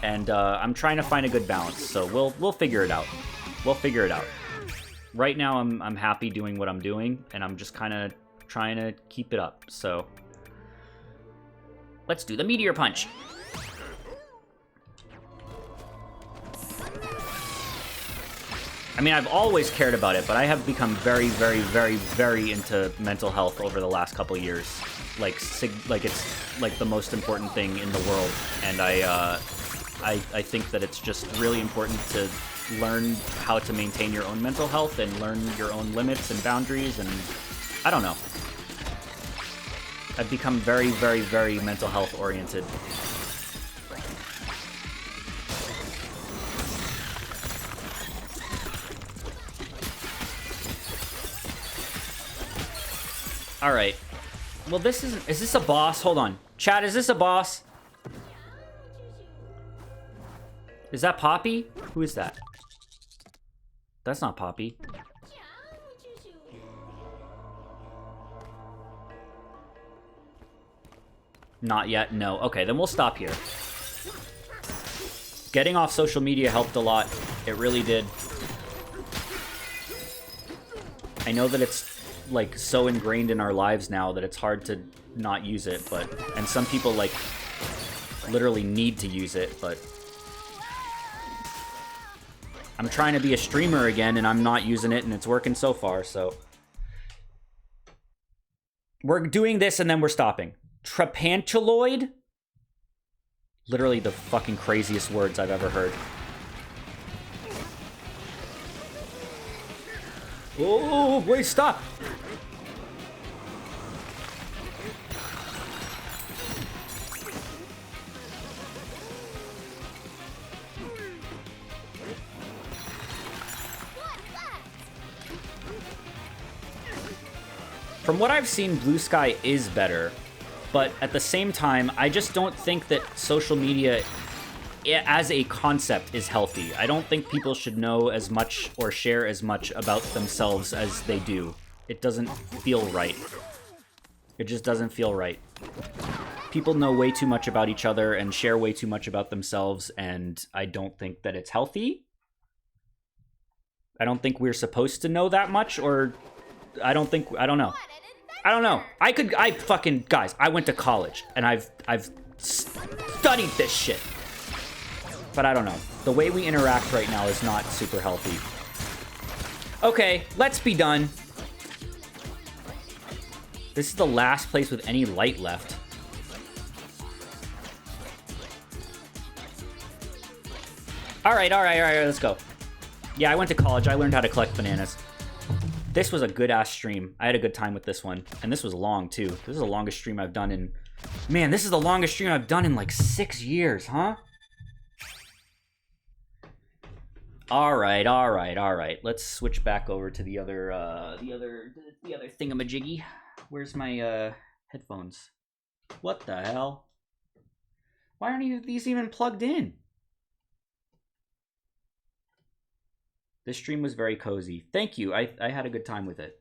and I'm trying to find a good balance. So we'll figure it out. We'll figure it out. Right now, I'm happy doing what I'm doing, and I'm just kind of trying to keep it up. So let's do the meteor punch. I mean, I've always cared about it, but I have become very, very, very, very into mental health over the last couple years. Like it's like the most important thing in the world, and I think that it's just really important to learn how to maintain your own mental health and learn your own limits and boundaries, and I don't know. I've become very, very, very mental health oriented. All right. Well, is this a boss? Hold on. Chat, is this a boss? Is that Poppy? Who is that? That's not Poppy. Not yet, no. Okay, then we'll stop here. Getting off social media helped a lot. It really did. I know that it's like so ingrained in our lives now that it's hard to not use it, and some people like literally need to use it, but I'm trying to be a streamer again and I'm not using it and it's working so far, so we're doing this and then we're stopping. Trapantuloid? Literally the fucking craziest words I've ever heard. Oh, wait, stop! From what I've seen, Blue Sky is better, but at the same time, I just don't think that social media as a concept is healthy. I don't think people should know as much or share as much about themselves as they do. It doesn't feel right. It just doesn't feel right. People know way too much about each other and share way too much about themselves, and I don't think that it's healthy. I don't think we're supposed to know that much, or I don't know. Guys, I went to college and I've studied this shit. But I don't know. The way we interact right now is not super healthy. Okay, let's be done. This is the last place with any light left. All right, let's go. Yeah, I went to college. I learned how to collect bananas. This was a good-ass stream. I had a good time with this one. And this was long, too. This is the longest stream I've done in... Man, this is the longest stream I've done in, like, 6 years, huh? Alright. Let's switch back over to the other thingamajiggy. Where's my, headphones? What the hell? Why aren't these even plugged in? This stream was very cozy. Thank you. I had a good time with it.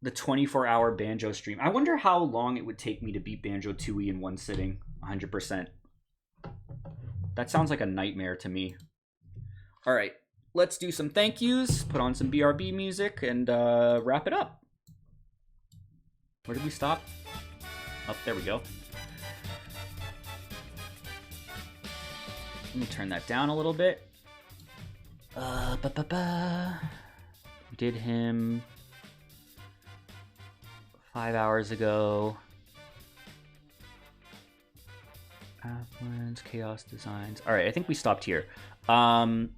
The 24-hour Banjo stream. I wonder how long it would take me to beat Banjo-Tooie in one sitting. 100%. That sounds like a nightmare to me. All right. Let's do some thank yous, put on some BRB music, and wrap it up. Where did we stop? Oh, there we go. Let me turn that down a little bit. We did him 5 hours ago. Affluence, Chaos Designs. All right, I think we stopped here. I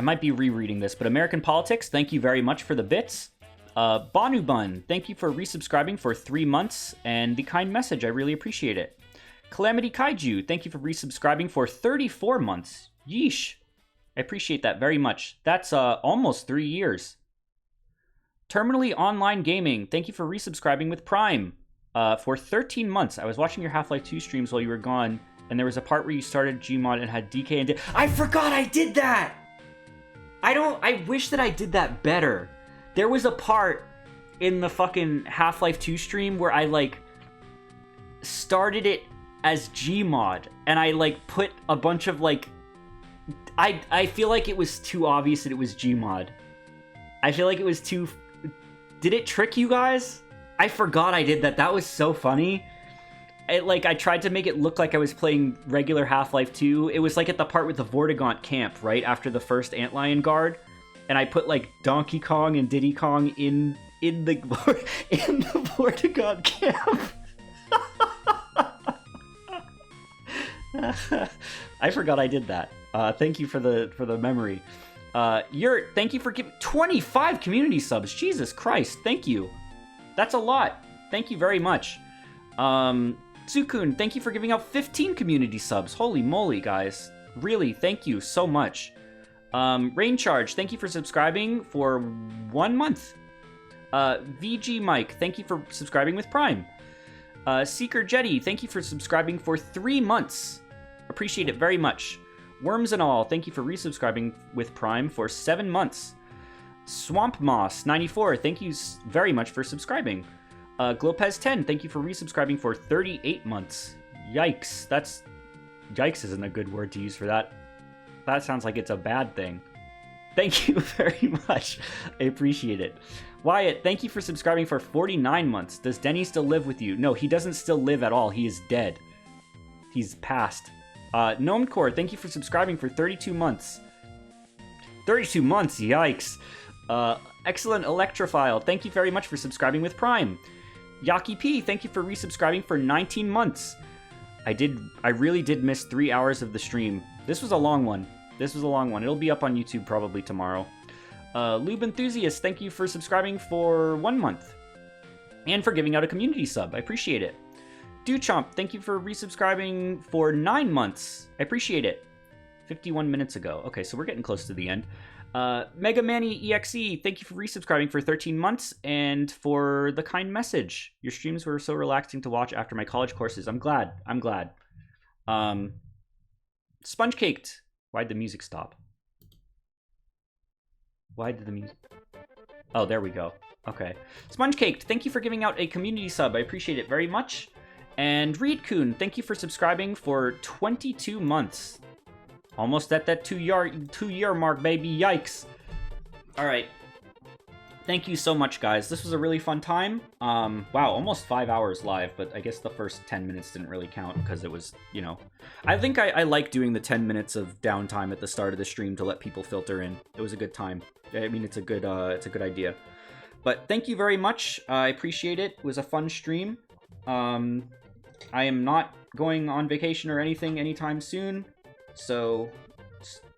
might be rereading this, but American Politics, thank you very much for the bits. Banu Bun, thank you for resubscribing for 3 months and the kind message. I really appreciate it. Calamity Kaiju, thank you for resubscribing for 34 months. Yeesh. I appreciate that very much. That's almost 3 years. Terminally Online Gaming, thank you for resubscribing with Prime for 13 months. I was watching your Half-Life 2 streams while you were gone, and there was a part where you started Gmod and had DK and... I forgot I did that! I wish that I did that better. There was a part in the fucking Half-Life 2 stream where I, like... started it as Gmod, and I like put a bunch of like I feel like it was too obvious that it was Gmod. I feel like it was too. Did it trick you guys? I forgot I did that. That was so funny. I tried to make it look like I was playing regular Half-Life 2. It was like at the part with the Vortigaunt camp, right after the first Antlion Guard, and I put like Donkey Kong and Diddy Kong in the in the Vortigaunt camp. I forgot I did that. Thank you for the memory. Thank you for giving 25 community subs. Jesus Christ, thank you. That's a lot. Thank you very much. Sukun, thank you for giving out 15 community subs. Holy moly, guys. Really, thank you so much. Rain Charge, thank you for subscribing for 1 month. VG Mike, thank you for subscribing with Prime. Seeker Jetty, thank you for subscribing for 3 months. Appreciate it very much. Worms and All, thank you for resubscribing with Prime for 7 months. Swamp Moss 94, thank you very much for subscribing. Glopez 10, thank you for resubscribing for 38 months. Yikes, yikes isn't a good word to use for that. That sounds like it's a bad thing. Thank you very much. I appreciate it. Wyatt, thank you for subscribing for 49 months. Does Denny still live with you? No, he doesn't still live at all. He is dead. He's passed. Gnomecore, thank you for subscribing for 32 months. 32 months, yikes. Excellent Electrophile, thank you very much for subscribing with Prime. Yaki P, thank you for resubscribing for 19 months. I really did miss 3 hours of the stream. This was a long one. It'll be up on YouTube probably tomorrow. Lube Enthusiast, thank you for subscribing for 1 month. And for giving out a community sub. I appreciate it. Duchomp, thank you for resubscribing for 9 months. I appreciate it. 51 minutes ago. Okay, so we're getting close to the end. Mega Manny EXE, thank you for resubscribing for 13 months and for the kind message. Your streams were so relaxing to watch after my college courses. I'm glad. Sponge Caked. Why'd the music stop? Why did the music... Oh, there we go. Okay. Sponge Caked, thank you for giving out a community sub. I appreciate it very much. And Reed Coon, thank you for subscribing for 22 months. Almost at that two-year mark, baby. Yikes. All right. Thank you so much, guys. This was a really fun time. Wow, almost 5 hours live, but I guess the first 10 minutes didn't really count because it was, you know... I think I like doing the 10 minutes of downtime at the start of the stream to let people filter in. It was a good time. I mean, it's a good idea. But thank you very much. I appreciate it. It was a fun stream. I am not going on vacation or anything anytime soon. So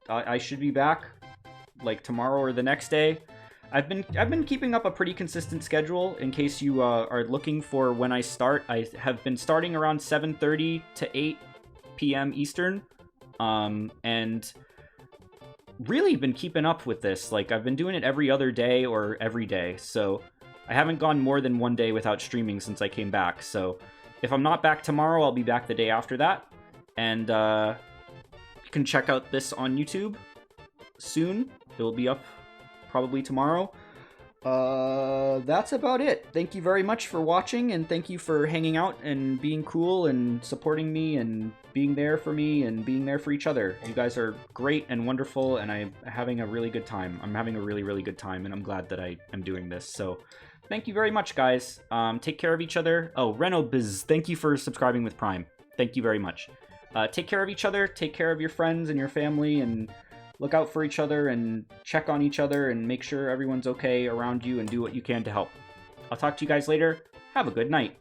I should be back like tomorrow or the next day. I've been keeping up a pretty consistent schedule. In case you are looking for when I start, I have been starting around 7:30 to 8 p.m. Eastern, and really been keeping up with this. Like, I've been doing it every other day or every day, so I haven't gone more than 1 day without streaming since I came back. So if I'm not back tomorrow, I'll be back the day after that, and you can check out this on YouTube soon. It will be up probably tomorrow. That's about it. Thank you very much for watching, and thank you for hanging out and being cool and supporting me and being there for me and being there for each other. You guys are great and wonderful, and I'm having a really good time. I'm having a really, really good time, and I'm glad that I am doing this. So thank you very much, guys. Take care of each other. Oh, RenoBiz, thank you for subscribing with Prime. Thank you very much. Take care of each other. Take care of your friends and your family, and look out for each other and check on each other and make sure everyone's okay around you and do what you can to help. I'll talk to you guys later. Have a good night.